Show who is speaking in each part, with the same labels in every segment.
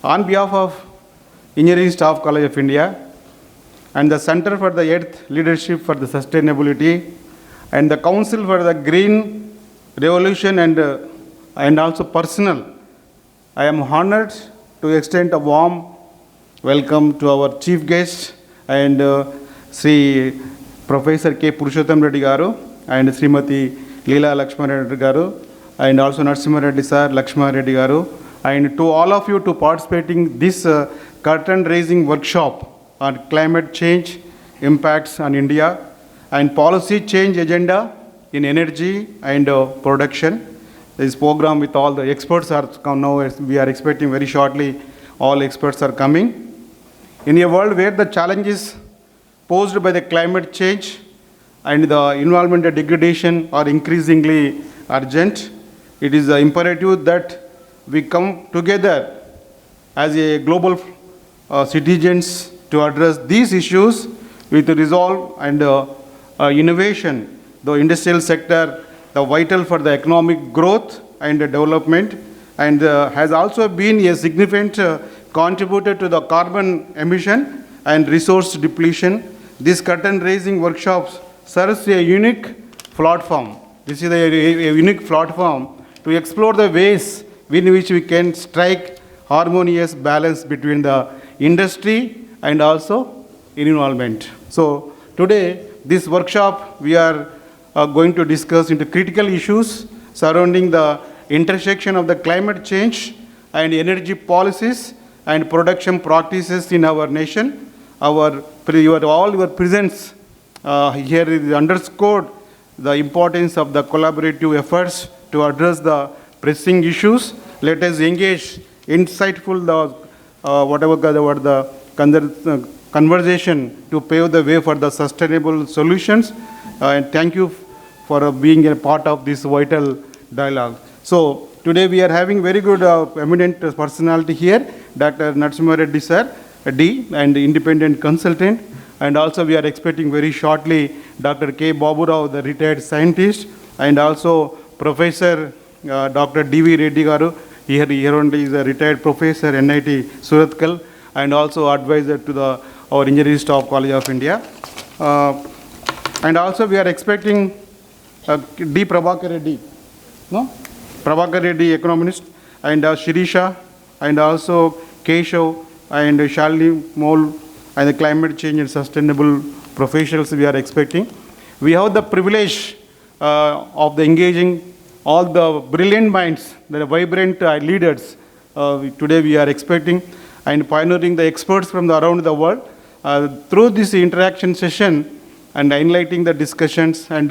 Speaker 1: On behalf of Engineering Staff College of India and the Center for the Earth Leadership for the Sustainability and the Council for the Green Revolution and also personal, I am honored to extend a warm welcome to our chief guest and Sri Professor K. Purushottam Reddy Garu and Srimati Leela Lakshman Reddy Garu and also Narasimha Reddy Sir, Lakshman Reddy Garu, and to all of you to participating this curtain-raising workshop on climate change impacts on India and policy change agenda in energy and production. This program with all the experts are now, we are expecting very shortly, all experts are coming. In a world where the challenges posed by the climate change and the environmental degradation are increasingly urgent, it is imperative that we come together as a global citizens to address these issues with resolve and innovation. The industrial sector, the vital for the economic growth and development, and has also been a significant contributor to the carbon emission and resource depletion. This curtain-raising workshops serves a unique platform. This is a unique platform to explore the ways in which we can strike harmonious balance between the industry and also environment. So today, this workshop, we are going to discuss into critical issues surrounding the intersection of the climate change and energy policies and production practices in our nation. All your presence here is underscored the importance of the collaborative efforts to address the pressing issues. Let us engage insightful conversation to pave the way for the sustainable solutions. And thank you for being a part of this vital dialogue. So today we are having very good eminent personality here, Dr. Narasimha Reddy Sir, D, and independent consultant. And also we are expecting very shortly Dr. K. Babu Rao, the retired scientist, and also Professor Dr. D.V. Reddy Garu, here only is a retired professor, NIT Surathkal, and also advisor to our Engineering Staff College of India. And also we are expecting D. Prabhakar Reddy, no? Prabhakar Reddy, economist, and Shirisha, and also Keshav, and Shalini Mol, and the climate change and sustainable professionals we are expecting. We have the privilege of the engaging all the brilliant minds, the vibrant leaders today we are expecting, and pioneering the experts from around the world. Through this interaction session and enlightening the discussions and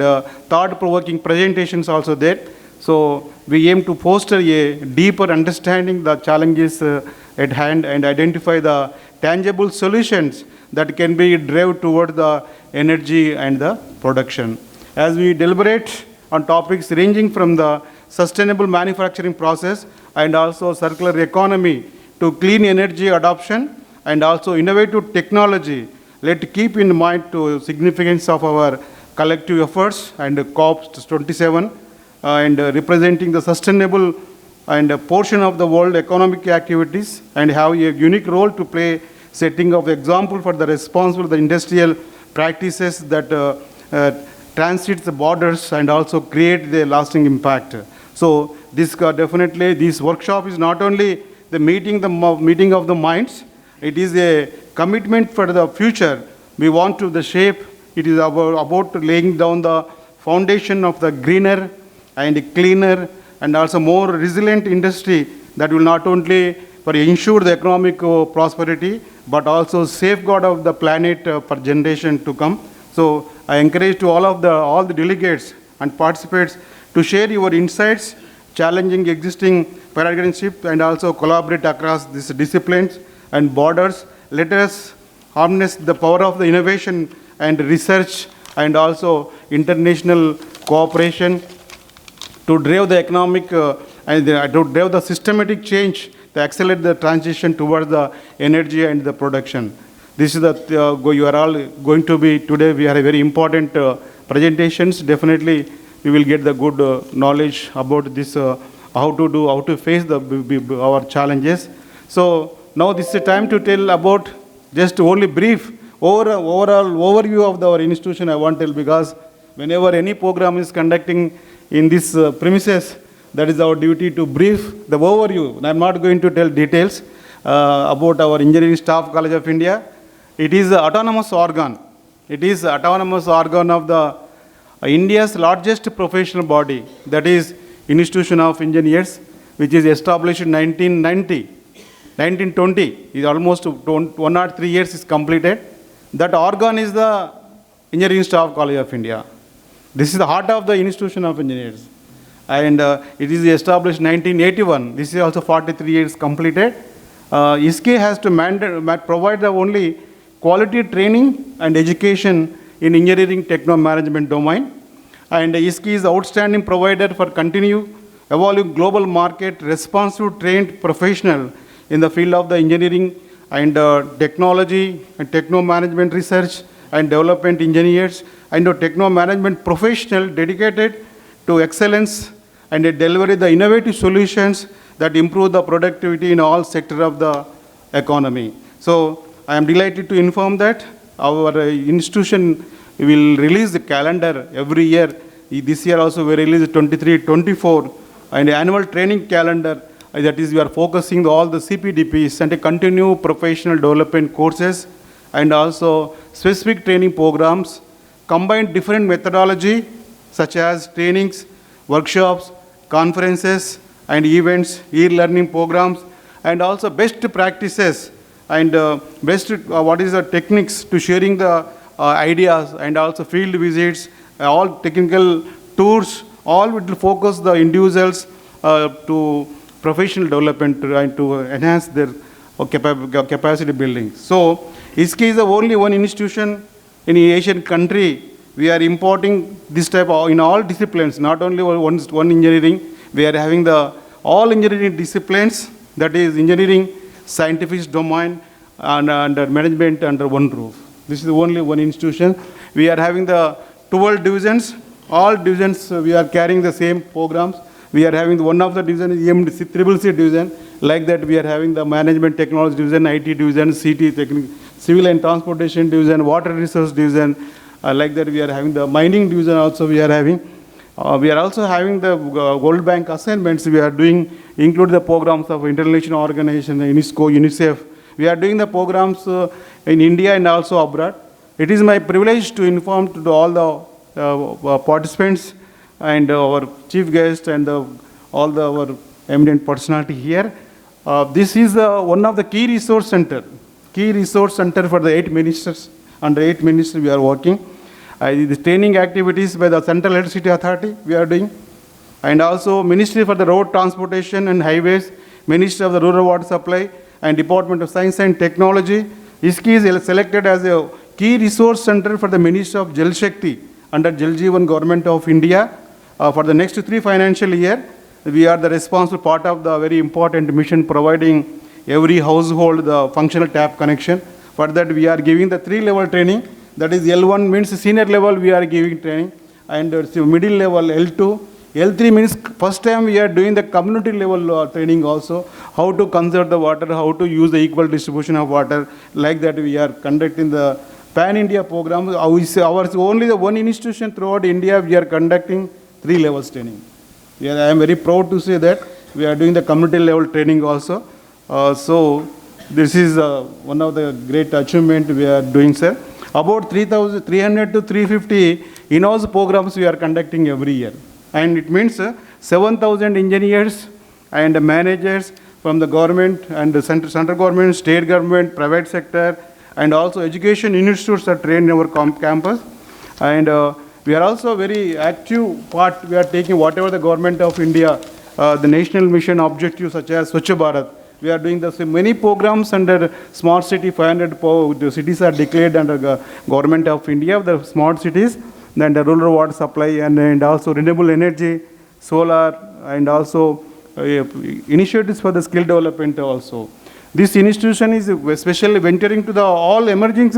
Speaker 1: thought-provoking presentations also there. So we aim to foster a deeper understanding the challenges at hand and identify the tangible solutions that can be driven toward the energy and the production. As we deliberate on topics ranging from the sustainable manufacturing process and also circular economy to clean energy adoption and also innovative technology, let's keep in mind the significance of our collective efforts and COP27 and representing the sustainable and a portion of the world economic activities and have a unique role to play, setting of example for the responsible the industrial practices that transits the borders and also create the lasting impact. So this definitely, this workshop is not only the meeting of the minds, it is a commitment for the future. We want to the shape, it is about laying down the foundation of the greener and cleaner and also more resilient industry that will not only for ensure the economic prosperity, but also safeguard of the planet for generation to come. So I encourage to all the delegates and participants to share your insights, challenging existing paradigmship and also collaborate across these disciplines and borders. Let us harness the power of the innovation and research and also international cooperation to drive the economic and to drive the systematic change to accelerate the transition towards the energy and the production. This is you are all going to be today. We have a very important presentations. Definitely, we will get the good knowledge about this, how to face our challenges. So now this is the time to tell about just only brief overall overview of our institution I want to tell, because whenever any program is conducting in this premises, that is our duty to brief the overview. I am not going to tell details about our Engineering Staff College of India. It is an autonomous organ. It is autonomous organ of the India's largest professional body, that is Institution of Engineers, which is established in 1990. 1920 is almost 103 years is completed. That organ is the Engineering Staff College of India. This is the heart of the Institution of Engineers. And it is established in 1981. This is also 43 years completed. ISKE has to provide the only quality training and education in engineering techno-management domain. And ISKE is the outstanding provider for continue evolving global market responsive trained professional in the field of the engineering and technology and techno-management research and development engineers and techno-management professional dedicated to excellence and deliver the innovative solutions that improve the productivity in all sectors of the economy. So I am delighted to inform that our institution will release the calendar every year. This year also we release 23-24 and annual training calendar. That is, we are focusing all the CPDPs and continue professional development courses and also specific training programs, combine different methodology such as trainings, workshops, conferences and events, e-learning programs, and also best practices and what is the techniques to sharing the ideas and also field visits, all technical tours, all will focus the individuals to professional development and to enhance their capacity building. So ISKE is the only one institution in the Asian country. We are importing this type of, in all disciplines, not only one engineering, we are having the all engineering disciplines, that is engineering, scientific domain, and under management under one roof. This is the only one institution. We are having the 12 divisions. All divisions, we are carrying the same programs. We are having one of the division is CCC division. Like that, we are having the management technology division, IT division, CT, civil and transportation division, water resource division. Like that, we are having the mining division also we are having. We are also having the World Bank assignments we are doing, include the programs of international organization, UNESCO, UNICEF. We are doing the programs in India and also abroad. It is my privilege to inform to all the participants and our chief guest and all our eminent personality here. This is one of the key resource center for the 8 ministers. Under 8 ministers we are working. The training activities by the Central Electricity Authority we are doing. And also Ministry for the Road Transportation and Highways, Ministry of the Rural Water Supply and Department of Science and Technology. ISKE is selected as a key resource center for the Ministry of Jal Shakti under Jal Jeevan Government of India. For the next 3 financial year, we are the responsible part of the very important mission providing every household the functional tap connection. For that, we are giving the 3-level training. That is L1 means senior level we are giving training, and middle level L2. L3 means first time we are doing the community level training also, how to conserve the water, how to use the equal distribution of water. Like that, we are conducting the Pan-India program. Ours only the one institution throughout India we are conducting 3 levels training. I am very proud to say that we are doing the community level training also. So this is one of the great achievement we are doing, sir. About 300 to 350 in-house programs we are conducting every year. And it means 7,000 engineers and managers from the government and the central government, state government, private sector, and also education institutes are trained in our campus. And we are also very active part, we are taking whatever the government of India, the national mission objectives such as Swachh Bharat. We are doing the many programs under Smart City 500 the cities are declared under the government of India, the smart cities, then the rural water supply and also renewable energy, solar, and also initiatives for the skill development also. This institution is especially venturing to the all emerging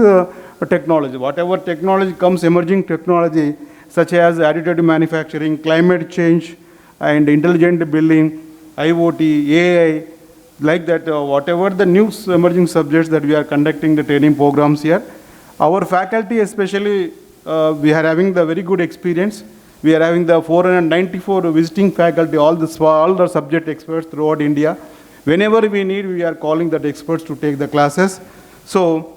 Speaker 1: technology. Whatever technology comes, emerging technology, such as additive manufacturing, climate change, and intelligent building, IoT, AI, like that, whatever the new emerging subjects that we are conducting the training programs here, our faculty especially, we are having the very good experience. We are having the 494 visiting faculty, all the subject experts throughout India. Whenever we need, we are calling that experts to take the classes. So,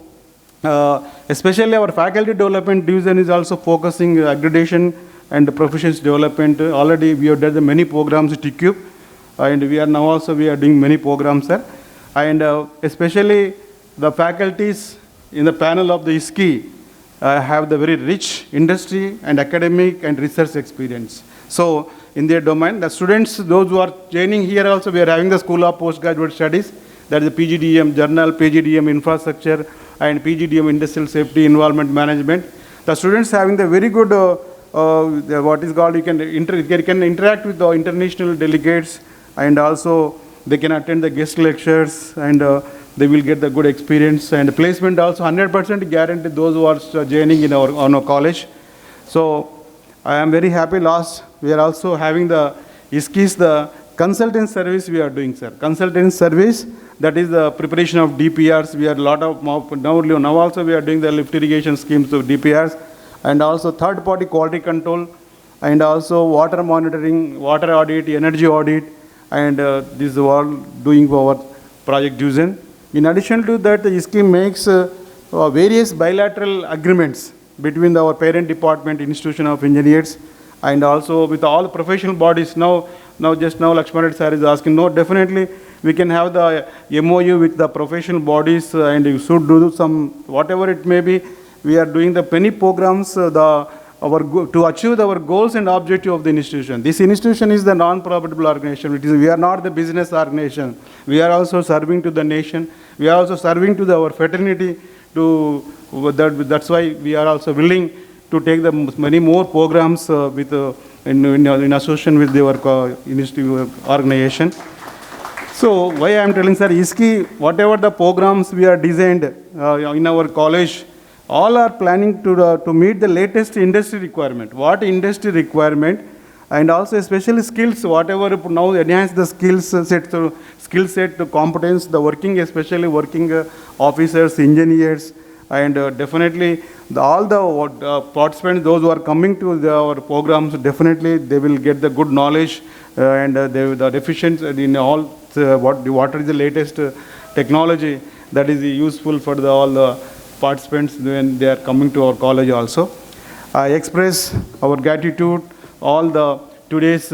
Speaker 1: especially our faculty development division is also focusing accreditation and proficiency development. Already we have done many programs at TCUB, and we are doing many programs there. And especially the faculties in the panel of the ISKI have the very rich industry and academic and research experience. So in their domain, the students, those who are training here also, we are having the School of Postgraduate Studies, that is the PGDM Journal, PGDM Infrastructure, and PGDM Industrial Safety Environment Management. The students having the very good, what is called, you can interact with the international delegates, and also they can attend the guest lectures, and they will get the good experience, and placement also 100% guaranteed those who are joining in our college. So I am very happy. Last, we are also having the ISKI's, the consultant service we are doing, sir. Consultant service, that is the preparation of DPRs. We are a lot of, now also we are doing the lift irrigation schemes of DPRs, and also third party quality control, and also water monitoring, water audit, energy audit, and this is all doing for our project division. In addition to that, the ISKI makes various bilateral agreements between our parent department, Institution of Engineers, and also with all professional bodies. Now Lakshman sir is asking, no, definitely we can have the MOU with the professional bodies, and you should do some, whatever it may be. We are doing the many programs to achieve our goals and objective of the institution. This institution is the non-profitable organization. We are not the business organization. We are also serving to the nation. We are also serving to our fraternity. That's why we are also willing to take the many more programs in association with our organization. So why I am telling, sir, ISKI, whatever the programs we are designed in our college, all are planning to meet the latest industry requirement. What industry requirement, and also especially skills, whatever now enhance the skill set to competence, the working, especially working officers, engineers, and definitely all the participants, those who are coming to our programs, definitely they will get the good knowledge and the efficiency in all what is the latest technology that is useful for all the participants when they are coming to our college also. I express our gratitude all the today's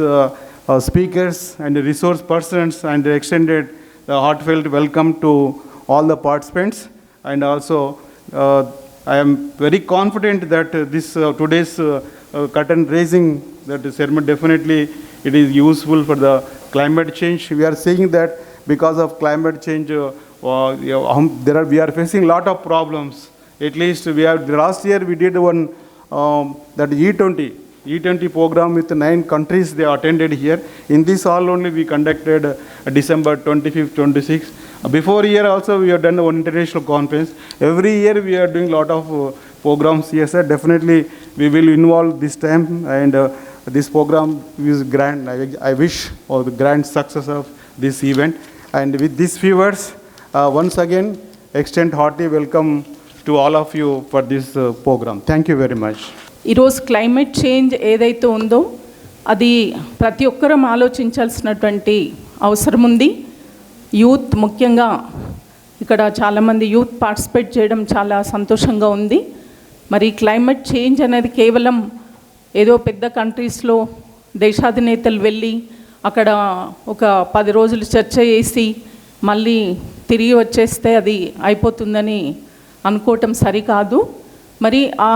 Speaker 1: speakers and resource persons, and extended the heartfelt welcome to all the participants. And also I am very confident that this today's curtain raising, that ceremony, definitely it is useful for the climate change. We are seeing that because of climate change, we are facing a lot of problems. At least last year we did one that E20 program with 9 countries they attended here. In this hall only we conducted December 25th, 26th. Before year also we have done one international conference. Every year we are doing a lot of programs here, sir. Definitely we will involve this time, and this program is grand. I wish all the grand success of this event. And with these few words, once again extend hearty welcome to all of you for this program. Thank you very much.
Speaker 2: ఈరోజు climate change ఏదైతే ఉందో అది ప్రతి ఒక్కరం ఆలోచించాల్సినటువంటి అవసరం ఉంది. Youth ముఖ్యంగా ఇక్కడ చాలామంది యూత్ పార్టిసిపేట్ చేయడం చాలా సంతోషంగా ఉంది. మరి క్లైమేట్ చేంజ్ అనేది కేవలం ఏదో పెద్ద కంట్రీస్లో దేశాధినేతలు వెళ్ళి అక్కడ ఒక 10 రోజులు చర్చ చేసి మళ్ళీ తిరిగి వచ్చేస్తే అది అయిపోతుందని అనుకోవటం సరికాదు. మరి ఆ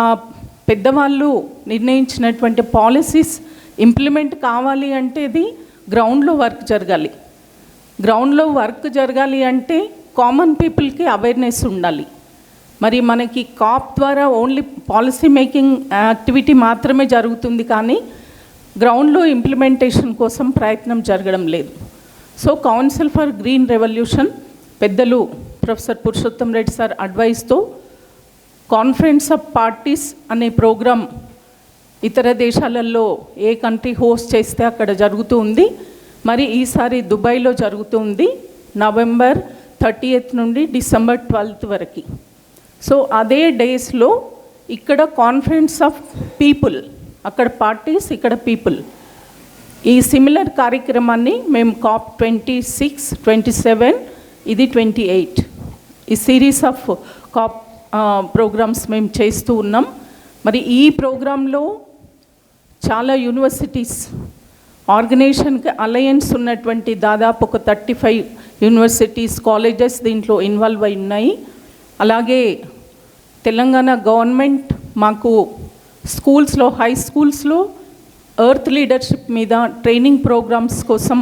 Speaker 2: పెద్దవాళ్ళు నిర్ణయించినటువంటి పాలసీస్ ఇంప్లిమెంట్ కావాలి అంటే ఇది గ్రౌండ్లో వర్క్ జరగాలి. గ్రౌండ్లో వర్క్ జరగాలి అంటే కామన్ పీపుల్కి అవేర్నెస్ ఉండాలి. మరి మనకి కాప్ ద్వారా ఓన్లీ పాలసీ మేకింగ్ యాక్టివిటీ మాత్రమే జరుగుతుంది, కానీ గ్రౌండ్లో ఇంప్లిమెంటేషన్ కోసం ప్రయత్నం జరగడం లేదు. So council for green revolution పెద్దలు ప్రొఫెసర్ పురుషోత్తం రెడ్డి సార్ అడ్వైస్తో కాన్ఫరెన్స్ ఆఫ్ పార్టీస్ అనే ప్రోగ్రాం ఇతర దేశాలలో ఏ కంట్రీ హోస్ట్ చేస్తే అక్కడ జరుగుతూ ఉంది. మరి ఈసారి దుబాయ్లో జరుగుతూ ఉంది. నవంబర్ 30th నుండి డిసెంబర్ 12th వరకు. సో అదే డేస్లో ఇక్కడ కాన్ఫరెన్స్ ఆఫ్ పీపుల్, అక్కడ పార్టీస్, ఇక్కడ పీపుల్, ఈ సిమిలర్ కార్యక్రమాన్ని మేము COP26, 27, ఇది 28, ఈ సిరీస్ ఆఫ్ కాప్ ప్రోగ్రామ్స్ మేము చేస్తూ ఉన్నాం. మరి ఈ ప్రోగ్రాంలో చాలా యూనివర్సిటీస్, ఆర్గనైజేషన్కి అలయన్స్ ఉన్నటువంటి దాదాపు ఒక 35 యూనివర్సిటీస్, కాలేజెస్ దీంట్లో ఇన్వాల్వ్ అయి ఉన్నాయి. అలాగే తెలంగాణ గవర్నమెంట్ మాకు స్కూల్స్లో, హై స్కూల్స్లో ఎర్త్ లీడర్షిప్ మీద ట్రైనింగ్ ప్రోగ్రామ్స్ కోసం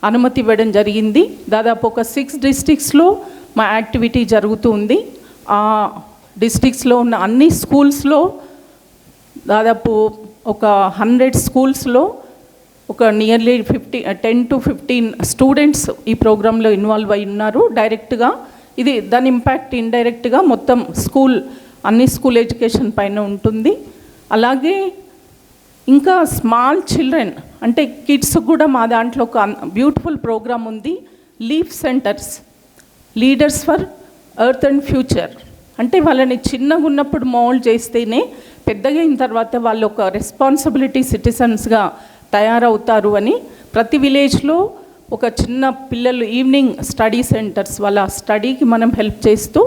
Speaker 2: అనుమతి ఇవ్వడం జరిగింది. దాదాపు ఒక 6 డిస్ట్రిక్ట్స్లో మా యాక్టివిటీ జరుగుతుంది. ఆ డిస్ట్రిక్ట్స్లో ఉన్న అన్ని స్కూల్స్లో దాదాపు ఒక 100 స్కూల్స్లో ఒక నియర్లీ 10 to 15 స్టూడెంట్స్ ఈ ప్రోగ్రాంలో ఇన్వాల్వ్ అయి ఉన్నారు డైరెక్ట్గా. ఇది దాని ఇంపాక్ట్ ఇండైరెక్ట్గా మొత్తం స్కూల్, అన్ని స్కూల్ ఎడ్యుకేషన్ పైన ఉంటుంది. అలాగే ఇంకా స్మాల్ చిల్డ్రన్ అంటే కిడ్స్ కూడా మా దాంట్లో ఒక బ్యూటిఫుల్ ప్రోగ్రామ్ ఉంది, leaf centres, leaders for earth and future. అంటే వాళ్ళని చిన్నగా ఉన్నప్పుడు మోల్డ్ చేస్తేనే పెద్దగా అయిన తర్వాత వాళ్ళు ఒక రెస్పాన్సిబిలిటీ సిటిజన్స్గా తయారవుతారు అని ప్రతి విలేజ్లో ఒక చిన్న పిల్లలు ఈవినింగ్ స్టడీ సెంటర్స్, వాళ్ళ స్టడీకి మనం హెల్ప్ చేస్తూ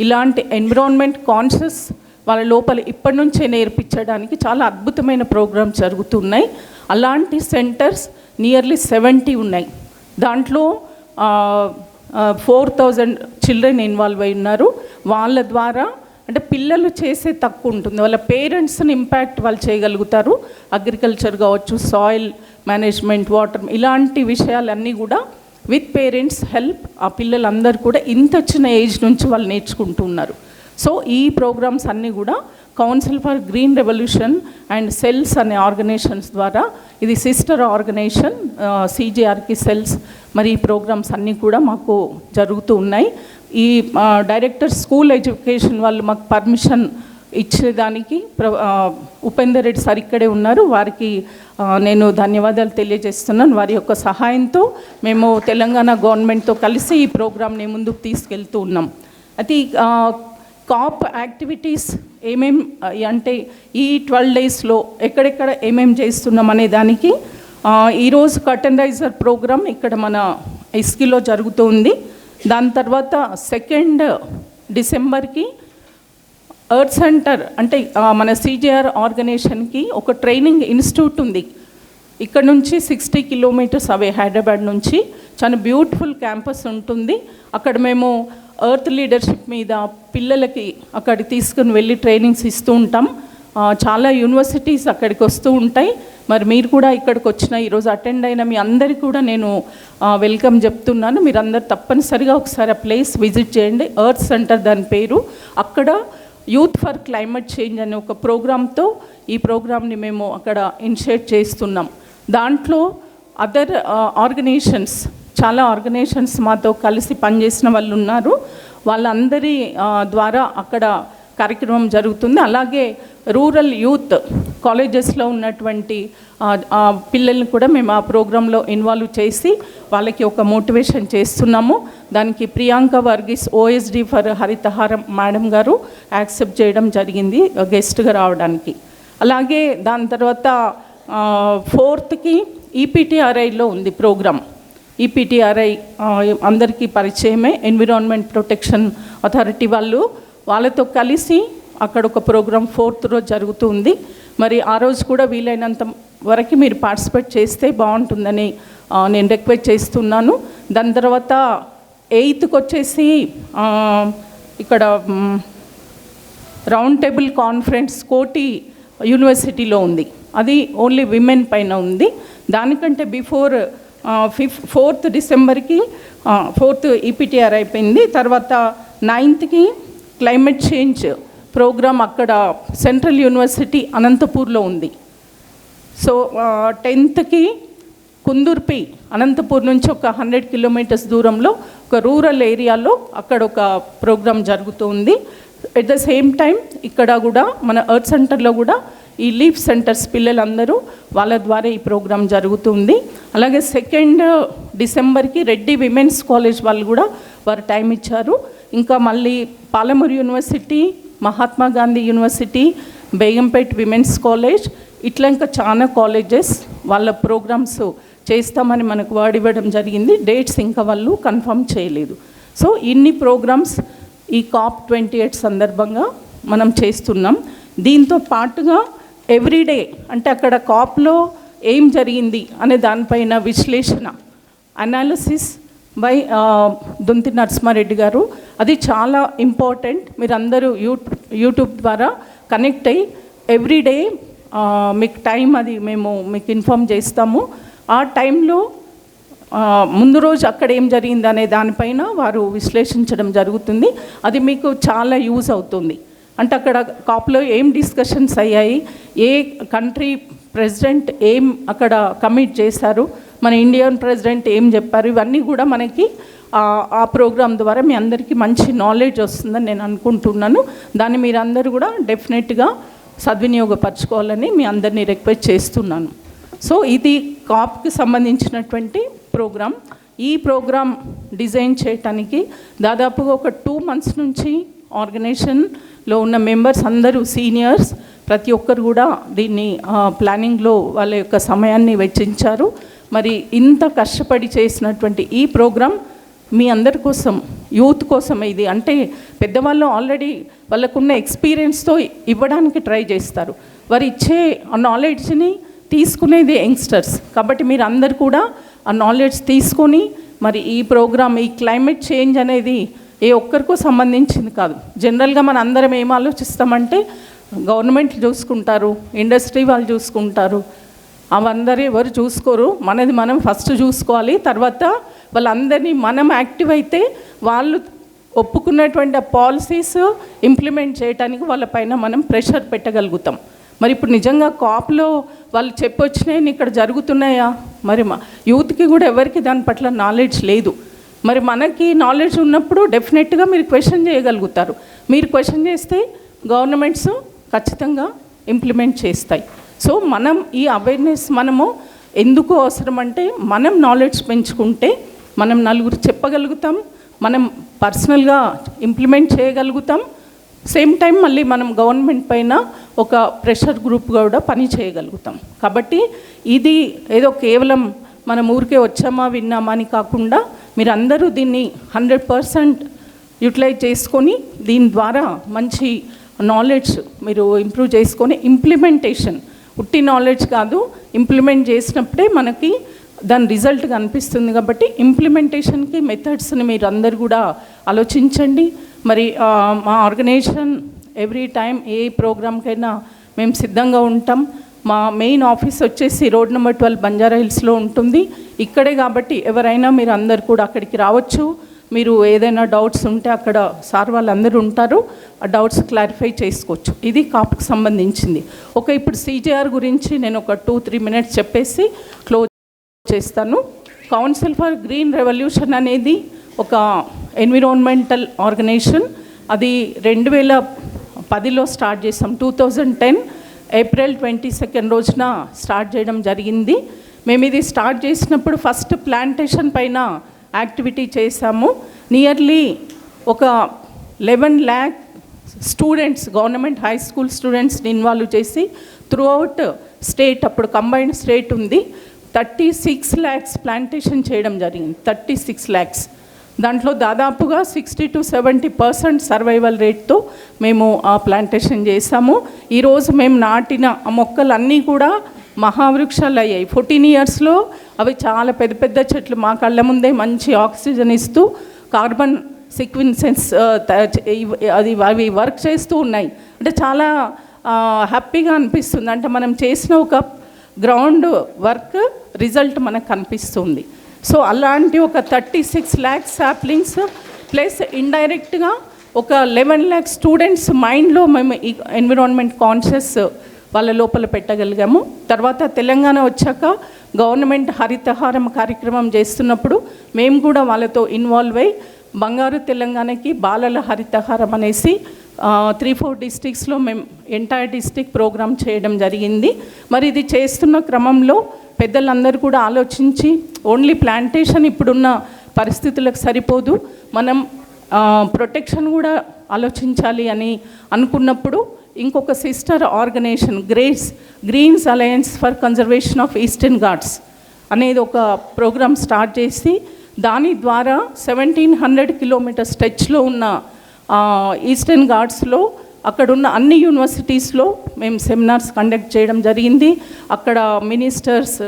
Speaker 2: ఇలాంటి ఎన్విరాన్మెంట్ కాన్షియస్ వాళ్ళ లోపల ఇప్పటి నుంచే నేర్పించడానికి చాలా అద్భుతమైన ప్రోగ్రామ్స్ జరుగుతున్నాయి. అలాంటి సెంటర్స్ నియర్లీ 70 ఉన్నాయి. దాంట్లో 4000 చిల్డ్రన్ ఇన్వాల్వ్ అయి ఉన్నారు. వాళ్ళ ద్వారా అంటే పిల్లలు చేసే తక్కువ ఉంటుంది, వాళ్ళ పేరెంట్స్ని ఇంపాక్ట్ వాళ్ళు చేయగలుగుతారు. అగ్రికల్చర్ కావచ్చు, సాయిల్ మేనేజ్మెంట్, వాటర్, ఇలాంటి విషయాలన్నీ కూడా విత్ పేరెంట్స్ హెల్ప్ ఆ పిల్లలందరూ కూడా ఇంత చిన్న ఏజ్ నుంచి వాళ్ళు నేర్చుకుంటున్నారు. సో ఈ ప్రోగ్రామ్స్ అన్నీ కూడా council for green revolution and cells అనే ఆర్గనైజేషన్స్ ద్వారా, ఇది సిస్టర్ ఆర్గనైజేషన్ CGRకి సెల్స్, మరి ఈ ప్రోగ్రామ్స్ అన్నీ కూడా మాకు జరుగుతూ ఉన్నాయి. ఈ డైరెక్టర్ స్కూల్ ఎడ్యుకేషన్ వాళ్ళు మాకు పర్మిషన్ ఇచ్చేదానికి ఉపేందర్ రెడ్డి సార్ ఇక్కడే ఉన్నారు, వారికి నేను ధన్యవాదాలు తెలియజేస్తున్నాను. వారి యొక్క సహాయంతో మేము తెలంగాణ గవర్నమెంట్తో కలిసి ఈ ప్రోగ్రామ్ని ముందుకు తీసుకెళ్తూ ఉన్నాం. అయితే కాప్ యాక్టివిటీస్ ఏమేం అంటే ఈ 12 డేస్లో ఎక్కడెక్కడ ఏమేం చేస్తున్నాం అనే దానికి ఈరోజు కర్టన్ రైజర్ ప్రోగ్రామ్ ఇక్కడ మన ఇస్కిలో జరుగుతుంది. దాని తర్వాత 2 డిసెంబర్కి ఎర్త్ సెంటర్ అంటే మన CGR ఆర్గనైజేషన్కి ఒక ట్రైనింగ్ ఇన్స్టిట్యూట్ ఉంది. ఇక్కడ నుంచి 60 కిలోమీటర్స్ అవే, హైదరాబాద్ నుంచి. చాలా బ్యూటిఫుల్ క్యాంపస్ ఉంటుంది. అక్కడ మేము ఎర్త్ లీడర్షిప్ మీద పిల్లలకి అక్కడికి తీసుకుని వెళ్ళి ట్రైనింగ్స్ ఇస్తూ ఉంటాం. చాలా యూనివర్సిటీస్ అక్కడికి వస్తూ ఉంటాయి. మరి మీరు కూడా ఇక్కడికి వచ్చిన, ఈరోజు అటెండ్ అయిన మీ అందరికీ కూడా నేను వెల్కమ్ చెప్తున్నాను. మీరందరూ తప్పనిసరిగా ఒకసారి ఆ ప్లేస్ విజిట్ చేయండి. ఎర్త్ సెంటర్ దాని పేరు. అక్కడ యూత్ ఫర్ క్లైమేట్ చేంజ్ అనే ఒక ప్రోగ్రామ్తో ఈ ప్రోగ్రామ్ని మేము అక్కడ ఇనిషియేట్ చేస్తున్నాం. దాంట్లో అదర్ ఆర్గనైజేషన్స్, చాలా ఆర్గనైజేషన్స్ మాతో కలిసి పనిచేసిన వాళ్ళు ఉన్నారు. వాళ్ళందరి ద్వారా అక్కడ కార్యక్రమం జరుగుతుంది. అలాగే రూరల్ యూత్ కాలేజెస్లో ఉన్నటువంటి పిల్లల్ని కూడా మేము ఆ ప్రోగ్రాంలో ఇన్వాల్వ్ చేసి వాళ్ళకి ఒక మోటివేషన్ చేస్తున్నాము. దానికి Priyanka Varghese OSD for Harithaharam madam గారు యాక్సెప్ట్ చేయడం జరిగింది గెస్ట్గా రావడానికి. అలాగే దాని తర్వాత 4th EPTRIలో ఉంది ప్రోగ్రామ్. EPTRI అందరికీ పరిచయమే, ఎన్విరాన్మెంట్ ప్రొటెక్షన్ అథారిటీ వాళ్ళతో కలిసి అక్కడ ఒక ప్రోగ్రామ్ 4th రోజు జరుగుతుంది. మరి ఆ రోజు కూడా వీలైనంత వరకు మీరు పార్టిసిపేట్ చేస్తే బాగుంటుందని నేను రిక్వెస్ట్ చేస్తున్నాను. దాని తర్వాత 8th వచ్చేసి ఇక్కడ రౌండ్ టేబుల్ కాన్ఫరెన్స్ కోటి యూనివర్సిటీలో ఉంది. అది ఓన్లీ విమెన్ పైన ఉంది. దానికంటే బిఫోర్ 4th డిసెంబర్కి 4th EPTR అయిపోయింది. తర్వాత 9th క్లైమేట్ చేంజ్ ప్రోగ్రామ్ అక్కడ సెంట్రల్ యూనివర్సిటీ అనంతపూర్లో ఉంది. సో 10th కుందుర్పి, అనంతపూర్ నుంచి ఒక 100 కిలోమీటర్స్ దూరంలో ఒక రూరల్ ఏరియాలో అక్కడ ఒక ప్రోగ్రామ్ జరుగుతుంది. ఎట్ ద సేమ్ టైం ఇక్కడ కూడా మన ఎర్త్ సెంటర్లో కూడా ఈ లీఫ్ సెంటర్స్ పిల్లలందరూ వాళ్ళ ద్వారా ఈ ప్రోగ్రాం జరుగుతుంది. అలాగే 2 డిసెంబర్కి రెడ్డి విమెన్స్ కాలేజ్ వాళ్ళు కూడా వారు టైం ఇచ్చారు. ఇంకా మళ్ళీ Palamuru university, Mahatma Gandhi university, Begumpet women's college, ఇట్లా ఇంకా చాలా కాలేజెస్ వాళ్ళ ప్రోగ్రామ్స్ చేస్తామని మనకు వర్డ్ ఇవ్వడం జరిగింది. డేట్స్ ఇంకా వాళ్ళు కన్ఫర్మ్ చేయలేదు. సో ఇన్ని ప్రోగ్రామ్స్ ఈ COP28 సందర్భంగా మనం చేస్తున్నాం. దీంతో పాటుగా ఎవ్రీడే అంటే అక్కడ కాప్లో ఏం జరిగింది అనే దానిపైన విశ్లేషణ, అనాలిసిస్ బై దొంతి నరసింహారెడ్డి గారు, అది చాలా ఇంపార్టెంట్. మీరందరూ యూట్యూబ్ ద్వారా కనెక్ట్ అయ్యి ఎవ్రీడే మీకు టైం అది మేము మీకు ఇన్ఫామ్ చేస్తాము. ఆ టైంలో ముందు రోజు అక్కడ ఏం జరిగింది అనే దానిపైన వారు విశ్లేషించడం జరుగుతుంది. అది మీకు చాలా యూజ్ అవుతుంది. అంటే అక్కడ కాప్లో ఏం డిస్కషన్స్ అయ్యాయి, ఏ కంట్రీ ప్రెసిడెంట్ ఏం అక్కడ కమిట్ చేశారు, మన ఇండియన్ ప్రెసిడెంట్ ఏం చెప్పారు, ఇవన్నీ కూడా మనకి ఆ ప్రోగ్రాం ద్వారా మీ అందరికీ మంచి నాలెడ్జ్ వస్తుందని నేను అనుకుంటున్నాను. దాన్ని మీరందరూ కూడా డెఫినెట్గా సద్వినియోగపరచుకోవాలని మీ అందరినీ రిక్వెస్ట్ చేస్తున్నాను. సో ఇది కాప్కి సంబంధించినటువంటి ప్రోగ్రాం. ఈ ప్రోగ్రాం డిజైన్ చేయటానికి దాదాపుగా ఒక 2 months నుంచి ఆర్గనైజేషన్లో ఉన్న మెంబర్స్ అందరూ సీనియర్స్ ప్రతి ఒక్కరు కూడా దీన్ని ప్లానింగ్లో వాళ్ళ యొక్క సమయాన్ని వెచ్చించారు. మరి ఇంత కష్టపడి చేసినటువంటి ఈ ప్రోగ్రాం మీ అందరి కోసం, యూత్ కోసం ఇది. అంటే పెద్దవాళ్ళు ఆల్రెడీ వాళ్ళకున్న ఎక్స్పీరియన్స్తో ఇవ్వడానికి ట్రై చేస్తారు. వారు ఇచ్చే ఆ నాలెడ్జ్ని తీసుకునేది యంగ్స్టర్స్. కాబట్టి మీరు అందరు కూడా ఆ నాలెడ్జ్ తీసుకొని మరి ఈ ప్రోగ్రామ్, ఈ క్లైమేట్ చేంజ్ అనేది ఏ ఒక్కరికో సంబంధించింది కాదు. జనరల్గా మన అందరం ఏం ఆలోచిస్తామంటే గవర్నమెంట్ చూసుకుంటారు, ఇండస్ట్రీ వాళ్ళు చూసుకుంటారు, అవందరూ ఎవరు చూసుకోరు, మనది మనం ఫస్ట్ చూసుకోవాలి. తర్వాత వాళ్ళందరినీ మనం యాక్టివ్ అయితే వాళ్ళు ఒప్పుకున్నటువంటి ఆ పాలసీస్ ఇంప్లిమెంట్ చేయడానికి వాళ్ళపైన మనం ప్రెషర్ పెట్టగలుగుతాం. మరి ఇప్పుడు నిజంగా కాప్లో వాళ్ళు చెప్పొచ్చినాయి ఇక్కడ జరుగుతున్నాయా? మరి యూత్కి కూడా ఎవరికి దాని పట్ల నాలెడ్జ్ లేదు. మరి మనకి నాలెడ్జ్ ఉన్నప్పుడు డెఫినెట్గా మీరు క్వశ్చన్ చేయగలుగుతారు. మీరు క్వశ్చన్ చేస్తే గవర్నమెంట్స్ ఖచ్చితంగా ఇంప్లిమెంట్ చేస్తాయి. సో మనం ఈ అవేర్నెస్ మనము ఎందుకు అవసరం అంటే మనం నాలెడ్జ్ పెంచుకుంటే మనం నలుగురు చెప్పగలుగుతాం, మనం పర్సనల్గా ఇంప్లిమెంట్ చేయగలుగుతాం. సేమ్ టైం మళ్ళీ మనం గవర్నమెంట్ పైన ఒక ప్రెషర్ గ్రూప్ కూడా పని చేయగలుగుతాం. కాబట్టి ఇది ఏదో కేవలం మనం ఊరికే వచ్చామా విన్నామా అని కాకుండా మీరందరూ దీన్ని 100% యూటిలైజ్ చేసుకొని దీని ద్వారా మంచి నాలెడ్జ్ మీరు ఇంప్రూవ్ చేసుకొని ఇంప్లిమెంటేషన్, ఉట్టి నాలెడ్జ్ కాదు, ఇంప్లిమెంట్ చేసినప్పుడే మనకి దాని రిజల్ట్ కనిపిస్తుంది. కాబట్టి ఇంప్లిమెంటేషన్కి మెథడ్స్ని మీరు అందరు కూడా ఆలోచించండి. మరి మా ఆర్గనైజేషన్ ఎవ్రీ టైం ఏ ప్రోగ్రామ్కైనా మేము సిద్ధంగా ఉంటాం. మా మెయిన్ ఆఫీస్ వచ్చేసి రోడ్ నెంబర్ 12 బంజారా హిల్స్లో ఉంటుంది. ఇక్కడే కాబట్టి ఎవరైనా మీరు అందరు కూడా అక్కడికి రావచ్చు. మీరు ఏదైనా డౌట్స్ ఉంటే అక్కడ సార్ వాళ్ళందరూ ఉంటారు, ఆ డౌట్స్ క్లారిఫై చేసుకోవచ్చు. ఇది కాప్కి సంబంధించింది. ఇప్పుడు CJR గురించి నేను ఒక 2-3 minutes చెప్పేసి క్లోజ్ చేస్తాను. కౌన్సిల్ ఫర్ గ్రీన్ రెవల్యూషన్ అనేది ఒక ఎన్విరాన్మెంటల్ ఆర్గనైజేషన్. అది 2010లో స్టార్ట్ చేసాం. 2010 ఏప్రిల్ 22 రోజున స్టార్ట్ చేయడం జరిగింది. మేము ఇది స్టార్ట్ చేసినప్పుడు ఫస్ట్ ప్లాంటేషన్ పైన యాక్టివిటీ చేశాము. నియర్లీ ఒక 11 lakh students, government high school స్టూడెంట్స్ని ఇన్వాల్వ్ చేసి త్రూఅవుట్ స్టేట్, అప్పుడు కంబైన్డ్ స్టేట్ ఉంది, 36 lakhs ప్లాంటేషన్ చేయడం జరిగింది. 36 lakhs. దాంట్లో దాదాపుగా 60 to 70% సర్వైవల్ రేట్తో మేము ఆ ప్లాంటేషన్ చేసాము. ఈరోజు మేము నాటిన ఆ మొక్కలన్నీ కూడా మహావృక్షాలు అయ్యాయి. 14 yearsలో అవి చాలా పెద్ద పెద్ద చెట్లు మా కళ్ళ ముందే మంచి ఆక్సిజన్ ఇస్తూ కార్బన్ సీక్వెన్సెన్స్ అది అవి వర్క్ చేస్తూ ఉన్నాయి. అంటే చాలా హ్యాపీగా అనిపిస్తుంది. అంటే మనం చేసిన ఒక గ్రౌండ్ వర్క్ రిజల్ట్ మనకు కనిపిస్తుంది. సో అలాంటి ఒక 36 lakhs సాప్లింగ్స్ ప్లస్ ఇండైరెక్ట్గా ఒక 11 lakh స్టూడెంట్స్ మైండ్లో మేము ఈ ఎన్విరాన్మెంట్ కాన్షియస్ వాళ్ళ లోపల పెట్టగలిగాము. తర్వాత తెలంగాణ వచ్చాక గవర్నమెంట్ హరితహారం కార్యక్రమం చేస్తున్నప్పుడు మేము కూడా వాళ్ళతో ఇన్వాల్వ్ అయ్యి బంగారు తెలంగాణకి బాలల హరితహారం అనేసి 3-4 డిస్ట్రిక్ట్స్లో మేము ఎంటైర్ డిస్ట్రిక్ట్ ప్రోగ్రామ్ చేయడం జరిగింది. మరి ఇది చేస్తున్న క్రమంలో పెద్దలందరూ కూడా ఆలోచించి ఓన్లీ ప్లాంటేషన్ ఇప్పుడున్న పరిస్థితులకు సరిపోదు, మనం ప్రొటెక్షన్ కూడా ఆలోచించాలి అని అనుకున్నప్పుడు ఇంకొక sister organisation greens alliance for conservation of eastern Ghats అనేది ఒక ప్రోగ్రామ్ స్టార్ట్ చేసి దాని ద్వారా 1700 కిలోమీటర్ స్ట్రెచ్లో ఉన్న ఈస్టర్న్ ఘాట్స్లో అక్కడున్న అన్ని యూనివర్సిటీస్లో మేము సెమినార్స్ కండక్ట్ చేయడం జరిగింది. అక్కడ మినిస్టర్స్,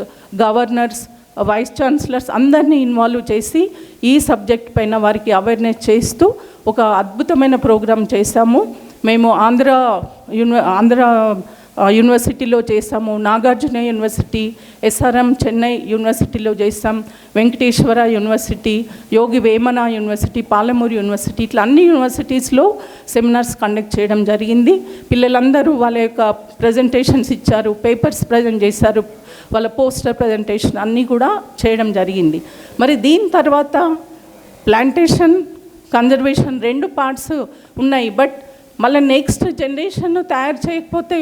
Speaker 2: గవర్నర్స్, వైస్ ఛాన్సలర్స్ అందరినీ ఇన్వాల్వ్ చేసి ఈ సబ్జెక్ట్ పైన వారికి అవేర్నెస్ చేస్తూ ఒక అద్భుతమైన ప్రోగ్రాం చేశాము. మేము ఆంధ్ర యూనివర్సిటీలో చేసాము, నాగార్జున యూనివర్సిటీ, SRM చెన్నై యూనివర్సిటీలో చేసాం, Venkateswara university, Yogi Vemana university, Palamuru university, ఇట్లా అన్ని యూనివర్సిటీస్లో సెమినార్స్ కండక్ట్ చేయడం జరిగింది. పిల్లలందరూ వాళ్ళ యొక్క ప్రజెంటేషన్స్ ఇచ్చారు, పేపర్స్ ప్రజెంట్ చేశారు, వాళ్ళ పోస్టర్ ప్రజెంటేషన్ అన్నీ కూడా చేయడం జరిగింది. మరి దీని తర్వాత ప్లాంటేషన్, కన్జర్వేషన్ 2 పార్ట్స్ ఉన్నాయి. బట్ మళ్ళీ నెక్స్ట్ జనరేషన్ తయారు చేయకపోతే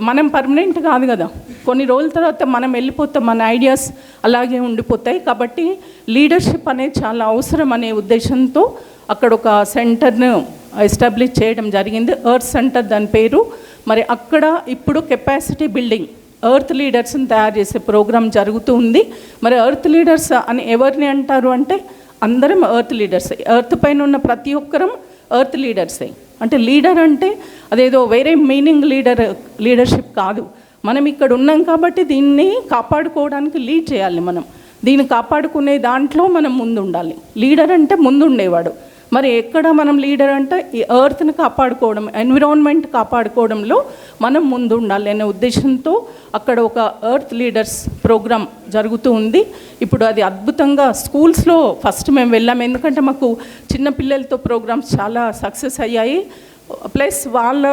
Speaker 2: మనం పర్మనెంట్ కాదు కదా, కొన్ని రోజుల తర్వాత మనం వెళ్ళిపోతాం, మన ఐడియాస్ అలాగే ఉండిపోతాయి. కాబట్టి లీడర్షిప్ అనేది చాలా అవసరం అనే ఉద్దేశంతో అక్కడ ఒక సెంటర్ను ఎస్టాబ్లిష్ చేయడం జరిగింది, ఎర్త్ సెంటర్ దాని పేరు. మరి అక్కడ ఇప్పుడు కెపాసిటీ బిల్డింగ్, ఎర్త్ లీడర్స్ని తయారు చేసే ప్రోగ్రాం జరుగుతూ ఉంది. మరి ఎర్త్ లీడర్స్ అని ఎవరిని అంటారు అంటే అందరం ఎర్త్ లీడర్స్, ఎర్త్ పైన ఉన్న ప్రతి ఒక్కరం ఎర్త్ లీడర్సే. అంటే లీడర్ అంటే అదేదో వేరే మీనింగ్ లీడర్షిప్ కాదు. మనం ఇక్కడ ఉన్నాం కాబట్టి దీన్ని కాపాడుకోవడానికి లీడ్ చేయాలి. మనం దీన్ని కాపాడుకునే దాంట్లో మనం ముందు ఉండాలి. లీడర్ అంటే ముందు ఉండేవాడు. మరి ఎక్కడ మనం లీడర్ అంటే ఈ ఎర్త్ని కాపాడుకోవడం, ఎన్విరాన్మెంట్ కాపాడుకోవడంలో మనం ముందు ఉండాలి అనే ఉద్దేశంతో అక్కడ ఒక ఎర్త్ లీడర్స్ ప్రోగ్రామ్ జరుగుతూ ఉంది. ఇప్పుడు అది అద్భుతంగా స్కూల్స్లో ఫస్ట్ మేము వెళ్ళాము, ఎందుకంటే మాకు చిన్నపిల్లలతో ప్రోగ్రామ్స్ చాలా సక్సెస్ అయ్యాయి. ప్లస్ వాళ్ళ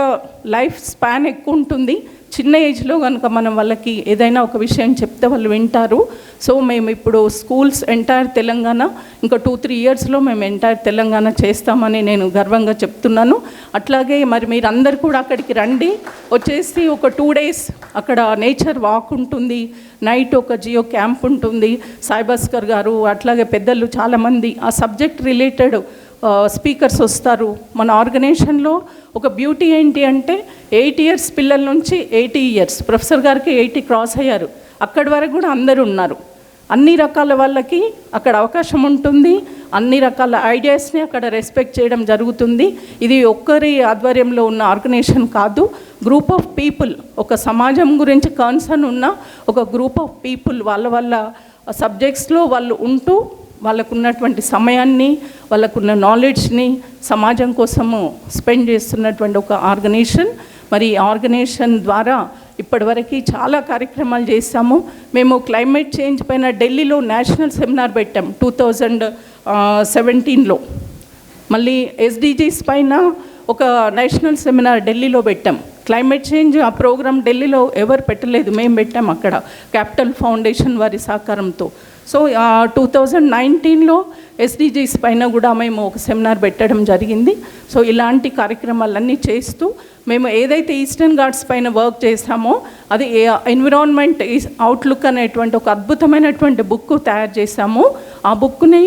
Speaker 2: లైఫ్ స్పాన్ ఎక్కువ ఉంటుంది. చిన్న ఏజ్లో కనుక మనం వాళ్ళకి ఏదైనా ఒక విషయం చెప్తే వాళ్ళు వింటారు. సో మేము ఇప్పుడు స్కూల్స్ ఎంటైర్ తెలంగాణ ఇంకా 2-3 ఇయర్స్లో మేము ఎంటైర్ తెలంగాణ చేస్తామని నేను గర్వంగా చెప్తున్నాను. అట్లాగే మరి మీరందరూ కూడా అక్కడికి రండి, వచ్చేసి ఒక 2 days అక్కడ నేచర్ వాక్ ఉంటుంది, నైట్ ఒక జియో క్యాంప్ ఉంటుంది. సాయిభాస్కర్ గారు అట్లాగే పెద్దలు చాలామంది ఆ సబ్జెక్ట్ రిలేటెడ్ స్పీకర్స్ వస్తారు. మన ఆర్గనైజేషన్లో ఒక బ్యూటీ ఏంటి అంటే 8 years పిల్లల నుంచి 80 years, ప్రొఫెసర్ గారికి 80 క్రాస్ అయ్యారు, అక్కడి వరకు కూడా అందరూ ఉన్నారు. అన్ని రకాల వాళ్ళకి అక్కడ అవకాశం ఉంటుంది, అన్ని రకాల ఐడియాస్ని అక్కడ రెస్పెక్ట్ చేయడం జరుగుతుంది. ఇది ఒక్కరి ఆధ్వర్యంలో ఉన్న ఆర్గనైజేషన్ కాదు, గ్రూప్ ఆఫ్ పీపుల్, ఒక సమాజం గురించి కన్సర్న్ ఉన్న ఒక గ్రూప్ ఆఫ్ పీపుల్ వాళ్ళ సబ్జెక్ట్స్లో వాళ్ళు ఉంటూ వాళ్ళకున్నటువంటి సమయాన్ని, వాళ్ళకున్న నాలెడ్జ్ని సమాజం కోసము స్పెండ్ చేస్తున్నటువంటి ఒక ఆర్గనైజేషన్. మరి ఈ ఆర్గనైజేషన్ ద్వారా ఇప్పటివరకు చాలా కార్యక్రమాలు చేశాము. మేము క్లైమేట్ చేంజ్ పైన ఢిల్లీలో నేషనల్ సెమినార్ పెట్టాం 2017లో. మళ్ళీ SDGs పైన ఒక నేషనల్ సెమినార్ ఢిల్లీలో పెట్టాం. క్లైమేట్ చేంజ్ ఆ ప్రోగ్రామ్ ఢిల్లీలో ఎవరు పెట్టలేదు, మేము పెట్టాం అక్కడ క్యాపిటల్ ఫౌండేషన్ వారి సహకారంతో. సో 2019లో SDGs పైన కూడా మేము ఒక సెమినార్ పెట్టడం జరిగింది. సో ఇలాంటి కార్యక్రమాలన్నీ చేస్తూ మేము ఏదైతే ఈస్టర్న్ ఘాట్స్ పైన వర్క్ చేసామో అది ఎన్విరాన్మెంట్ అవుట్లుక్ అనేటువంటి ఒక అద్భుతమైనటువంటి బుక్ తయారు చేశాము. ఆ బుక్ని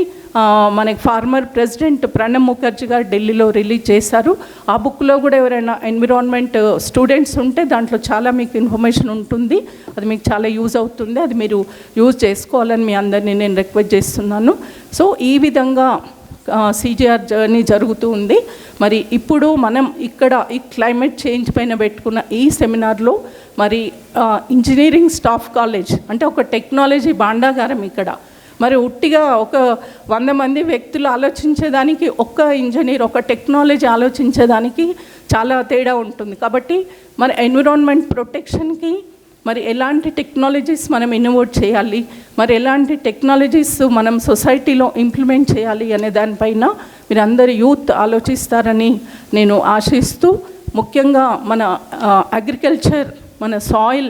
Speaker 2: మనకి ఫార్మర్ ప్రెసిడెంట్ ప్రణబ్ ముఖర్జీ గారు ఢిల్లీలో రిలీజ్ చేశారు. ఆ బుక్లో కూడా ఎవరైనా ఎన్విరాన్మెంట్ స్టూడెంట్స్ ఉంటే దాంట్లో చాలా మీకు ఇన్ఫర్మేషన్ ఉంటుంది, అది మీకు చాలా యూజ్ అవుతుంది, అది మీరు యూజ్ చేసుకోవాలని మీ అందరినీ నేను రిక్వెస్ట్ చేస్తున్నాను. సో ఈ విధంగా CGR జర్నీ జరుగుతూ ఉంది. మరి ఇప్పుడు మనం ఇక్కడ ఈ క్లైమేట్ చేంజ్ పైన పెట్టుకున్న ఈ సెమినార్లో మరి ఇంజనీరింగ్ స్టాఫ్ కాలేజ్ అంటే ఒక టెక్నాలజీ భాండాగారం ఇక్కడ. మరి ఉట్టిగా ఒక 100 మంది వ్యక్తులు ఆలోచించేదానికి ఒక్క ఇంజనీర్, ఒక టెక్నాలజీ ఆలోచించేదానికి చాలా తేడా ఉంటుంది. కాబట్టి మరి ఎన్విరాన్మెంట్ ప్రొటెక్షన్కి మరి ఎలాంటి టెక్నాలజీస్ మనం ఇన్నోవేట్ చేయాలి, మరి ఎలాంటి టెక్నాలజీస్ మనం సొసైటీలో ఇంప్లిమెంట్ చేయాలి అనే దానిపైన మీరందరూ యూత్ ఆలోచిస్తారని నేను ఆశిస్తూ, ముఖ్యంగా మన అగ్రికల్చర్, మన సాయిల్,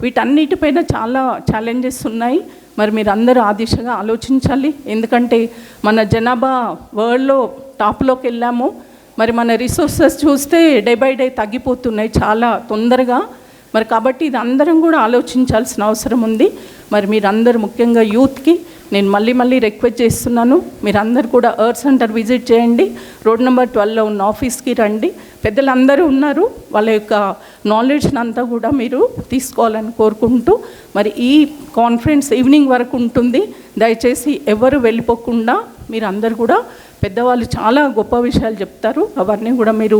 Speaker 2: వీటన్నిటిపైన చాలా ఛాలెంజెస్ ఉన్నాయి. మరి మీరు అందరూ ఆ దిశగా ఆలోచించాలి. ఎందుకంటే మన జనాభా వరల్డ్లో టాప్లోకి వెళ్ళాము. మరి మన రిసోర్సెస్ చూస్తే డే బై డే తగ్గిపోతున్నాయి చాలా తొందరగా. మరి కాబట్టి ఇది అందరం కూడా ఆలోచించాల్సిన అవసరం ఉంది. మరి మీరందరూ ముఖ్యంగా యూత్కి నేను మళ్ళీ రిక్వెస్ట్ చేస్తున్నాను, మీరందరూ కూడా ఎర్త్ సెంటర్ విజిట్ చేయండి. రోడ్ నెంబర్ 12లో ఉన్న ఆఫీస్కి రండి. పెద్దలందరూ ఉన్నారు, వాళ్ళ యొక్క నాలెడ్జ్ని అంతా కూడా మీరు తీసుకోవాలని కోరుకుంటూ, మరి ఈ కాన్ఫరెన్స్ ఈవినింగ్ వరకు ఉంటుంది. దయచేసి ఎవరు వెళ్ళిపోకుండా మీరు అందరు కూడా, పెద్దవాళ్ళు చాలా గొప్ప విషయాలు చెప్తారు, అవన్నీ కూడా మీరు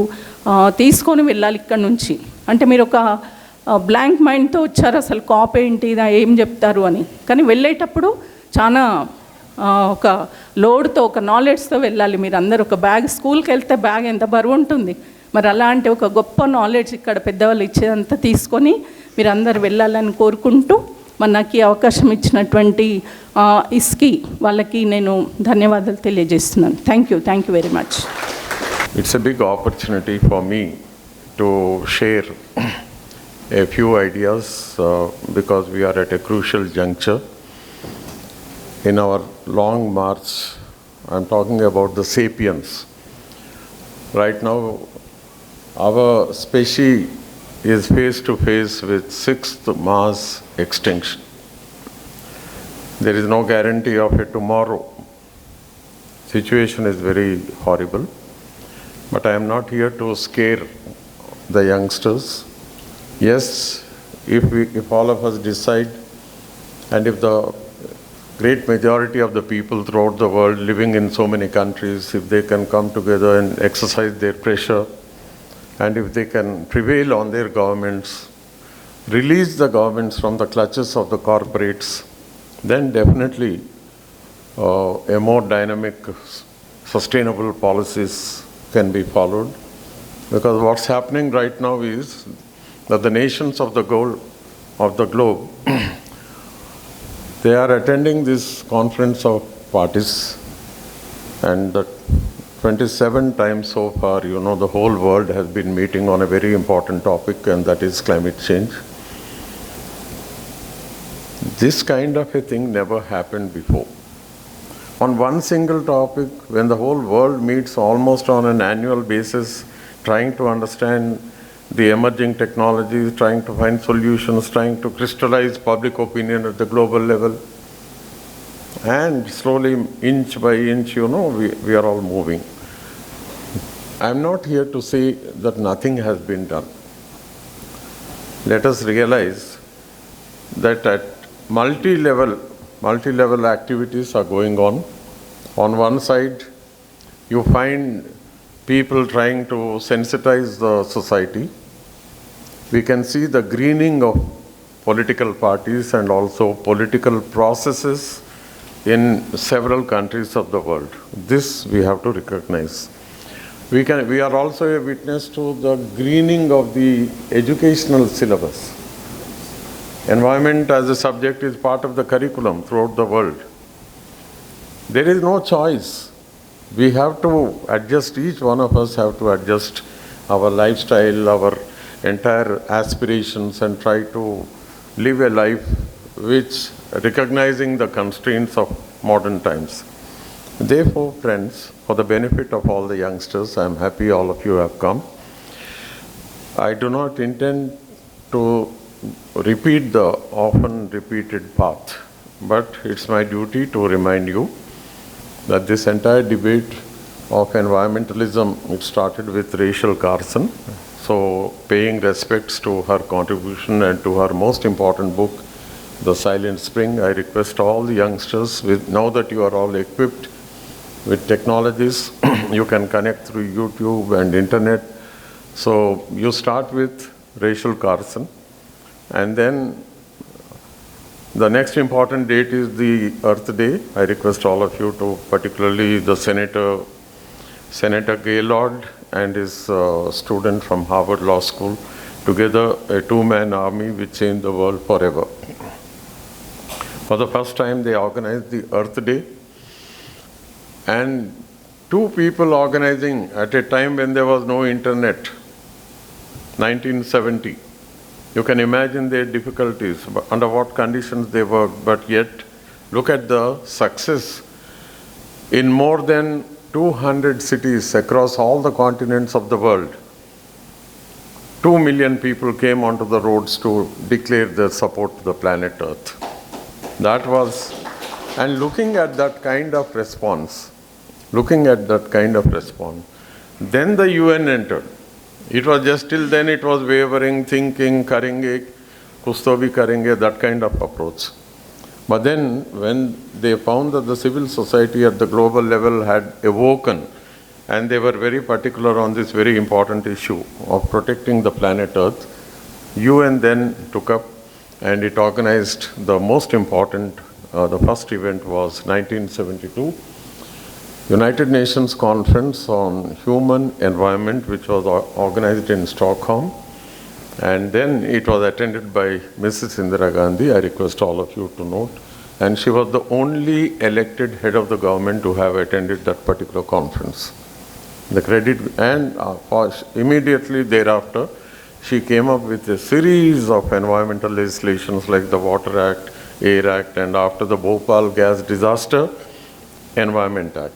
Speaker 2: తీసుకొని వెళ్ళాలి ఇక్కడ నుంచి. అంటే మీరు ఒక బ్లాంక్ మైండ్తో వచ్చారు, అసలు కాప్ ఏంటి, ఏం చెప్తారు అని. కానీ వెళ్ళేటప్పుడు చాలా ఒక లోడ్తో, ఒక నాలెడ్జ్తో వెళ్ళాలి. మీరు అందరు ఒక బ్యాగ్, స్కూల్కి వెళ్తే బ్యాగ్ ఎంత బరువు ఉంటుంది, మరి అలాంటి ఒక గొప్ప నాలెడ్జ్ ఇక్కడ పెద్దవాళ్ళు ఇచ్చేదంతా తీసుకొని మీరు అందరు వెళ్ళాలని కోరుకుంటూ, మరి నాకు ఈ అవకాశం ఇచ్చినటువంటి ఇస్కి వాళ్ళకి నేను ధన్యవాదాలు తెలియజేస్తున్నాను. Thank you very much.
Speaker 3: It's a big opportunity for me to share a few ideas because we are at a crucial juncture in our long march. I'm talking about the sapiens. Right now, our species is face to face with 6th mass extinction. There is no guarantee of a tomorrow. Situation is very horrible, but I am not here to scare the youngsters. Yes, if all of us decide, and if the great majority of the people throughout the world living in so many countries, if they can come together and exercise their pressure, and if they can prevail on their governments, release the governments from the clutches of the corporates, then definitely a more dynamic, sustainable policies can be followed. Because what's happening right now is that the nations of the globe they are attending this conference of parties, and the 27 times so far, the whole world has been meeting on a very important topic, and that is climate change. This kind of a thing never happened before. On one single topic, when the whole world meets almost on an annual basis, trying to understand the emerging technologies, trying to find solutions, trying to crystallize public opinion at the global level, and slowly, inch by inch, we are all moving. I'm not here to say that nothing has been done. Let us realize that at multi-level activities are going on. On one side, you find people trying to sensitize the society. We can see the greening of political parties and also political processes in several countries of the world. This we have to recognize. We are also a witness to the greening of the educational syllabus. Environment as a subject is part of the curriculum throughout the world. There is no choice. We have to adjust, each one of us have to adjust our lifestyle, our entire aspirations, and try to live a life which recognizing the constraints of modern times. Therefore, friends, for the benefit of all the youngsters, I am happy all of you have come. I do not intend to repeat the often repeated path, but it's my duty to remind you that this entire debate of environmentalism, it started with Rachel Carson. So paying respects to her contribution and to her most important book, The Silent Spring, I request all the youngsters, now that you are all equipped with technologies, you can connect through YouTube and internet. So you start with Rachel Carson, and then the next important date is the Earth Day. I request all of you to, particularly the Senator Gaylord and his student from Harvard Law School, together a two-man army which changed the world forever. For the first time, they organized the Earth Day, and two people organizing at a time when there was no internet, 1970. You can imagine their difficulties, under what conditions they worked, but yet look at the success. In more than 200 cities across all the continents of the world. 2 million people came onto the roads to declare their support to the planet Earth. That was, and looking at that kind of response, then the UN entered. It was just till then it was wavering, thinking, karenge, kuch to bhi karenge, that kind of approach. But then when they found that the civil society at the global level had awoken, and they were very particular on this very important issue of protecting the planet Earth, UN then took up and it organized the most important, the first event was 1972, United Nations Conference on Human Environment, which was organized in Stockholm. And then it was attended by Mrs. Indira Gandhi, I request all of you to note. And she was the only elected head of the government to have attended that particular conference. The credit, and immediately thereafter, she came up with a series of environmental legislations like the Water Act, Air Act, and after the Bhopal gas disaster, Environment Act.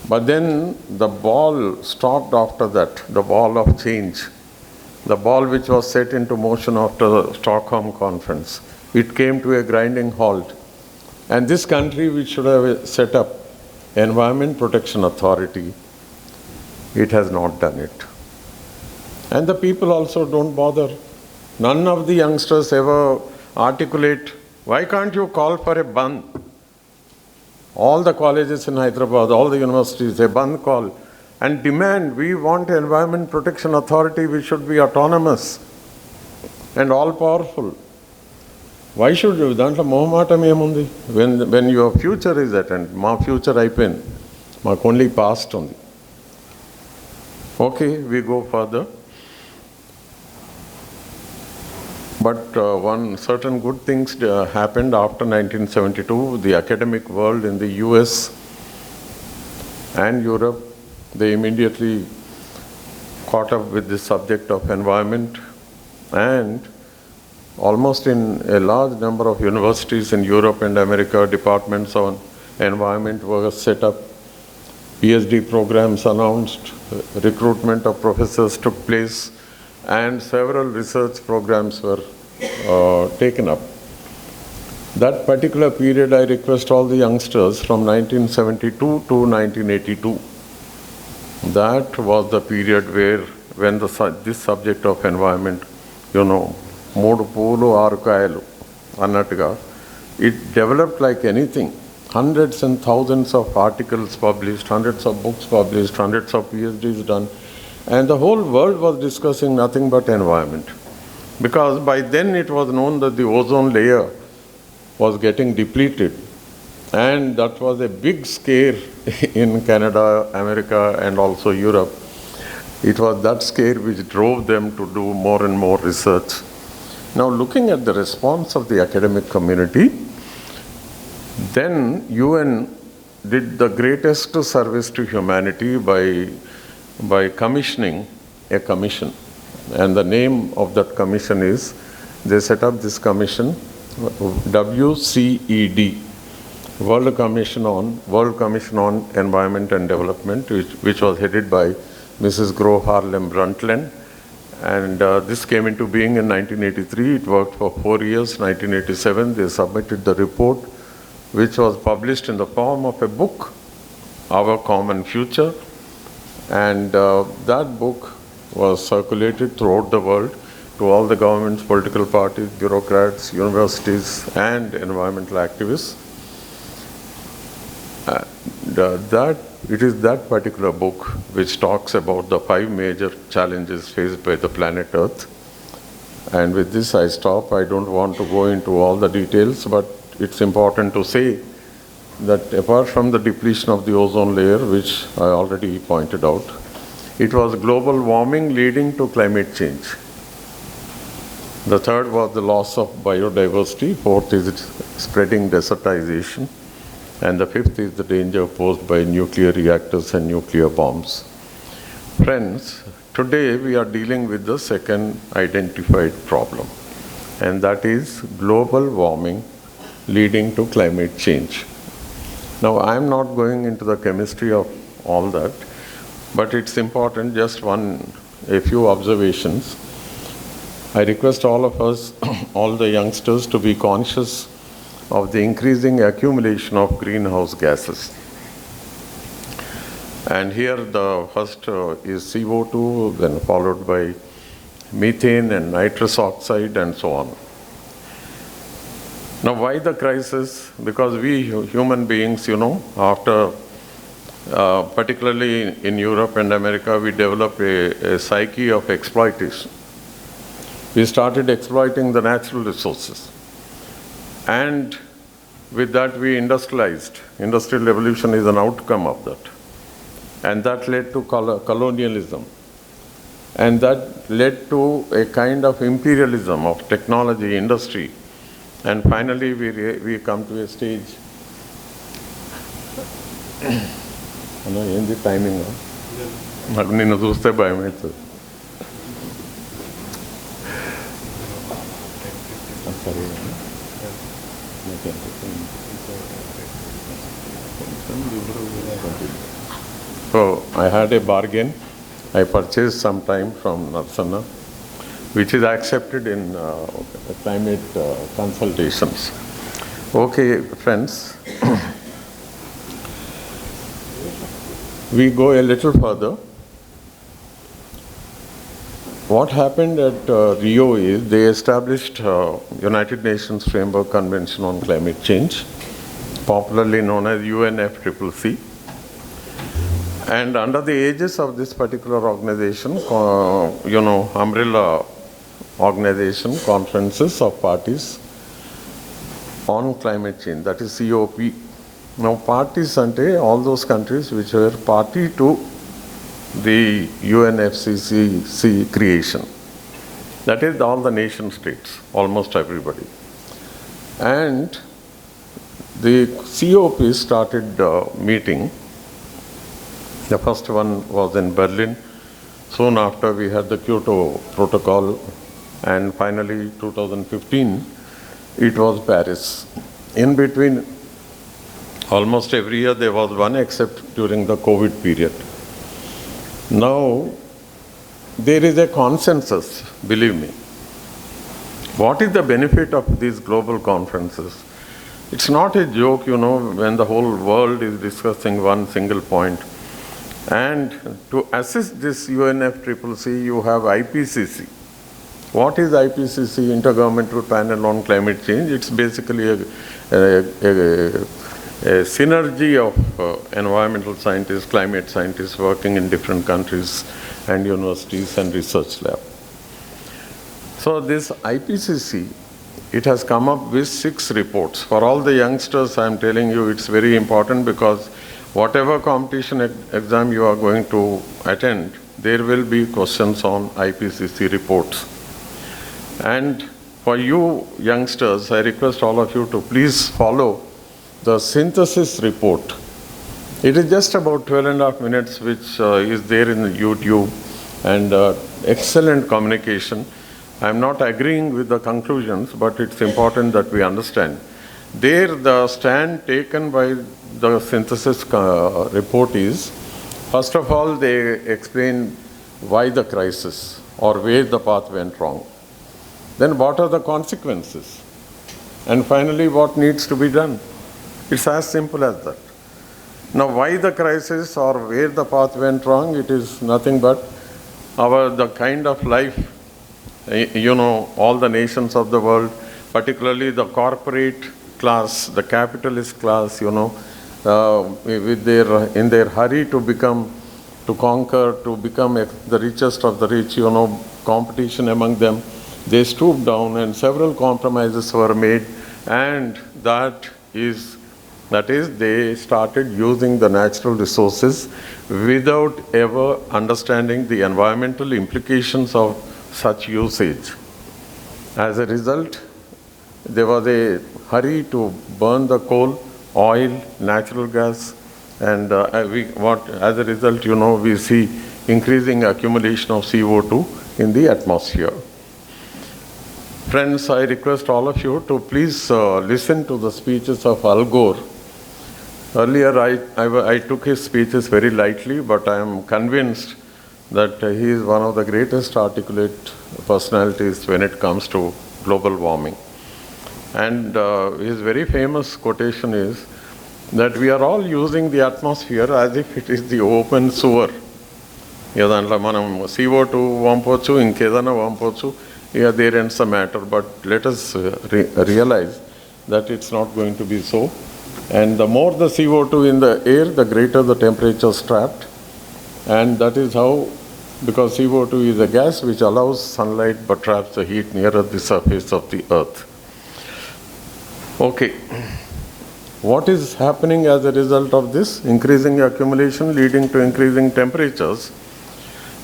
Speaker 3: But then the ball stopped after that, the ball of change, the ball which was set into motion after the Stockholm conference. It came to a grinding halt. And this country which should have set up Environment Protection Authority, it has not done it. And the people also don't bother. None of the youngsters ever articulate, why can't you call for a bandh? All the colleges in Hyderabad, all the universities, a bandh call and demand, we want Environment Protection Authority which should be autonomous and all powerful. Why should you? Dantla mohamatam emundi? When your future is at end, ma future అయిపోయింది, మాకు only past ఉంది. Okay, we go further. But one certain good things happened after 1972. The academic world in the US and Europe, they immediately caught up with the subject of environment, and almost in a large number of universities in Europe and America, departments on environment were set up. PhD programs announced, recruitment of professors took place, and several research programs were taken up. That particular period, I request all the youngsters from 1972 to 1982. That was the period when this subject of environment, moodu poolu aaru kayalu annatuga, it developed like anything. Hundreds and thousands of articles published, hundreds of books published, hundreds of PhDs done, and the whole world was discussing nothing but environment. Because by then it was known that the ozone layer was getting depleted, and that was a big scare in Canada, America, and also Europe. It was that scare which drove them to do more and more research. Now, looking at the response of the academic community, then UN did the greatest service to humanity by commissioning a commission. And the name of that commission is, they set up this commission, WCED, World Commission on Environment and Development, which was headed by Mrs. Gro Harlem Brundtland. And this came into being in 1983. It worked for 4 years. 1987, they submitted the report, which was published in the form of a book, Our Common Future. And that book was circulated throughout the world to all the governments, political parties, bureaucrats, universities, and environmental activists. It is that particular book which talks about the 5 major challenges faced by the planet Earth. And with this I stop. I don't want to go into all the details, but it's important to say that apart from the depletion of the ozone layer, which I already pointed out, it was global warming leading to climate change. The third was the loss of biodiversity. Fourth is spreading desertization. And the fifth is the danger posed by nuclear reactors and nuclear bombs. Friends, today we are dealing with the second identified problem, and that is global warming leading to climate change. Now, I'm not going into the chemistry of all that, but it's important, just a few observations. I request all of us, all the youngsters, to be conscious of the increasing accumulation of greenhouse gases. And here the first is CO2, then followed by methane and nitrous oxide and so on. Now, why the crisis? Because we human beings, after particularly in Europe and America, we developed a psyche of exploitation. We started exploiting the natural resources. And with that, we industrialized. Industrial revolution is an outcome of that. And that led to colonialism. And that led to a kind of imperialism of technology, industry. And finally, we come to a stage. ఏంది timing నాకు నిన్ను చూస్తే భయం అవుతుంది. So I had a bargain. I purchased some time from Narsanna, which is accepted in climate consultations. Okay, friends. We go a little further. What happened at Rio is they established United Nations Framework Convention on Climate Change, popularly known as UNFCCC. And under the aegis of this particular organization, umbrella organization, conferences of parties on climate change, that is COP. Now, parties ante all those countries which were party to the UNFCCC creation. That is all the nation states, almost everybody. And the COP started meeting. The first one was in Berlin. Soon after, we had the Kyoto Protocol. And finally, 2015, it was Paris. In between, almost every year there was one, except during the COVID period. Now, there is a consensus, believe me. What is the benefit of these global conferences? It's not a joke, when the whole world is discussing one single point. And to assist this UNFCCC, you have IPCC. What is IPCC, Intergovernmental Panel on Climate Change? It's basically a synergy of environmental scientists, climate scientists working in different countries and universities and research labs. So this IPCC, it has come up with 6 reports. For all the youngsters, I'm telling you, it's very important because whatever competition exam you are going to attend, there will be questions on IPCC reports. And for you youngsters, I request all of you to please follow the synthesis report. It is just about 12.5 minutes, which is there in YouTube, and excellent communication. I'm not agreeing with the conclusions, but it's important that we understand. There, the stand taken by the synthesis report is, first of all, they explain why the crisis or where the path went wrong. Then what are the consequences? And finally, what needs to be done? It's as simple as that. Now, why the crisis or where the path went wrong? It is nothing but the kind of life, all the nations of the world, particularly the corporate class, the capitalist class, with in their hurry to conquer, to become the richest of the rich, competition among them, they stooped down and several compromises were made, and that is, they started using the natural resources without ever understanding the environmental implications of such usage. As a result, there was a hurry to burn the coal, oil, natural gas, and as a result, we see increasing accumulation of CO2 in the atmosphere. Friends, I request all of you to please listen to the speeches of Al Gore, Earlier, I took his speeches very lightly, but I am convinced that he is one of the greatest articulate personalities when it comes to global warming. And his very famous quotation is that we are all using the atmosphere as if it is the open sewer. ఏదాంట్లో మనం CO2 పంపొచ్చు, ఇంకేదైనా పంపొచ్చు, there ends the matter. But let us realize that it's not going to be so. And the more the CO2 in the air, the greater the temperature trapped. And that is how, because CO2 is a gas which allows sunlight but traps the heat nearer the surface of the earth. Okay. What is happening as a result of this? Increasing accumulation leading to increasing temperatures,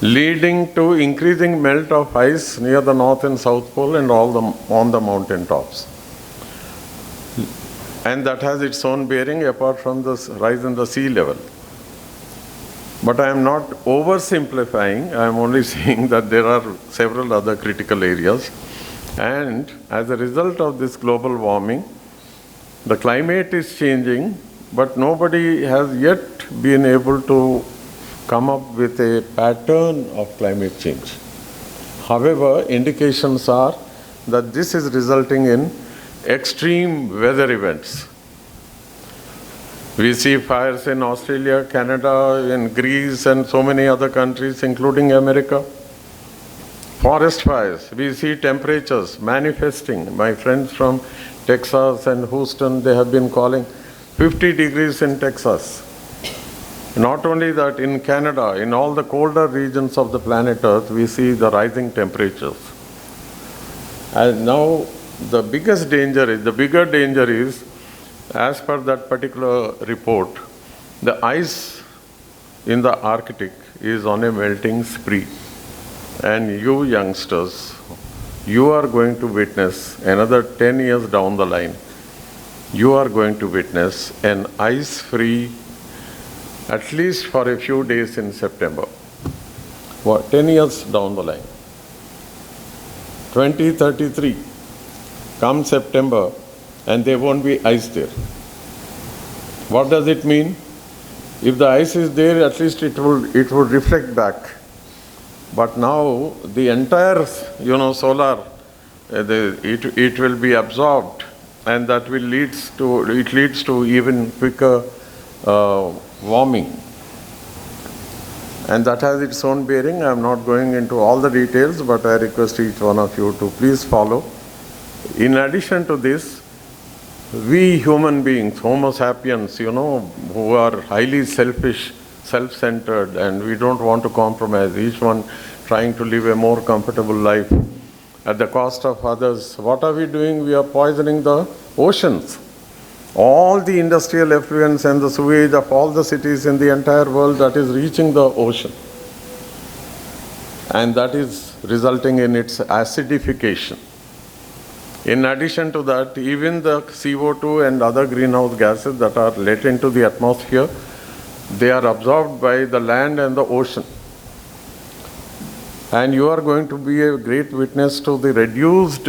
Speaker 3: leading to increasing melt of ice near the North and South Pole and on the mountain tops. And that has its own bearing apart from the rise in the sea level. But I am not oversimplifying, I am only saying that there are several other critical areas. And as a result of this global warming, the climate is changing, but nobody has yet been able to come up with a pattern of climate change. However, indications are that this is resulting in extreme weather events. We see fires in Australia, Canada, in Greece, and so many other countries, including America. Forest fires, we see temperatures manifesting. My friends from Texas and Houston, they have been calling 50 degrees in Texas. Not only that, in Canada, in all the colder regions of the planet Earth, we see the rising temperatures. And now the bigger danger is, as per that particular report, the ice in the Arctic is on a melting spree. And you youngsters, you are going to witness another 10 years down the line, you are going to witness an ice-free, at least for a few days in September. 10 years down the line. 2033, come September, and there won't be ice there. What does it mean? If the ice is there, at least it will reflect back. But now the entire, solar, it will be absorbed, and that will leads to even quicker warming. And that has its own bearing. I am not going into all the details, but I request each one of you to please follow. In addition to this, we human beings, Homo sapiens, who are highly selfish, self-centered, and we don't want to compromise, each one trying to live a more comfortable life at the cost of others. What are we doing? We are poisoning the oceans. All the industrial effluents and the sewage of all the cities in the entire world, that is reaching the ocean. And that is resulting in its acidification. In addition to that, even the CO2 and other greenhouse gases that are let into the atmosphere, they are absorbed by the land and the ocean. And you are going to be a great witness to the reduced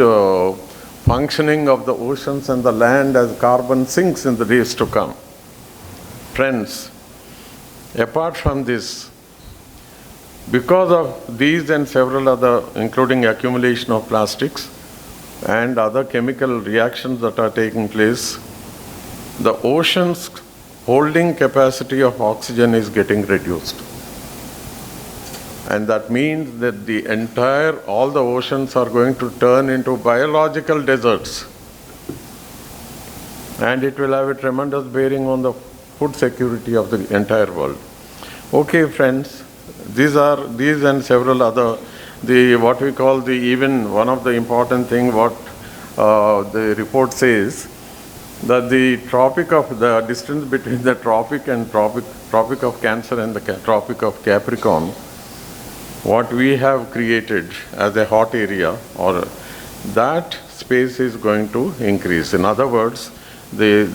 Speaker 3: functioning of the oceans and the land as carbon sinks in the days to come. Friends, apart from this, because of these and several other, including accumulation of plastics and other chemical reactions that are taking place, the ocean's holding capacity of oxygen is getting reduced. And that means that all the oceans are going to turn into biological deserts. And it will have a tremendous bearing on the food security of the entire world. Okay, friends, these and several other, what we call even one of the important thing, what the report says, that the distance between the tropic of Cancer and the Tropic of Capricorn, what we have created as a hot area, or that space is going to increase. In other words, there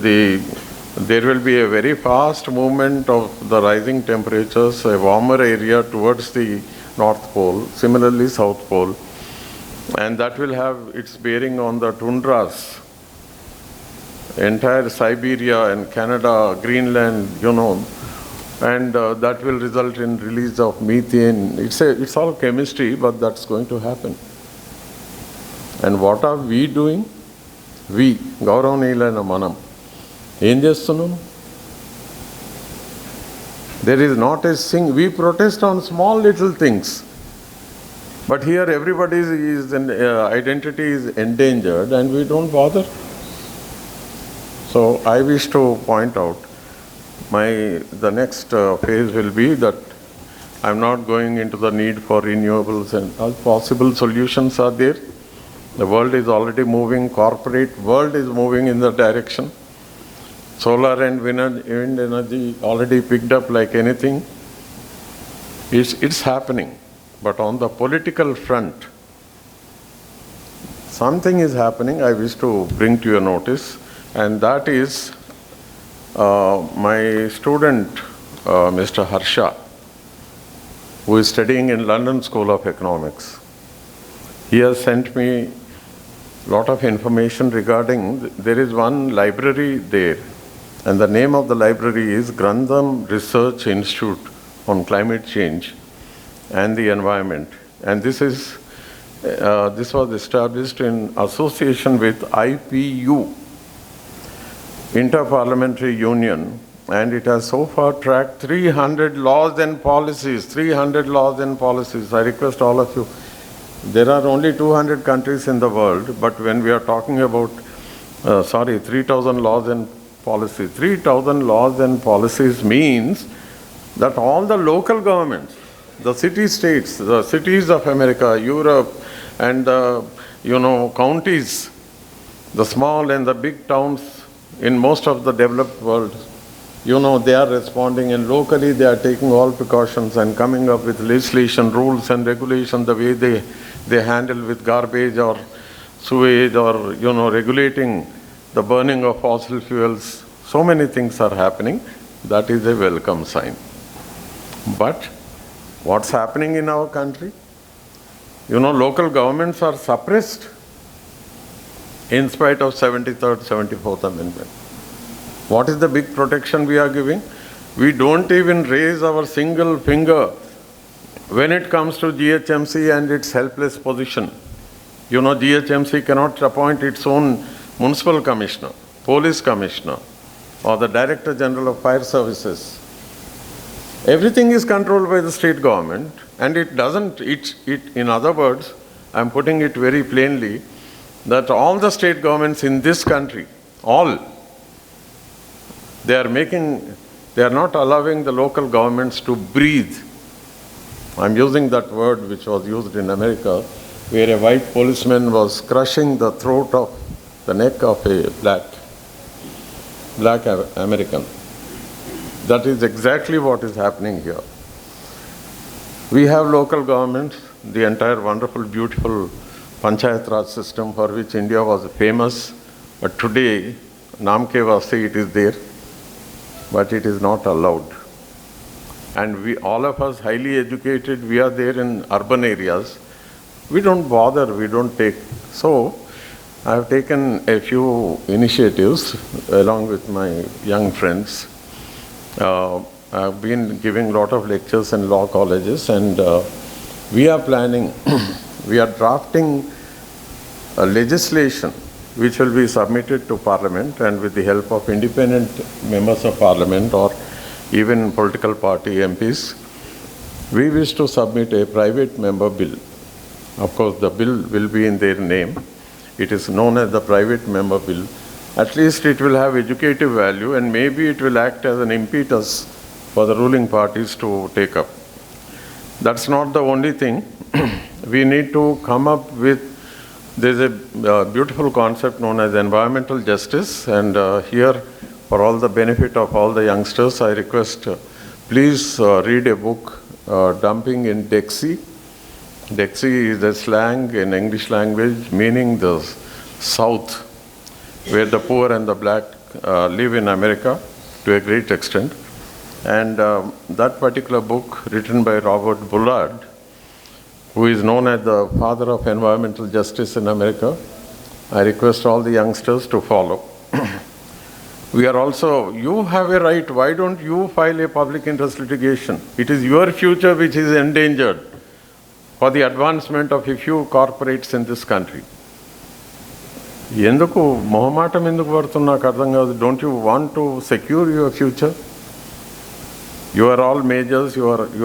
Speaker 3: will be a very fast movement of the rising temperatures, a warmer area towards the North Pole, similarly South Pole, and that will have its bearing on the tundras entire Siberia and Canada, Greenland, and that will result in release of methane. It's all chemistry, but that's going to happen. And what are we doing? We, Gauravnilana Manam. Em chestunam? There is not a thing. We protest on small little things. But here everybody's identity is endangered and we don't bother. So I wish to point out, the next phase will be that I'm not going into the need for renewables, and all possible solutions are there. The world is already moving, corporate world is moving in the direction. Solar and wind energy already picked up like anything. It's happening. But on the political front, something is happening I wish to bring to your notice, and that is my student, Mr. Harsha, who is studying in London School of Economics. He has sent me a lot of information regarding, there is one library there, and the name of the library is Grantham Research Institute on Climate Change and the Environment. And this was established in association with IPU, Inter-Parliamentary Union, and it has so far tracked 300 laws and policies, 300 laws and policies. I request all of you, there are only 200 countries in the world, but when we are talking about, 3,000 laws and policies, 3,000 laws and policies means that all the local governments, the city-states, the cities of America, Europe, and the, counties, the small and the big towns in most of the developed world, they are responding, and locally they are taking all precautions and coming up with legislation, rules and regulations, the way they handle with garbage or sewage or, regulating the burning of fossil fuels. So many things are happening. That is a welcome sign. But what's happening in our country? Local governments are suppressed in spite of 73rd, 74th Amendment. What is the big protection we are giving? We don't even raise our single finger when it comes to GHMC and its helpless position. GHMC cannot appoint its own municipal commissioner, police commissioner, or the Director General of Fire Services. Everything is controlled by the state government, and it doesn't, in other words, I'm putting it very plainly, that all the state governments in this country, they are not allowing the local governments to breathe. I'm using that word which was used in America, where a white policeman was crushing the throat of the neck of a black American. That is exactly what is happening here. We have local governments, the entire wonderful, beautiful Panchayat Raj system for which India was famous, but today, Naam ke vaste it is there, but it is not allowed. And we, all of us highly educated, we are there in urban areas. We don't bother, we don't take. So, I have taken a few initiatives along with my young friends. I've been giving a lot of lectures in law colleges, and we are planning, we are drafting a legislation which will be submitted to Parliament, and with the help of independent members of Parliament or even political party MPs, we wish to submit a private member bill. Of course, the bill will be in their name. It is known as the private member bill. At least it will have educative value, and maybe it will act as an impetus for the ruling parties to take up. That's not the only thing. We need to come up with, there's a beautiful concept known as environmental justice, and here, for all the benefit of all the youngsters, I request, please read a book, Dumping in Dexy. Dexy is a slang in English language meaning the South, where the poor and the black live in America to a great extent. And that particular book, written by Robert Bullard, who is known as the father of environmental justice in America, I request all the youngsters to follow. We are also, you have a right, why don't you file a public interest litigation? It is your future which is endangered for the advancement of a few corporates in this country. ఎందుకు మొహమాటం ఎందుకు పడుతున్నా నాకు అర్థం కాదు. Don't you want to secure your future? You are all majors, you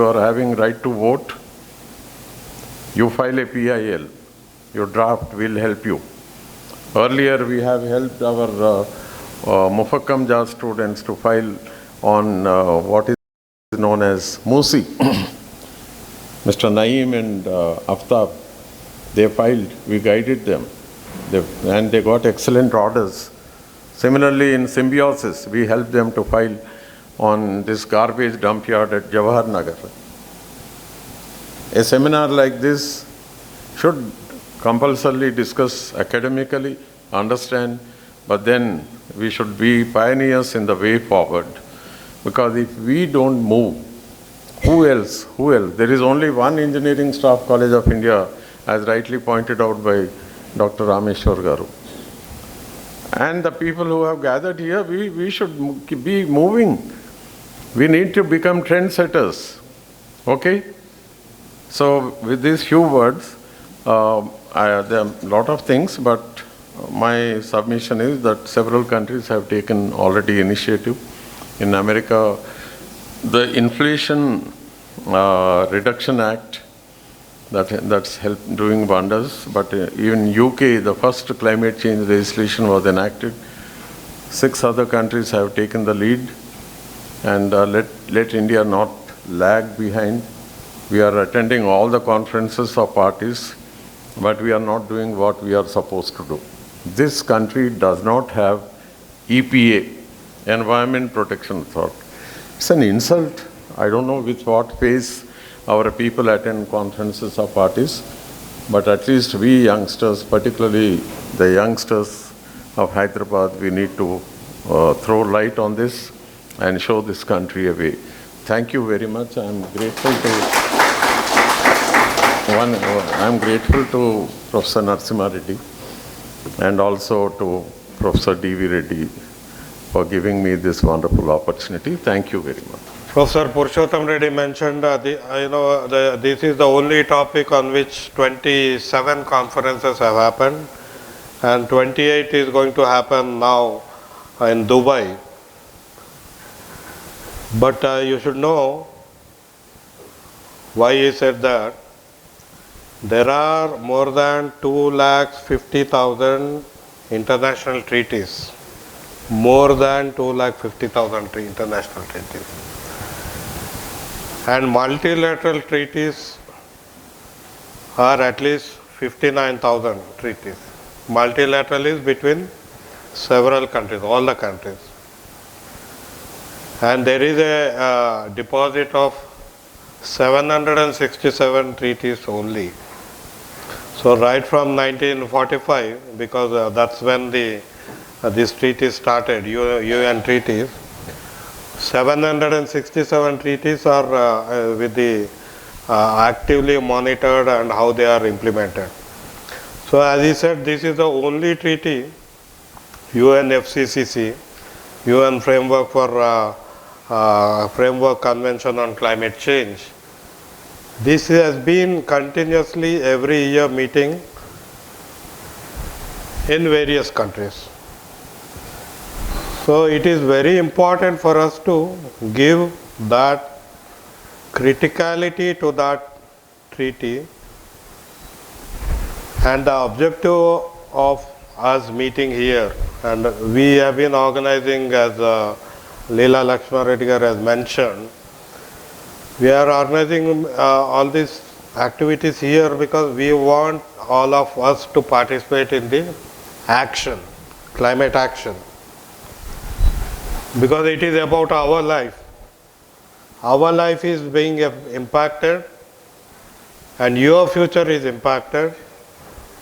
Speaker 3: are having right to vote. You file a PIL, your draft will help you. Earlier we have helped our Mufakkam Jar students to file on what is known as Musi. Mr. Naeem and Aftab, they filed, we guided them, and they got excellent orders. Similarly in Symbiosis, we helped them to file on this garbage dump yard at Jawahar Nagar. A seminar like this should compulsorily discuss academically, understand, but then we should be pioneers in the way forward. Because if we don't move, who else? Who else? There is only one engineering staff college of India, as rightly pointed out by Dr. Rameshwar Garu. And the people who have gathered here, we should be moving. We need to become trendsetters. Okay? So with these few words, there are a lot of things, but my submission is that several countries have taken already initiative. In America, the Inflation Reduction Act, that's helped doing wonders, but even UK, the first climate change legislation was enacted. 6 other countries have taken the lead, and let India not lag behind. We are attending all the conferences of parties, but we are not doing what we are supposed to do. This country does not have EPA, Environment Protection Authority. It's an insult. I don't know with what face our people attend conferences of parties, but at least we youngsters, particularly the youngsters of Hyderabad, we need to throw light on this and show this country a way. Thank you very much. I'm grateful to Professor Narasimha Reddy and also to Professor D.V. Reddy for giving me this wonderful opportunity. Thank you very much.
Speaker 4: Professor Purushottam Reddy mentioned, this is the only topic on which 27 conferences have happened, and 28 is going to happen now in Dubai. But you should know why he said that. There are more than 250,000 international treaties. More than 250,000 international treaties. And multilateral treaties are at least 59,000 treaties. Multilateral is between several countries, all the countries. And there is a deposit of 767 treaties only. So right from 1945, because that's when this treaty started, UN treaties, 767 treaties are with the actively monitored and how they are implemented. So as he said, this is the only treaty, UNFCCC, UN Framework for Framework Convention on Climate Change. This has been continuously every year meeting in various countries. So it is very important for us to give that criticality to that treaty, and the objective of us meeting here, and we have been organizing, as Leela Lakshman Reddy has mentioned, we are organizing all these activities here because we want all of us to participate in the action, climate action. Because it is about our life. Our life is being impacted and your future is impacted.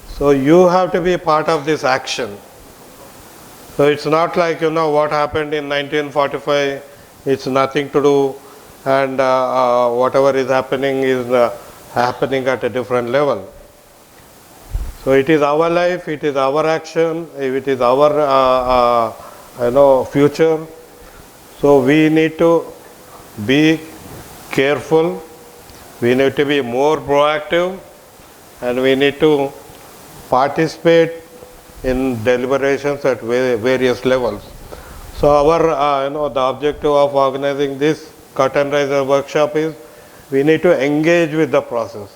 Speaker 4: So you have to be part of this action. So it's not like, what happened in 1945, it's nothing to do, and whatever is happening is happening at a different level. So it is our life, it is our action, it is our future. So we need to be careful, we need to be more proactive, and we need to participate in deliberations at various levels. So our, the objective of organizing this curtain raiser workshop is we need to engage with the process.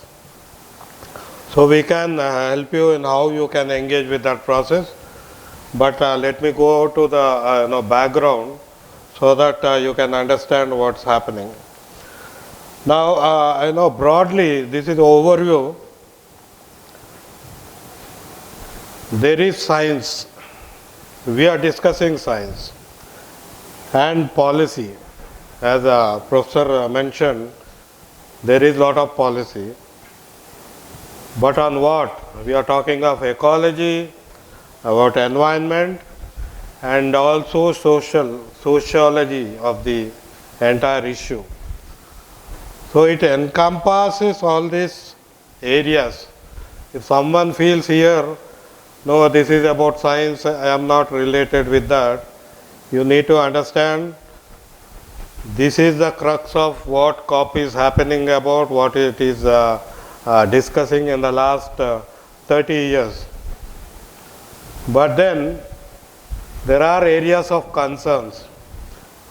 Speaker 4: So we can help you in how you can engage with that process. But let me go to the background so that you can understand what's happening. Now, broadly, this is overview. There is science. We are discussing science and policy. As a professor mentioned, there is a lot of policy. But on what? We are talking of ecology, about environment, and also sociology of the entire issue. So it encompasses all these areas. If someone feels here, no, this is about science, I am not related with that, you need to understand this is the crux of what COP is happening about, what it is discussing in the last 30 years. But then there are areas of concerns,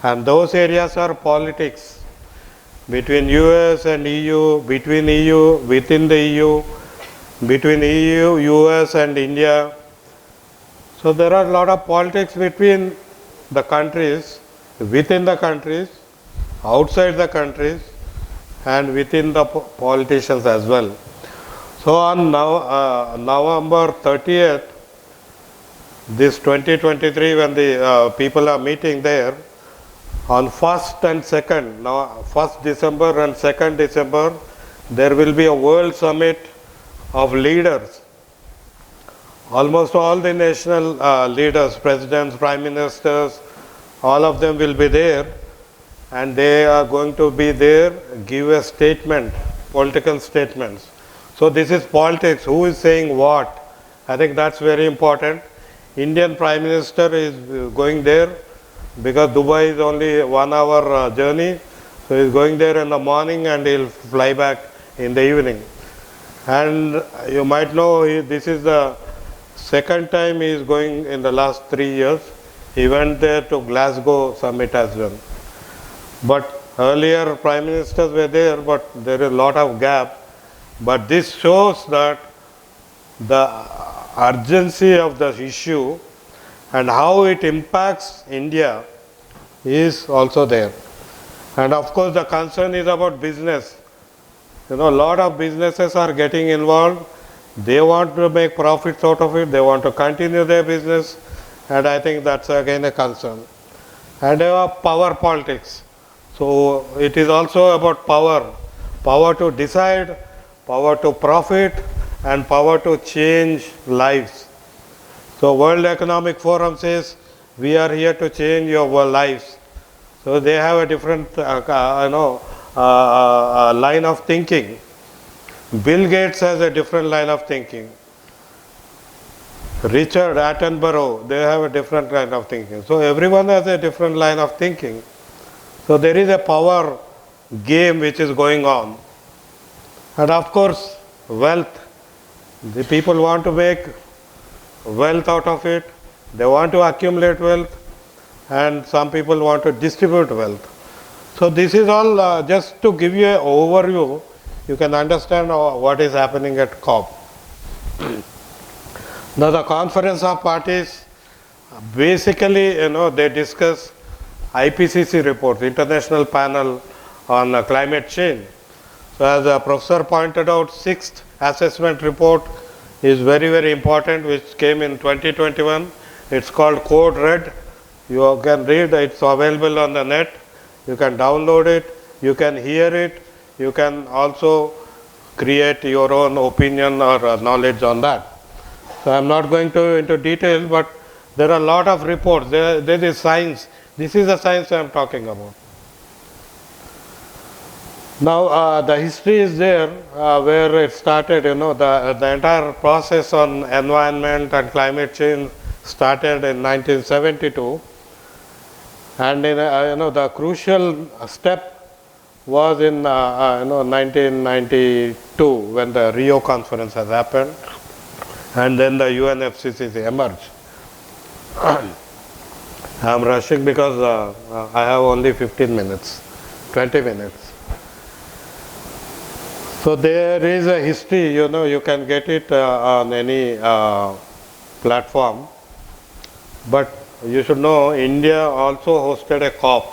Speaker 4: and those areas are politics between US and EU, between EU, within the EU, between EU, US and India. So there are a lot of politics between the countries, within the countries, outside the countries, and within the politicians as well. So on November 30th, this 2023, when the people are meeting there, on 1st and 2nd, now 1st December and 2nd December, there will be a world summit of leaders. Almost all the national leaders, presidents, prime ministers, all of them will be there, and they are going to be there, give a statement, political statements. So this is politics, who is saying what? I think that's very important. Indian Prime Minister is going there because Dubai is only 1 hour journey, so he's going there in the morning and he'll fly back in the evening. And you might know this is the second time he is going in the last 3 years. He went there to Glasgow summit as well. But earlier prime ministers were there, but there is a lot of gap. But this shows that the urgency of the issue and how it impacts India is also there. And of course the concern is about business. A lot of businesses are getting involved. They want to make profits out of it. They want to continue their business. And I think that's again a concern. And power politics. So it is also about power. Power to decide, power to profit, and power to change lives. So World Economic Forum says, we are here to change your lives. So they have a different line of thinking. Bill Gates has a different line of thinking. Richard Attenborough, they have a different line of thinking. So everyone has a different line of thinking. So there is a power game which is going on. And of course, wealth. The people want to make wealth out of it. They want to accumulate wealth. And some people want to distribute wealth. So this is all just to give you an overview. You can understand what is happening at COP. Now the Conference of Parties, basically, they discuss IPCC reports, International Panel on Climate Change. So as the professor pointed out, 6th assessment report is very, very important, which came in 2021. It's called Code Red. You can read, it's available on the net. You can download it, you can hear it, you can also create your own opinion or knowledge on that. So I am not going into detail, but there are a lot of reports. There is science. This is the science I am talking about. Now the history is there where it started, the entire process on environment and climate change started in 1972. And the crucial step was in 1992 when the Rio conference has happened, and then the UNFCCC emerged. I am rushing because I have only 15 minutes, 20 minutes. So there is a history, you can get it on any platform. But you should know India also hosted a COP.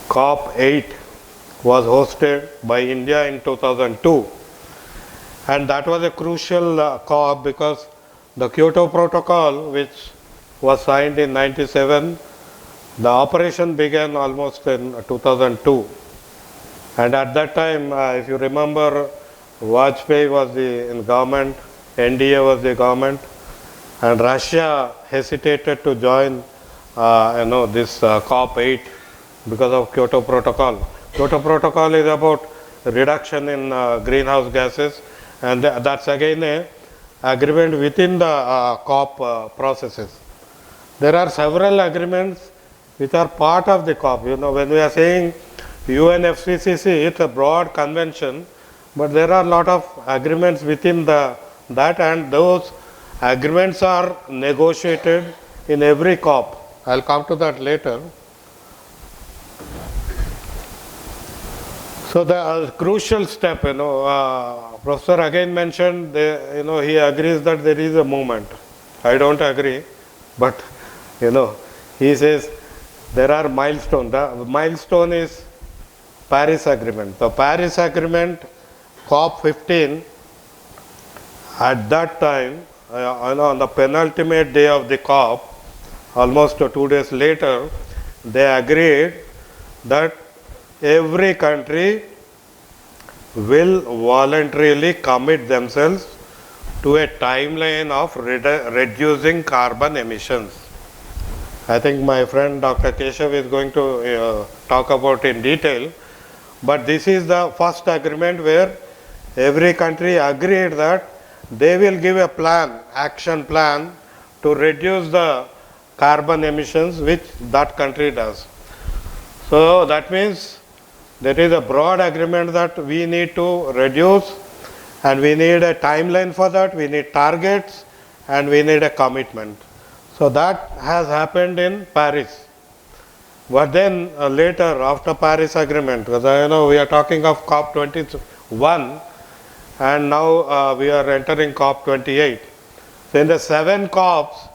Speaker 4: COP28 was hosted by India in 2002. And that was a crucial COP because the Kyoto Protocol, which was signed in 97, the operation began almost in 2002. And at that time, if you remember, Vajpayee was in government, NDA was the government, and Russia hesitated to join this COP8 because of Kyoto Protocol. Kyoto Protocol is about reduction in greenhouse gases, and that's again a agreement within the COP processes. There are several agreements which are part of the COP. When we are saying UNFCCC, it's a broad convention, but there are a lot of agreements within that, and those agreements are negotiated in every COP. I'll come to that later. So the crucial step, Professor again mentioned, he agrees that there is a movement. I don't agree, but he says there are milestones. The milestone is Paris Agreement. The Paris Agreement, COP15, at that time, on the penultimate day of the COP, almost 2 days later, they agreed that every country will voluntarily commit themselves to a timeline of reducing carbon emissions. I think my friend Dr. Keshav is going to talk about in detail, but this is the first agreement where every country agreed that they will give a plan, action plan to reduce the carbon emissions which that country does. So that means there is a broad agreement that we need to reduce, and we need a timeline for that, we need targets, and we need a commitment. So that has happened in Paris. But then later, after Paris Agreement, because we are talking of COP21, and now we are entering COP28. So in the 7 COPs,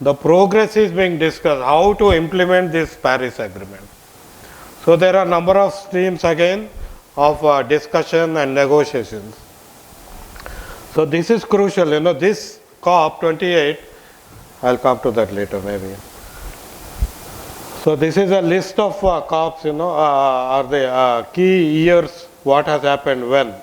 Speaker 4: the progress is being discussed, how to implement this Paris Agreement. So there are a number of streams again of discussion and negotiations. So this is crucial, this COP28, I'll come to that later maybe. So this is a list of COPs, are the key years, what has happened when.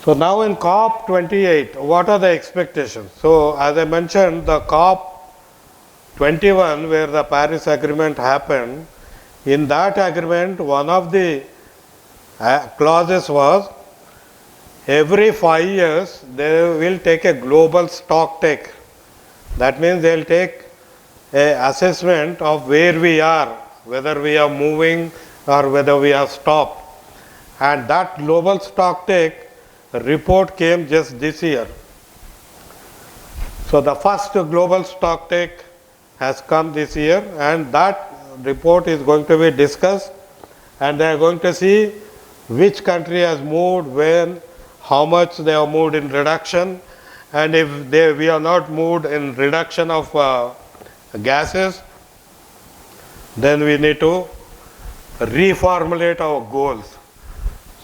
Speaker 4: So now in COP28, what are the expectations? So as I mentioned, the COP21 where the Paris Agreement happened, in that agreement, one of the clauses was every 5 years they will take a global stock take. That means they will take an assessment of where we are, whether we are moving or whether we have stopped. And that global stock take report came just this year. So the first global stock take has come this year, and that report is going to be discussed, and they are going to see which country has moved, when, how much they have moved in reduction, and if we are not moved in reduction of gases, then we need to reformulate our goals.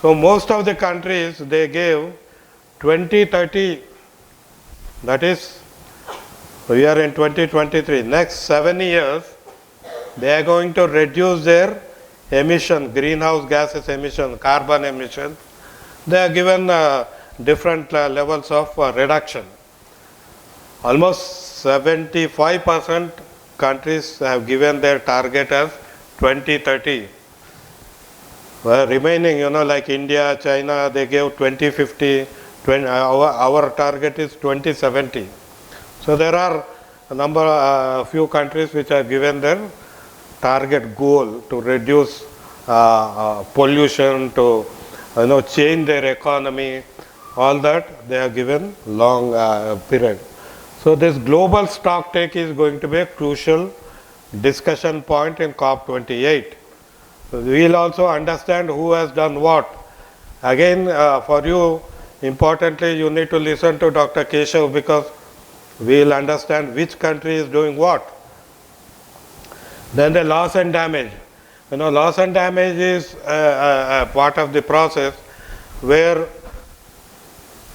Speaker 4: So most of the countries, they gave 2030, that is, we are in 2023, next 7 years, they are going to reduce their emission, greenhouse gases emission, carbon emission. They are given different levels of reduction. Almost 75% countries have given their target as 2030. Remaining, like India, China, they gave 2050, our target is 2070. So there are few countries which are given their target goal to reduce pollution, to change their economy, all that they are given long period. So this global stock take is going to be a crucial discussion point in COP28. So we will also understand who has done what. Again, for you, importantly, you need to listen to Dr. Keshav, because we will understand which country is doing what. Then the loss and damage. Loss and damage is a part of the process where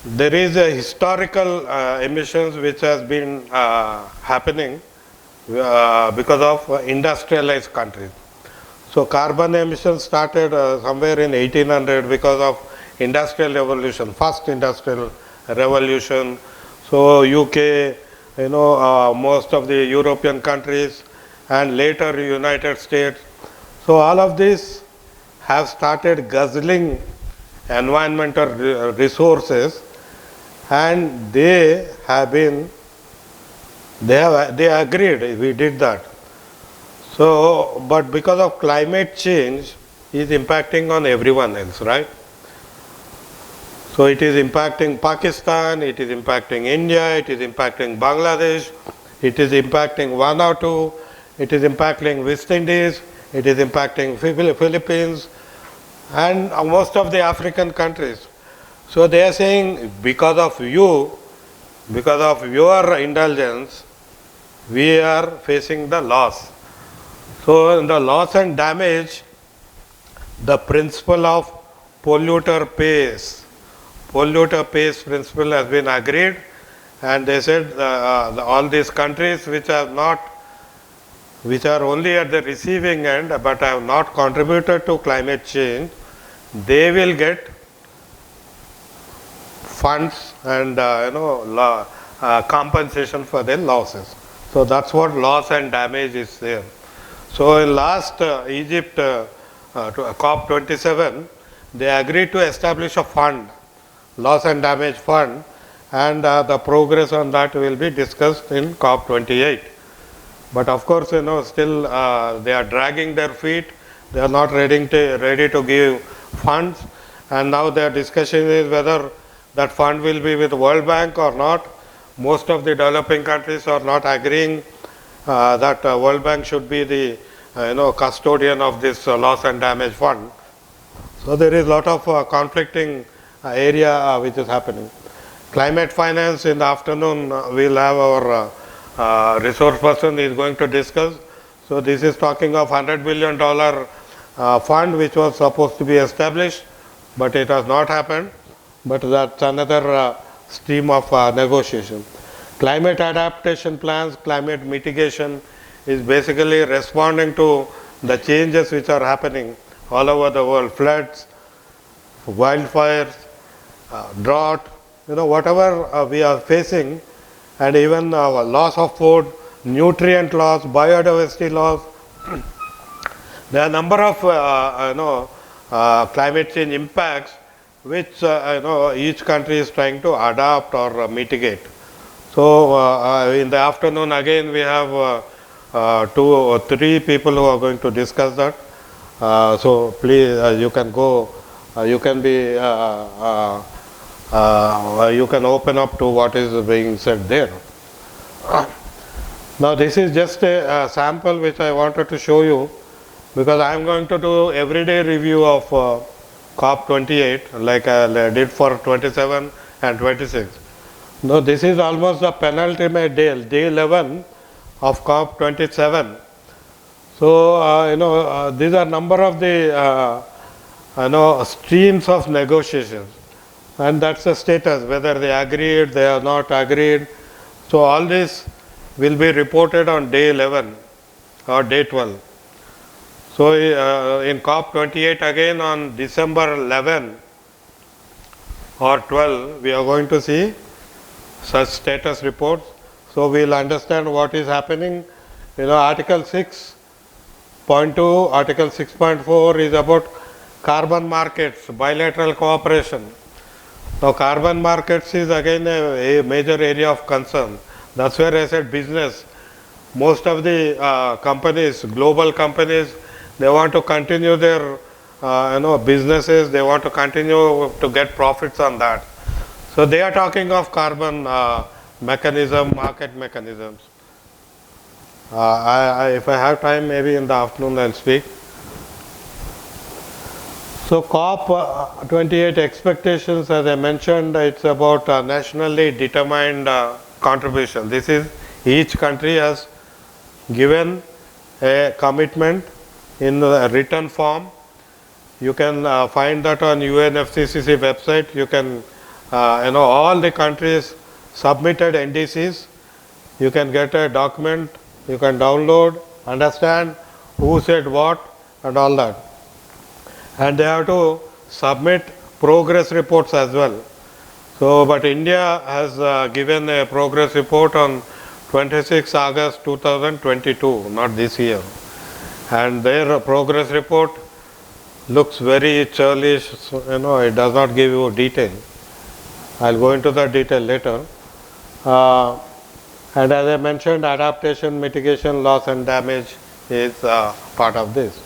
Speaker 4: there is a historical emissions which has been happening because of industrialized countries. So carbon emissions started somewhere in 1800 because of industrial revolution, first industrial revolution. So UK, most of the European countries, and later United States. So all of these have started guzzling environmental resources, and they agreed, we did that. So, but because of climate change is impacting on everyone else, right? So it is impacting Pakistan, it is impacting India, it is impacting Bangladesh, it is impacting Vanuatu, it is impacting West Indies, it is impacting Philippines, and most of the African countries. So they are saying, because of you, because of your indulgence, we are facing the loss. So in the loss and damage, the principle of polluter pays principle has been agreed, and they said all these countries which are only at the receiving end but have not contributed to climate change, they will get funds and compensation for their losses. So that's what loss and damage is there. So in last Egypt COP27, they agreed to establish a fund, loss and damage fund, and the progress on that will be discussed in COP28. But of course, still they are dragging their feet. They are not ready to give funds, and now their discussion is whether that fund will be with World Bank or not. Most of the developing countries are not agreeing that World Bank should be the custodian of this loss and damage fund. So there is a lot of conflicting area which is happening. Climate finance, in the afternoon we'll have our resource person is going to discuss. So this is talking of $100 billion fund which was supposed to be established, but it has not happened. But that's another stream of negotiation. Climate adaptation plans, climate mitigation is basically responding to the changes which are happening all over the world: floods, wildfires, drought, whatever we are facing, and even loss of food, nutrient loss, biodiversity loss. There are a number of climate change impacts which each country is trying to adapt or mitigate. So in the afternoon again we have 2 or 3 people who are going to discuss that. So please you can go, you can open up to what is being said there. Now this is just a sample which I wanted to show you, because I am going to do everyday review of COP28 like I did for 27 and 26. Now this is almost the penultimate day 11 of COP27. So these are number of the streams of negotiations, and that's the status, whether they agreed, they are not agreed. So all this will be reported on day 11 or day 12. So in COP28 again on December 11 or 12, we are going to see such status reports. So we will understand what is happening. Article 6.2, Article 6.4 is about carbon markets, bilateral cooperation. Now carbon markets is again a major area of concern. That's where I said business. Most of the companies, global companies, they want to continue their businesses. They want to continue to get profits on that. So they are talking of carbon mechanism, market mechanisms. If I have time, maybe in the afternoon I'll speak. So COP28 expectations, as I mentioned, it's about nationally determined contribution. This is, each country has given a commitment in a written form. You can find that on UNFCCC website. You can, all the countries submitted NDCs. You can get a document, you can download, understand who said what and all that. And they have to submit progress reports as well. So, but India has given a progress report on 26 August 2022, not this year. And their progress report looks very churlish, it does not give you detail. I'll go into the detail later. And as I mentioned, adaptation, mitigation, loss and damage is part of this.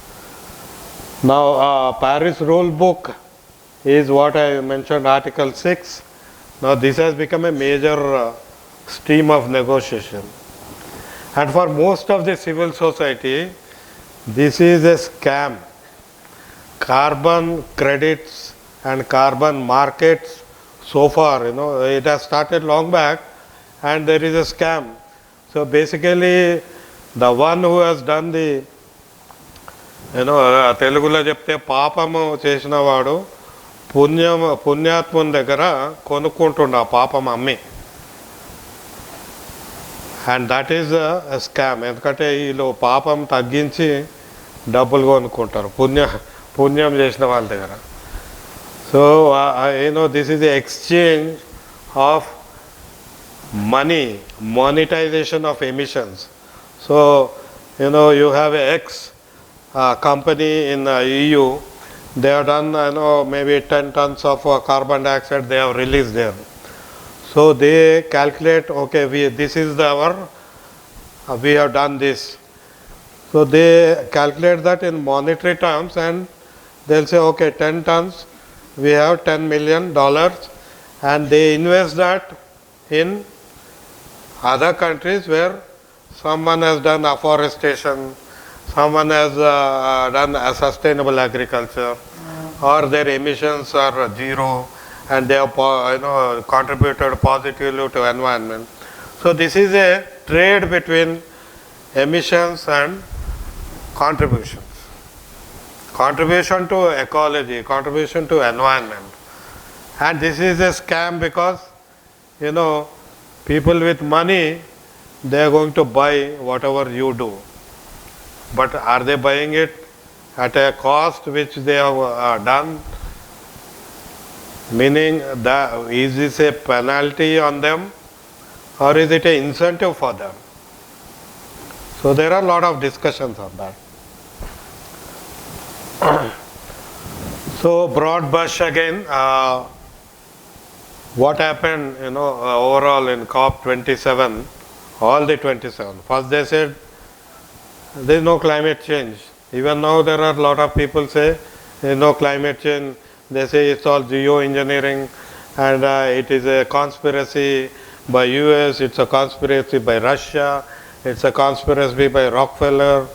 Speaker 4: Now, Paris Rule Book is what I mentioned, Article 6. Now, this has become a major stream of negotiation. And for most of the civil society, this is a scam. Carbon credits and carbon markets, so far, it has started long back, and there is a scam. So basically, the one who has done the, తెలుగులో చెప్తే పాపము చేసిన వాడు పుణ్యాత్ముని దగ్గర కొనుక్కుంటుండ ఆ పాపం అమ్మి. And that is a scam. ఎందుకంటే వీళ్ళు పాపం తగ్గించి డబ్బులు కొనుక్కుంటారు పుణ్యం చేసిన వాళ్ళ దగ్గర. So this is the exchange of money, monetization of emissions. So, you have a X company in EU, they have done, maybe 10 tons of carbon dioxide they have released there. So, they calculate, okay, this is we have done this. So, they calculate that in monetary terms and they'll say, okay, 10 tons, we have $10 million, and they invest that in other countries where someone has done afforestation, someone has done a sustainable agriculture, or their emissions are zero and they have contributed positively to environment. So this is a trade between emissions and contributions. Contribution to ecology, contribution to environment. And this is a scam because, people with money, they are going to buy whatever you do. But are they buying it at a cost which they have done? Meaning, is this a penalty on them or is it an incentive for them? So there are a lot of discussions on that. So broad brush again. What happened, overall in COP27, all the 27. First they said there is no climate change. Even now there are a lot of people say there is no climate change. They say it's all geoengineering and it is a conspiracy by US, it's a conspiracy by Russia, it's a conspiracy by Rockefeller.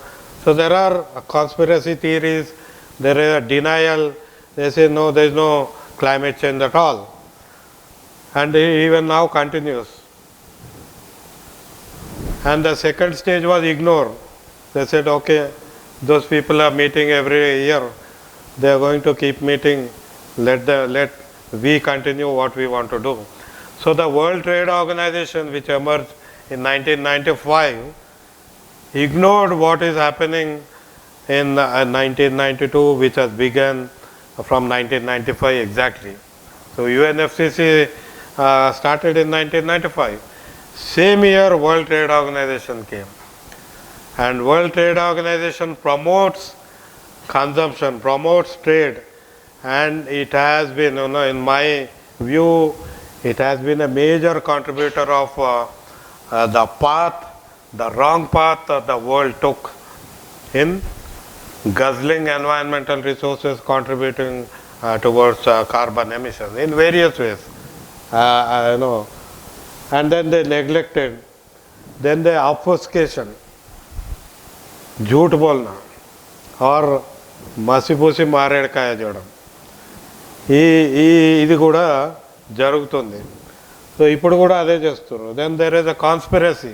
Speaker 4: So there are conspiracy theories, there is a denial. They say no, there is no climate change at all. And even now continues. And the second stage was ignored. They said, okay, those people are meeting every year. They are going to keep meeting. Let we continue what we want to do. So the World Trade Organization, which emerged in 1995, ignored what is happening in 1992, which has begun from 1995 exactly. So UNFCCC started in 1995. Same year World Trade Organization came. And World Trade Organization promotes consumption, promotes trade, and it has been, in my view, it has been a major contributor of the wrong path that the world took in guzzling environmental resources, contributing towards carbon emissions in various ways. And then they neglected, then the obfuscation, झूठ बोलना और మసిపూసి మారేడుకాయ చూడడం ఇది కూడా జరుగుతుంది. So ఇప్పుడు కూడా అదే చేస్తున్నారు. Then there is a conspiracy.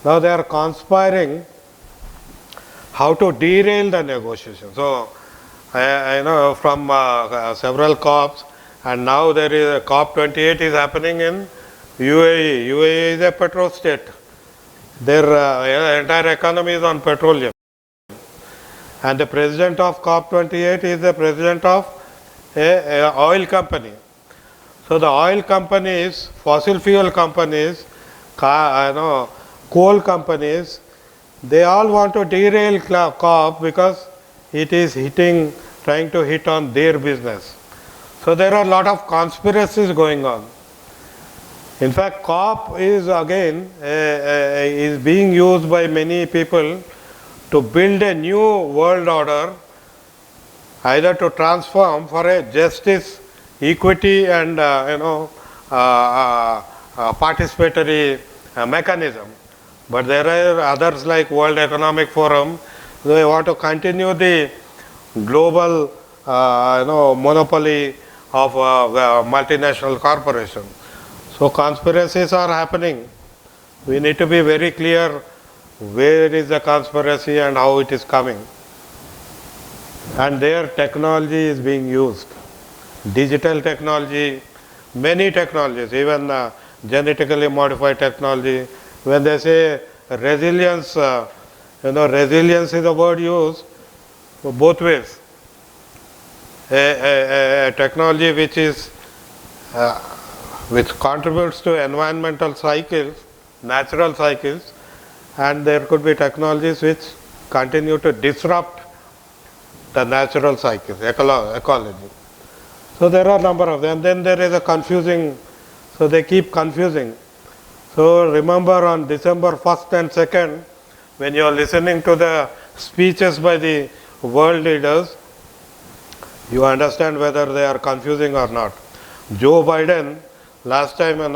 Speaker 4: Now they are conspiring how to derail the negotiation. So, from several COPs, and now there is a COP28 is happening in UAE. UAE is a petrol state. Their entire economy is on petroleum. And the president of COP28 is the president of a oil company. So the oil companies, fossil fuel companies, coal companies, they all want to derail COP because it is trying to hit on their business. So there are a lot of conspiracies going on. In fact, COP is again is being used by many people to build a new world order, either to transform for a justice, equity, and participatory mechanism. But there are others like World Economic Forum. They want to continue the global monopoly of multinational corporation. So conspiracies are happening. We need to be very clear where is the conspiracy and how it is coming. And their technology is being used. Digital technology, many technologies, even genetically modified technology. When they say resilience, resilience is a word used both ways. A technology which contributes to environmental cycles, natural cycles, and there could be technologies which continue to disrupt the natural cycles, ecology. So there are a number of them. Then there is a confusing, so they keep confusing. So remember on December 1st and 2nd, when you are listening to the speeches by the world leaders, you understand whether they are confusing or not. Joe Biden, last time, in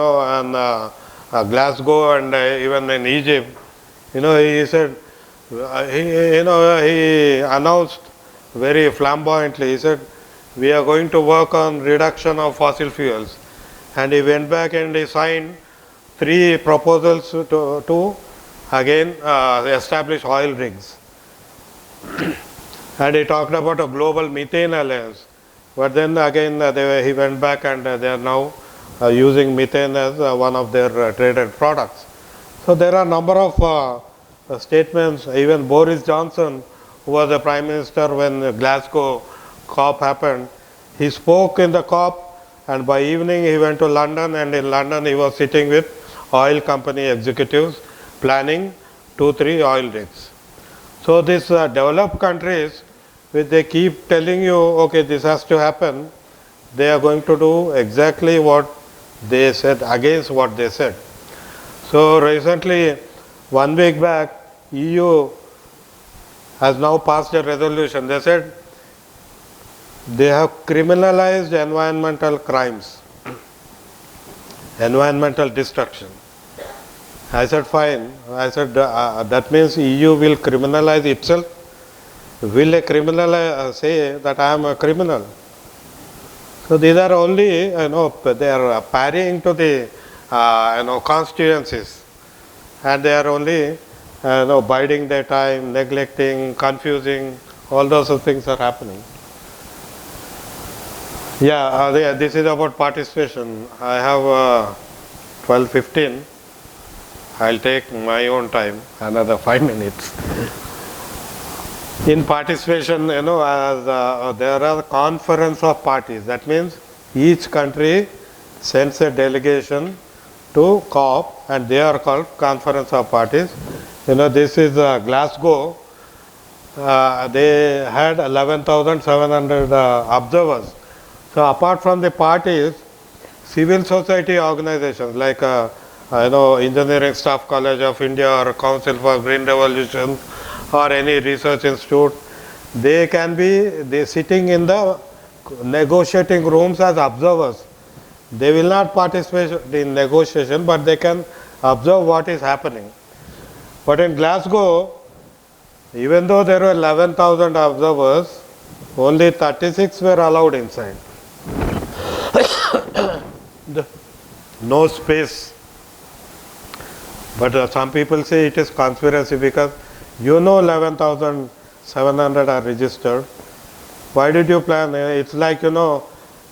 Speaker 4: Glasgow and even in Egypt, he said, he announced very flamboyantly, he said, we are going to work on reduction of fossil fuels. And he went back and he signed 3 proposals to again establish oil rigs. And he talked about a global methane alliance. But then again he went back and they are now using methane as one of their traded products. So there are a number of statements. Even Boris Johnson, who was the Prime Minister when Glasgow COP happened, he spoke in the COP, and by evening he went to London, and in London he was sitting with oil company executives planning 2-3 oil rigs. So these developed countries, which they keep telling you, okay, this has to happen, they are going to do exactly what they said, against what they said. So recently, 1 week back, EU has now passed a resolution. They said they have criminalized environmental crimes, environmental destruction. I said, fine. I said, that means EU will criminalize itself. Will a criminal say that I am a criminal? So these are only, they are parrying to the, constituencies, and they are only, biding their time, neglecting, confusing. All those things are happening. Yeah, this is about participation. I have 12:15. I'll take my own time, another 5 minutes. In participation, there are conference of parties. That means each country sends a delegation to COP, and they are called conference of parties. This is Glasgow. They had 11,700 observers. So apart from the parties, civil society organizations like Engineering Staff College of India or Council for Green Revolution or any research institute, they can be sitting in the negotiating rooms as observers. They will not participate in negotiation, but they can observe what is happening. But in Glasgow, even though there were 11,000 observers, only 36 were allowed inside. No space. But some people say it is conspiracy because 11,700 are registered. Why did you plan? It's like,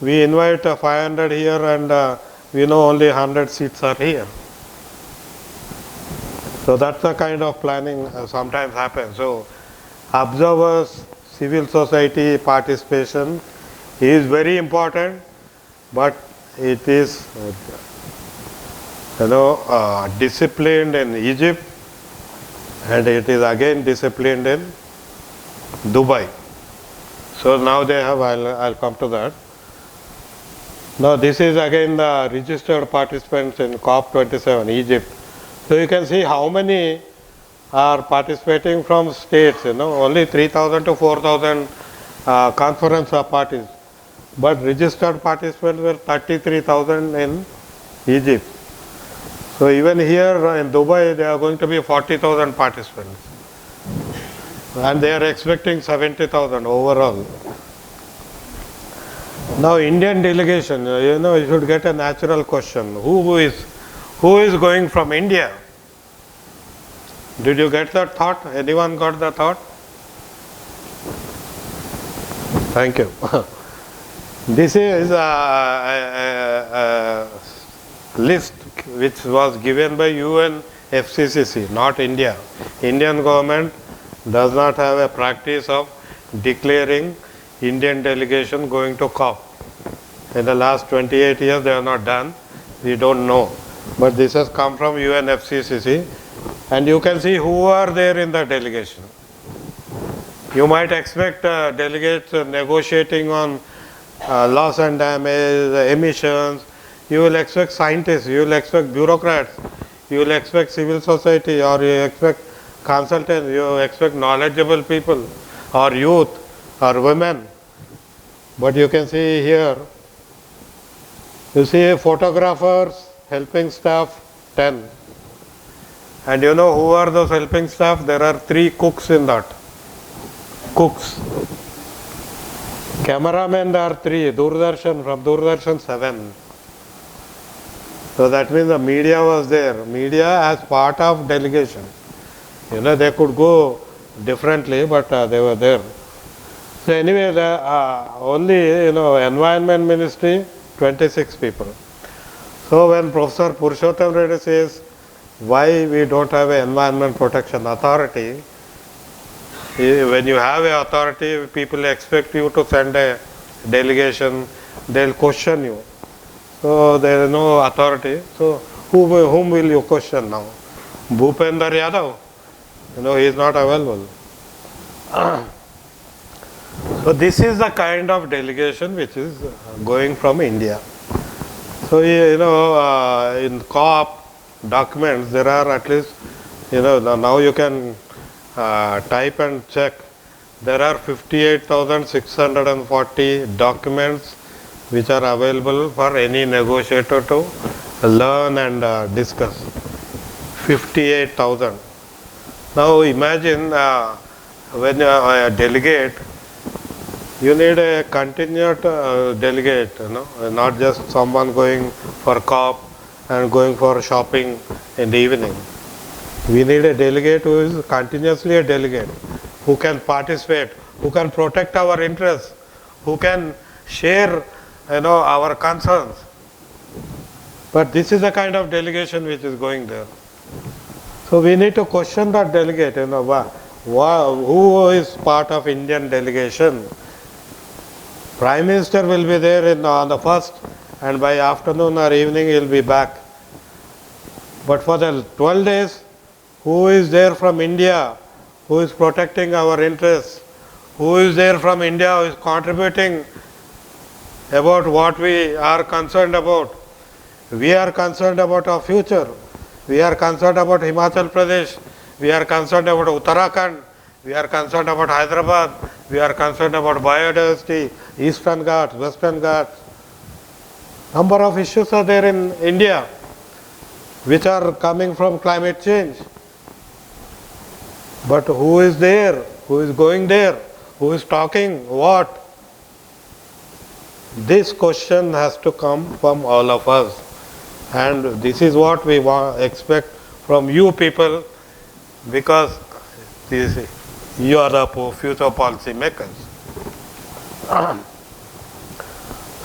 Speaker 4: we invite 500 here and we know only 100 seats are here. So that's the kind of planning sometimes happens. So observers, civil society participation is very important, but it is disciplined in Egypt and it is again disciplined in Dubai. So now they have, I'll come to that. Now this is again the registered participants in COP27 Egypt. So you can see how many are participating from states, only 3,000 to 4,000 conference parties. But registered participants were 33,000 in Egypt. So even here in Dubai, there are going to be 40,000 participants. And they are expecting 70,000 overall. Now Indian delegation, you should get a natural question. Who is going from India? Did you get that thought? Anyone got the thought? Thank you. This is a list which was given by UNFCCC, not India. Indian government does not have a practice of declaring Indian delegation going to COP. In the last 28 years they have not done. We don't know. But this has come from UNFCCC and you can see who are there in the delegation. You might expect delegates negotiating on loss and damage, emissions. You will expect scientists, you will expect bureaucrats, you will expect civil society, or you expect consultants, you expect knowledgeable people or youth or women. But you can see here, you see photographers, helping staff 10. And you know who are those helping staff? There are 3 cooks in that. Cooks. Cameramen are 3, Doordarshan, from Doordarshan 7. So that means the media was there. Media as part of delegation. They could go differently, but they were there. So anyway, only, Environment Ministry, 26 people. So when Professor Purushottam Reddy says, why we don't have an Environment Protection Authority, when you have an authority, people expect you to send a delegation, they'll question you. So there is no authority. So whom will you question now? Bhupender Yadav? He is not available. So this is the kind of delegation which is going from India. So in COP documents there are at least, now you can type and check. There are 58,640 documents which are available for any negotiator to learn and discuss. 58,000. Now imagine when a delegate, you need a continued delegate, not just someone going for COP and going for shopping in the evening. We need a delegate who is continuously a delegate, who can participate, who can protect our interests, who can share our concerns. But this is the kind of delegation which is going there. So we need to question that delegate, who is part of Indian delegation. Prime Minister will be there on the first, and by afternoon or evening he will be back. But for the 12 days, who is there from India, who is protecting our interests, who is there from India, who is contributing about what we are concerned about. We are concerned about our future. We are concerned about Himachal Pradesh. We are concerned about Uttarakhand. We are concerned about Hyderabad. We are concerned about biodiversity, Eastern Ghats, Western Ghats. Number of issues are there in India which are coming from climate change. But who is there? Who is going there? Who is talking? What? This question has to come from all of us. And this is what we expect from you people, because you are the future policy makers.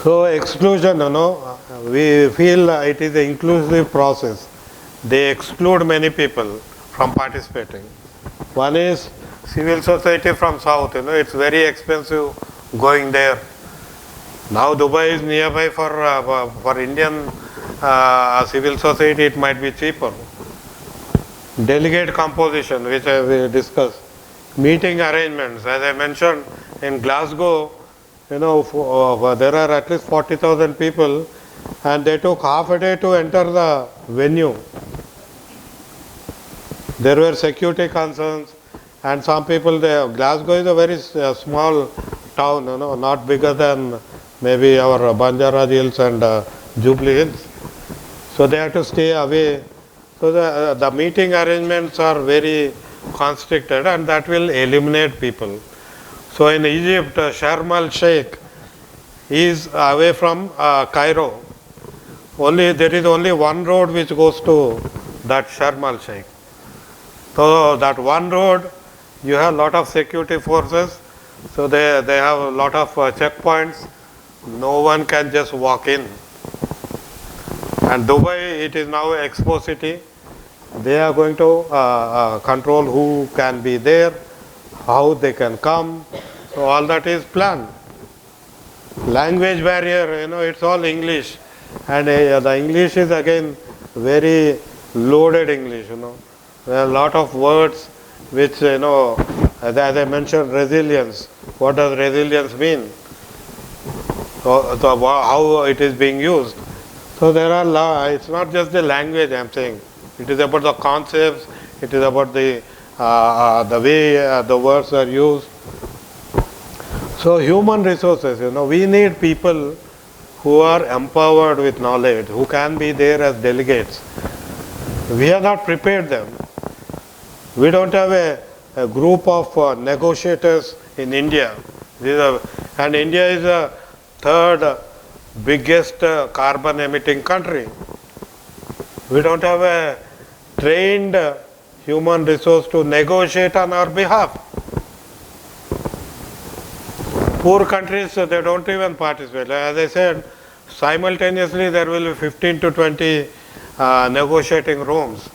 Speaker 4: So exclusion, we feel it is an inclusive process. They exclude many people from participating. One is civil society from south, it's very expensive going there. Now Dubai is nearby for Indian civil society, it might be cheaper. Delegate composition, which we discussed. Meeting arrangements, as I mentioned, in Glasgow, there are at least 40,000 people, and they took half a day to enter the venue. There were security concerns, and some people there. Glasgow is a very small town, not bigger than maybe our Banjara Hills and Jubilee Hills. So they have to stay away. So the meeting arrangements are very constricted, and that will eliminate people. So in Egypt, Sharm el-Sheikh is away from Cairo. There is only one road which goes to that Sharm el-Sheikh. So that one road, you have a lot of security forces. So they have a lot of checkpoints. No one can just walk in. And Dubai, it is now an expo city. They are going to control who can be there, how they can come. So all that is planned. Language barrier, it's all English. And the English is again very loaded English, There are a lot of words which, as I mentioned, resilience. What does resilience mean? So how it is being used. So there are, it's not just the language I am saying. It is about the concepts, it is about the way the words are used. So human resources, we need people who are empowered with knowledge, who can be there as delegates. We have not prepared them. We don't have a group of negotiators in India. And India is the third biggest carbon emitting country. We don't have a trained human resource to negotiate on our behalf. Poor countries, they don't even participate. As I said, simultaneously there will be 15 to 20 negotiating rooms.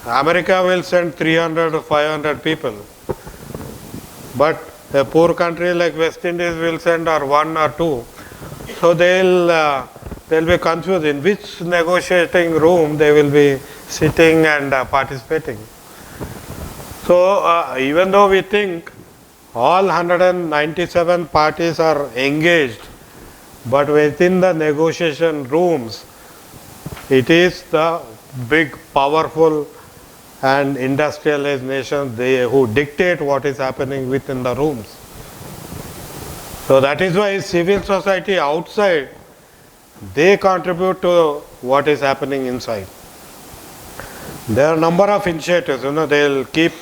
Speaker 4: America will send 300 or 500 people. But a poor country like West Indies will send one or two. So they'll be confused in which negotiating room they will be sitting and participating. So even though we think all 197 parties are engaged, but within the negotiation rooms, it is the big, powerful and industrialized nations who dictate what is happening within the rooms. So that is why civil society outside, they contribute to what is happening inside. There are a number of initiatives, they'll keep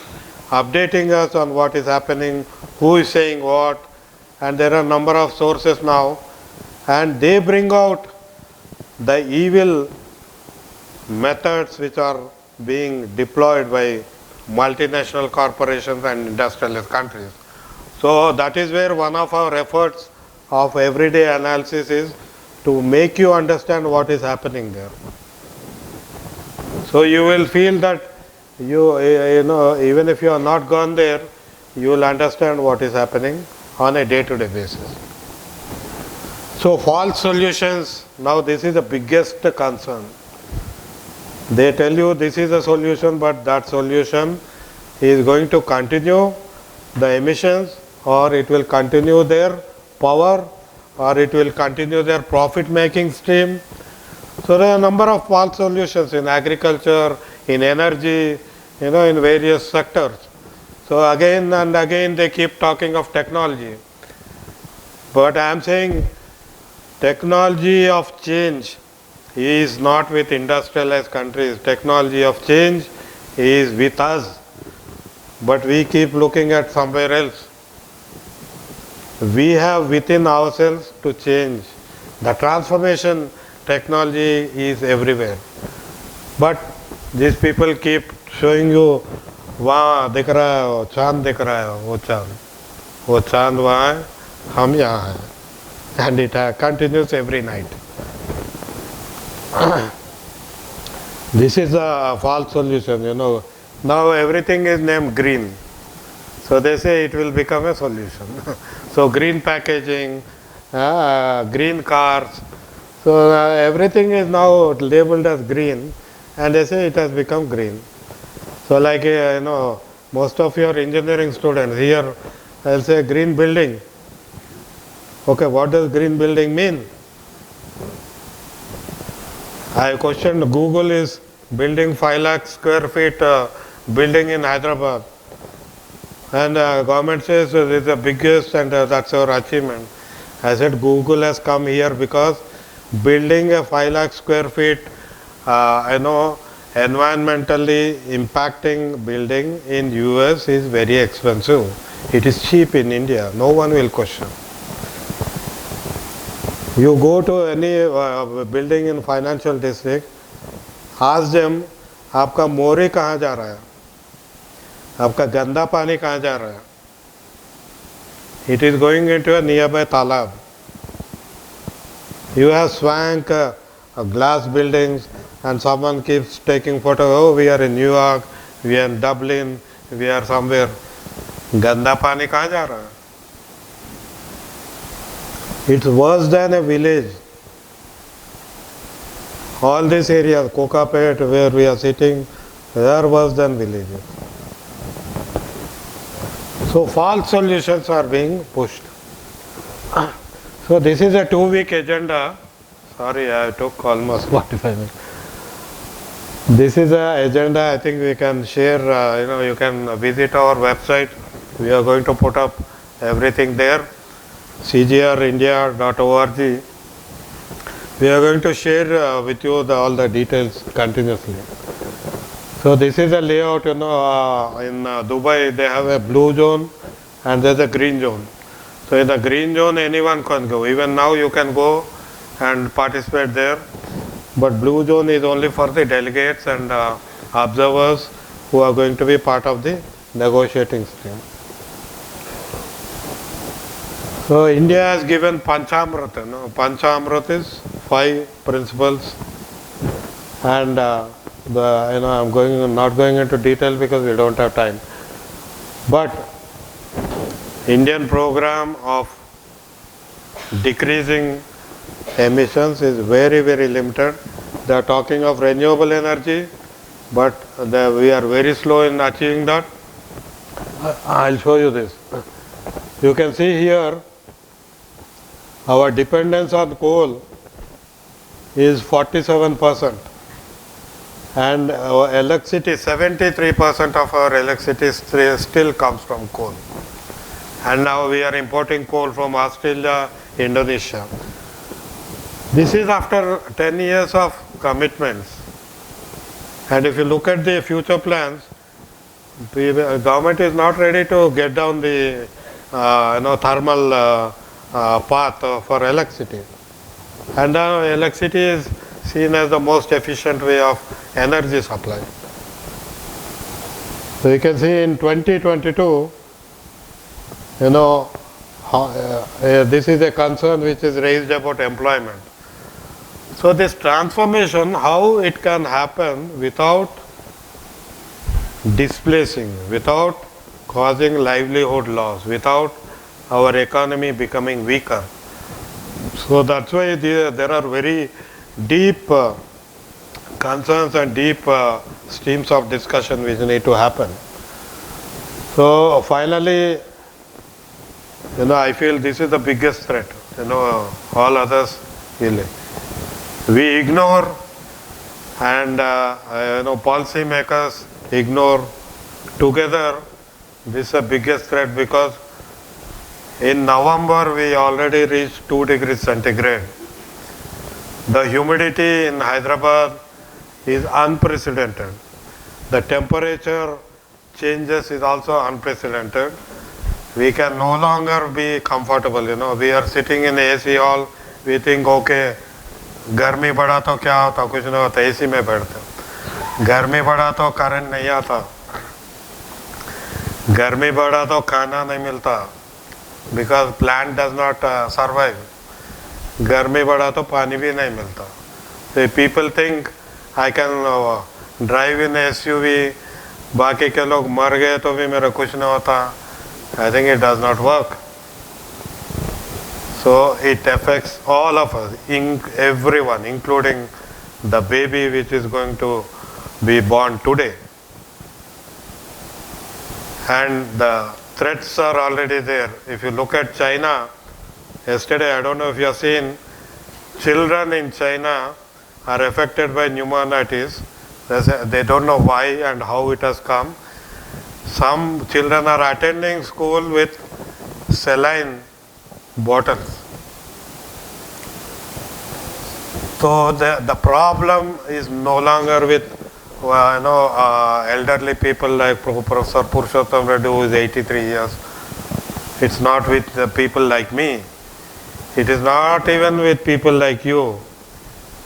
Speaker 4: updating us on what is happening, who is saying what, and there are a number of sources now, and they bring out the evil methods which are being deployed by multinational corporations and industrialist countries. So that is where one of our efforts of everyday analysis is to make you understand what is happening there. So you will feel that even if you are not gone there, you will understand what is happening on a day-to-day basis. So false solutions, now this is the biggest concern. They tell you this is a solution, but that solution is going to continue the emissions, or it will continue their power, or it will continue their profit making stream, So there are a number of false solutions in agriculture, in energy, in various sectors. So again and again they keep talking of technology. But I am saying technology of change is not with industrialized countries. Technology of change is with us. But we keep looking at somewhere else. We have within ourselves to change. The transformation technology is everywhere. But these people keep showing you, वहाँ दिख रहा है वो चांद दिख रहा है वो चांद वहाँ है हम यहाँ हैं. And it continues every night. This is a false solution, Now everything is named green. So they say it will become a solution. So green packaging, green cars. So everything is now labeled as green and they say it has become green. So like, most of your engineering students here, I'll say green building. Okay, what does green building mean? I questioned Google is building 5 lakh square feet building in Hyderabad. And government says it is the biggest and that's our achievement. I said Google has come here because building a 5 lakh square feet, environmentally impacting building in US is very expensive. It is cheap in India. No one will question. You go to any building in financial district, ask them, आपका मोरी कहाँ जा रहा है? आपका गंदा पानी कहाँ जा रहा है? It is going into a nearby talab. You have swank glass buildings and someone keeps taking photo. Oh, we are in New York, we are in Dublin, we are somewhere. गंदा पानी कहाँ जा रहा है? It's worse than a village. All these areas, Kokapet, where we are sitting, they are worse than villages. So false solutions are being pushed. So this is a 2-week agenda. Sorry, I took almost 45 minutes. This is an agenda I think we can share, you can visit our website. We are going to put up everything there, cgrindia.org. We are going to share with you all the details continuously. So this is a layout, in Dubai they have a blue zone and there's a green zone. So in the green zone anyone can go. Even now you can go and participate there. But blue zone is only for the delegates and observers who are going to be part of the negotiating stream. So India has given Panchamrit. Panchamrit is 5 principles, and I'm not going into detail because we don't have time. But Indian program of decreasing emissions is very, very limited. They are talking of renewable energy, but we are very slow in achieving that. I'll show you this. You can see here our dependence on coal is 47%, and our electricity, 73% of our electricity still comes from coal. And now we are importing coal from Australia, Indonesia. This is after 10 years of commitments. And if you look at the future plans, the government is not ready to get down the thermal path for electricity. And now electricity is seen as the most efficient way of energy supply. So you can see in 2022, this is a concern which is raised about employment. So this transformation, how it can happen without displacing, without causing livelihood loss, without our economy becoming weaker. So that's why there are very deep concerns and deep streams of discussion which need to happen. So finally, I feel this is the biggest threat. All others really. we ignore, and policy makers ignore. Together, this is the biggest threat, because in November we already reached 2 degrees centigrade. The humidity in Hyderabad is unprecedented. The temperature changes is also unprecedented. We can no longer be comfortable, We are sitting in AC hall, we think, okay, गर्मी बढ़ा तो क्या होता, कुछ नहीं होता, AC में बैठते. गर्मी बढ़ा तो करंट नहीं आता, गर्मी बढ़ा तो खाना नहीं मिलता, because plant does not survive. गर्मी बढ़ा तो पानी भी नहीं मिलता. So people think I can drive in SUV, बाकी के लोग मर गए तो भी मेरा कुछ नहीं होता. I think it does not work. So it affects all of us, everyone, including the baby which is going to be born today. And the threats are already there. If you look at China, yesterday, I don't know if you have seen, children in China are affected by pneumonitis. They don't know why and how it has come. Some children are attending school with saline bottles. So the problem is no longer with elderly people like Professor Purushottam Reddy, who is 83 years. It's not with the people like me. It is not even with people like you.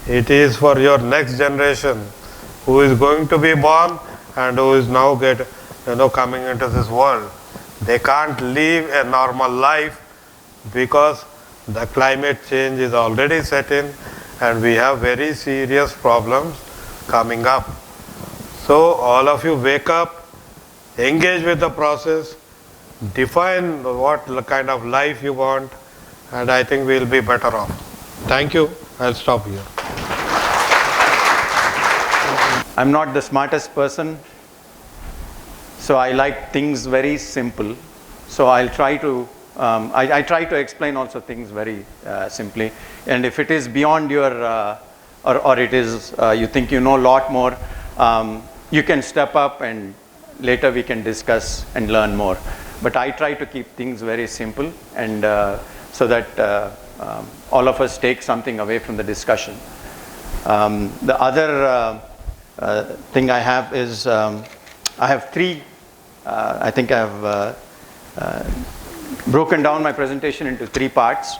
Speaker 4: It is for your next generation who is going to be born and who is now coming into this world. They can't live a normal life because the climate change is already set in and we have very serious problems coming up. So all of you wake up, engage with the process, define what kind of life you want, and I think we'll be better off. Thank you. I'll stop here.
Speaker 5: I'm not the smartest person, so I like things very simple. So I'll try to, I try to explain also things very simply. And if it is beyond your, or it is, you think you know a lot more, you can step up and later we can discuss and learn more. But I try to keep things very simple and so that all of us take something away from the discussion. The other thing I have is, I have three, I think I have broken down my presentation into 3 parts.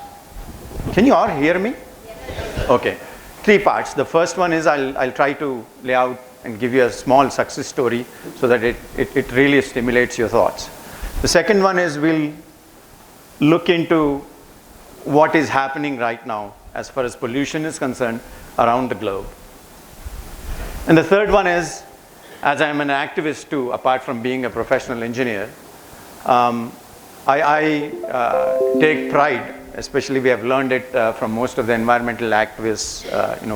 Speaker 5: Can you all hear me? Yes. Okay, 3 parts. The first one is I'll try to lay out and give you a small success story so that it really stimulates your thoughts. The second one is we'll look into what is happening right now as far as pollution is concerned around the globe. And the third one is, as I'm an activist too, apart from being a professional engineer, I take pride, especially we have learned it from most of the environmental activists,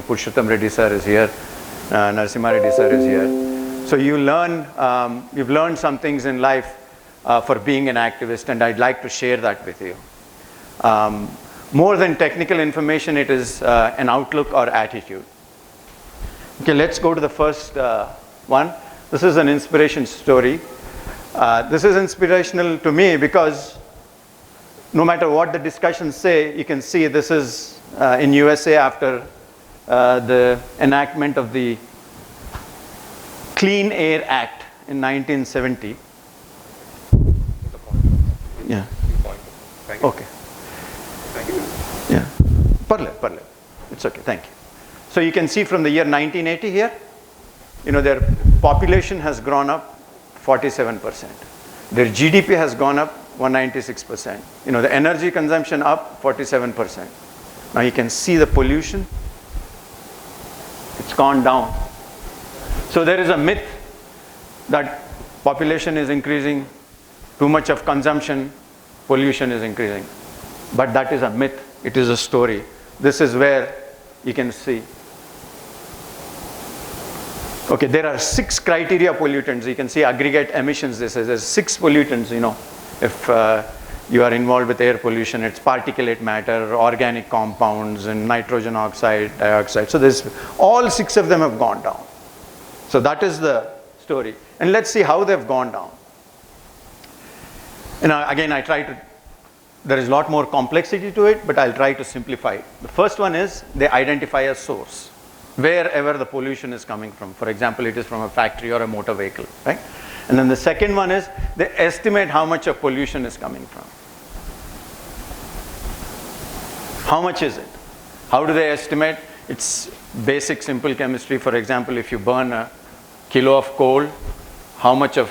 Speaker 5: Purushottam Reddy sir is here, Narasimha Reddy sir is here. So you learn, you've learned some things in life for being an activist, and I'd like to share that with you. More than technical information, it is an outlook or attitude. Okay, let's go to the first one. This is an inspiration story. This is inspirational to me because no matter what the discussions say, you can see this is in USA after the enactment of the Clean Air Act in 1970. Yeah. Okay. Yeah. Parle. It's okay. Thank you. So you can see from the year 1980 here, their population has grown up 47%. Their GDP has gone up 196%. The energy consumption up 47%. Now you can see the pollution. It's gone down. So there is a myth that population is increasing, too much of consumption, pollution is increasing. But that is a myth. It is a story. This is where you can see. Okay, there are 6 criteria pollutants. You can see aggregate emissions. There's 6 pollutants, If you are involved with air pollution, it's particulate matter, organic compounds, and nitrogen oxide, dioxide. So there's, all 6 of them have gone down. So that is the story. And let's see how they've gone down. Again, I try to, there is a lot more complexity to it, but I'll try to simplify it. The first one is they identify a source, wherever the pollution is coming from. For example, it is from a factory or a motor vehicle, right? And then the second one is they estimate how much of pollution is coming from. How much is it? How do they estimate? It's basic simple chemistry. For example, if you burn a kilo of coal, how much of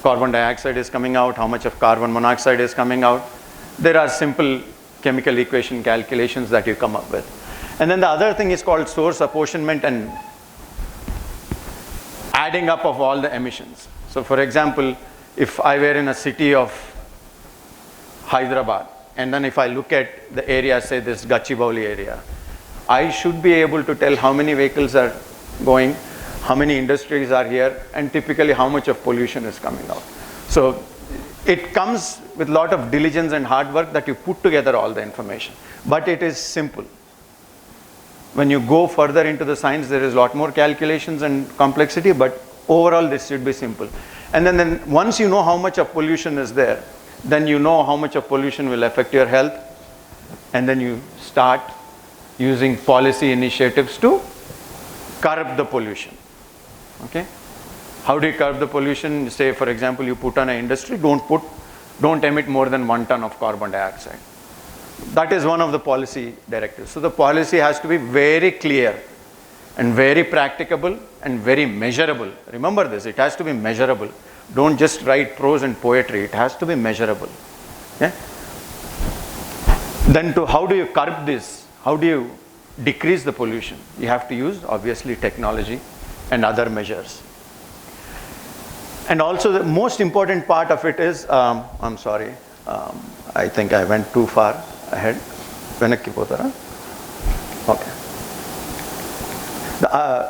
Speaker 5: carbon dioxide is coming out, how much of carbon monoxide is coming out. There are simple chemical equation calculations that you come up with. And then the other thing is called source apportionment and adding up of all the emissions. So for example, if I were in a city of Hyderabad, and then if I look at the area, say this Gachibowli area, I should be able to tell how many vehicles are going, how many industries are here, and typically how much of pollution is coming out. So it comes with a lot of diligence and hard work that you put together all the information. But it is simple. When you go further into the science, there is a lot more calculations and complexity, but overall this should be simple. And then once you know how much of pollution is there, then you know how much of pollution will affect your health, and then you start using policy initiatives to curb the pollution. Okay? How do you curb the pollution? Say, for example, you put on an industry, don't emit more than 1 ton of carbon dioxide. That is one of the policy directives. So the policy has to be very clear and very practicable and very measurable. Remember this, it has to be measurable. Don't just write prose and poetry, it has to be measurable. Okay? Then how do you curb this? How do you decrease the pollution? You have to use, obviously, technology and other measures. And also the most important part of it is, I'm sorry, I think I went too far ahead. Okay.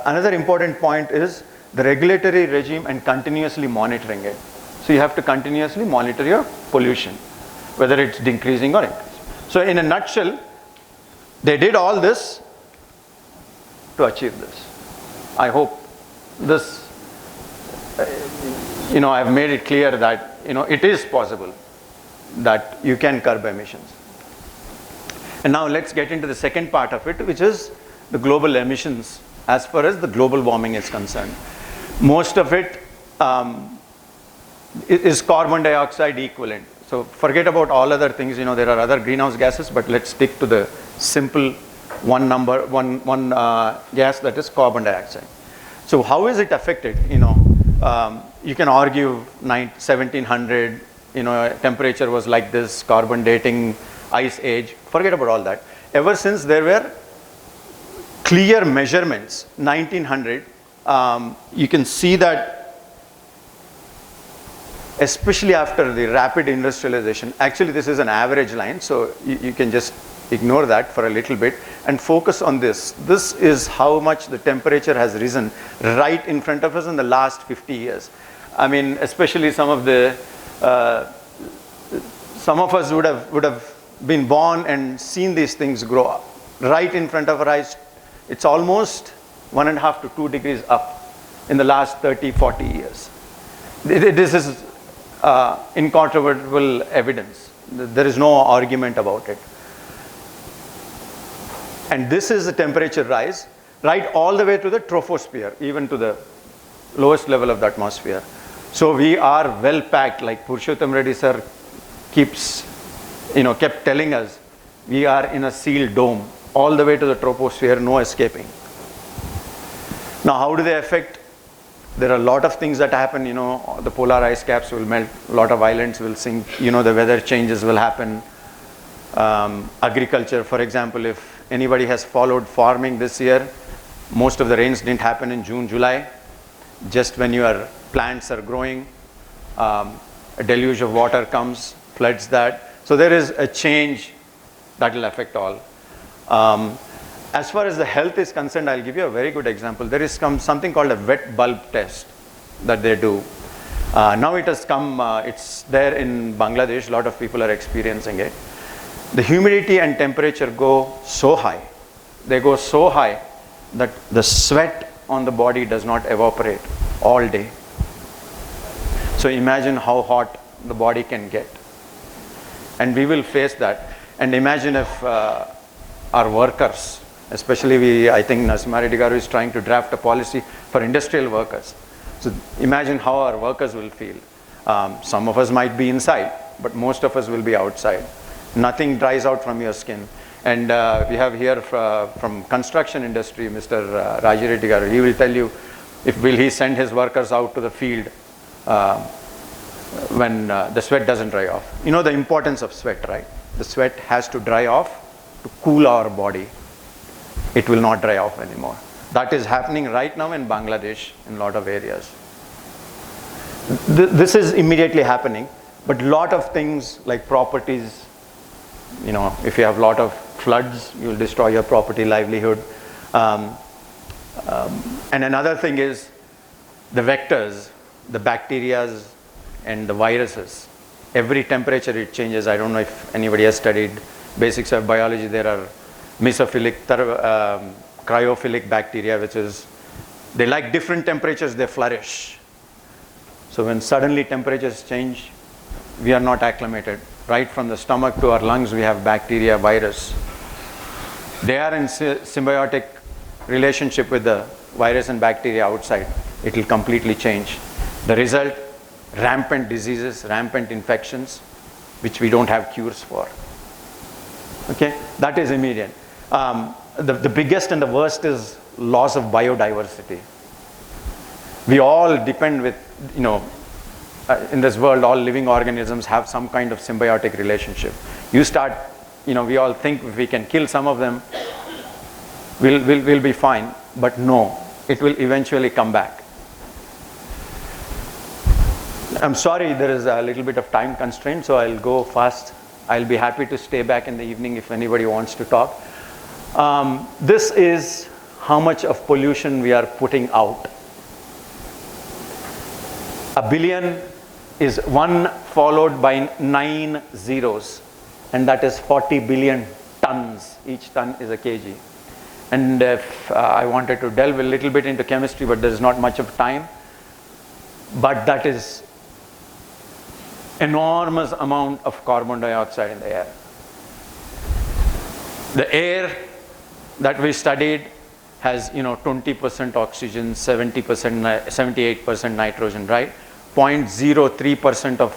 Speaker 5: Another important point is the regulatory regime and continuously monitoring it. So you have to continuously monitor your pollution, whether it's decreasing or increasing. So in a nutshell, they did all this to achieve this. I hope this, I've made it clear that, it is possible that you can curb emissions. And now let's get into the second part of it, which is the global emissions as far as the global warming is concerned. Most of it is carbon dioxide equivalent. So forget about all other things, there are other greenhouse gases, but let's stick to the simple one gas, that is carbon dioxide. So how is it affected? You can argue 1700, temperature was like this, carbon dating, ice age, forget about all that. Ever since there were clear measurements, 1900, you can see that especially after the rapid industrialization, actually this is an average line, so you can just ignore that for a little bit and focus on this. This is how much the temperature has risen right in front of us in the last 50 years. I mean, especially some of us would have been born and seen these things grow up right in front of our eyes. It's almost 1.5 to 2 degrees up in the last 30, 40 years. This is incontrovertible evidence. There is no argument about it. And this is the temperature rise, right all the way to the troposphere, even to the lowest level of the atmosphere. So we are well packed, like Purushottam Reddy sir kept telling us, we are in a sealed dome, all the way to the troposphere, no escaping. Now how do they affect? There are a lot of things that happen, the polar ice caps will melt, a lot of islands will sink, the weather changes will happen. Agriculture, for example, if anybody has followed farming this year, most of the rains didn't happen in June, July. Just when your plants are growing, a deluge of water comes, floods that. So there is a change that will affect all. As far as the health is concerned, I'll give you a very good example. There is something called a wet bulb test that they do. Now it has come, it's there in Bangladesh, a lot of people are experiencing it. The humidity and temperature go so high, they go so high that the sweat on the body does not evaporate all day. So imagine how hot the body can get. And we will face that. And imagine if our workers, especially I think Nasimha Reddy Garu is trying to draft a policy for industrial workers. So imagine how our workers will feel. Some of us might be inside, but most of us will be outside. Nothing dries out from your skin. And we have here from construction industry, Mr. Raji Reddy Garu. He will tell you will he send his workers out to the field when the sweat doesn't dry off. You know the importance of sweat, right? The sweat has to dry off to cool our body. It will not dry off anymore. That is happening right now in Bangladesh in a lot of areas. This is immediately happening, but a lot of things like properties, you know, if you have a lot of floods, you will destroy your property, livelihood. And another thing is the vectors, the bacteria and the viruses. Every temperature it changes. I don't know if anybody has studied basics of biology. There are mesophilic, cryophilic bacteria, which is, they like different temperatures, they flourish. So when suddenly temperatures change, we are not acclimated. Right from the stomach to our lungs, we have bacteria, virus. They are in symbiotic relationship with the virus and bacteria outside. It will completely change. The result, rampant diseases, rampant infections, which we don't have cures for. Okay, that is immediate. The biggest and the worst is loss of biodiversity. We all depend with, you know, in this world, all living organisms have some kind of symbiotic relationship. You start, you know, we all think if we can kill some of them, we'll be fine. But no, it will eventually come back. I'm sorry, there is a little bit of time constraint, so I'll go fast. I'll be happy to stay back in the evening if anybody wants to talk. This is how much of pollution we are putting out. 1 billion is 1 followed by 9 zeros, and that is 40 billion tons. Each ton is a kg. And if I wanted to delve a little bit into chemistry, but there is not much of time, but that is enormous amount of carbon dioxide in the air. The air that we studied has, you know, 20% oxygen, 70%, 78% nitrogen, right? 0.03% of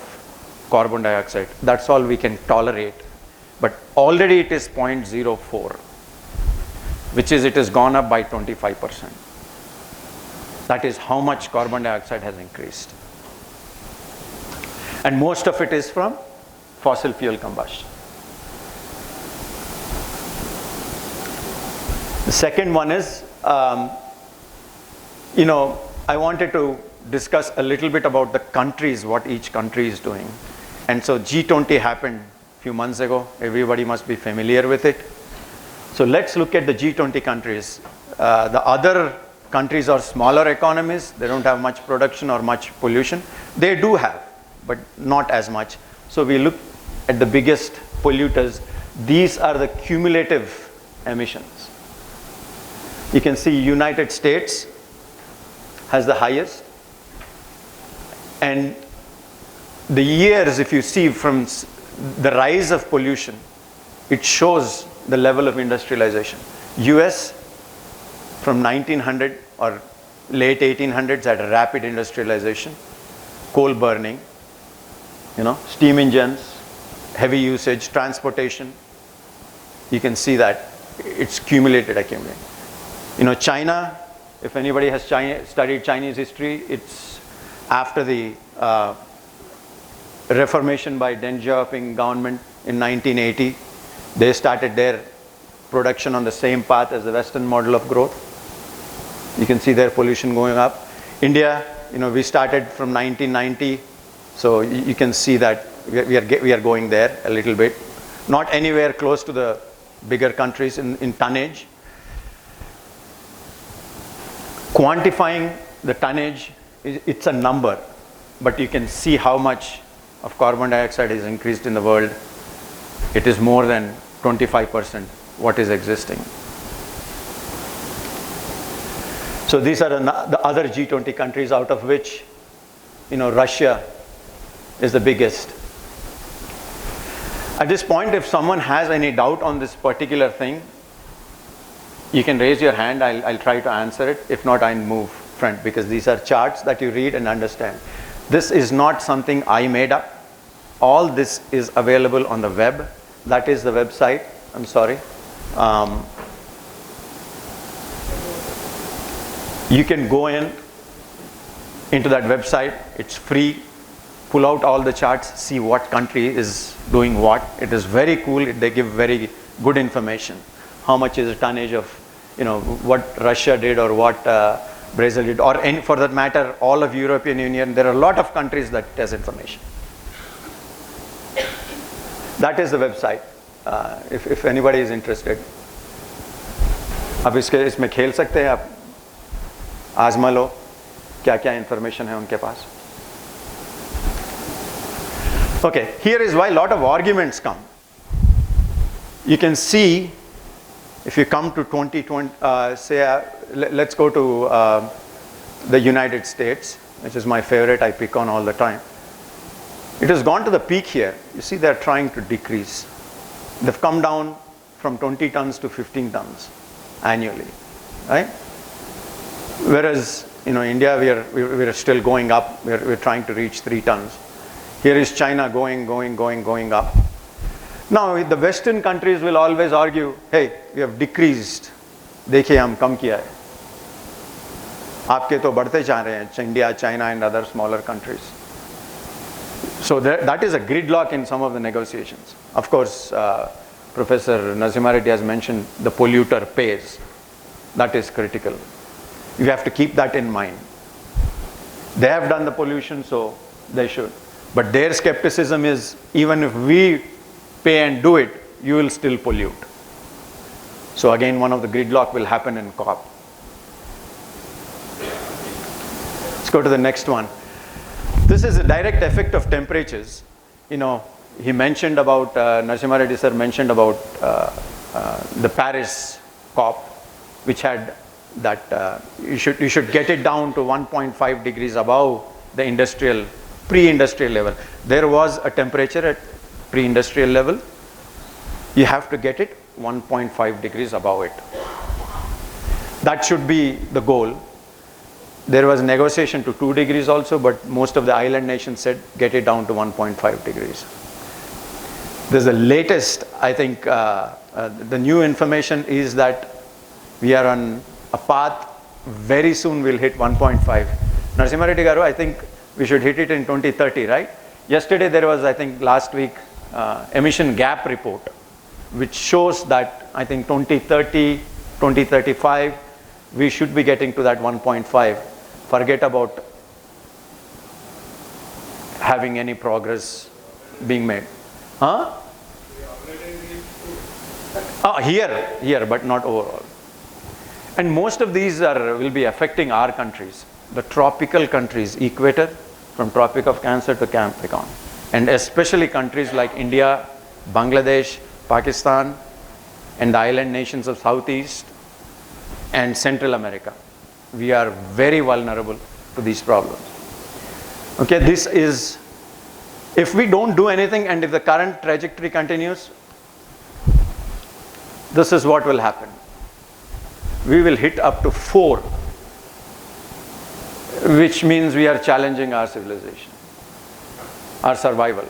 Speaker 5: carbon dioxide. That's all we can tolerate. But already it is 0.04, which is, it has gone up by 25%. That is how much carbon dioxide has increased. And most of it is from fossil fuel combustion. The second one is, you know, I wanted to discuss a little bit about the countries, what each country is doing. And so G20 happened a few months ago. Everybody must be familiar with it. So let's look at the G20 countries. The other countries are smaller economies. They don't have much production or much pollution. They do have, but not as much. So we look at the biggest polluters. These are the cumulative emissions. You can see United States has the highest. And the years, if you see from the rise of pollution, it shows the level of industrialization. US from 1900 or late 1800s had a rapid industrialization, coal burning, you know, steam engines, heavy usage, transportation. You can see that it's accumulated. You know, China, if anybody has studied Chinese history, it's after the reformation by Deng Xiaoping government in 1980. They started their production on the same path as the Western model of growth. You can see their pollution going up. India, you know, we started from 1990, so you can see that we are going there a little bit. Not anywhere close to the bigger countries in tonnage. Quantifying the tonnage, it's a number. but you can see how much of carbon dioxide is increased in the world. It is more than 25% what is existing. So these are the other G20 countries, out of which, Russia is the biggest. At this point, if someone has any doubt on this particular thing, you can raise your hand. I'll try to answer it. If not, I'll move front, because these are charts that you read and understand. This is not something I made up. All this is available on the web. That is the website. I'm sorry. You can go into that website. It's free. Pull out all the charts, see what country is doing what. It is very cool. They give very good information. How much is the tonnage of, what Russia did, or what Brazil did, or any, for that matter, all of European Union. There are a lot of countries that has information. That is the website. If anybody is interested, अब इसमें खेल सकते हैं आप, आजमा लो क्या क्या information है उनके पास. Okay, here is why a lot of arguments come. You can see, if you come to 2020, let's go to the United States, which is my favorite, I pick on all the time. It has gone to the peak here. You see, they're trying to decrease. They've come down from 20 tons to 15 tons annually, right? Whereas, India, we are still going up. We're trying to reach 3 tons. Here is China going up. Now, the Western countries will always argue, hey, we have decreased. देखिए हम कम किया है. आपके तो बढ़ते जा रहे हैं, India, China and other smaller countries. So that is a gridlock in some of the negotiations. Of course, Professor Narasimha Reddy has mentioned the polluter pays. That is critical. You have to keep that in mind. They have done the pollution, so they should. But their skepticism is, even if we pay and do it, you will still pollute. So again, one of the gridlock will happen in COP. Let's go to the next one. This is a direct effect of temperatures. He mentioned about, Narasimha Reddy sir mentioned about the Paris COP, which had that you should get it down to 1.5 degrees above the pre-industrial level. There was a temperature at pre-industrial level. You have to get it 1.5 degrees above it. That should be the goal. There was negotiation to 2 degrees also, but most of the island nations said get it down to 1.5 degrees. This is the latest, I think, the new information is that we are on a path. Very soon we'll hit 1.5. Narasimha Reddy garu, I think we should hit it in 2030, right? Yesterday there was, I think last week, emission gap report, which shows that I think 2030, 2035, we should be getting to that 1.5. Forget about having any progress being made. Huh? Here, but not overall. And most of these will be affecting our countries, the tropical countries, equator, from Tropic of Cancer to Capricorn. And especially countries like India, Bangladesh, Pakistan, and the island nations of Southeast and Central America. We are very vulnerable to these problems. Okay, this is, if we don't do anything and if the current trajectory continues, this is what will happen. We will hit up to 4, which means we are challenging our civilization, our survival.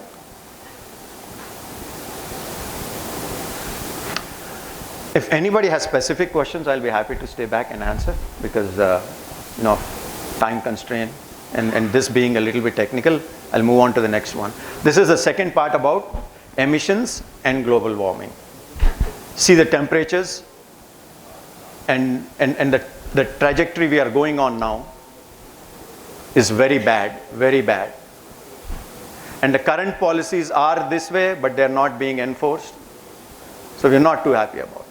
Speaker 5: If anybody has specific questions, I'll be happy to stay back and answer, because time constraint and this being a little bit technical, I'll move on to the next one. This is the second part about emissions and global warming. See the temperatures and the trajectory we are going on now is very bad, very bad. And the current policies are this way, but they're not being enforced. So we're not too happy about it.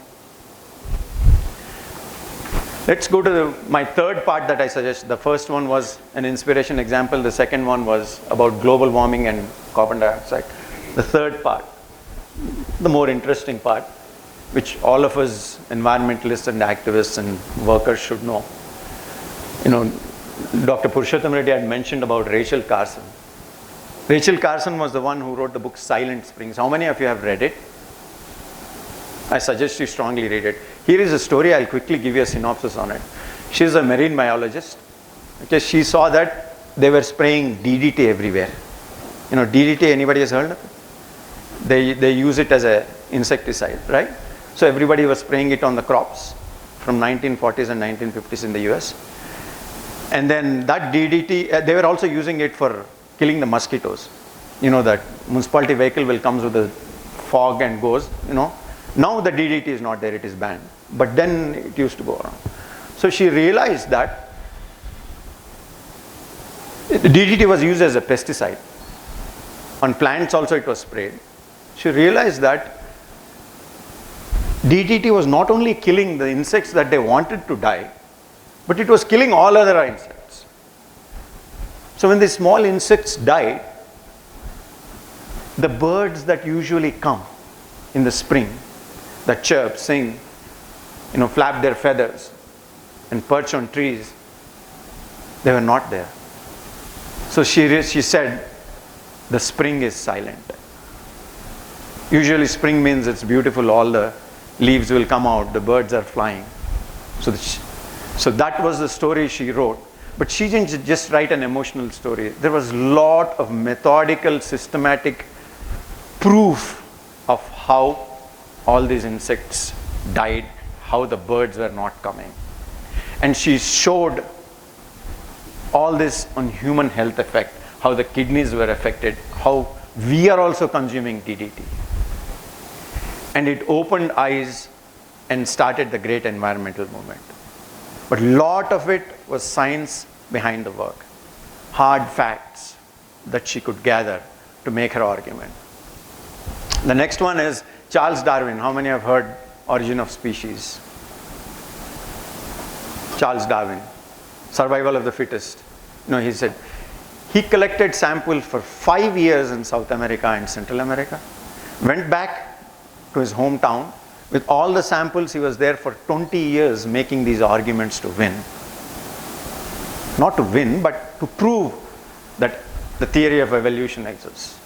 Speaker 5: Let's go to my third part that I suggest. The first one was an inspiration example. The second one was about global warming and carbon dioxide. The third part, the more interesting part, which all of us environmentalists and activists and workers should know. You know, Dr. Purushottam Reddy had mentioned about Rachel Carson. Rachel Carson was the one who wrote the book Silent Springs. How many of you have read it? I suggest you strongly read it. Here is a story. I'll quickly give you a synopsis on it. She's a marine biologist. Okay, she saw that they were spraying DDT everywhere. You know, DDT, anybody has heard of it? They use it as an insecticide, right? So everybody was spraying it on the crops from 1940s and 1950s in the US. And then that DDT, they were also using it for killing the mosquitoes. You know, that municipality vehicle will comes with the fog and goes, you know. Now the DDT is not there, it is banned. But then it used to go around. So she realized that DDT was used as a pesticide. On plants also it was sprayed. She realized that DDT was not only killing the insects that they wanted to die, but it was killing all other insects. So when the small insects died, the birds that usually come in the spring, that chirp, sing, you know, flap their feathers and perch on trees, they were not there. So she said, the spring is silent. Usually spring means it's beautiful, all the leaves will come out, the birds are flying. So that was the story she wrote. But she didn't just write an emotional story. There was a lot of methodical, systematic proof of how all these insects died, how the birds were not coming. And she showed all this on human health effect, how the kidneys were affected, how we are also consuming DDT. And it opened eyes and started the great environmental movement. But a lot of it was science behind the work, hard facts that she could gather to make her argument. The next one is Charles Darwin. How many have heard Origin of Species? Charles Darwin, survival of the fittest. You know, he said, he collected samples for 5 years in South America and Central America, went back to his hometown. With all the samples, he was there for 20 years making these arguments to win. Not to win, but to prove that the theory of evolution exists.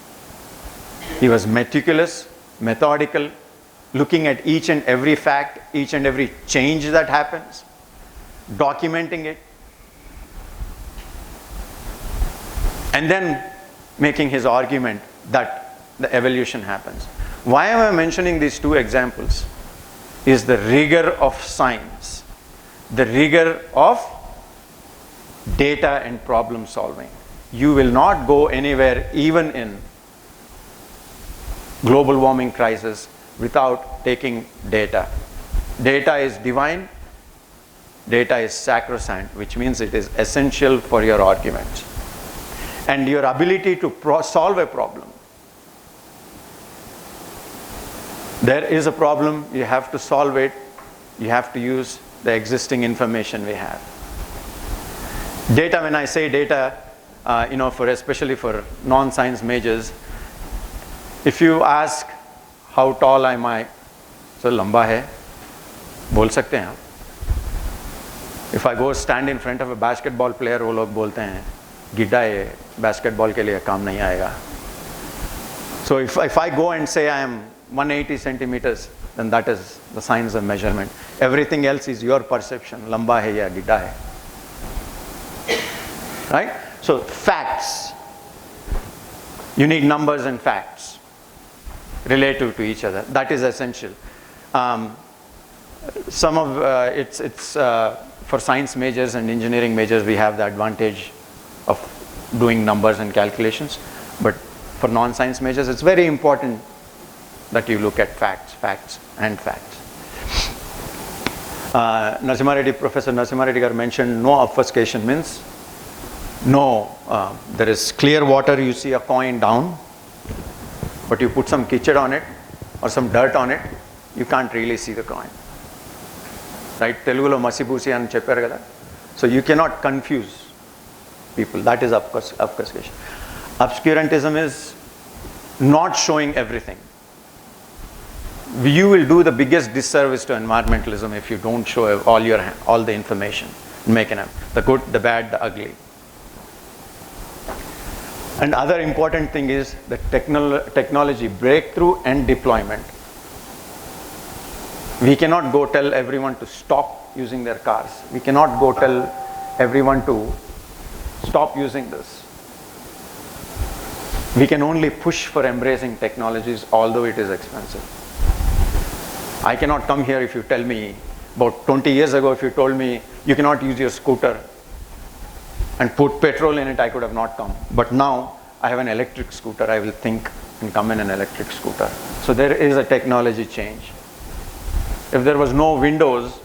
Speaker 5: He was meticulous, methodical, looking at each and every fact, each and every change that happens, documenting it, and then making his argument that the evolution happens. Why am I mentioning these two examples? Is the rigor of science, the rigor of data and problem solving. You will not go anywhere, even in global warming crisis, without taking data. Data is divine, data is sacrosanct, which means it is essential for your argument. And your ability to solve a problem. There is a problem, you have to solve it, you have to use the existing information we have. Data, when I say data, you know, especially for non-science majors, if you ask how tall am I, so lamba hai, bol sakte hain aap. If I go stand in front of a basketball player, वो लोग बोलते हैं गिड्डा है, basketball के लिए काम नहीं आएगा. So if I go and say I am 180 centimeters, then that is the science of measurement. Everything else is your perception. Lamba hai ya gidda hai. Right? So facts. You need numbers and facts relative to each other. That is essential. Some of it's for science majors and engineering majors, we have the advantage of doing numbers and calculations. But for non-science majors, it's very important that you look at facts. Professor Narasimha Reddy gar mentioned no obfuscation, means no, there is clear water, you see a coin down, but you put some kitchad on it or some dirt on it, you can't really see the coin. right? Telugulo masibusi అని చెప్పారు కదా. So you cannot confuse people. That is obfuscation. Obscurantism is not showing everything. You will do the biggest disservice to environmentalism if you don't show all the information, the good, the bad, the ugly. And other important thing is the technology breakthrough and deployment. We cannot go tell everyone to stop using their cars. We cannot go tell everyone to stop using this. We can only push for embracing technologies, although it is expensive. I cannot come here if you tell me, about 20 years ago, if you told me you cannot use your scooter and put petrol in it, I could have not come. But now I have an electric scooter, I will think and come in an electric scooter. So there is a technology change. If there was no Windows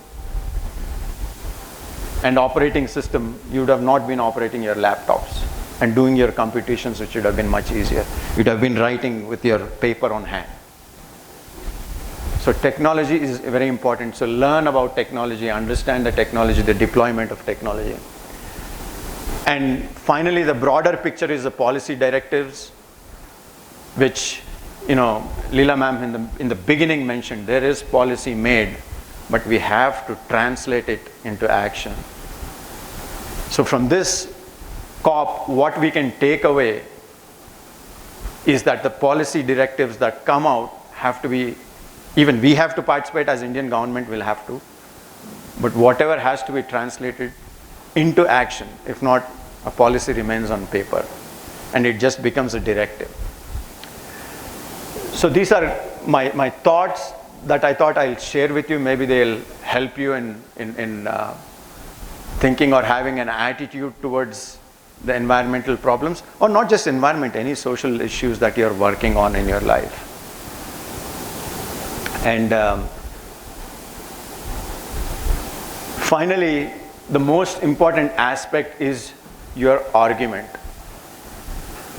Speaker 5: and operating system, you would have not been operating your laptops and doing your computations, which would have been much easier. You'd have been writing with your paper on hand. So technology is very important. So learn about technology, understand the technology, the deployment of technology. And finally, the broader picture is the policy directives, which, Leela ma'am in the beginning mentioned, there is policy made, but we have to translate it into action. So from this COP, what we can take away is that the policy directives that come out have to be, even we have to participate as Indian government will have to, but whatever has to be translated into action. If not, a policy remains on paper and it just becomes a directive. So these are my thoughts that I thought I'll share with you. Maybe they'll help you in thinking or having an attitude towards the environmental problems, or not just environment, any social issues that you're working on in your life. And finally, the most important aspect is your argument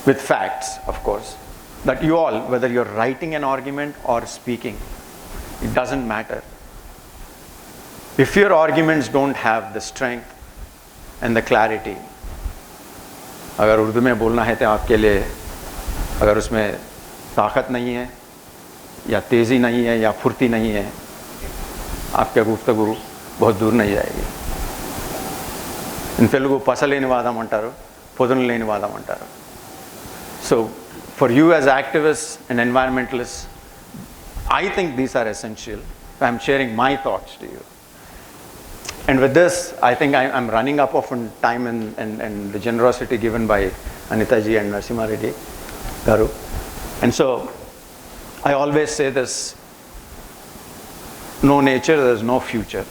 Speaker 5: with facts, of course. That you all, whether you're writing an argument or speaking, it doesn't matter. If your arguments don't have the strength and the clarity, अगर उर्दू में बोलना है तो आपके लिए अगर उसमें ताकत नहीं है या तेज़ी नहीं है या फुर्ती नहीं है, आपका गुफ्तगू बहुत दूर नहीं जाएगी. In Telugu పసలేని వాదం అంటారు, పొదును లేని వాదం అంటారు. So for you as activists and environmentalists, I think these are essential. I'm sharing my thoughts to you. And with this, I think I'm running up on time and the generosity given by Anita ji and Narasimha Reddy Garu. And so I always say this, no nature, there's no future.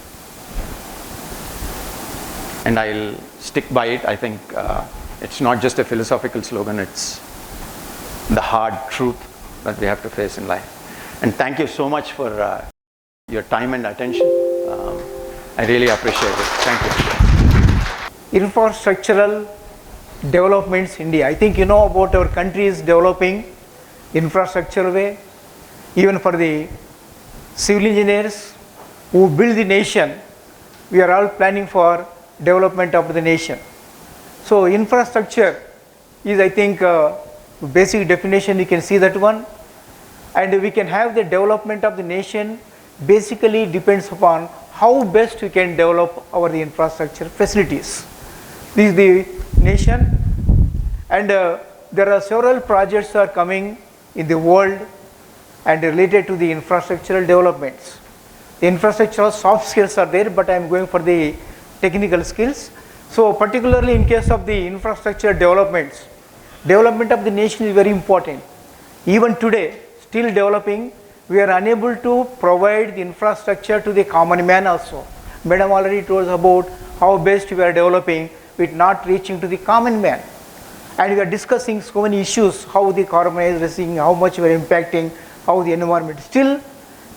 Speaker 5: And I'll stick by it. I think it's not just a philosophical slogan, it's the hard truth that we have to face in life. And thank you so much for your time and attention. I really appreciate it. Thank you.
Speaker 6: Infrastructural developments India. I think you know about our country is developing infrastructure way. Even for the civil engineers who build the nation, we are all planning for development of the nation. So infrastructure is, I think, basic definition, you can see that one. And we can have the development of the nation basically depends upon how best we can develop our infrastructure facilities. This is the nation, and there are several projects are coming in the world and related to the infrastructural developments. The infrastructural soft skills are there, but I am going for the technical skills. So particularly in case of the infrastructure developments, development of the nation is very important. Even today, still developing, we are unable to provide the infrastructure to the common man also. Madam already told us about how best we are developing with not reaching to the common man. And we are discussing so many issues, how the carbon is rising, how much we are impacting, how the environment. Still,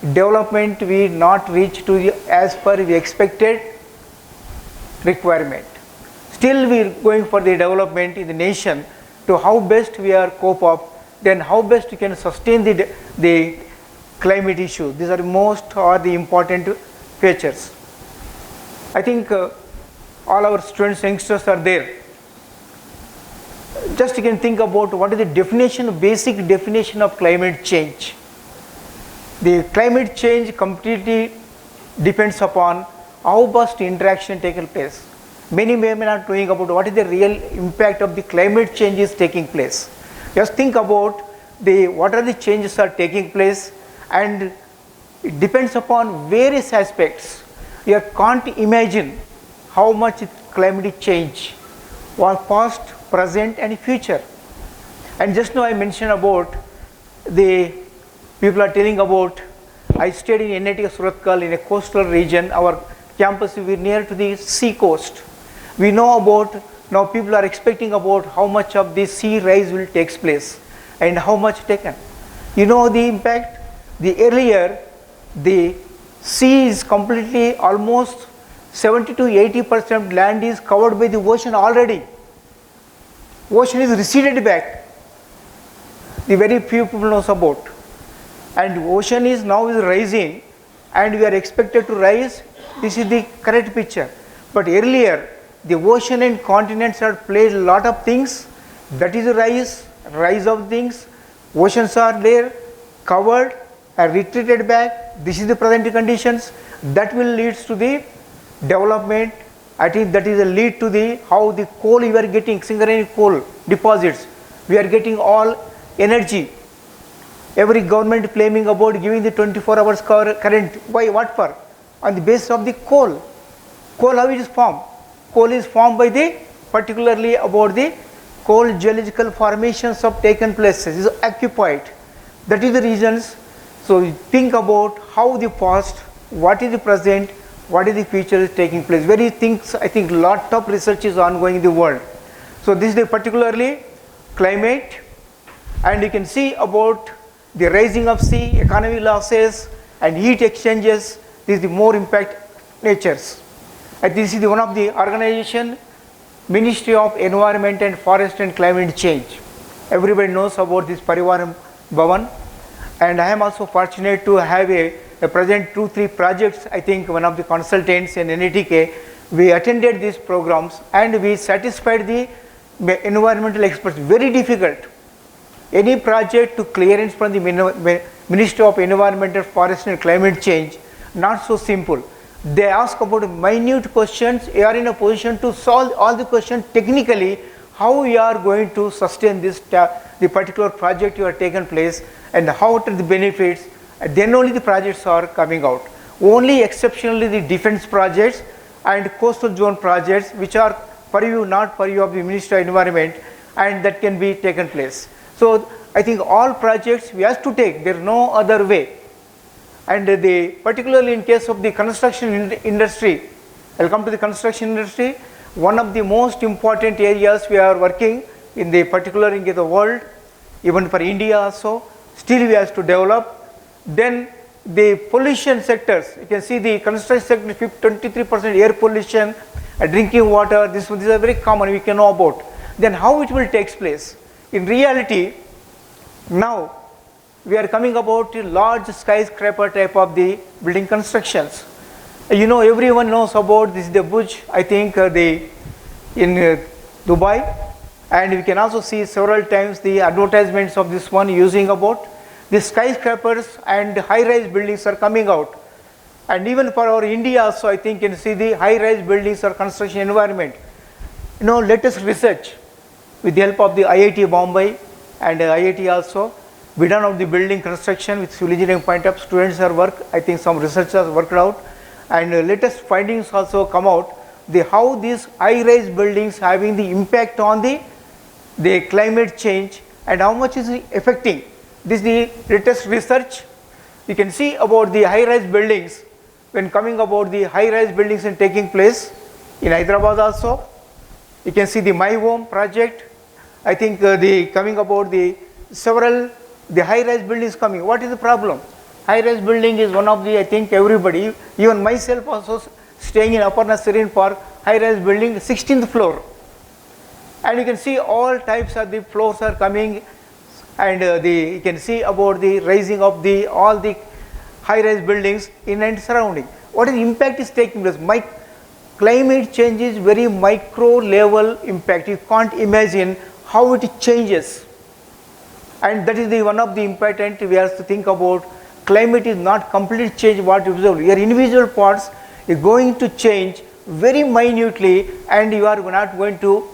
Speaker 6: development we not reach to the, as per we expected requirement. Still we are going for the development in the nation to how best we are cope up, then how best we can sustain the climate issue. These are most or the important features. I think all our students, youngsters are there. Just you can think about what is the definition, basic definition of climate change. The climate change completely depends upon how vast interaction taking place. Many may not knowing about what is the real impact of the climate change is taking place. Just think about what are the changes are taking place, and it depends upon various aspects. You can't imagine how much climate change was past, present and future. And just now I mentioned about the people are telling about, I stayed in NIT Surathkal in a coastal region. Our campus is near to the sea coast. We know about, now people are expecting about how much of the sea rise will take place and how much taken. You know the impact? The earlier the sea is completely almost 70 to 80% land is covered by the ocean already. Ocean is receded back. The very few people knows about. And ocean is now rising, and we are expected to rise. This is the correct picture. But earlier the ocean and continents had played a lot of things. That is rise of things. Oceans are there, covered, and retreated back. This is the present conditions. That will lead to the development. I think that is a lead to the how the coal we are getting, Singareni coal deposits. We are getting all energy. Every government claiming about giving the 24 hours current. Why? What for? On the basis of the coal. Coal, how it is formed? Coal is formed by the, particularly about the coal geological formations of taken places, is occupied. That is the reasons. So we think about how the past, what is the present, what is the future is taking place. Very things, I think lot of research is ongoing in the world. So this is the particularly climate, and you can see about the rising of sea, economy losses and heat exchanges. This is the more impact natures. And this is the one of the organization, Ministry of Environment and Forest and Climate Change. Everybody knows about this Parivaram Bhavan, and I am also fortunate to have a present 2-3 projects. I think one of the consultants in NITK, we attended these programs and we satisfied the environmental experts. Very difficult. Any project to clearance from the Ministry of Environment, Forest and Climate Change, not so simple. They ask about minute questions. You are in a position to solve all the questions technically, how you are going to sustain this the particular project you are taken place, and how are the benefits. Then only the projects are coming out. Only exceptionally the defense projects and coastal zone projects, which are purview, not purview of the Ministry of Environment, and that can be taken place. So I think all projects we have to take, there is no other way. And particularly in case of the construction industry, I will come to the construction industry. One of the most important areas we are working in the particular in the world, even for India also, still we have to develop. Then the pollution sectors, you can see the construction sector 23% air pollution, drinking water, these are very common, we can know about. Then how it will take place? In reality, now we are coming about a large skyscraper type of the building constructions. You know, everyone knows about this, the Burj, I think in Dubai, and we can also see several times the advertisements of this one using about the skyscrapers and high-rise buildings are coming out. And even for our India also, I think you can see the high-rise buildings or construction environment. You know, latest research with the help of the IIT Bombay and IIT also, we done of the building construction with civil engineering point of students are work. I think some researchers worked out, and latest findings also come out. How these high-rise buildings having the impact on the climate change and how much is it affecting. This is the latest research. You can see about the high-rise buildings when coming about the high-rise buildings and taking place in Hyderabad also. You can see the My Home project. I think the coming about the several the high-rise buildings coming. What is the problem? High-rise building is one of the, I think everybody, even myself also staying in Aparna Serene Park, high-rise building, 16th floor. And you can see all types of the floors are coming, and you can see about the rising of all the high-rise buildings in and surrounding. What is the impact is taking place? climate change is very micro level impact. You can't imagine how it changes. And that is the one of the important we have to think about. Climate is not completely change what you observe. Your individual parts are going to change very minutely, and you are not going to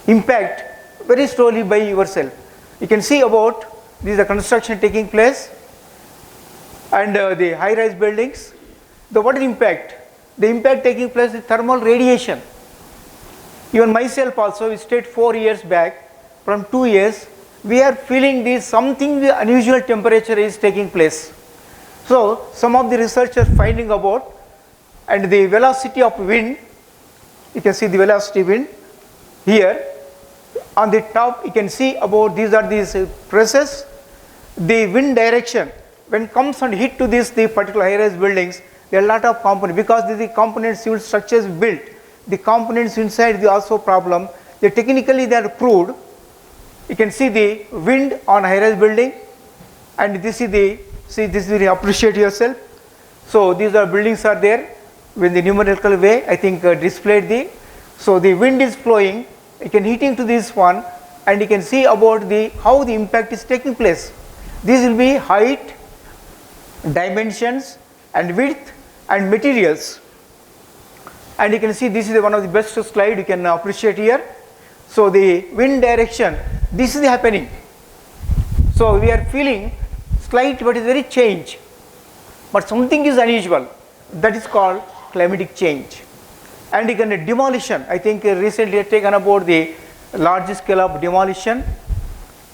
Speaker 6: impact very slowly by yourself. You can see about this is the construction taking place, and the high-rise buildings. What is the impact? The impact taking place is thermal radiation. Even myself also, we stayed 4 years back. From 2 years, we are feeling this something unusual temperature is taking place. So some of the researchers finding about, and the velocity of wind, you can see the velocity wind here. On the top you can see about these are these presses. The wind direction when comes and hit to this the particular high-rise buildings, there are a lot of components, because the components civil structures built, the components inside the also problem. They technically they are proved. You can see the wind on high-rise building, and this is the this is appreciate yourself. So these are buildings are there with the numerical way I think displayed the. So the wind is flowing, you can hitting to this one, and you can see about the how the impact is taking place. These will be height, dimensions, and width, and materials. And you can see this is one of the best slide you can appreciate here. So the wind direction, this is happening. So we are feeling slight but is very change, but something is unusual, that is called climatic change. And you can demolition, I think recently taken about the large scale of demolition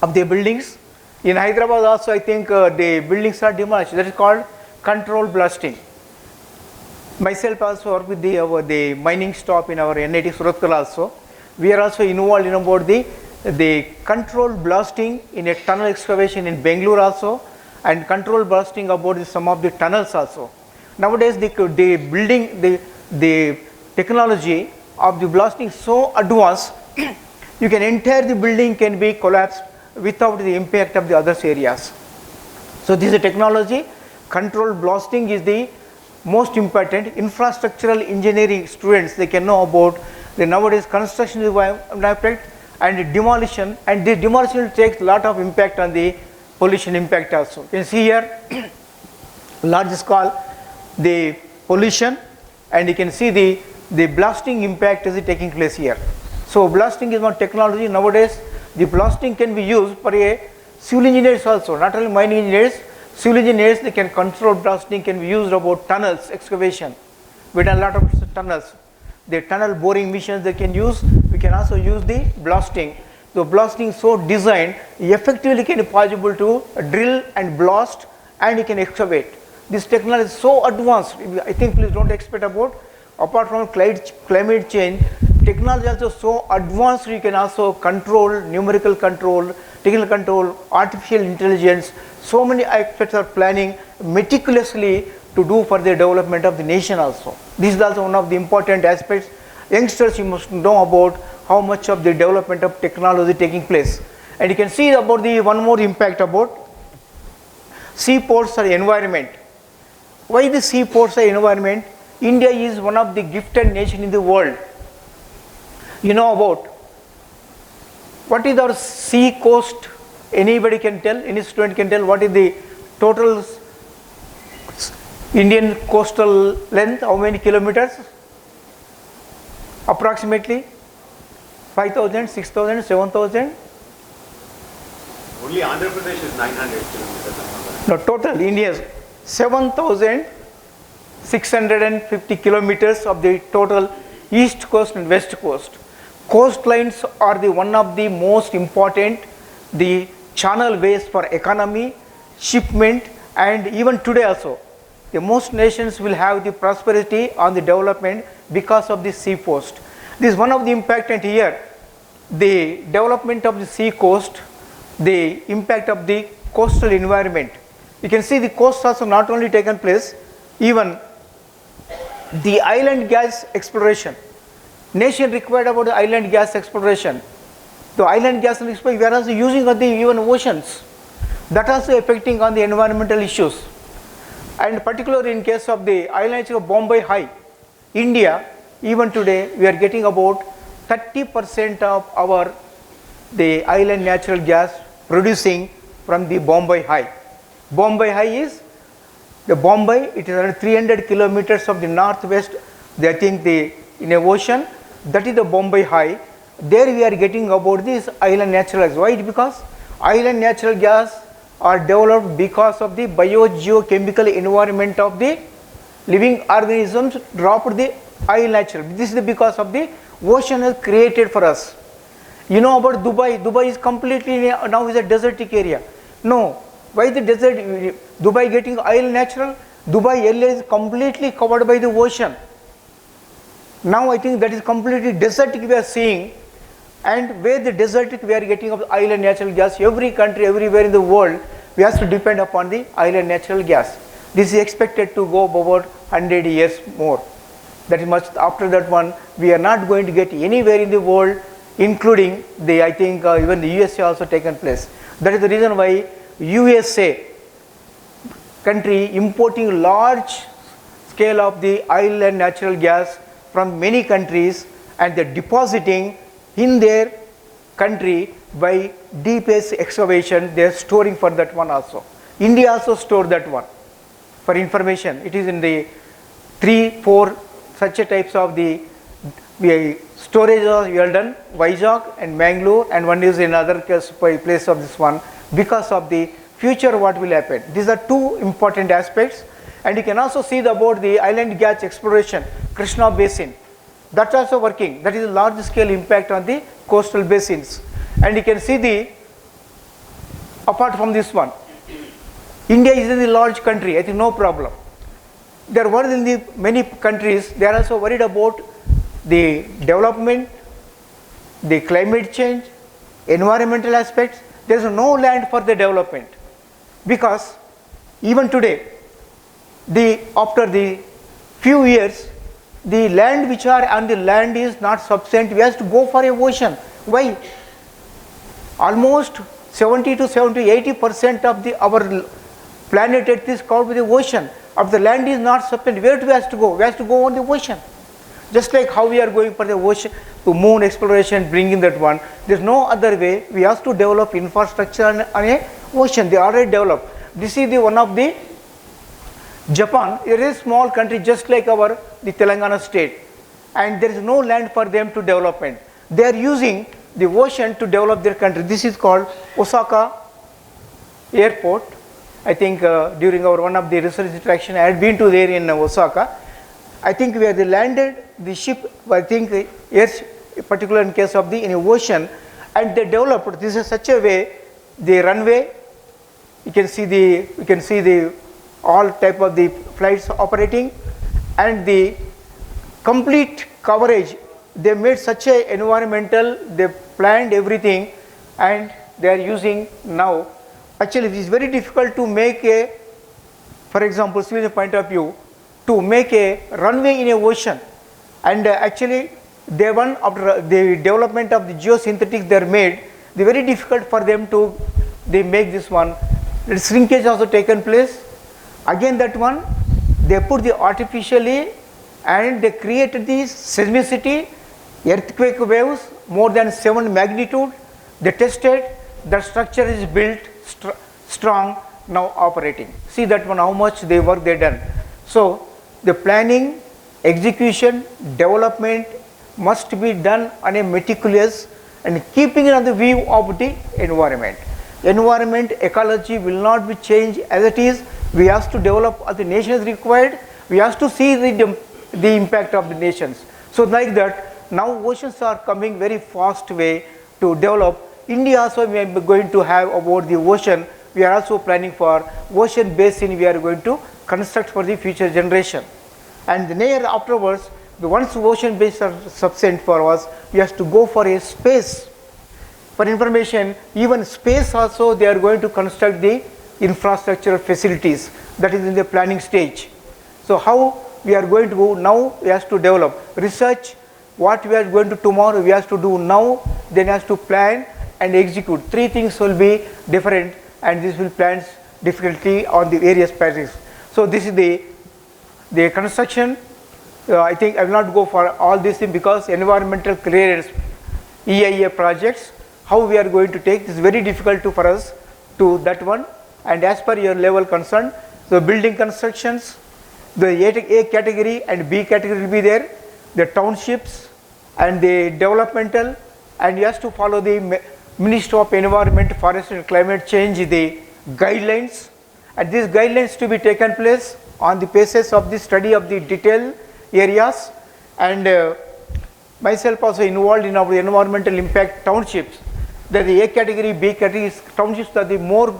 Speaker 6: of the buildings. In Hyderabad also I think the buildings are demolished, that is called controlled blasting. Myself also work with the mining stop in our NIT Suratkal also. We are also involved in about the controlled blasting in a tunnel excavation in Bangalore also, and controlled blasting about some of the tunnels also. Nowadays the building, the technology of the blasting so advanced, you can entire the building can be collapsed without the impact of the other areas. So this is a technology. Controlled blasting is the most important. Infrastructural engineering students, they can know about the nowadays construction impact and demolition, and the demolition takes a lot of impact on the pollution impact also. You can see here large scale the pollution, and you can see the blasting impact is taking place here. So blasting is one technology. Nowadays the blasting can be used for a civil engineers also, not only mining engineers, civil engineers, they can control blasting can be used about tunnels excavation. We done a lot of tunnels. The tunnel boring machines they can use. We can also use the blasting. The blasting so designed effectively can be possible to drill and blast, and you can excavate. This technology is so advanced. I think please don't expect about, apart from climate change, technology also so advanced. You can also control, numerical control, technical control, artificial intelligence. So many aspects are planning meticulously to do for the development of the nation also. This is also one of the important aspects. Youngsters, you must know about how much of the development of technology taking place. And you can see about the one more impact about seaports or environment. Why the seaports or environment? India is one of the gifted nations in the world. You know about what is our sea coast? Anybody can tell, any student can tell what is the total Indian coastal length, how many kilometers? Approximately 5,000, 6,000, 7,000?
Speaker 7: Only Andhra Pradesh is 900 kilometers.
Speaker 6: No, total India's 7,650 kilometers of the total east coast and west coast. Coastlines are the one of the most important, the channel ways for economy, shipment, and even today also. The most nations will have the prosperity on the development because of the sea coast. This is one of the important here, the development of the sea coast, the impact of the coastal environment. You can see the coast also not only taken place, even the island gas exploration. Nation required about the island gas exploration. The island gas exploration, we are also using on the even oceans. That also affecting on the environmental issues. And particularly in case of the islands of Bombay High, India, even today we are getting about 30% of the island natural gas producing from the Bombay High. Bombay High is the Bombay, it is around 300 kilometers of the northwest, I think in a ocean, that is the Bombay High. There we are getting about this island natural gas. Why? Because island natural gas are developed because of the biogeochemical environment of the living organisms dropped the island natural. This is because of the ocean is created for us. You know about Dubai? Dubai is completely now is a desertic area. No. Why the desert? Dubai getting island natural? Dubai area is completely covered by the ocean. Now I think that is completely desertic we are seeing, and where the desertic we are getting of island natural gas, every country, everywhere in the world, we have to depend upon the island natural gas. This is expected to go about 100 years more. That is much after that one, we are not going to get anywhere in the world, including the, I think even the USA also taken place. That is the reason why USA country importing large scale of the island natural gas from many countries, and they are depositing in their country by deepest excavation. They are storing for that one also. India also stored that one. For information, it is in the 3-4 such a types of the storage we are done, Vizag and Mangalore, and one is in other place of this one, because of the future what will happen. These are two important aspects. And you can also see about the island gas exploration, Krishna basin. That's also working. That is a large scale impact on the coastal basins. And you can see apart from this one, India is a large country, I think no problem. They are worried in the many countries, they are also worried about the development, the climate change, environmental aspects. There is no land for the development, because even today, after the few years, the land which are on the land is not sufficient. We have to go for a ocean. Why? Almost 70 to 80% of our planet Earth is covered with the ocean. If the land is not sufficient, where do we have to go? We have to go on the ocean. Just like how we are going for the ocean, to moon exploration, bringing that one. There is no other way. We have to develop infrastructure on a ocean. They already developed. This is one of the Japan. It is a small country just like the Telangana state, and there is no land for them to development. They are using the ocean to develop their country. This is called Osaka Airport. I think during one of the research interaction, I had been to there in Osaka. I think where they landed the ship, I think yes, particular in case of in the ocean, and they developed this is such a way, the runway, you can see the all type of the flights operating, and the complete coverage. They made such a environmental, they planned everything, and they are using now. Actually, it is very difficult to make for example, civil point of view, to make a runway in a ocean. And actually, after the development of the geosynthetics they are made, they are very difficult for them to make this one. The shrinkage also taken place. Again that one, they put the artificially, and they created the seismicity, earthquake waves more than 7 magnitude. They tested, the structure is built strong, now operating. See that one, how much work they done. So the planning, execution, development must be done on a meticulous and keeping it on the view of the environment. Environment, ecology will not be changed as it is. We have to develop as the nation is required. We have to see the impact of the nations. So like that, now oceans are coming very fast way to develop. India also we are going to have about the ocean. We are also planning for ocean basin we are going to construct for the future generation. And near afterwards, once ocean basin are sufficient for us, we have to go for a space. For information, even space also they are going to construct the infrastructure facilities, that is in the planning stage. So how we are going to go now, we have to develop research, what we are going to tomorrow we have to do now, then has to plan and execute. 3 things will be different, and this will plan differently on the various paths. So this is the construction, I think I will not go for all these things because environmental clearance, EIA projects, how we are going to take this is very difficult for us to that one. And as per your level concerned, the building constructions, the A category and B category will be there, the townships and the developmental, and you have to follow the Ministry of Environment, Forest and Climate Change, the guidelines, and these guidelines to be taken place on the basis of the study of the detailed areas. And myself also involved in our environmental impact townships, that the A category, B category townships are the more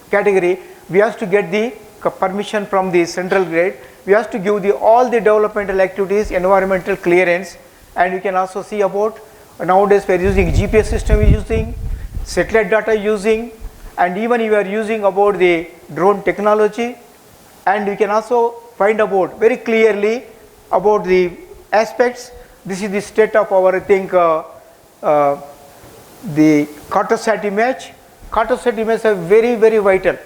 Speaker 6: category, we have to get the permission from the central grade, we have to give the all the developmental activities, environmental clearance. And you can also see about nowadays we are using GPS system, using satellite data using, and even we are using about the drone technology. And you can also find about very clearly about the aspects. This is the state of our, I think, the cartosat image. Cartosat images are very, very vital.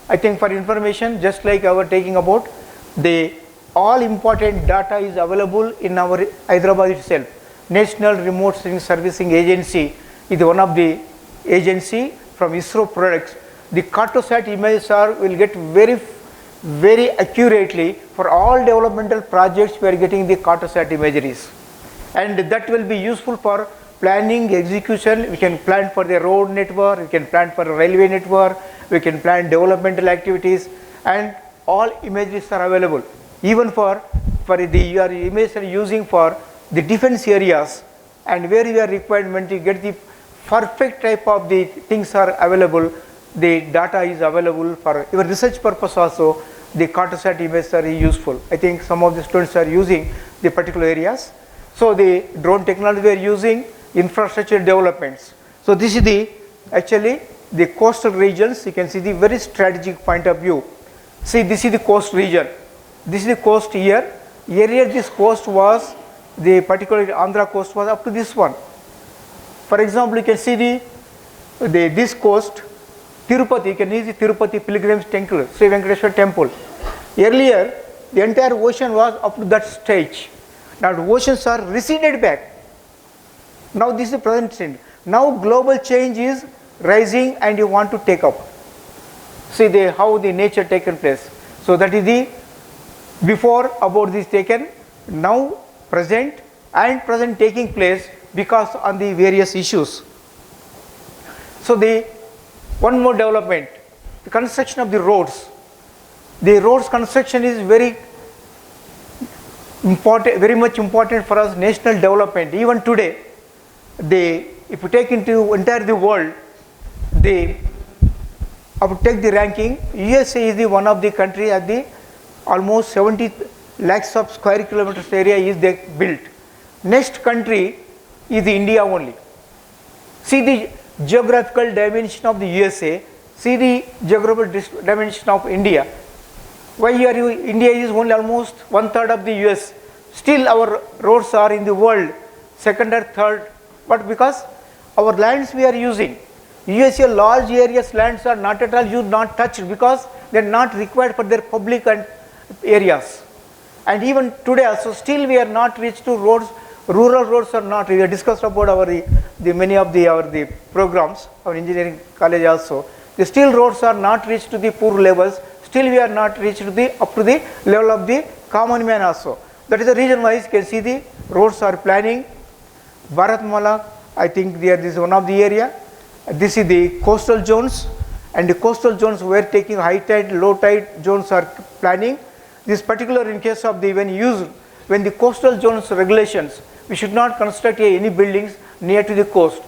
Speaker 6: I think for information, just like our taking about the all important data is available in our Hyderabad itself. National Remote Sensing Servicing Agency is one of the agency from ISRO products. The cartosat images will get very accurately for all developmental projects. We are getting the cartosat imageries, and that will be useful for planning, execution. We can plan for the road network, we can plan for a railway network, we can plan developmental activities, and all images are available. Even for the your images are using for the defense areas, and where you are requirement to get the perfect type of the things are available. The data is available for even research purpose also. The cartosat images are useful. I think some of the students are using the particular areas. So the drone technology we are using, infrastructure developments. So this is the actually the coastal regions. You can see the very strategic point of view. See, this is the coast region. This is the coast here. Earlier this coast was the particular Andhra coast was up to this one. For example, you can see this coast, Tirupati. You can see the Tirupati Pilgrims Temple, Sri Venkateswara Temple. Earlier, the entire ocean was up to that stage. Now the oceans are receded back. Now this is the present trend. Now global change is rising, and you want to take up. See how the nature taken place. So that is the before about this taken, now present, and present taking place because on the various issues. So the one more development, the construction of the roads. The roads construction is very important, very much important for us national development. Even today, if you take into entire the world, I would take the ranking. USA is the one of the country at the almost 70 lakhs of square kilometers area is they built. Next country is the India only. See the geographical dimension of the USA. See the geographical dimension of India. Why here India is only almost 1/3 of the US. Still our roads are in the world second or third. But because our lands we are using, USA large areas lands are not at all used, not touched, because they are not required for their public and areas. And even today also still we are not reached to roads. Rural roads are not. We have discussed about our many of the programs, our engineering college also. The still roads are not reached to the poor levels. Still we are not reached to up to the level of the common man also. That is the reason why you can see the roads are planning. Bharatmala, I think this is one of the area. This is the coastal zones, and the coastal zones were taking high tide, low tide zones are planning. This particular in case of when the coastal zones regulations, we should not construct any buildings near to the coast.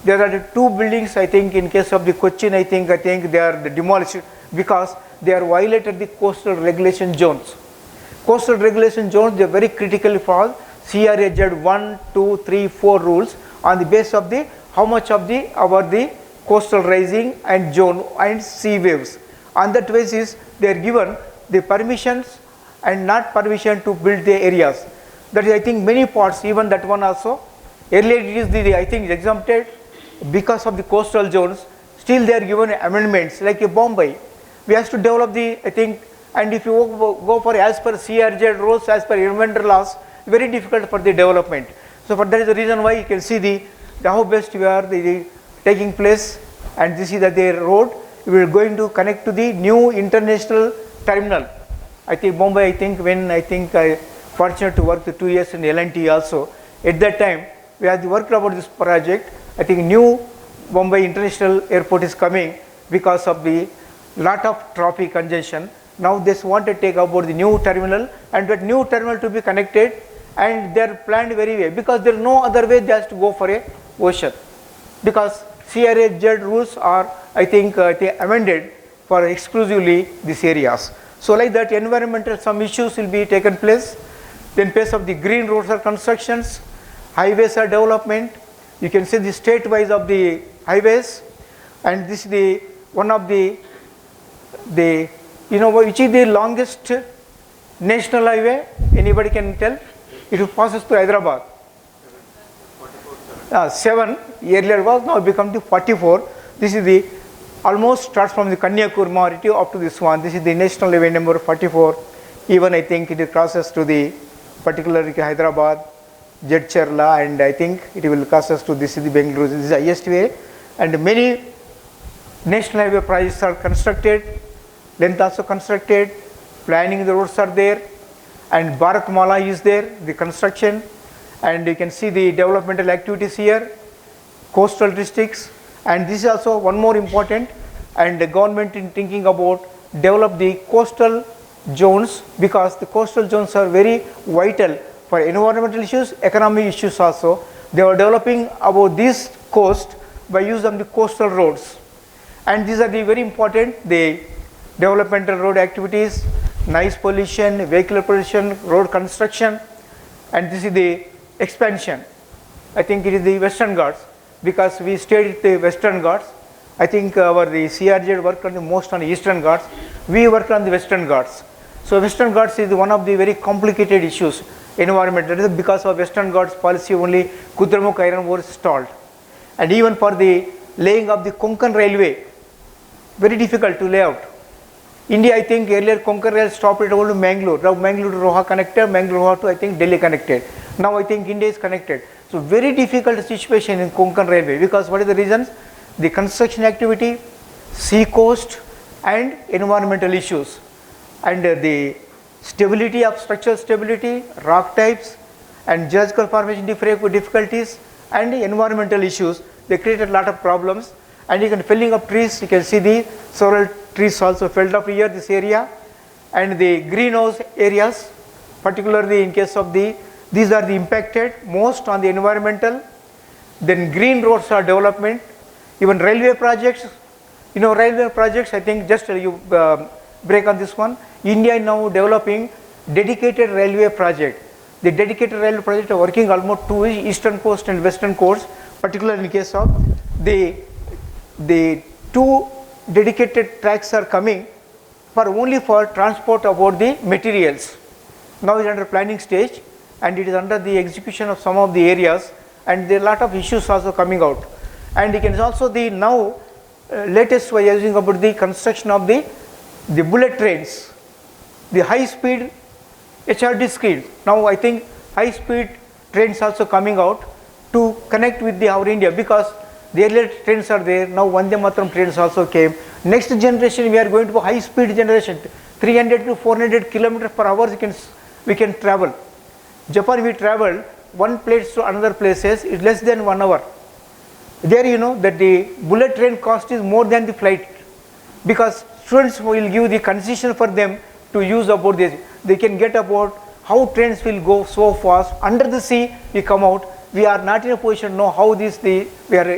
Speaker 6: There are 2 buildings, I think, in case of the Cochin, I think they are demolished because they are violated the coastal regulation zones. Coastal regulation zones, they are very critical for CRAZ 1, 2, 3, 4 rules on the basis of the how much of the coastal rising and zone and sea waves. On that basis, they are given the permissions and not permission to build the areas. That is, I think, many parts, even that one also. Earlier it is I think exempted because of the coastal zones. Still they are given amendments like Bombay. We have to develop I think and if you go for as per CRZ rules, as per environmental laws, very difficult for the development. So for that is the reason why you can see the how best we are taking place, and this is the road. We are going to connect to the new international terminal. I think Bombay, I think when I fortunate to work for 2 years in L&T also. At that time, we had worked about this project. I think new Bombay International Airport is coming because of the lot of traffic congestion. Now they want to take about the new terminal, and that new terminal to be connected, and they are planned very well because there is no other way they have to go for a ocean, because CRZ rules are they amended for exclusively these areas. So like that environmental some issues will be taken place. Then pace of the green roads are constructions, highways are development. You can see the state wise of the highways, and this is the one of the which is the longest national highway. Anybody can tell? It passes through Hyderabad. 7 earlier was, now become to 44. This is the almost starts from the Kanyakumari up to this one. This is the national highway number 44. Even I think it crosses to the particularly Hyderabad, Jedcherla, and I think it will crosses to this is the Bengaluru. This is the highest way, and many national highway projects are constructed, length also constructed, planning the roads are there, and Bharatmala is there, the construction, and you can see the developmental activities here, coastal districts, and this is also one more important, and the government in thinking about develop the coastal zones, because the coastal zones are very vital for environmental issues, economic issues also. They are developing about this coast by use of the coastal roads, and these are the very important, the developmental road activities, noise pollution, vehicular pollution, road construction, and this is the expansion. I think it is the Western Ghats, because we stayed at the Western Ghats. I think the CRZ worked on the most on the Eastern Ghats. We worked on the Western Ghats. So Western Ghats is one of the very complicated issues, environment. That is because of Western Ghats policy only Kudramukh iron ore is stalled. And even for the laying of the Konkan railway, very difficult to lay out. India, I think earlier Konkan rail stopped at only Mangalore. Now Mangalore to Roha connected, Mangalore to I think Delhi connected. Now I think India is connected. So very difficult situation in Konkan railway, because what is the reasons? The construction activity, sea coast, and environmental issues, and the stability of structural stability, rock types, and geological formation difficulties, and the environmental issues. They created a lot of problems, and you can felling of trees. You can see the several trees also felled up here this area, and the greenhouse areas, particularly in case of these are the impacted most on the environmental. Then green roads are development, even railway projects. Railway projects, I think just you break on this one. India is now developing dedicated railway project. The dedicated railway project are working almost to eastern coast and western coast, particularly in case of the 2 dedicated tracks are coming only for transport about the materials. Now it is under planning stage, and it is under the execution of some of the areas, and there are a lot of issues also coming out. And you can also the now latest way using about the construction of the bullet trains, the high speed HRD screens. Now I think high speed trains also coming out to connect with our India, because the earlier trains are there. Now Vande Mataram trains also came. Next generation we are going to high speed generation, 300 to 400 kilometers per hour we can travel. Japan we travel one place to another places is less than 1 hour. There that the bullet train cost is more than the flight, because students will give the concession for them to use about this. They can get about how trains will go so fast under the sea. We come out. We are not in a position to know how we are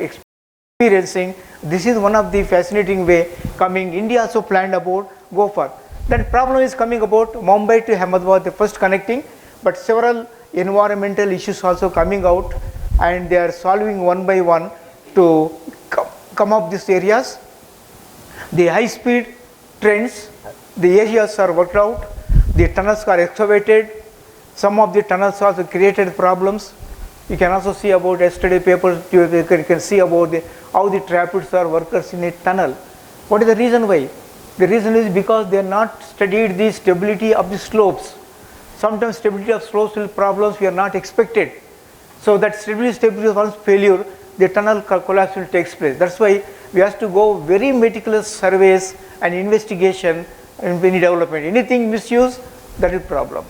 Speaker 6: experiencing. This is one of the fascinating way coming. India also planned about go for. Then problem is coming about Mumbai to Ahmedabad, the first connecting, but several environmental issues also coming out, and they are solving one by one to come up these areas. The high speed trains, the areas are worked out, the tunnels are excavated, some of the tunnels also created problems. You can also see about yesterday papers, you can see about how the trappists are workers in a tunnel. What is the reason why? The reason is because they are not studied the stability of the slopes. Sometimes stability of slopes will problems we are not expected. So that stability of failure, the tunnel collapse will take place. That's why we have to go very meticulous surveys and investigation in any development. Anything misuse, that is problem.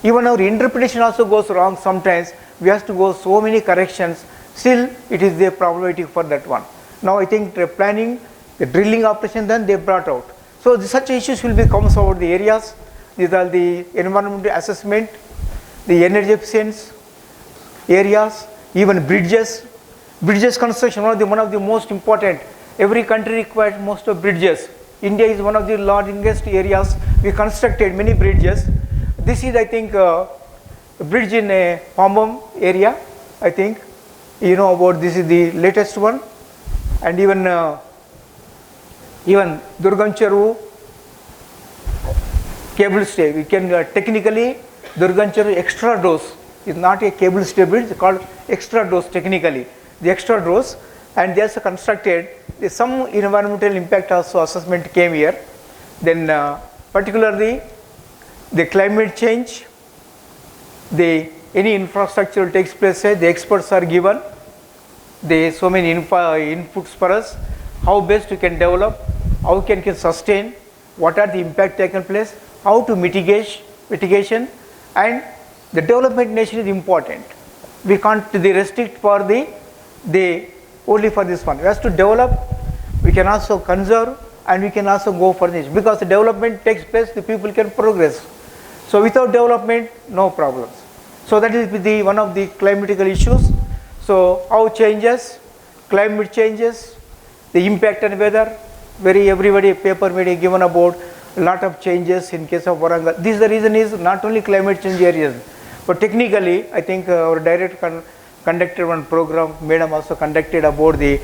Speaker 6: Even our interpretation also goes wrong sometimes. We have to go so many corrections. Still, it is the probability for that one. Now I think the planning, the drilling operation, then they brought out. So such issues will become about the areas. These are the environmental assessment, the energy efficiency areas, even bridges. Bridges construction, one of the most important. Every country requires most of bridges. India is one of the largest areas. We constructed many bridges. This is, I think, a bridge in a Pambam area. I think you know about this is the latest one, and even Durgancheru cable stay. We can technically Durgancheru extra dose is not a cable stay bridge. It's called extra dose technically. The extra dose, and they also constructed some environmental impact also assessment came here. Then particularly the climate change, any infrastructure takes place, the experts are given, so many inputs for us, how best we can develop, how can sustain, what are the impact taken place, how to mitigation, and the development nation is important. We can't restrict for only for this one. We have to develop, we can also conserve, and we can also go for this, because the development takes place, the people can progress. So without development, no problems. So that is one of the climatical issues. So how changes, climate changes, the impact on weather, everybody paper may be given about a lot of changes in case of Warangal. This the reason is not only climate change areas, but technically I think our director conducted one program, Madam also conducted about the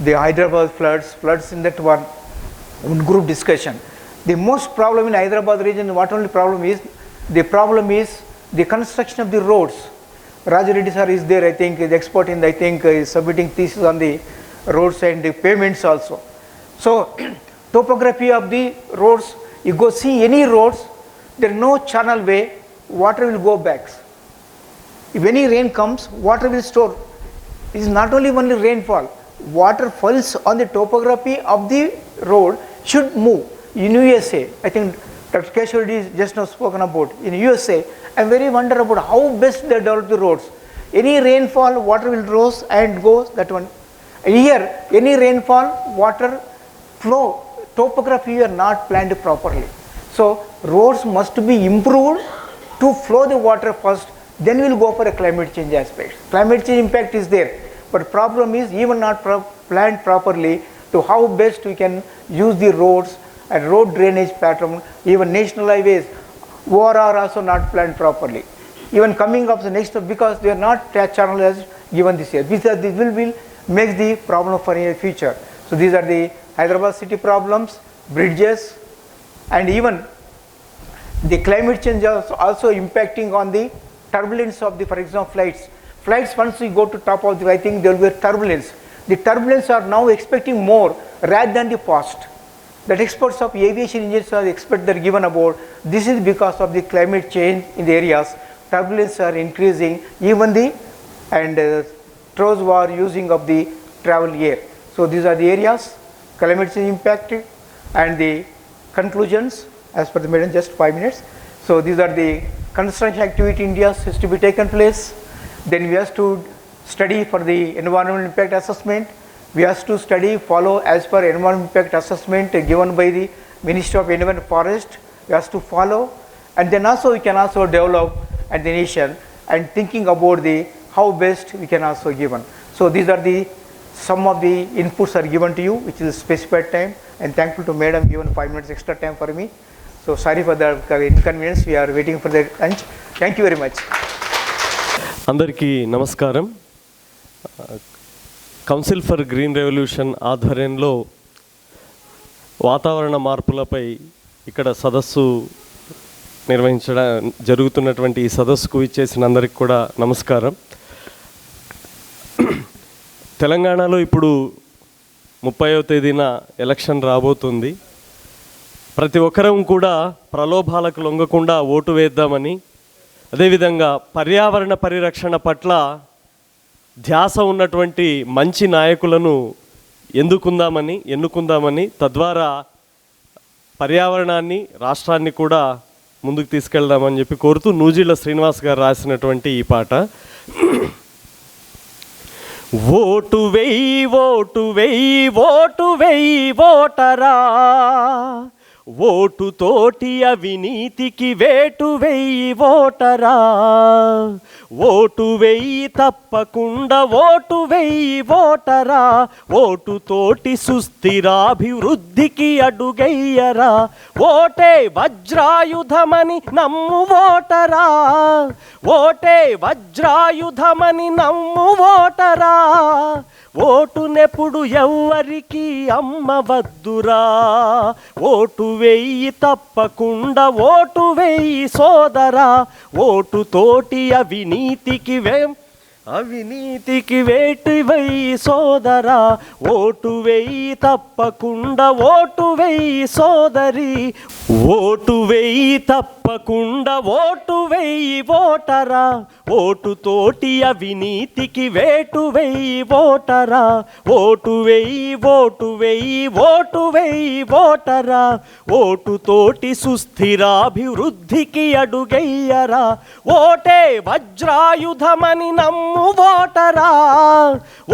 Speaker 6: Hyderabad floods in that one group discussion. The most problem in Hyderabad region, what only problem is, the construction of the roads. Raja Reddy sir is there, I think, the expert in, I think, is submitting thesis on the roads and the payments also. So, topography of the roads, you go see any roads, there is no channel way, water will go back. If any rain comes, water will store. It is not only rainfall, water falls on the topography of the road should move. In USA, I think Dr. Keshwadi just now spoken about, in USA, I am very wonder about how best they develop the roads. Any rainfall, water will rise and go, that one. Here, any rainfall, water flow, topography are not planned properly. So, roads must be improved to flow the water first, then we will go for a climate change aspect. Climate change impact is there, but problem is even not planned properly to how best we can use the roads and road drainage pattern, even national highways, ORR also not planned properly. Even coming up the next, because they are not channelized given this year. This will make the problem for the future. So these are the Hyderabad city problems, bridges, and even the climate change also impacting on the turbulence of the, for example, flights. Flights, once we go to top of the, I think there will be a turbulence. The turbulence are now expecting more rather than the past. That experts of aviation engineers are expect that given about, this is because of the climate change in the areas, turbulence are increasing, even the, and throws war using of the travel air. So these are the areas, climate change impacted, and the conclusions as per the madam, just 5 minutes. So these are the construction activity in India is to be taken place. Then we have to study for the environmental impact assessment. We have to study, follow as per environmental impact assessment given by the Ministry of Environment and Forest. We have to follow, and then also we can also develop at the nation and thinking about the how best we can also given. So these are the some of the inputs are given to you, which is specified time, and thankful to madam given 5 minutes extra time for me. So sorry for the inconvenience. We are waiting for the lunch. Thank you very much.
Speaker 8: Andariki namaskaram. Council for green revolution ఆధ్వర్యంలో వాతావరణ మార్పులపై ఇక్కడ సదస్సు నిర్వహించడం జరుగుతున్నటువంటి ఈ సదస్సుకు ఇచ్చేసిన అందరికి కూడా నమస్కారం. తెలంగాణలో ఇప్పుడు 30వ తేదీన ఎలక్షన్ రాబోతుంది. ప్రతి ఒక్కరం కూడా ప్రలోభాలకు లొంగకుండా ఓటు వేద్దామని, అదేవిధంగా పర్యావరణ పరిరక్షణ పట్ల ధ్యాస ఉన్నటువంటి మంచి నాయకులను ఎన్నుకుందామని తద్వారా పర్యావరణాన్ని, రాష్ట్రాన్ని కూడా ముందుకు తీసుకెళ్దామని చెప్పి కోరుతూ నూజిళ్ళ శ్రీనివాస్ గారు రాసినటువంటి ఈ పాట. ఓటు వెయ్యి ఓటు వెయ్యి ఓటు వెయ్యి ఓటరా, ఓటు తోటి అవినీతికి వేటు వెయ్యి ఓటరా, ఓటు వెయ్యి తప్పకుండా ఓటు వెయ్యి ఓటరా, ఓటు తోటి సుస్థిరాభివృద్ధికి అడుగయ్యరా, ఓటే వజ్రాయుధమని నమ్ము ఓటరా, ఓటే వజ్రాయుధమని నమ్ము ఓటరా, ఓటునెప్పుడు ఎవ్వరికి అమ్మవద్దురా, ఓటు వెయ్యి తప్పకుండా ఓటు వెయ్యి సోదరా, ఓటు తోటి అవినీతికి వేటు వెయ్యి సోదరా, ఓటు వెయ్యి తప్పకుండా ఓటు వెయ్యి సోదరి, ఓటు వెయ్యి తప్పకుండా ఓటు వెయ్యి ఓటరా, ఓటు తోటి అవినీతికి వేటు వెయ్యి ఓటరా, ఓటు వెయ్యి ఓటు వెయ్యి ఓటు వెయ్యి ఓటరా, ఓటు తోటి సుస్థిరాభివృద్ధికి అడుగయ్యరా, ఓటే వజ్రాయుధమని నమ్ము ఓటరా,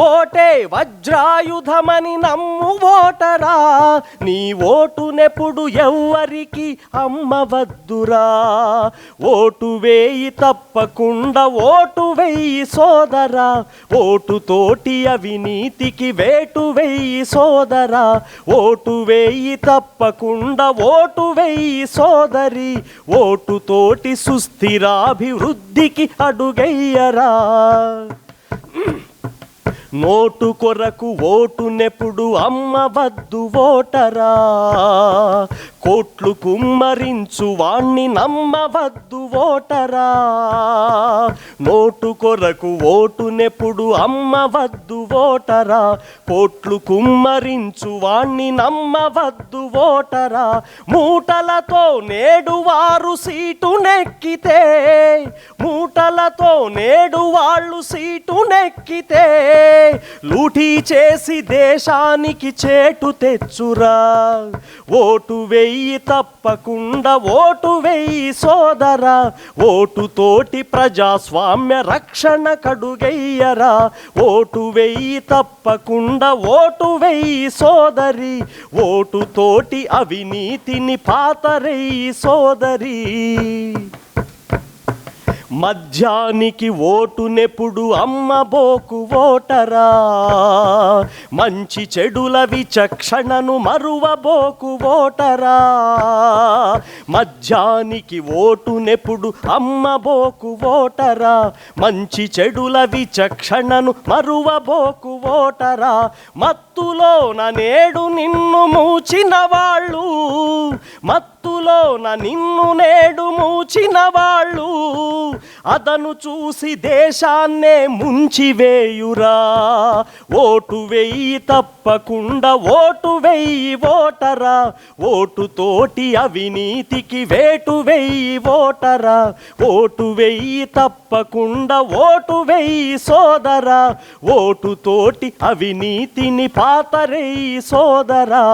Speaker 8: ఓటే వజ్రాయుధమని నమ్ము ఓటరా, నీ ఓటునెప్పుడు ఎవ్వరికి అమ్మవద్దురా, ఓటు వేయి తప్పకుండా ఓటు వెయ్యి సోదరా, ఓటు తోటి అవినీతికి వేటు వెయ్యి సోదరా, ఓటు వేయి తప్పకుండా ఓటు వెయ్యి సోదరి, ఓటు తోటి సుస్థిరాభివృద్ధికి అడుగయ్యరా, నోటు కొరకు ఓటునెప్పుడు అమ్మవద్దు ఓటరా, కోట్లు కుమ్మరించు వాణ్ణి నమ్మవద్దు ఓటరా, నోటు కొరకు ఓటునెప్పుడు అమ్మవద్దు ఓటరా, కోట్లు కుమ్మరించు వాణ్ణి నమ్మవద్దు ఓటరా, మూటలతో నేడు వారు సీటు నెక్కితే, మూటలతో నేడు వాళ్ళు సీటు నెక్కితే, లూటీ చేసి దేశానికి చేటు తెచ్చురా, ఓటు వెయ్యి తప్పకుండా ఓటు వెయ్యి సోదరా, ఓటు తోటి ప్రజాస్వామ్య రక్షణ కడుగయ్యరా, ఓటు వెయ్యి తప్పకుండా ఓటు వెయ్యి సోదరి, ఓటు తోటి అవినీతిని పాతరెయ్యి సోదరి, మద్యానికి ఓటునెప్పుడు అమ్మబోకు ఓటరా, మంచి చెడుల విచక్షణను మరువబోకు ఓటరా, మద్యానికి ఓటునెప్పుడు అమ్మబోకు ఓటరా, మంచి చెడుల విచక్షణను మరువబోకు ఓటరా, మత్తులోన నేడు నిన్ను మూచిన వాళ్ళు, మత్తులోన నిన్ను నేడు మూచిన వాళ్ళు, అదను చూసి దేశాన్నే ముంచివేయురా, ఓటు వెయ్యి తప్పకుండా ఓటు వెయ్యి ఓటరా, ఓటు తోటి అవినీతికి వేటు వెయ్యి ఓటరా, ఓటు వెయ్యి తప్పకుండా ఓటు వెయ్యి సోదరా, ఓటు తోటి అవినీతిని పాతరెయ్యి సోదరా,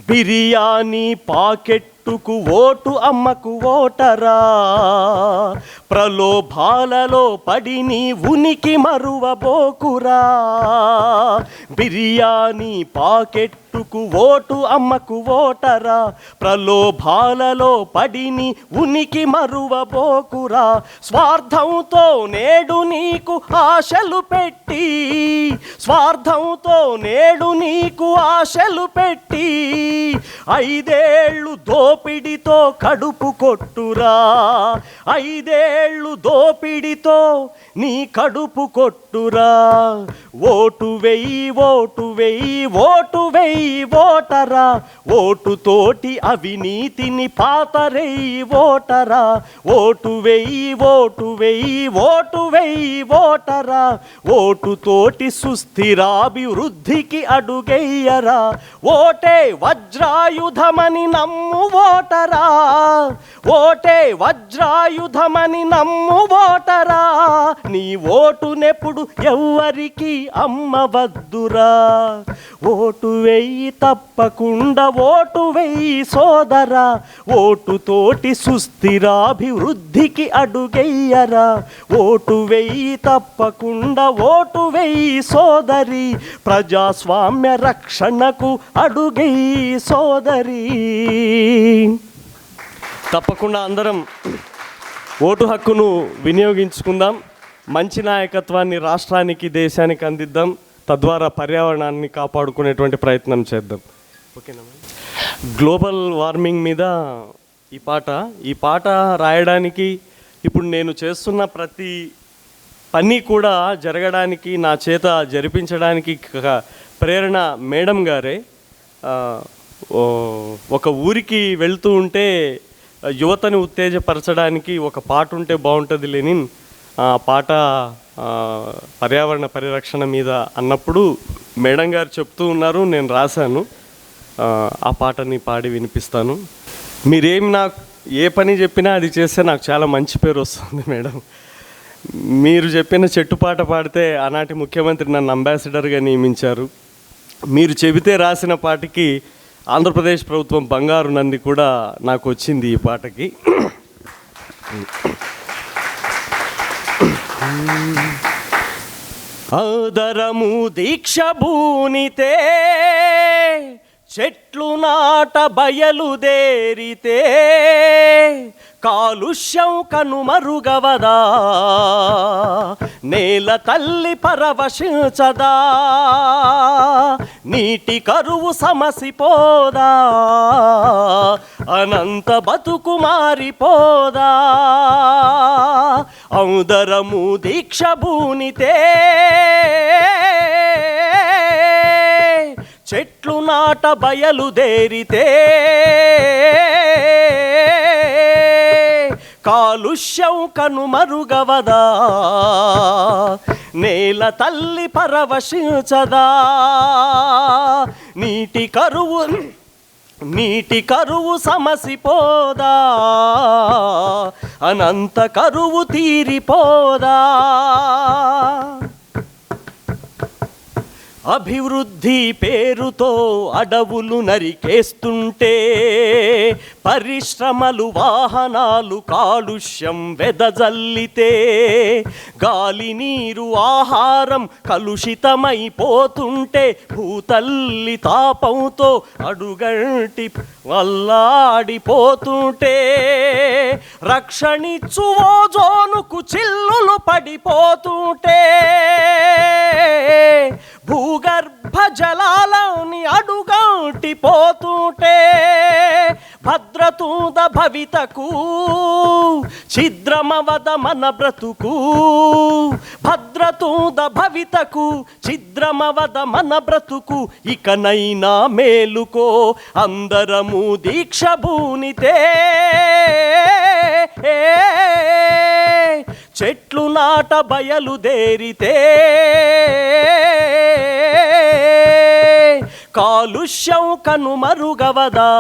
Speaker 8: బిర్యానీ పాకెట్టుకు ఓటు అమ్మకు ఓటరా, ప్రలోభాలలో పడి నీ ఉనికి మరువబోకురా, బిర్యానీ పాకెట్టుకు ఓటు అమ్మకు ఓటరా, ప్రలోభాలలో పడి నీ ఉనికి మరువబోకురా, స్వార్థంతో నేడు నీకు ఆశలు పెట్టి, స్వార్థంతో నేడు నీకు ఆశలు పెట్టి, 5 ఏళ్ళు దోపిడితో కడుపు కొట్టురా, 5 ఏళ్ళు దోపిడితో నీ కడుపు కొట్టురా, ఓటు వెయ్యి ఓటు వెయ్యి ఓటు వెయ్యి ఓటరా, ఓటుతోటి అవినీతిని పాతరేయి ఓటరా, ఓటు వెయ్యి ఓటు వెయ్యి ఓటు వెయ్యి ఓటరా, ఓటుతోటి సుస్థిరాభివృద్ధికి అడుగెయ్యరా, ఓటే వజ్రాయుధమని నమ్ము ఓటరా, ఓటే వజ్రాయుధమని నమ్ము ఓటరా, నీ ఓటునెప్పుడు ఎవ్వరికి అమ్మవద్దురా, ఓటు వెయ్యి తప్పకుండా ఓటు వెయ్యి సోదరా, ఓటుతోటి సుస్థిరాభివృద్ధికి అడుగెయ్యరా, ఓటు వెయ్యి తప్పకుండా ఓటు వెయ్యి సోదరి, ప్రజాస్వామ్య రక్షణకు అడుగెయ్యి సోదరి. తప్పకుండా అందరం ఓటు హక్కును వినియోగించుకుందాం, మంచి నాయకత్వాన్ని రాష్ట్రానికి దేశానికి అందిద్దాం, తద్వారా పర్యావరణాన్ని కాపాడుకునేటువంటి ప్రయత్నం చేద్దాం. ఓకేనా? గ్లోబల్ వార్మింగ్ మీద ఈ పాట రాయడానికి ఇప్పుడు నేను చేస్తున్న ప్రతి పని కూడా జరగడానికి, నా చేత జరిపించడానికి ప్రేరణ మేడం గారే. ఒక ఊరికి వెళ్తూ ఉంటే యువతని ఉత్తేజపరచడానికి ఒక పాట ఉంటే బాగుంటుంది లెనిన్, ఆ పాట పర్యావరణ పరిరక్షణ మీద అన్నప్పుడు మేడం గారు చెప్తూ ఉన్నారు, నేను రాశాను. ఆ పాటని పాడి వినిపిస్తాను. మీరేమి నాకు ఏ పని చెప్పినా అది చేస్తే నాకు చాలా మంచి పేరు వస్తుంది మేడం. మీరు చెప్పిన చెట్టు పాట పాడితే ఆనాటి ముఖ్యమంత్రి నన్ను అంబాసిడర్గా నియమించారు. మీరు చెబితే రాసిన పాటకి ఆంధ్రప్రదేశ్ ప్రభుత్వం బంగారు నంది కూడా నాకు వచ్చింది ఈ పాటకి. ఆదరము దీక్ష భూనితే, చెట్లు నాట బయలుదేరితే, కాలుష్యం కనుమరుగవదా, నేల తల్లి పరవశించదా, నీటి కరువు సమసిపోదా, అనంత బతుకు మారిపోదా, ఔదరము దీక్ష భూనితే, చెట్లు నాట బయలుదేరితే, కాలుష్యం కనుమరుగవదా, నేల తల్లి పరవశించదా, నీటి కరువు సమసిపోదా, అనంత కరువు తీరిపోదా. అభివృద్ధి పేరుతో అడవులు నరికేస్తుంటే, పరిశ్రమలు వాహనాలు కాలుష్యం వెదజల్లితే, గాలి నీరు ఆహారం కలుషితమైపోతుంటే, భూతల్లి తాపంతో అడుగంటి వల్లాడిపోతుంటే, రక్షణిచ్చు ఓజోనుకు చిల్లులు పడిపోతుంటే, భూగర్భ జలాలని అడుగంటిపోతుంటే, భద్రతూద భవితకు ఛిద్రమవద మన బ్రతుకు, భద్రతూద భవితకు ఛిద్రమవద మన బ్రతుకు, ఇకనైనా మేలుకో అందరము దీక్ష భూనితే, చెట్లు నాట బయలుదేరితే, కాలుష్యం కనుమరుగవదా,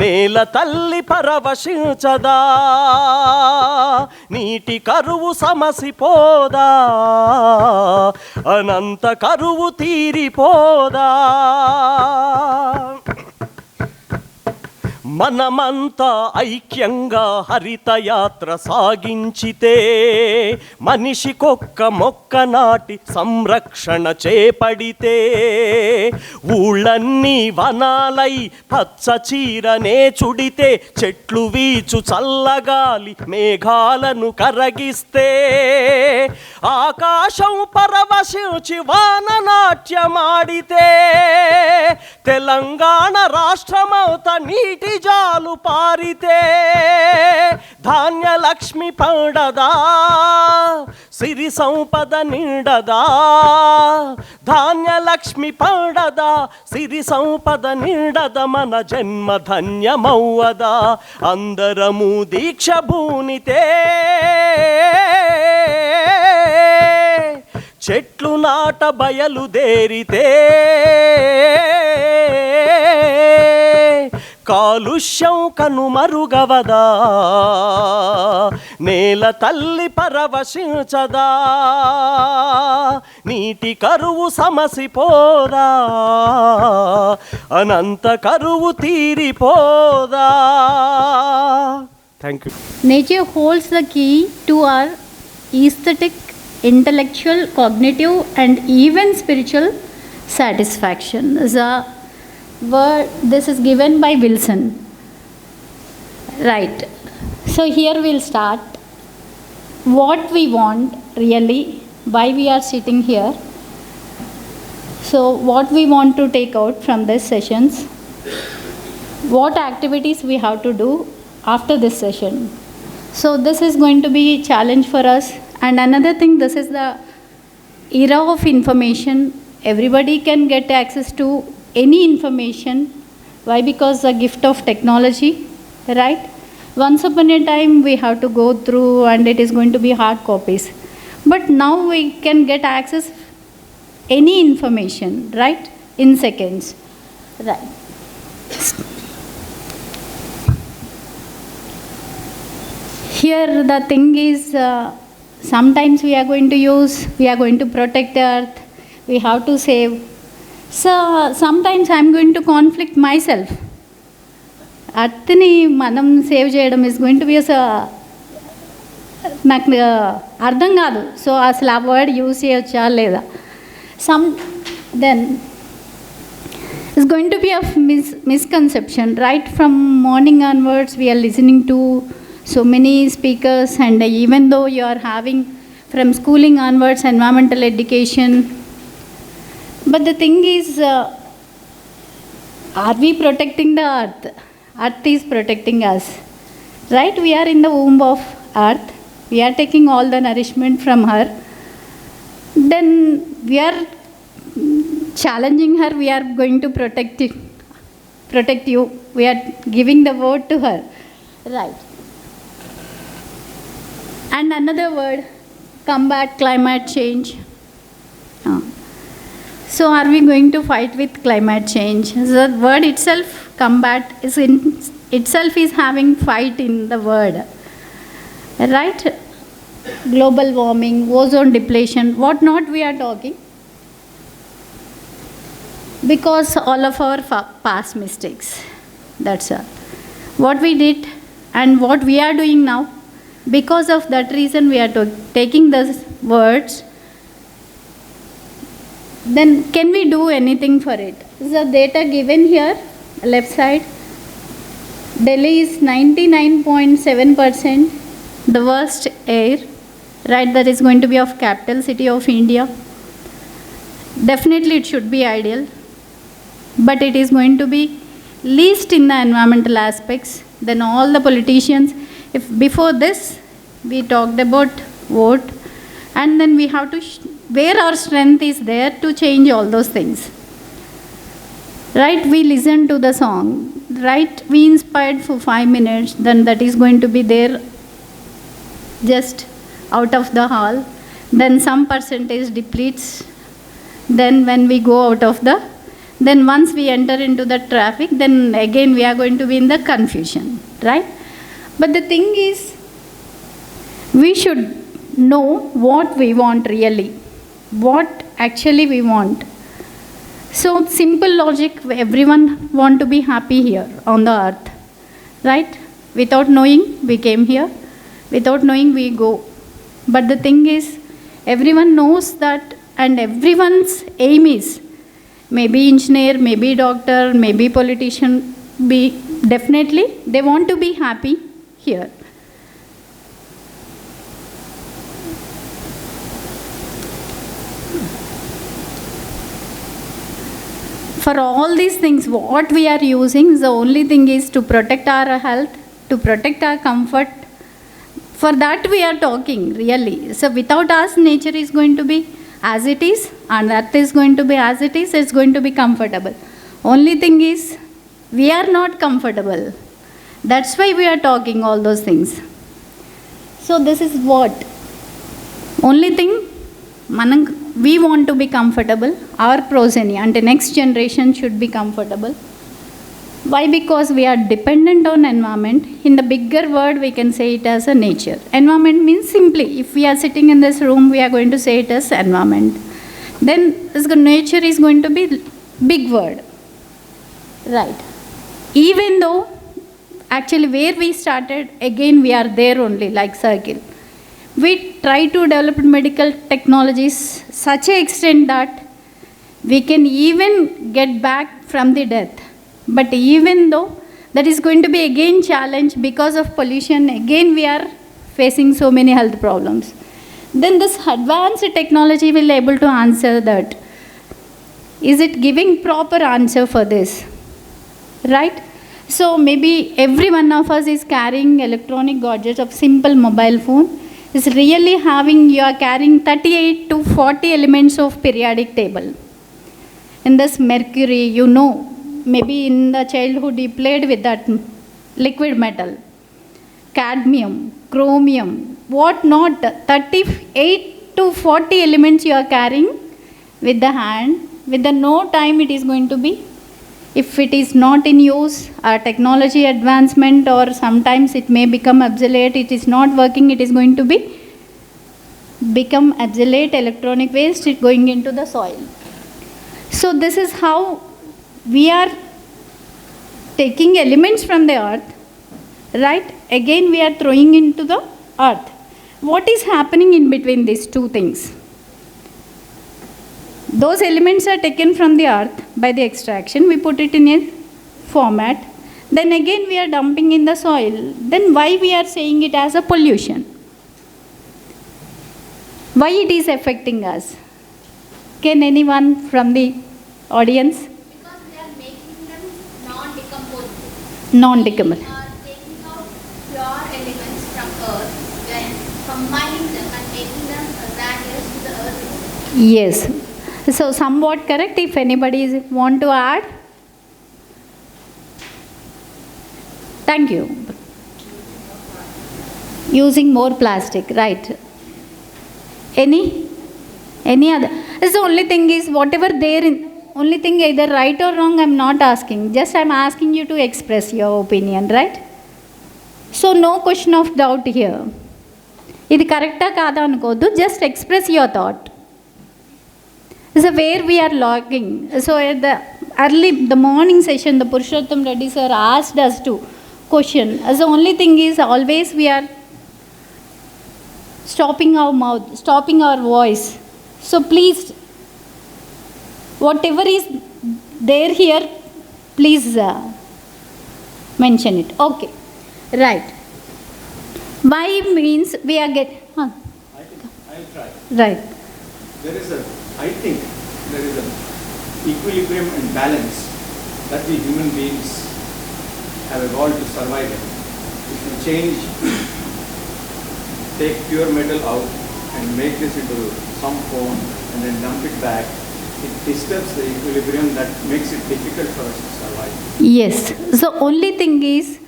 Speaker 8: నేల తల్లి పరవశించదా, నీటి కరువు సమసిపోదా, అనంత కరువు తీరిపోదా. మనమంతా ఐక్యంగా హరితయాత్ర సాగించితే, మనిషికొక్క మొక్క నాటి సంరక్షణ చేపడితే, ఊళ్ళన్నీ వనాలై పచ్చ చీరనే చుడితే, చెట్లు వీచు చల్లగాలి మేఘాలను కరగిస్తే, ఆకాశం పరవశించి వాన నాట్యమాడితే, తెలంగాణ రాష్ట్రమౌత నీటి బీజాలు పారితే ధాన్యలక్ష్మి పండదా, సిరి సంపద నిండదా. ధాన్యలక్ష్మి పండదా, సిరి సంపద నిండద, మన జన్మ ధన్యమవ్వదా. అందరము దీక్ష భూనితే చెట్లు నాట బయలుదేరితే కాలుష్యం కనుమరుగవదా, నేల తల్లి పరవశించదా, నీటి కరువు సమసిపోదా, అనంత కరువు తీరిపోదా. Thank you.
Speaker 9: Nature holds the key to our aesthetic, intellectual, cognitive, and even spiritual satisfaction. The word, this is given by Wilson. Right. So here we'll start. What we want really, why we are sitting here. So what we want to take out from these sessions, what activities we have to do after this session. So this is going to be a challenge for us. And another thing, this is the era of information. Everybody can get access to any information. Why? Because the gift of technology, right? Once upon a time we have to go through and it is going to be hard copies. But now we can get access any information, right? In seconds, right? Here the thing is, sometimes we are going to protect the earth, we have to save. So sometimes I am going to conflict myself. Earthni manam save cheyadam is going to be నాకు అర్థం కాదు. So అసలు ఆ word use చేయొచ్చా లేదా. Then it's going to be a misconception. Right from morning onwards we are listening to so many speakers, and even though you are having from schooling onwards environmental education, but the thing is, are we protecting the earth? Earth is protecting us, right? We are in the womb of earth, we are taking all the nourishment from her, then we are challenging her, we are going to protect you, we are giving the word to her, right? And another word, combat climate change. So are we going to fight with climate change? The word itself, combat, itself is having fight in the word, right? Global warming, ozone depletion, what not we are talking. Because all of our past mistakes, that's all. What we did and what we are doing now, because of that reason we are taking those words. Then can we do anything for it? The data given here, left side, Delhi is 99.7% the worst air, right? That is going to be of capital city of India. Definitely it should be ideal, but it is going to be least in the environmental aspects. Then all the politicians, if before this we talked about vote, and then we have to where our strength is there to change all those things, right? We listen to the song, right? We inspired for 5 minutes, then that is going to be there just out of the hall, then some percentage depletes, then when we go out of the, then once we enter into the traffic, then again we are going to be in the confusion, right? But the thing is, we should know what we want really, what actually we want. So simple logic, everyone want to be happy here on the earth, right? Without knowing we came here, without knowing we go. But the thing is, everyone knows that, and everyone's aim is maybe engineer, maybe doctor, maybe politician, definitely they want to be happy here. for all these things, what we are using, the only thing is to protect our health, to protect our comfort. For that we are talking, really. So without us, nature is going to be as it is, and earth is going to be as it is, it's going to be comfortable. Only thing is, we are not comfortable. That's why we are talking all those things. So this is what? Only thing, we want to be comfortable. Our progeny and the next generation should be comfortable. Why? Because we are dependent on environment. In the bigger word, we can say it as a nature. Environment means simply, if we are sitting in this room, we are going to say it as environment. Then this nature is going to be big word. Right. Even though, actually where we started, again we are there only, like circle. We try to develop medical technologies such an extent that we can even get back from the death. But even though that is going to be again challenge because of pollution, again we are facing so many health problems. Then this advanced technology will be able to answer that. Is it giving proper answer for this? Right? So maybe every one of us is carrying electronic gadgets of simple mobile phone. Is really having, you are carrying 38 to 40 elements of periodic table. In this mercury, you know, maybe in the childhood you played with that liquid metal, cadmium, chromium, what not, 38 to 40 elements you are carrying with the hand. With the no time it is going to be, if it is not in use, technology advancement, or sometimes it may become obsolete, it is not working, it is going to be become obsolete electronic waste, it going into the soil. So this is how we are taking elements from the earth, right? Again we are throwing into the earth. What is happening in between these two things? Those elements are taken from the earth by the extraction, we put it in a format, then again we are dumping in the soil. Then why we are saying it as a pollution? Why it is affecting us? Can anyone from the audience?
Speaker 10: Because they are making them non-decomposable.
Speaker 9: Non-decomposable.
Speaker 10: They are taking out pure elements from earth, then combining them and making them hazardous to the earth.
Speaker 9: Yes. So somewhat correct. If anybody want to add? Thank you. Using more plastic, right? Any other? The only thing is whatever there in, only thing either right or wrong I'm not asking. Just I'm asking you to express your opinion, right? So no question of doubt here. Idi correcta kada anukodu, just express your thought. So where we are logging. So at the morning session, the Purushottam Reddy sir asked us to question. The only thing is always we are stopping our mouth, stopping our voice. So please, whatever is there here, please mention it. Okay, right. Why means we are getting.
Speaker 7: I'll try.
Speaker 9: Right.
Speaker 7: I think there is an equilibrium and balance that we human beings have evolved to survive in. If you change, take pure metal out and make this into some form and then dump it back, it disturbs the equilibrium that makes it difficult for us to survive.
Speaker 9: Yes. So only thing is,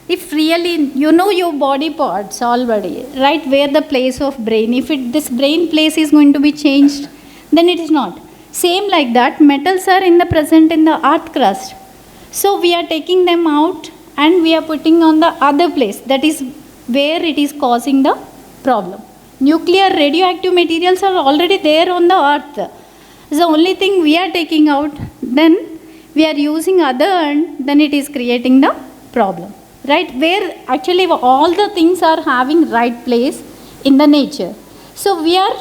Speaker 9: if really you know your body parts already, right, where the place of brain, if this brain place is going to be changed, then it is not. Same like that, metals are in the present in the earth crust. So we are taking them out and we are putting on the other place. That is where it is causing the problem. Nuclear radioactive materials are already there on the earth. The only thing we are taking out, then we are using other end, then it is creating the problem. Right? Where actually all the things are having right place in the nature. So we are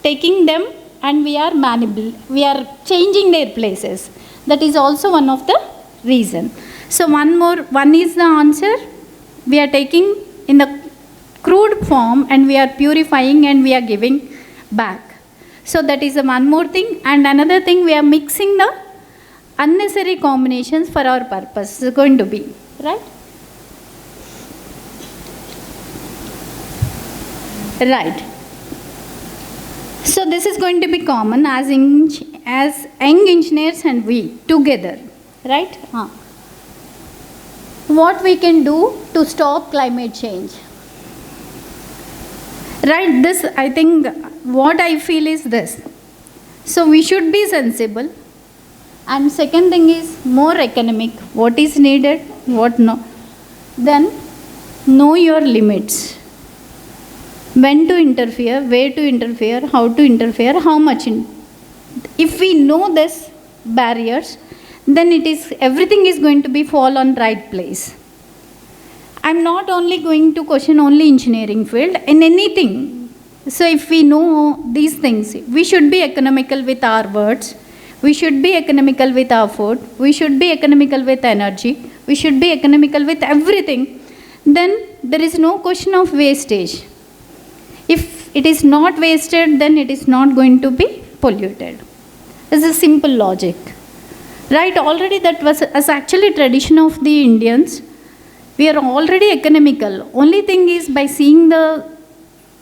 Speaker 9: taking them and we are changing their places. That is also one of the reason. So one is the answer. We are taking in the crude form and we are purifying and we are giving back. So that is one more thing. And another thing, we are mixing the unnecessary combinations for our purpose is going to be, right? Right. So this is going to be common as young engineers and we together, right? What we can do to stop climate change? Right, this I think what I feel is this. So we should be sensible, and second thing is more economic, what is needed, what no. Then know your limits, when to interfere, where to interfere, how to interfere, how much. If we know this barriers, then everything is going to be fall on right place. I'm not only going to question only engineering field, in anything. So if we know these things, we should be economical with our words, we should be economical with our food, we should be economical with energy, we should be economical with everything. Then there is no question of wastage. If it is not wasted, then it is not going to be polluted. It's a simple logic. Right, already that was actually tradition of the Indians. We are already economical. Only thing is by seeing the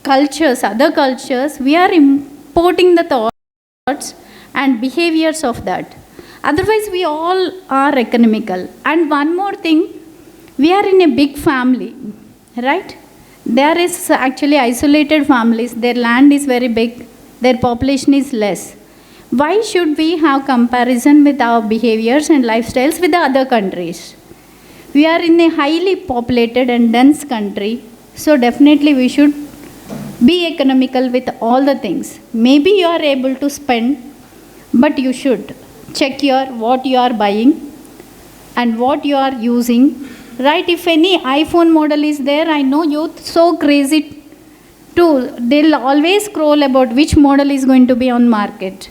Speaker 9: cultures, other cultures, we are importing the thoughts and behaviors of that. Otherwise, we all are economical. And one more thing, we are in a big family, right? There is actually isolated families. Their land is very big. Their population is less. Why should we have comparison with our behaviors and lifestyles with the other countries? We are in a highly populated and dense country, so definitely we should be economical with all the things. Maybe you are able to spend, but you should check what you are buying and what you are using. Right? If any iPhone model is there, I know youth so crazy too. They'll always scroll about which model is going to be on market.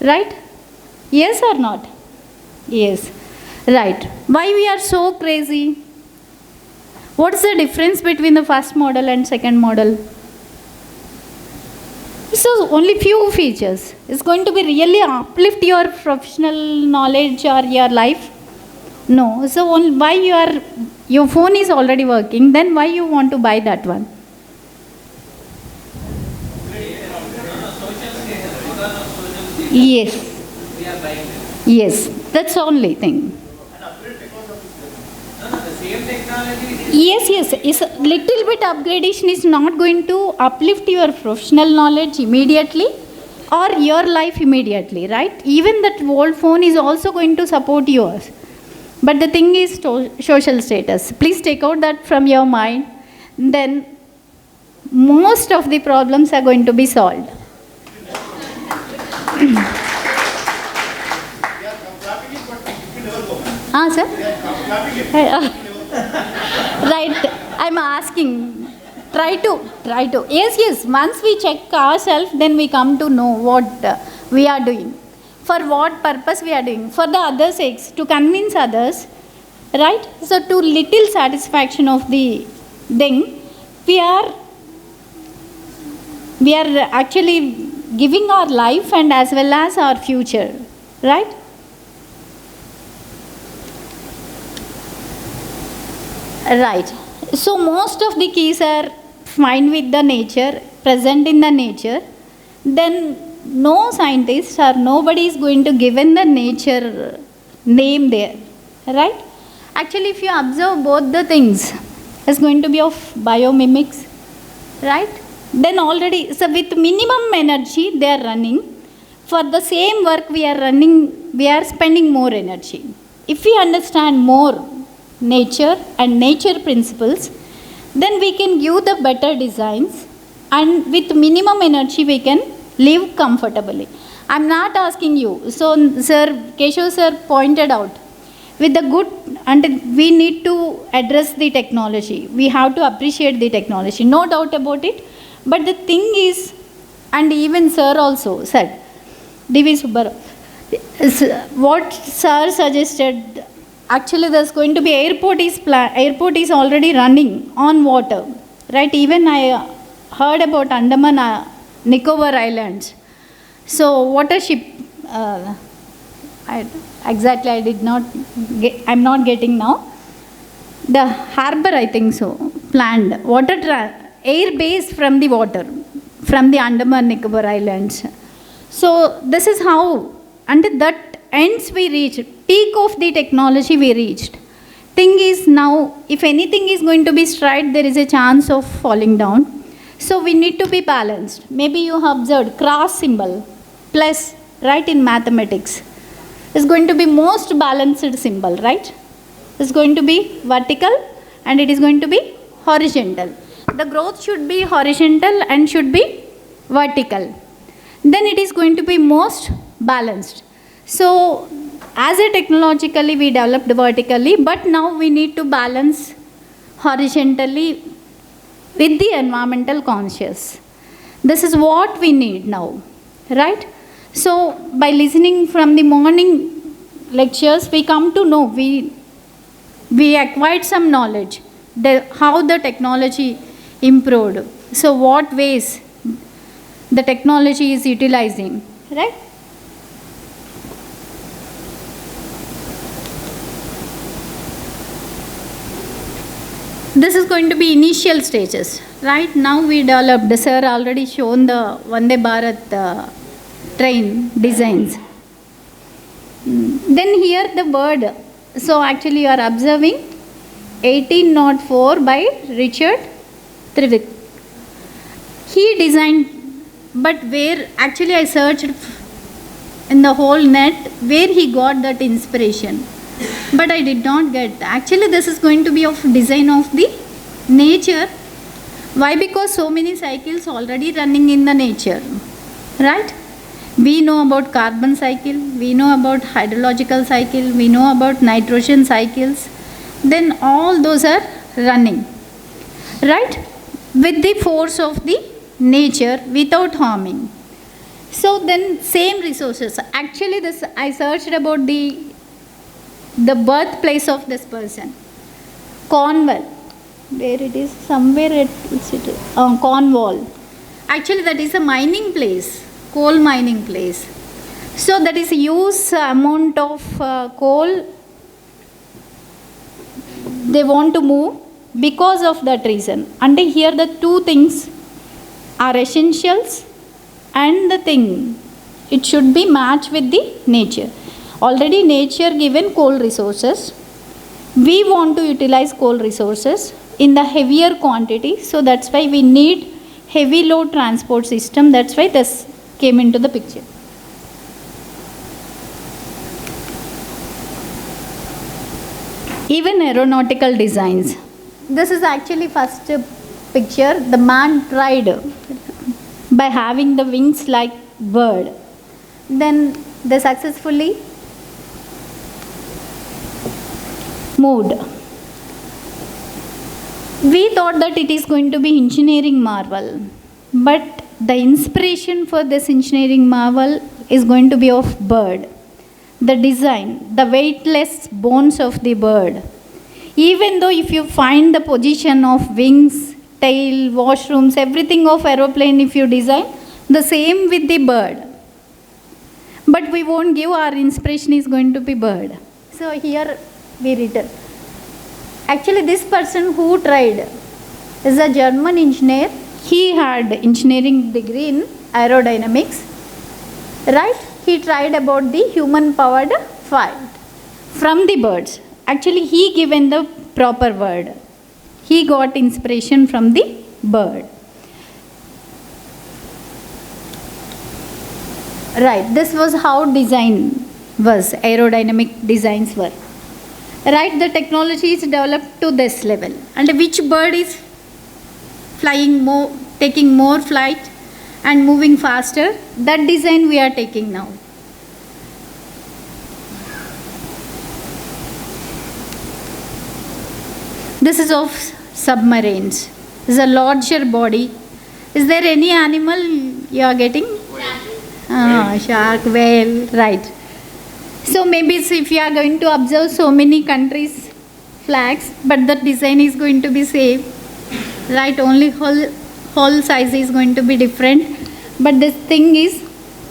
Speaker 9: Right? Yes or not? Yes. Right. Why we are so crazy? What's the difference between the first model and second model? So only few features. It's going to be really uplift your professional knowledge or your life? No. So why your phone is already working, then why you want to buy that one? Yes. Yes. That's the only thing. Yes. It's a little bit upgradation is not going to uplift your professional knowledge immediately or your life immediately, right? Even that old phone is also going to support yours. But the thing is social status. Please take out that from your mind. Then most of the problems are going to be solved. Sir? Right, I'm asking. Try to. Yes. Once we check ourselves, then we come to know what we are doing. For what purpose we are doing. For the other sakes, to convince others, right? So to little satisfaction of the thing, we are actually giving our life and as well as our future, right? Right. So most of the keys are fine with the nature, present in the nature. Then no scientist or nobody is going to give in the nature name there, right? Actually, if you observe both the things, it's going to be of biomimics, right? Then already, so with minimum energy they are running. For the same work we are spending more energy. If we understand more nature and nature principles, then we can give the better designs and with minimum energy we can live comfortably. I'm not asking you. So, Keshav sir pointed out, with the good, and we need to address the technology. We have to appreciate the technology, no doubt about it. But the thing is, and even sir also said, D.V. Subbarao, what sir suggested, actually there's going to be airport is already running on water, right? Even I heard about Andaman Nicobar Islands. So water ship, exactly I did not get, I'm not getting now. The harbor, I think so, planned water air base from the water, from the Andaman Nicobar Islands. So this is how, until that ends we reached, peak of the technology we reached. Thing is now, if anything is going to be straight, there is a chance of falling down. So we need to be balanced. Maybe you have observed cross symbol plus, right, in mathematics is going to be most balanced symbol, right? It's going to be vertical and it is going to be horizontal. The growth should be horizontal and should be vertical. Then it is going to be most balanced. So as a technologically we developed vertically, but now we need to balance horizontally with the environmental conscious. This is what we need now, right? So by listening from the morning lectures, we come to know, we acquired some knowledge, how the technology improved. So what ways the technology is utilizing, right? This is going to be initial stages, right? Now we developed, sir already shown the Vande Bharat train designs. Then here the word, so actually you are observing 1804 by Richard Trevithick. He designed, but where actually I searched in the whole net where he got that inspiration, but I did not get. Actually this is going to be of design of the nature. Why? Because so many cycles already running in the nature, right? We know about carbon cycle, we know about hydrological cycle, we know about nitrogen cycles. Then all those are running, right? With the force of the nature without harming. So then same resources. Actually this I searched about the birthplace of this person. Cornwall. Where it is? Somewhere Cornwall. Actually that is a mining place. Coal mining place. So that is a huge amount of coal they want to move because of that reason. And here the two things are essentials and the thing, it should be matched with the nature. Already nature given coal resources. We want to utilize coal resources in the heavier quantity. So that's why we need heavy load transport system. That's why this came into the picture. Even aeronautical designs. This is actually first picture. The man tried by having the wings like bird. Then they successfully moved. We thought that it is going to be engineering marvel, but the inspiration for this engineering marvel is going to be of bird. The design, the weightless bones of the bird. Even though if you find the position of wings, tail, washrooms, everything of aeroplane, if you design, the same with the bird. But we won't give, our inspiration is going to be bird. So here we written. Actually this person who tried is a German engineer. He had engineering degree in aerodynamics, right? He tried about the human powered flight from the birds. Actually he given the proper word. He got inspiration from the bird. Right, this was how design was, aerodynamic designs were. Right, the technology is developed to this level. And which bird is flying more, taking more flight and moving faster, that design we are taking now. This is of submarines. This is a larger body. Is there any animal you are getting? Shark, whale, right. So maybe if you are going to observe so many countries' flags, but the design is going to be same, right? Only whole size is going to be different. But this thing is,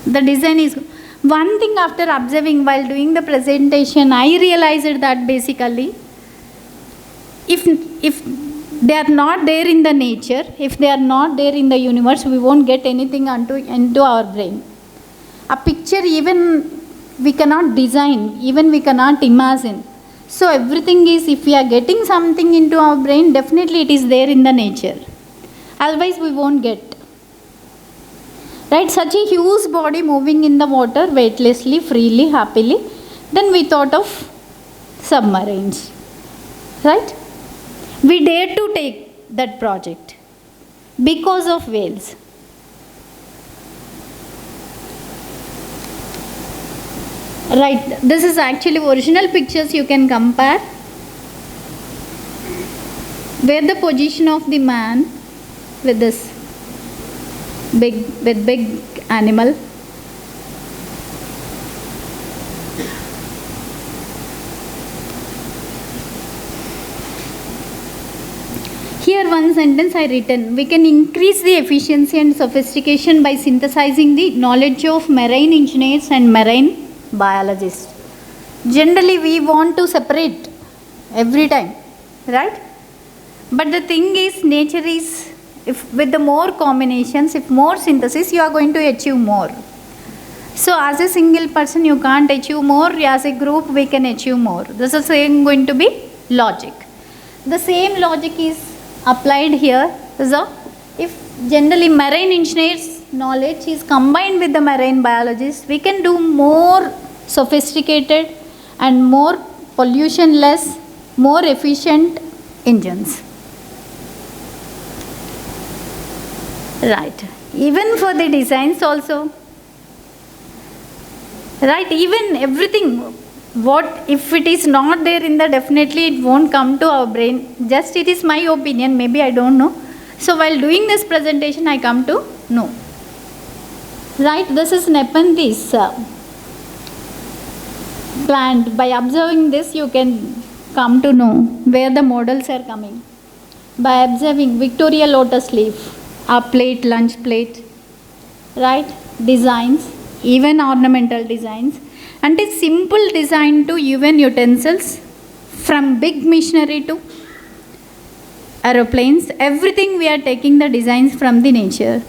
Speaker 9: the design is, One thing after observing while doing the presentation, I realized that basically, if they are not there in the nature, if they are not there in the universe, we won't get anything into our brain. A picture even we cannot design, even we cannot imagine. So everything is, if we are getting something into our brain, definitely it is there in the nature. Otherwise we won't get. Right, such a huge body moving in the water weightlessly, freely, happily. Then we thought of submarines. Right? We dared to take that project because of whales. Right, this is actually original pictures you can compare. Where the position of the man with this big animal. Here one sentence I written, we can increase the efficiency and sophistication by synthesizing the knowledge of marine engineers and marine biologists. Generally we want to separate every time, right? But the thing is, nature is, if with the more combinations, if more synthesis, you are going to achieve more. So as a single person you can't achieve more, as a group we can achieve more. This is going to be logic. The same logic is applied here. So if generally marine engineers knowledge is combined with the marine biologists, we can do more sophisticated and more pollution less, more efficient engines. Right, even for the designs also, right, even everything, what if it is not there in the, definitely it won't come to our brain. Just it is my opinion, maybe I don't know. So while doing this presentation I come to know. Right, this is Nepenthes plant. By observing this you can come to know where the models are coming. By observing Victoria lotus leaf, a plate, lunch plate, right, designs, even ornamental designs, and a simple design to even utensils, from big machinery to aeroplanes, everything we are taking the designs from the nature.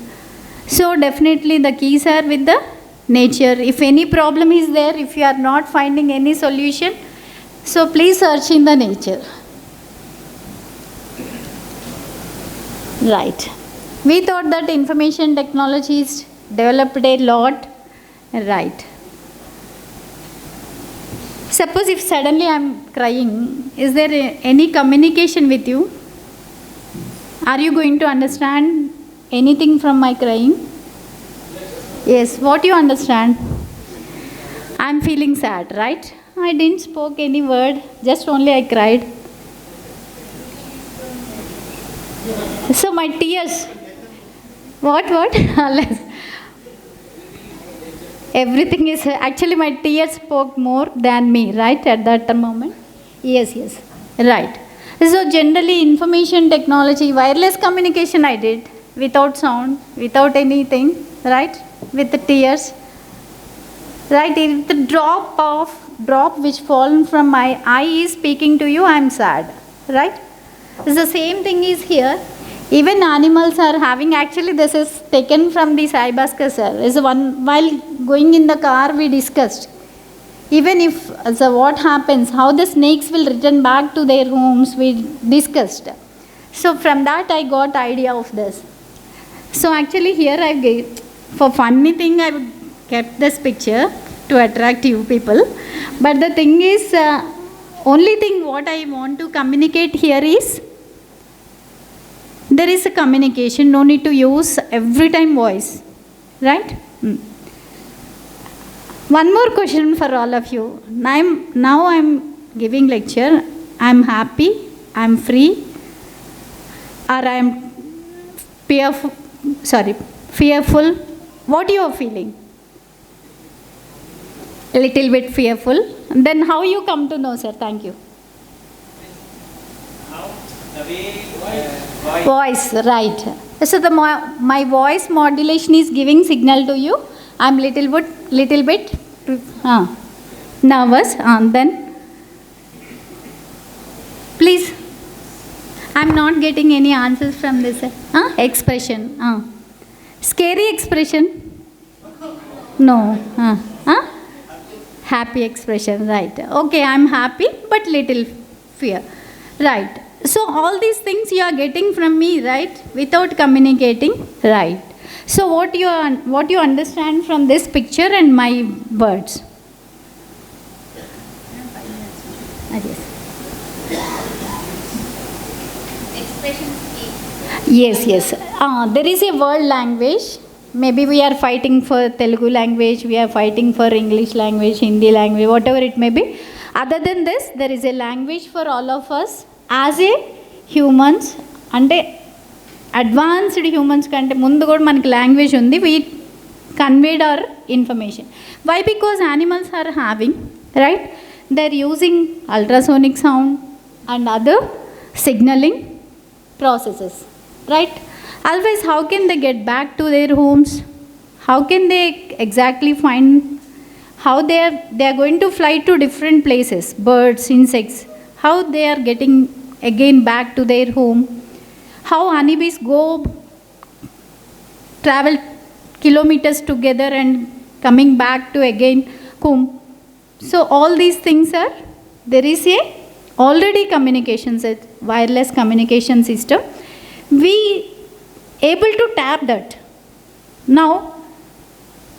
Speaker 9: So definitely the keys are with the nature. If any problem is there, if you are not finding any solution, so please search in the nature. Right. We thought that information technology is developed a lot. Right. Suppose if suddenly I am crying, is there any communication with you? Are you going to understand anything from my crying? Yes, what you understand? I am feeling sad, right? I didn't spoke any word, just only I cried. So my tears, what? Everything is, actually my tears spoke more than me, right, at that moment? Yes, right. So generally information technology, wireless communication I did, without sound, without anything, right, with the tears. Right, if the drop which fallen from my eye is speaking to you, I am sad, right? The same thing is here. Even animals are having, actually this is taken from the hibiscus, sir. Is one, while going in the car we discussed. Even if, so what happens, how the snakes will return back to their homes, we discussed. So from that I got idea of this. So actually here I gave, for funny thing I kept this picture to attract you people. But the thing is, only thing what I want to communicate here is, there is a communication, no need to use every time voice, right? One more question for all of you. Now I'm giving lecture, I'm happy, I'm free, or I'm fearful, what you are feeling? A little bit fearful. Then how you come to know, sir? Thank you. Voice, right. So my voice modulation is giving signal to you. I'm little bit Nervous. Then, please. I'm not getting any answers from this. Expression. Scary expression. No. Happy expression. Right. Okay, I'm happy, but little fear. Right. So all these things you are getting from me, right? Without communicating. Right. So what you understand from this picture and my words? Yes. There is a world language. Maybe we are fighting for Telugu language, we are fighting for English language, Hindi language, whatever it may be. Other than this, there is a language for all of us as a humans. Ante advanced humans kante mundu kuda manaki language undi. We conveyed our information. Why? Because animals are having, right? They are using ultrasonic sound and other signaling processes, right? Always, how can they get back to their homes? How can they exactly find how they are going to fly to different places, birds, insects, how they are getting again back to their home, how honeybees travel kilometers together and coming back to again comb. So all these things there is already communications, wireless communication system. We able to tap that. Now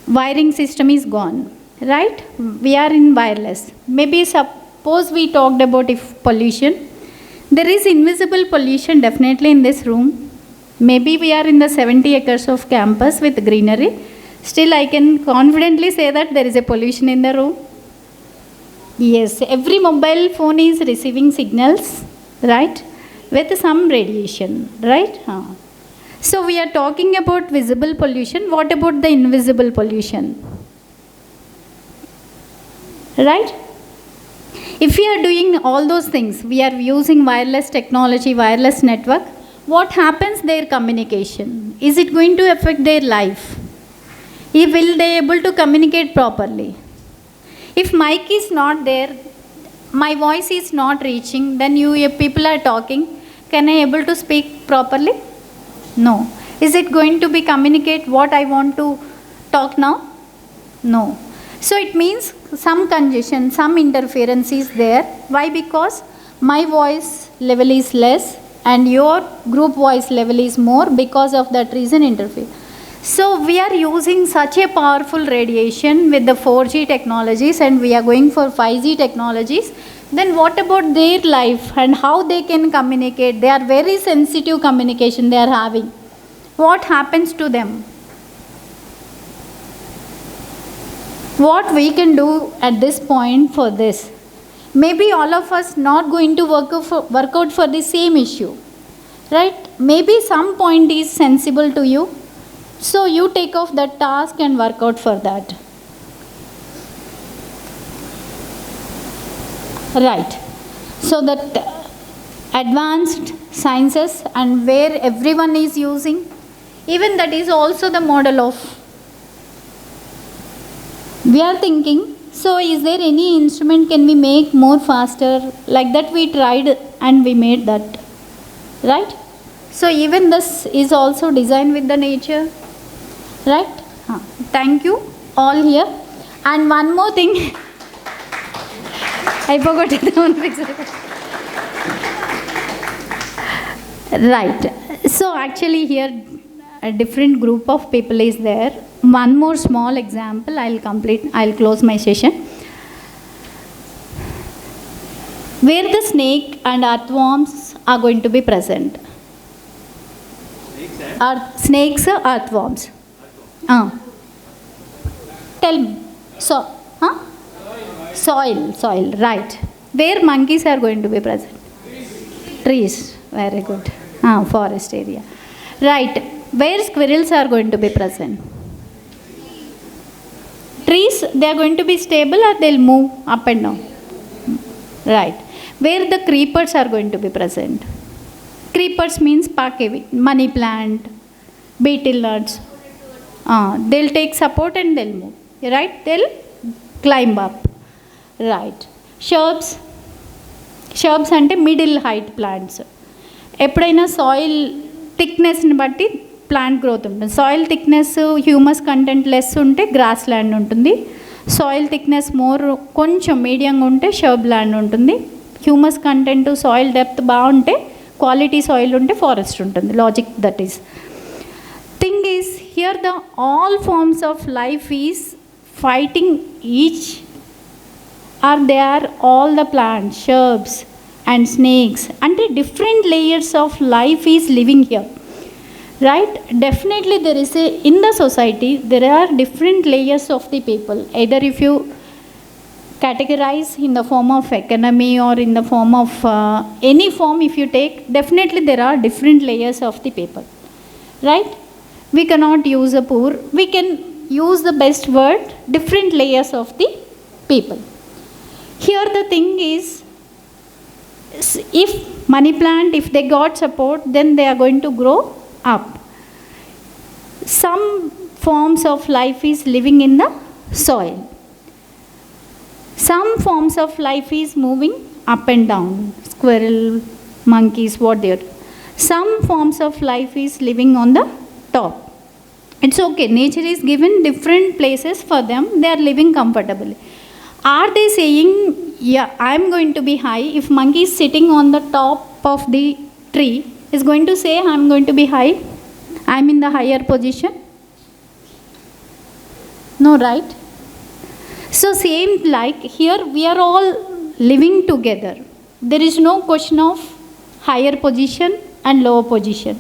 Speaker 9: wiring system is gone, right? We are in wireless. Maybe suppose we talked about if pollution. There is invisible pollution definitely in this room. Maybe we are in the 70 acres of campus with greenery. Still I can confidently say that there is a pollution in the room. Yes, every mobile phone is receiving signals, right? With some radiation, right? So we are talking about visible pollution. What about the invisible pollution? Right? If we are doing all those things, we are using wireless technology, wireless network, what happens their communication? Is it going to affect their life? Will they able to communicate properly? If mic is not there, my voice is not reaching, then you people are talking, can I able to speak properly? No. Is it going to be communicate what I want to talk now? No. So it means some congestion, some interference is there. Why? Because my voice level is less and your group voice level is more. Because of that reason interfere. So we are using such a powerful radiation with the 4G technologies and we are going for 5G technologies. Then what about their life and how they can communicate? They are very sensitive communication they are having. What happens to them? What we can do at this point for this? Maybe all of us not going to work out for the same issue, right? Maybe some point is sensible to you. So you take off that task and work out for that. Right. So that advanced sciences and where everyone is using, even that is also the model of. We are thinking, so is there any instrument can we make more faster? Like that we tried and we made that. Right? So even this is also designed with the nature. Right? Thank you all here. And one more thing. I forgot the one picture. Right. So actually here a different group of people is there. One more small example, I'll close my session. Where the snake and earthworms are going to be present. Snakes are earthworms. Tell me. Soil, right. Where monkeys are going to be present? Trees. Very good. Forest area. Right. Where squirrels are going to be present? Trees, they are going to be stable or they'll move up and down? Right. Where the creepers are going to be present? Creepers means pakevi, money plant, beetle nuts. They'll take support and they'll move. Right? They'll climb up, right? Shrubs అంటే middle height plants. ఎప్పుడైనా soil థిక్నెస్ని బట్టి plant growth ఉంటుంది. Soil thickness humus content less ఉంటే grass land ఉంటుంది. Soil thickness more కొంచెం మీడియంగా ఉంటే షర్బ్ ల్యాండ్ ఉంటుంది. హ్యూమస్ కంటెంట్ సాయిల్ డెప్త్ బాగుంటే క్వాలిటీ సాయిల్ ఉంటే ఫారెస్ట్ ఉంటుంది. Logic that is. Thing is here the all forms of life is fighting each or they are all the plants, shrubs and snakes, and different layers of life is living here, right? Definitely there is in the society there are different layers of the people. Either if you categorize in the form of economy or in the form of any form if you take, definitely there are different layers of the people, right? We cannot use a poor, we can use the best word, different layers of the people. Here the thing is, if money plant, if they got support, then they are going to grow up. Some forms of life is living in the soil. Some forms of life is moving up and down, squirrel, monkeys, what they are. Some forms of life is living on the top. It's okay, nature is given different places for them, they are living comfortably. Are they saying, yeah, I'm going to be high? If monkey is sitting on the top of the tree, is going to say, I'm going to be high, I'm in the higher position? No, right? So same like here, we are all living together. There is no question of higher position and lower position.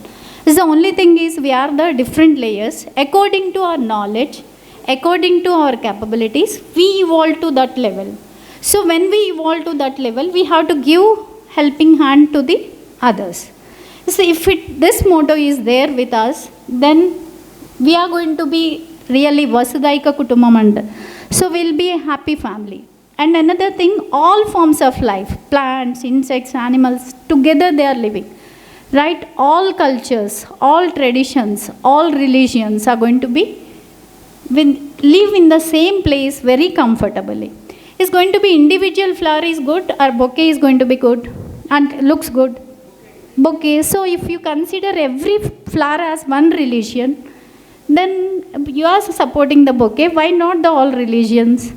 Speaker 9: The only thing is we are the different layers. According to our knowledge, according to our capabilities, we evolve to that level. So when we evolve to that level, we have to give helping hand to the others. So if this motto is there with us, then we are going to be really Vasudhaika Kutumbam. So we'll be a happy family. And another thing, all forms of life, plants, insects, animals, together they are living. Right? All cultures, all traditions, all religions are going to be live in the same place very comfortably. Is going to be individual flower is good or bouquet is going to be good and looks good? Bouquet. So if you consider every flower as one religion, then you are supporting the bouquet. Why not the all religions?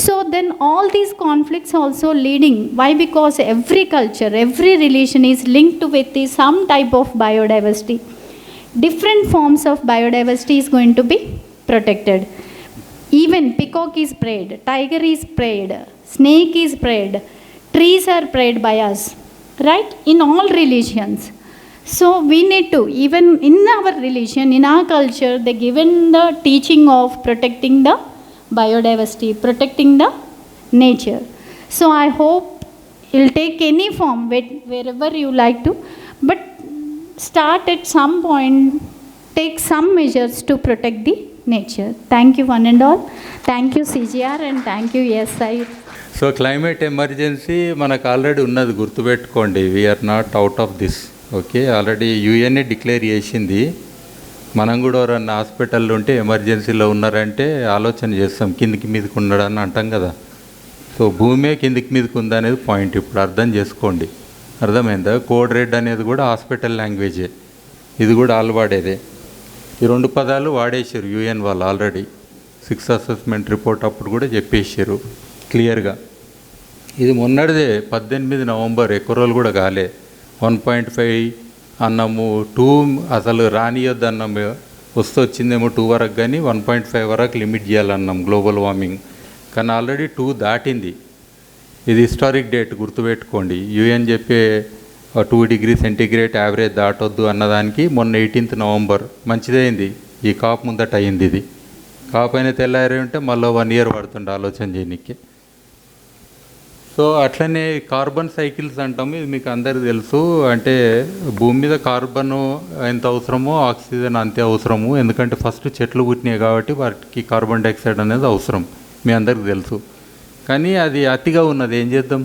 Speaker 9: So then all these conflicts also leading. Why? Because every culture, every religion is linked with some type of biodiversity. Different forms of biodiversity is going to be protected. Even peacock is prayed, tiger is prayed, snake is prayed, trees are prayed by us, right? In all religions. So we need to, even in our religion, in our culture, they given the teaching of protecting the biodiversity, protecting the nature. So I hope you'll take any form wherever you like to, but start at some point, take some measures to protect the nature. Thank you one and all. Thank you CGR and thank you SI.
Speaker 11: So climate emergency మనకు already ఉన్నది, గుర్తుపెట్టుకోండి. We are not out of this. Okay, already UN declare చేసింది. మనం కూడా ఎవరన్నా హాస్పిటల్లో ఉంటే ఎమర్జెన్సీలో ఉన్నారంటే ఆలోచన చేస్తాం, కిందికి మీదకి ఉన్నాడని అంటాం కదా. సో భూమే కిందికి మీదకి ఉందనేది పాయింట్. ఇప్పుడు అర్థం చేసుకోండి, అర్థమైందా? కోడ్ రెడ్ అనేది కూడా హాస్పిటల్ లాంగ్వేజే, ఇది కూడా ఆల్వాడేదే. ఈ రెండు పదాలు వాడేసారు యుఎన్ వాళ్ళు ఆల్రెడీ. 6th అసెస్మెంట్ రిపోర్ట్ అప్పుడు కూడా చెప్పేసారు క్లియర్గా. ఇది మొన్నటిదే 18 నవంబర్, ఎక్కువ రోజులు కూడా కాలే. 1.5 అన్నాము, 2 అసలు రానియొద్దు అన్నాము, వచ్చిందేమో 2 వరకు, కానీ 1.5 వరకు లిమిట్ చేయాలన్నాం గ్లోబల్ వార్మింగ్. కానీ ఆల్రెడీ 2 దాటింది. ఇది హిస్టారిక్ డేట్, గుర్తుపెట్టుకోండి. యుఎన్ చెప్పే 2 డిగ్రీ సెంటీగ్రేడ్ యావరేజ్ దాటొద్దు అన్నదానికి మొన్న 18th నవంబర్ మంచిదైంది. ఈ కాప్ ముందట అయింది. ఇది కాప్ అయినా తెల్లారి ఉంటే మళ్ళీ 1 year పడుతుండే ఆలోచన చేయడానికి. సో అట్లనే కార్బన్ సైకిల్స్ అంటాము, ఇది మీకు అందరికీ తెలుసు. అంటే భూమి మీద కార్బన్ ఎంత అవసరమో ఆక్సిజన్ అంతే అవసరము. ఎందుకంటే ఫస్ట్ చెట్లు పుట్టినాయి కాబట్టి వాటికి కార్బన్ డైఆక్సైడ్ అనేది అవసరం, మీ అందరికీ తెలుసు. కానీ అది అతిగా ఉన్నది, ఏం చేద్దాం?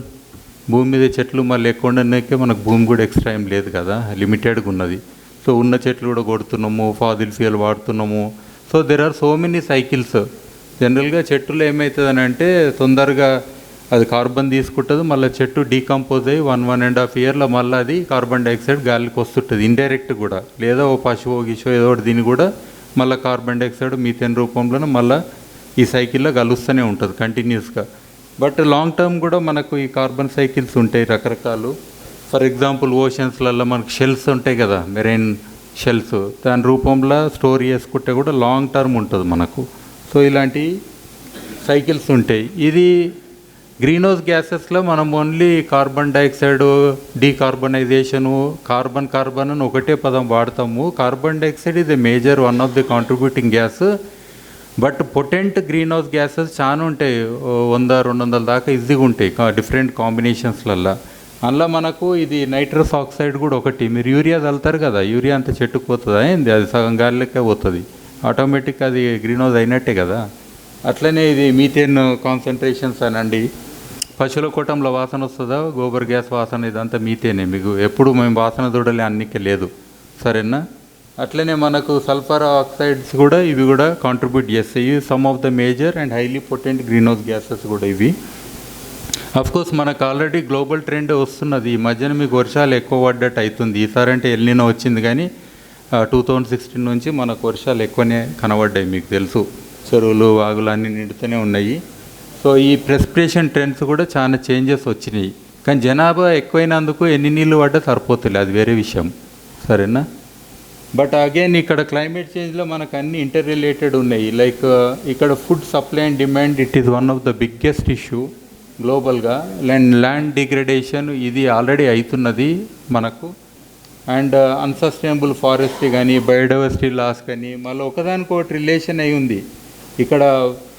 Speaker 11: భూమి మీద చెట్లు మళ్ళీ ఎక్కువ ఉండడానికే మనకు భూమి కూడా ఎక్స్ట్రా ఏం లేదు కదా, లిమిటెడ్గా ఉన్నది. సో ఉన్న చెట్లు కూడా కొడుతున్నాము, ఫాజిల్ ఫ్యూయల్ వాడుతున్నాము. So there are so many cycles. జనరల్గా చెట్టులో ఏమవుతుందని అంటే తొందరగా అది కార్బన్ తీసుకుంటుంది, మళ్ళీ చెట్టు డీకంపోజ్ అయ్యి 1.5 ఇయర్లో మళ్ళీ అది కార్బన్ డైఆక్సైడ్ గాలికి వస్తుంటుంది ఇండైరెక్ట్ కూడా, లేదా ఓ పశువు గిశో ఏదో ఒకటి దీన్ని కూడా మళ్ళీ కార్బన్ డైఆక్సైడ్ మీథేన్ రూపంలోనే మళ్ళీ ఈ సైకిల్లో కలుస్తూనే ఉంటుంది కంటిన్యూస్గా. బట్ లాంగ్ టర్మ్ కూడా మనకు ఈ కార్బన్ సైకిల్స్ ఉంటాయి రకరకాలు. ఫర్ ఎగ్జాంపుల్ ఓషన్స్లలో మనకు షెల్స్ ఉంటాయి కదా, మెరైన్ షెల్స్, దాని రూపంలో స్టోర్ చేసుకుంటే కూడా లాంగ్ టర్మ్ ఉంటుంది మనకు. సో ఇలాంటి సైకిల్స్ ఉంటాయి. ఇది గ్రీన్ హౌస్ గ్యాసెస్లో మనం ఓన్లీ కార్బన్ డైఆక్సైడ్, డీకార్బనైజేషను, కార్బన్ అని ఒకటే పదం వాడతాము. కార్బన్ డైఆక్సైడ్ ఇది major one of the contributing gas. But potent green house gases చాలా ఉంటాయి, 100-200 దాకా ఈజీగా ఉంటాయి డిఫరెంట్ కాంబినేషన్స్లల్లో. అందులో మనకు ఇది నైట్రస్ ఆక్సైడ్ కూడా ఒకటి. మీరు యూరియా చల్లుతారు కదా, యూరియా అంతా చెట్టుకు పోతుందా ఏంది, అది సగం గాలిలోకే పోతుంది, ఆటోమేటిక్ అది గ్రీన్ హౌస్ అయినట్టే కదా. అట్లనే ఇది మీథేన్ కాన్సన్ట్రేషన్స్ అనండి, పశువుల కూటంలో వాసన వస్తుందా, గోబర్ గ్యాస్ వాసన, ఇదంతా మీథేనే. మీకు ఎప్పుడు మేము వాసన చూడలే అన్నికే లేదు, సరేనా. అట్లనే మనకు సల్ఫర్ ఆక్సైడ్స్ కూడా ఇవి కూడా కాంట్రిబ్యూట్ చేస్తాయి. Some of the major and highly potent green house gases కూడా ఇవి. అఫ్కోర్స్ మనకు ఆల్రెడీ గ్లోబల్ ట్రెండ్ వస్తున్నది. ఈ మధ్యన మీకు వర్షాలు ఎక్కువ పడ్డట్టు అవుతుంది. ఈసారి అంటే ఎల్నినో వచ్చింది, కానీ 2016 నుంచి మనకు వర్షాలు ఎక్కువనే కనబడ్డాయి. మీకు తెలుసు, చెరువులు వాగులు అన్నీ నిండుతూనే ఉన్నాయి. సో ఈ ప్రెసిపిటేషన్ ట్రెండ్స్ కూడా చాలా చేంజెస్ వచ్చినాయి. కానీ జనాభా ఎక్కువైనందుకు ఎన్ని నీళ్ళు పడ్డా సరిపోతుంది, అది వేరే విషయం, సరేనా. బట్ అగైన్ ఇక్కడ క్లైమేట్ చేంజ్లో మనకు అన్ని ఇంటర్ రిలేటెడ్ ఉన్నాయి. లైక్ ఇక్కడ food supply and demand, it is one of the biggest issue గ్లోబల్గా. ల్యాండ్ డిగ్రేడేషన్ ఇది ఆల్రెడీ అవుతున్నది మనకు. అండ్ అన్సస్టైనబుల్ ఫారెస్ట్రీ కానీ, బయోడైవర్సిటీ లాస్ కానీ, మళ్ళీ ఒకదానికొకటి రిలేషన్ అయి ఉంది. ఇక్కడ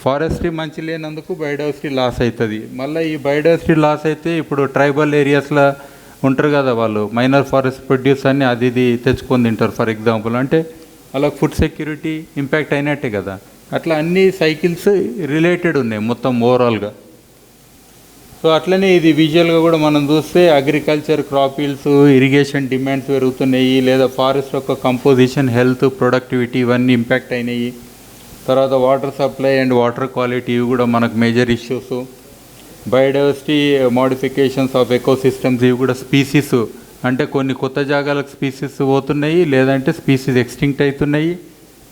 Speaker 11: ఫారెస్ట్రీ మంచి లేనందుకు బయోడైవర్సిటీ లాస్ అవుతుంది. మళ్ళీ ఈ బయోడైవర్సిటీ లాస్ అయితే ఇప్పుడు ట్రైబల్ ఏరియాస్లో ఉంటారు కదా వాళ్ళు, మైనర్ ఫారెస్ట్ ప్రొడ్యూస్ అని అది ఇది తెచ్చుకొని తింటారు ఫర్ ఎగ్జాంపుల్. అంటే అలా ఫుడ్ సెక్యూరిటీ ఇంపాక్ట్ అయినట్టే కదా. అట్లా అన్ని సైకిల్స్ రిలేటెడ్ ఉన్నాయి మొత్తం ఓవరాల్గా. సో అట్లనే ఇది విజువల్గా కూడా మనం చూస్తే agriculture, crop yields, irrigation demands పెరుగుతున్నాయి, లేదా ఫారెస్ట్ యొక్క కంపోజిషన్, హెల్త్, ప్రొడక్టివిటీ ఇవన్నీ ఇంపాక్ట్ అయినాయి. తర్వాత water supply and water quality ఇవి కూడా మనకు major issues. Biodiversity modifications of ecosystems ఇవి కూడా స్పీసీస్, అంటే కొన్ని కొత్త జాగాలకు స్పీసీస్ పోతున్నాయి, లేదంటే స్పీసీస్ ఎక్స్టింక్ట్ అవుతున్నాయి.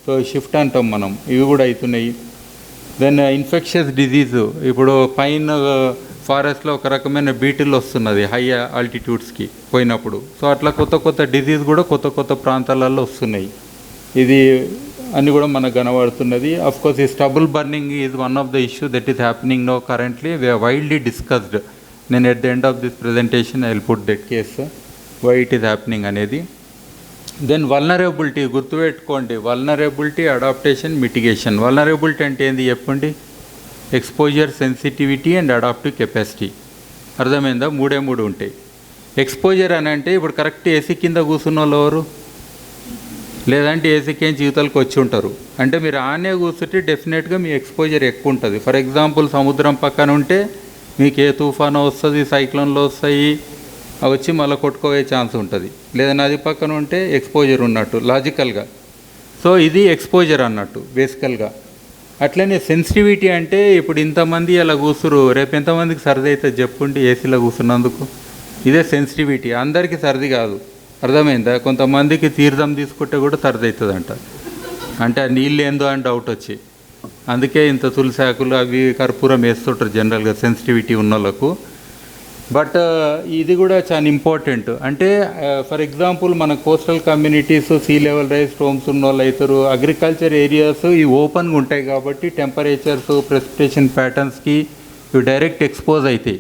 Speaker 11: సో షిఫ్ట్ అంటాం మనం, ఇవి కూడా అవుతున్నాయి. దెన్ ఇన్ఫెక్షస్ డిజీజ్, ఇప్పుడు పైన ఫారెస్ట్లో ఒక రకమైన బీటిల్ వస్తున్నది హై ఆల్టిట్యూడ్స్కి పోయినప్పుడు. సో అట్లా కొత్త కొత్త డిజీజ్ కూడా కొత్త కొత్త ప్రాంతాలలో వస్తున్నాయి. ఇది అన్నీ కూడా మనకు కనబడుతున్నది. అఫ్కోర్స్ ఈ stubble burning is one of the issue that is happening no currently. We are widely discussed. నేను at the end of this presentation I will put that case why it is happening అనేది. Then vulnerability గుర్తుపెట్టుకోండి, vulnerability, adaptation, mitigation. Vulnerability అంటే ఏంది చెప్పండి, exposure, sensitivity and adaptive capacity. అర్థమైందా? మూడే ఉంటాయి. Exposure అని అంటే ఇప్పుడు కరెక్ట్ ఏసీ కింద కూర్చున్న వాళ్ళు ఎవరు, లేదంటే ఏసీకి ఏం జీవితాలకు వచ్చి ఉంటారు. అంటే మీరు ఆనే కూర్చుంటే డెఫినెట్గా మీ ఎక్స్పోజర్ ఎక్కువ ఉంటుంది. ఫర్ ఎగ్జాంపుల్ సముద్రం పక్కన ఉంటే మీకు ఏ తుఫాను వస్తుంది, సైక్లోన్లు వస్తాయి, అవి వచ్చి మళ్ళీ కొట్టుకోవే ఛాన్స్ ఉంటుంది. లేదా నది పక్కన ఉంటే ఎక్స్పోజర్ ఉన్నట్టు లాజికల్గా. సో ఇది ఎక్స్పోజర్ అన్నట్టు బేసికల్గా. అట్లనే సెన్సిటివిటీ అంటే ఇప్పుడు ఇంతమంది అలా కూర్చురు, రేపు ఎంతమందికి సర్ది అవుతుంది చెప్పండి ఏసీలో కూర్చున్నందుకు. ఇదే సెన్సిటివిటీ. అందరికీ సర్ది కాదు, అర్థమైందా? కొంతమందికి తీర్థం తీసుకుంటే కూడా సర్ది అవుతుందంట, అంటే ఆ నీళ్ళు ఏందో అని డౌట్ వచ్చి. అందుకే ఇంత తులసాకులు అవి కర్పూరం వేస్తుంటారు జనరల్గా సెన్సిటివిటీ ఉన్న వాళ్ళకు. బట్ ఇది కూడా చాలా ఇంపార్టెంట్. అంటే ఫర్ ఎగ్జాంపుల్ మన coastal communities, sea level rise homes ఉన్న వాళ్ళు అవుతారు. అగ్రికల్చర్ ఏరియాస్ ఇవి ఓపెన్గా ఉంటాయి కాబట్టి టెంపరేచర్స్, ప్రెసిపిటేషన్ ప్యాటర్న్స్కి ఇవి డైరెక్ట్ ఎక్స్పోజ్ అవుతాయి.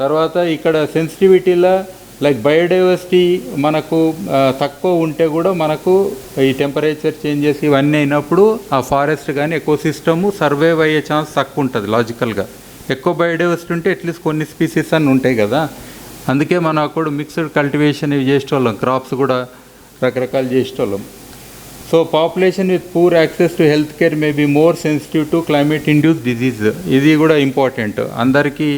Speaker 11: తర్వాత ఇక్కడ సెన్సిటివిటీలో లైక్ బయోడైవర్సిటీ మనకు తక్కువ ఉంటే కూడా మనకు ఈ టెంపరేచర్ చేంజెస్ ఇవన్నీ అయినప్పుడు ఆ ఫారెస్ట్ కానీ ఎకోసిస్టము సర్వైవ్ అయ్యే ఛాన్స్ తక్కువ ఉంటుంది లాజికల్గా. ఎక్కువ బయోడైవర్సిటీ ఉంటే అట్లీస్ట్ కొన్ని స్పీసీస్ అన్నీ ఉంటాయి కదా. అందుకే మనం అక్కడ మిక్స్డ్ కల్టివేషన్ ఇవి చేసేటోళ్ళం, క్రాప్స్ కూడా రకరకాలు చేసేటోళ్ళం. So population with poor access to health care may be more sensitive to climate induce disease. ఇది కూడా ఇంపార్టెంట్. అందరికీ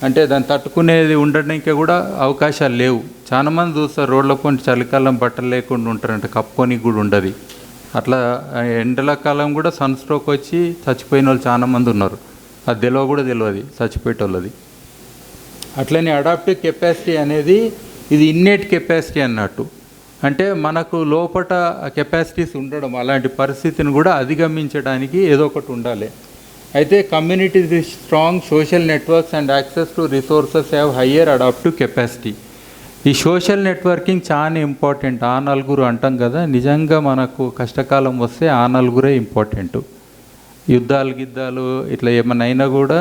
Speaker 11: అంటే దాన్ని తట్టుకునేది ఉండడానికి కూడా అవకాశాలు లేవు. చాలామంది చూస్తారు రోడ్ల పోనీ చలికాలం బట్టలు లేకుండా ఉంటారంటే కప్పుకొని కూడా ఉండదు. అట్లా ఎండల కాలం కూడా సన్ స్ట్రోక్ వచ్చి చచ్చిపోయిన వాళ్ళు చాలామంది ఉన్నారు. అది తెలియదు చచ్చిపోయేటోళ్ళది. అట్లనే అడాప్టివ్ కెపాసిటీ అనేది ఇది ఇన్నేట్ కెపాసిటీ అన్నట్టు. అంటే మనకు లోపట కెపాసిటీస్ ఉండడం, అలాంటి పరిస్థితిని కూడా అధిగమించడానికి ఏదో ఒకటి ఉండాలి. అయితే communities with strong social networks and access to resources have higher adaptive capacity. ఈ సోషల్ నెట్వర్కింగ్ చాలా ఇంపార్టెంట్. ఆ నలుగురు అంటాం కదా, నిజంగా మనకు కష్టకాలం వస్తే ఆ నలుగురే ఇంపార్టెంట్. గిద్దాలు ఇట్లా ఏమన్నా అయినా కూడా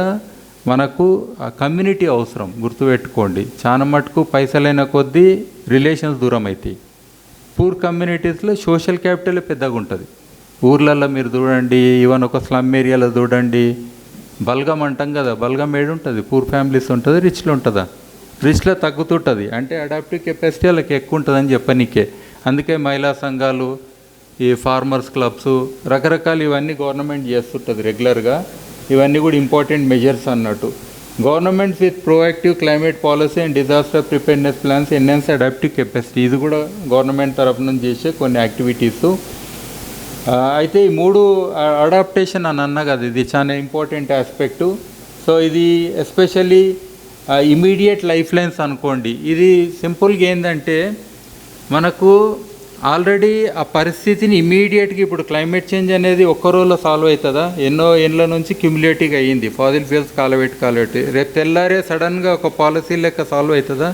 Speaker 11: మనకు ఆ కమ్యూనిటీ అవసరం, గుర్తుపెట్టుకోండి. చాలా మటుకు పైసలైన కొద్దీ రిలేషన్స్ దూరం అవుతాయి. పూర్ కమ్యూనిటీస్లో సోషల్ క్యాపిటల్ పెద్దగా ఉంటుంది. ఊర్లలో మీరు చూడండి, ఈవెన్ ఒక స్లమ్ ఏరియాలో చూడండి, బల్గం అంటాం కదా, బల్గం ఏడు ఉంటుంది, పూర్ ఫ్యామిలీస్ ఉంటుంది, రిచ్లో ఉంటుందా? రిచ్లో తగ్గుతుంటుంది. అంటే అడాప్టివ్ కెపాసిటీ వాళ్ళకి ఎక్కువ ఉంటుందని చెప్పనీకే. అందుకే మహిళా సంఘాలు, ఈ ఫార్మర్స్ క్లబ్స్, రకరకాలు ఇవన్నీ గవర్నమెంట్ చేస్తుంటుంది రెగ్యులర్గా. ఇవన్నీ కూడా ఇంపార్టెంట్ మెజర్స్ అన్నట్టు. Governments with proactive climate policy and disaster preparedness plans enhance adaptive capacity, ఇది కూడా గవర్నమెంట్ తరఫు నుంచి చేసే కొన్ని యాక్టివిటీస్. అయితే ఈ 3 అడాప్టేషన్ అని అన్నా కదా, ఇది చాలా ఇంపార్టెంట్ ఆస్పెక్టు. సో ఇది ఎస్పెషల్లీ ఇమీడియట్ లైఫ్ లైన్స్ అనుకోండి. ఇది సింపుల్గా ఏంటంటే మనకు ఆల్రెడీ ఆ పరిస్థితిని ఇమీడియట్గా, ఇప్పుడు క్లైమేట్ చేంజ్ అనేది ఒక్క రోజులో సాల్వ్ అవుతుందా? ఎన్నో ఏళ్ళ నుంచి క్యూములేటివ్గా అయ్యింది. ఫాజిల్ ఫ్యూల్స్ కాలబెట్టి రేపు తెల్లారే సడన్గా ఒక పాలసీ లెక్క సాల్వ్ అవుతుందా?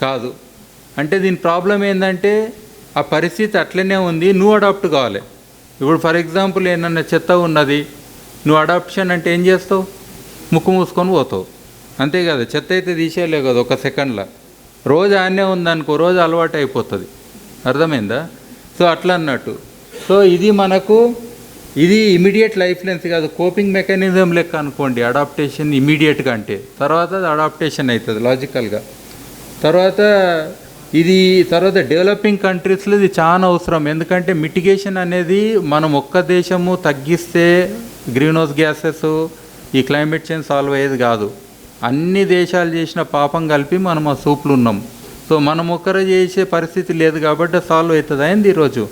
Speaker 11: కాదు. అంటే దీని ప్రాబ్లం ఏంటంటే ఆ పరిస్థితి అట్లనే ఉంది, నువ్వు అడాప్ట్ కావాలి. ఇప్పుడు ఫర్ ఎగ్జాంపుల్ ఏమన్నా చెత్త ఉన్నది, నువ్వు అడాప్షన్ అంటే ఏం చేస్తావు? ముక్కు మూసుకొని పోతావు, అంతే కదా. చెత్త అయితే తీసేయలే కదా ఒక సెకండ్లో. రోజు ఆనే ఉందనుకో, రోజు అలవాటు అయిపోతుంది. అర్థమైందా? సో అట్లా అన్నట్టు. సో ఇది మనకు ఇది ఇమీడియట్ లైఫ్ లెన్స్ కాదు, కోపింగ్ మెకానిజం లెక్క అనుకోండి. అడాప్టేషన్ ఇమీడియట్గా అంటే తర్వాత అది అడాప్టేషన్ అవుతుంది లాజికల్గా. తర్వాత డెవలపింగ్ కంట్రీస్లో ఇది చాలా అవసరం. ఎందుకంటే మిటిగేషన్ అనేది మనం ఒక్క దేశము తగ్గిస్తే గ్రీన్ హౌస్ గ్యాసెస్, ఈ క్లైమేట్ చేంజ్ సాల్వ్ అయ్యేది కాదు. అన్ని దేశాలు చేసిన పాపం కలిపి మనం ఆ సూప్లు ఉన్నాం. సో మనం ఒక్కరు చేసే పరిస్థితి లేదు కాబట్టి సాల్వ్ అవుతుంది అయింది ఈరోజు.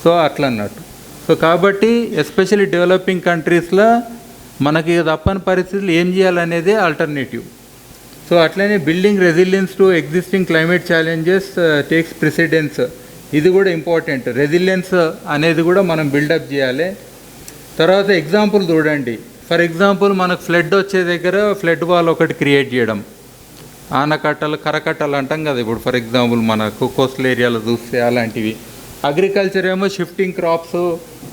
Speaker 11: సో అట్లా అన్నట్టు. సో కాబట్టి ఎస్పెషల్లీ డెవలపింగ్ కంట్రీస్లో మనకి తప్పని పరిస్థితులు ఏం చేయాలనేదే ఆల్టర్నేటివ్. సో అట్లనే building resilience to existing climate challenges takes precedence. ఇది కూడా ఇంపార్టెంట్. రెసిలియన్స్ అనేది కూడా మనం బిల్డప్ చేయాలి. తర్వాత ఎగ్జాంపుల్ చూడండి. ఫర్ ఎగ్జాంపుల్ మనకు ఫ్లడ్ వచ్చే దగ్గర ఫ్లడ్ వాల్ ఒకటి క్రియేట్ చేయడం, ఆనకట్టలు, కరకట్టలు అంటాం కదా. ఇప్పుడు ఫర్ ఎగ్జాంపుల్ మనకు కోస్టల్ ఏరియాలో చూస్తే అలాంటివి. అగ్రికల్చర్ ఏమో షిఫ్టింగ్ క్రాప్స్,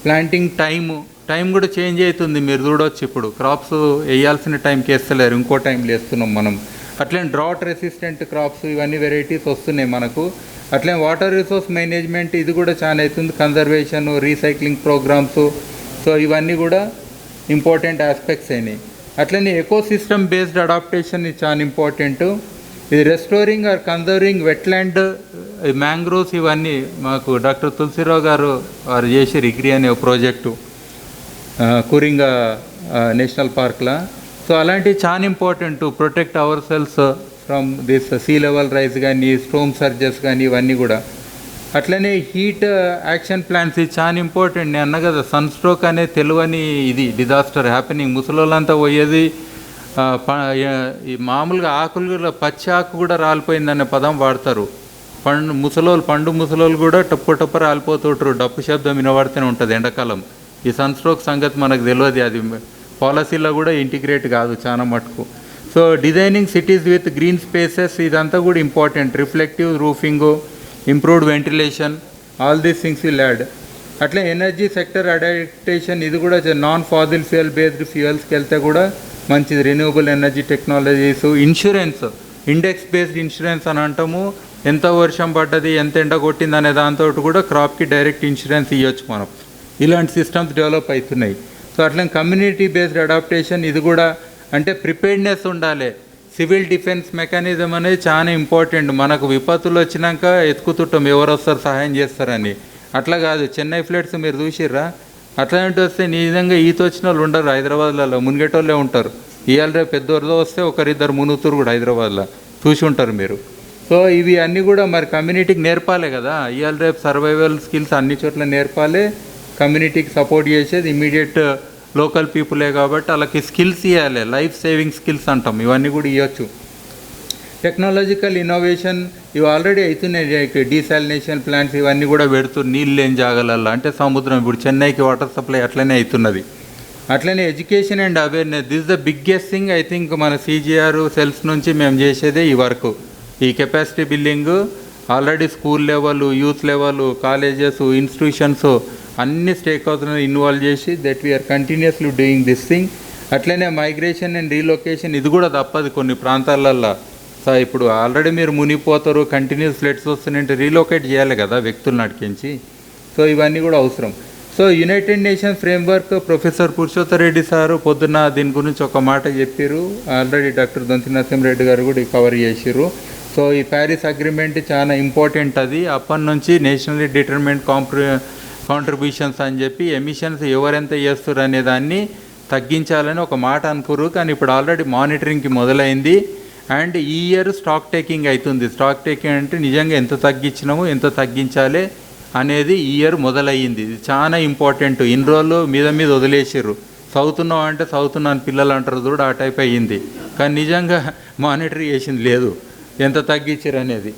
Speaker 11: ప్లాంటింగ్ టైం కూడా చేంజ్ అవుతుంది. మీరు చూడవచ్చు, ఇప్పుడు క్రాప్స్ వేయాల్సిన టైంకి వేస్తలేరు, ఇంకో టైంలో వేస్తున్నాం మనం. అట్లనే డ్రాట్ రెసిస్టెంట్ క్రాప్స్, ఇవన్నీ వెరైటీస్ వస్తున్నాయి మనకు. అట్లనే వాటర్ రిసోర్స్ మేనేజ్మెంట్, ఇది కూడా చాలా అవుతుంది. Conservation, recycling programmes. సో ఇవన్నీ కూడా ఇంపార్టెంట్ ఆస్పెక్ట్స్ అయినాయి. అట్లనే ఎకోసిస్టమ్ బేస్డ్ అడాప్టేషన్ ఇది చాలా ఇంపార్టెంట్. ఇది restoring or conserving wetland, mangroves, ఇవన్నీ మాకు డాక్టర్ తులసిరావు గారు వారు చేసి రిగ్రీ అనే ప్రాజెక్టు కురింగా నేషనల్ పార్క్లో. సో అలాంటివి చాలా important to protect ourselves from this sea level rise కానీ, స్టోమ్ సర్జెస్ కానీ, ఇవన్నీ కూడా. అట్లనే హీట్ యాక్షన్ ప్లాన్స్, ఇది చాలా ఇంపార్టెంట్. నేను అన్న కదా, సన్ స్ట్రోక్ అనే తెలియని ఇది డిజాస్టర్ హ్యాపెనింగ్. ముసలోళ్ళంతా పోయేది ఈ మామూలుగా ఆకులు, పచ్చి ఆకు కూడా రాలిపోయిందనే పదం వాడతారు. పండు ముసలోళ్ళు కూడా టప్పు రాలిపోతుంటారు. డప్పు శబ్దం వినబడుతూనే ఉంటుంది ఎండాకాలం. ఈ సన్ స్ట్రోక్ సంగతి మనకు తెలియదు, అది పాలసీలో కూడా ఇంటిగ్రేట్ కాదు చాలా మటుకు. So designing cities with green spaces, ఇదంతా కూడా important. Reflective roofing, improved ventilation, all these things will add. అట్లా ఎనర్జీ సెక్టర్ అడాప్టేషన్, ఇది కూడా నాన్ ఫాజిల్ ఫ్యూయల్ బేస్డ్ ఫ్యూయల్స్కి వెళ్తే కూడా మంచిది. Renewable energy technologies, insurance, index based insurance అని అంటాము. ఎంత వర్షం పడ్డది, ఎంత ఎండ కొట్టింది అనే దాంతో కూడా క్రాప్కి డైరెక్ట్ ఇన్సూరెన్స్ ఇవ్వచ్చు మనం. ఇలాంటి సిస్టమ్స్ డెవలప్ అవుతున్నాయి. సో అట్లా కమ్యూనిటీ బేస్డ్ అడాప్టేషన్, ఇది కూడా అంటే ప్రిపేర్డ్నెస్ ఉండాలి. సివిల్ డిఫెన్స్ మెకానిజం అనేది చాలా ఇంపార్టెంట్. మనకు విపత్తులు వచ్చినాక ఎత్తుకుతుంటాం ఎవరు వస్తారు సహాయం చేస్తారని. అట్లా కాదు, చెన్నై ఫ్లడ్స్ మీరు చూసిర్రా, అట్లాంటి వస్తే నిజంగా ఈత వచ్చిన వాళ్ళు ఉండరు హైదరాబాద్లలో, మునిగేటోళ్ళే ఉంటారు. ఇవాళ రేపు పెద్ద వరద వస్తే ఒకరిద్దరు మునుగుతురు కూడా హైదరాబాద్లో, చూసి ఉంటారు మీరు. సో ఇవి అన్నీ కూడా మరి కమ్యూనిటీకి నేర్పాలి కదా, ఇవాళ రేపు సర్వైవల్ స్కిల్స్ అన్ని చోట్ల నేర్పాలి, కమ్యూనిటీకి సపోర్ట్ చేసేది ఇమీడియట్ లోకల్ పీపులే కాబట్టి వాళ్ళకి స్కిల్స్ ఇవ్వాలి, లైఫ్ సేవింగ్ స్కిల్స్ అంటాం, ఇవన్నీ కూడా ఇవ్వచ్చు. టెక్నాలజికల్ ఇన్నోవేషన్ ఇవి ఆల్రెడీ అవుతున్నాయి, డీసాలినేషన్ ప్లాంట్స్ ఇవన్నీ కూడా పెడుతున్నారు నీళ్ళు లేని జాగాలల్లో, అంటే సముద్రం, ఇప్పుడు చెన్నైకి వాటర్ సప్లై అట్లనే అవుతున్నది. అట్లనే education and awareness, this the biggest thing I think మన CGR సెల్స్ నుంచి మేము చేసేదే ఈ వర్క్. ఈ capacity building already school level, youth level, colleges, institutions అన్ని స్టేక్ హోల్డర్లను ఇన్వాల్వ్ చేసి that we are continuously doing this thing. అట్లనే మైగ్రేషన్ అండ్ రీలొకేషన్ ఇది కూడా తప్పదు కొన్ని ప్రాంతాలల్లో. సో ఇప్పుడు ఆల్రెడీ మీరు మునిగిపోతారు, కంటిన్యూస్ ఫ్లడ్స్ వస్తున్నాయంటే రీలొకేట్ చేయాలి కదా వ్యక్తులను అడిగించి. సో ఇవన్నీ కూడా అవసరం. So United nations framework professor Purushottama Reddy sir పొద్దున్న దీని గురించి ఒక మాట చెప్పారు, ఆల్రెడీ డాక్టర్ దొంతి నరసింహారెడ్డి గారు కూడా కవర్ చేసిర్రు. సో ఈ ప్యారిస్ అగ్రిమెంట్ చాలా ఇంపార్టెంట్, అది అప్పటి నుంచి నేషనల్లీ డిటర్మైన్డ్ కాంట్రిబ్యూషన్స్ అని చెప్పి ఎమిషన్స్ ఎవరెంత చేస్తారు అనే దాన్ని తగ్గించాలని ఒక మాట అనుకురు. కానీ ఇప్పుడు ఆల్రెడీ మానిటరింగ్కి మొదలైంది అండ్ ఈ ఇయర్ స్టాక్ టేకింగ్ అవుతుంది. స్టాక్ టేకింగ్ అంటే నిజంగా ఎంత తగ్గించినాము, ఎంత తగ్గించాలి అనేది ఈ ఇయర్ మొదలయ్యింది. ఇది చాలా ఇంపార్టెంట్. ఇన్ని రోజులు మీద వదిలేసారు, చదువుతున్నావు అంటే చదువుతున్నాను పిల్లలు అంటారు చూడు, ఆ టైప్ అయ్యింది. కానీ నిజంగా మానిటర్ చేసింది లేదు ఎంత తగ్గించారు అనేది.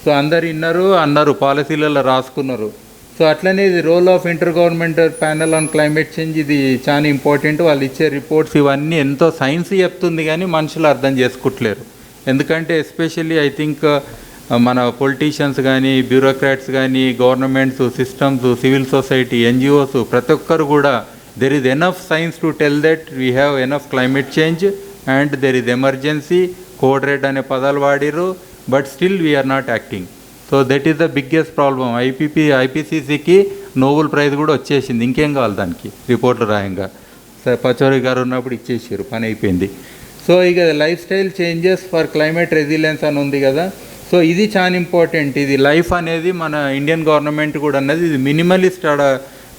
Speaker 11: సో అందరు అన్నారు పాలసీలలో రాసుకున్నారు. సో అట్లనే ఇది role of inter governmental panel on climate change, ఇది చాలా ఇంపార్టెంట్. వాళ్ళు ఇచ్చే రిపోర్ట్స్ ఇవన్నీ ఎంతో సైన్స్ చెప్తుంది కానీ మనుషులు అర్థం చేసుకుంటలేరు. ఎందుకంటే ఎస్పెషల్లీ ఐ థింక్ మన పొలిటీషియన్స్ కానీ, బ్యూరోక్రాట్స్ కానీ, governments, systems, civil society, NGOs ప్రతి ఒక్కరు కూడా there is enough science to tell that we have enough climate change and there is emergency. Code red అనే పదాలు వాడిరు, but still we are not acting. So that is the biggest problem. IPCCకి Nobel prize కూడా వచ్చేసింది, ఇంకేం కావాలి దానికి రిపోర్ట్లు రాయంగా. పచౌరి గారు ఉన్నప్పుడు ఇచ్చేసారు, పని అయిపోయింది. సో ఇక life style changes for climate resilience అని ఉంది కదా. సో ఇది చాలా ఇంపార్టెంట్. ఇది లైఫ్ అనేది మన ఇండియన్ గవర్నమెంట్ కూడా అన్నది ఇది మినిమలిస్ట్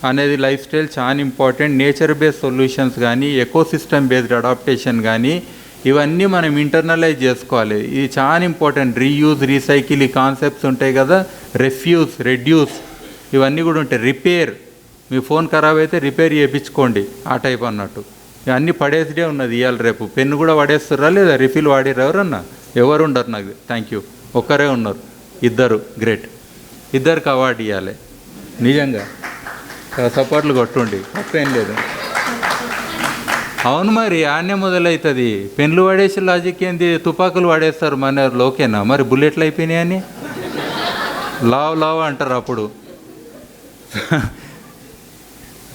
Speaker 11: అనేది లైఫ్ స్టైల్ చాలా ఇంపార్టెంట్. నేచర్ బేస్డ్ సొల్యూషన్స్ కానీ, ఎకోసిస్టమ్ బేస్డ్ అడాప్టేషన్ కానీ ఇవన్నీ మనం ఇంటర్నలైజ్ చేసుకోవాలి. ఇది చాలా ఇంపార్టెంట్. రీయూజ్, రీసైకిల్ ఈ కాన్సెప్ట్స్ ఉంటాయి కదా. రెఫ్యూజ్, రెడ్యూస్ ఇవన్నీ కూడా ఉంటాయి. రిపేర్, మీ ఫోన్ ఖరాబ్ అయితే రిపేర్ చేయించుకోండి ఆ టైప్ అన్నట్టు. ఇవన్నీ పడేసిడే ఉన్నది ఇవాళ రేపు. పెన్ను కూడా పడేస్తారా లేదా, రిఫిల్ వాడిరు ఎవరన్నా? ఎవరు ఉండరు నాకు. థ్యాంక్ యూ, ఒక్కరే ఉన్నారు, ఇద్దరు, గ్రేట్. ఇద్దరికి అవార్డు ఇవ్వాలి నిజంగా, సపోర్ట్లు కొట్టుండి, తప్పేం లేదు. అవును మరి ఆనే మొదలవుతుంది. పెన్లు వాడేసి లాజిక్ ఏంది, తుపాకులు వాడేస్తారు మన లోకేనా మరి, బుల్లెట్లు అయిపోయినాయని లావ్ అంటారు అప్పుడు.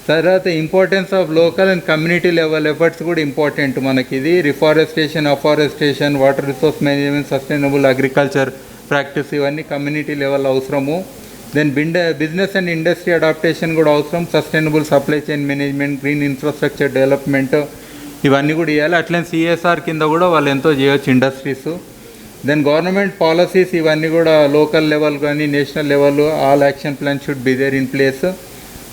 Speaker 11: తర్వాత importance of local and community level efforts కూడా ఇంపార్టెంట్ మనకి. ఇది reforestation, afforestation, water resource management, sustainable agriculture practice ఇవన్నీ కమ్యూనిటీ లెవెల్ అవసరము. Then business and industry adaptation కూడా అవసరం. Sustainable supply chain management, green infrastructure development ఇవన్నీ కూడా ఇవ్వాలి. అట్లనే CSR కింద కూడా వాళ్ళు ఎంతో చేయొచ్చు ఇండస్ట్రీస్. దెన్ గవర్నమెంట్ పాలసీస్ ఇవన్నీ కూడా లోకల్ లెవెల్ కానీ national level all action plan should be there in place.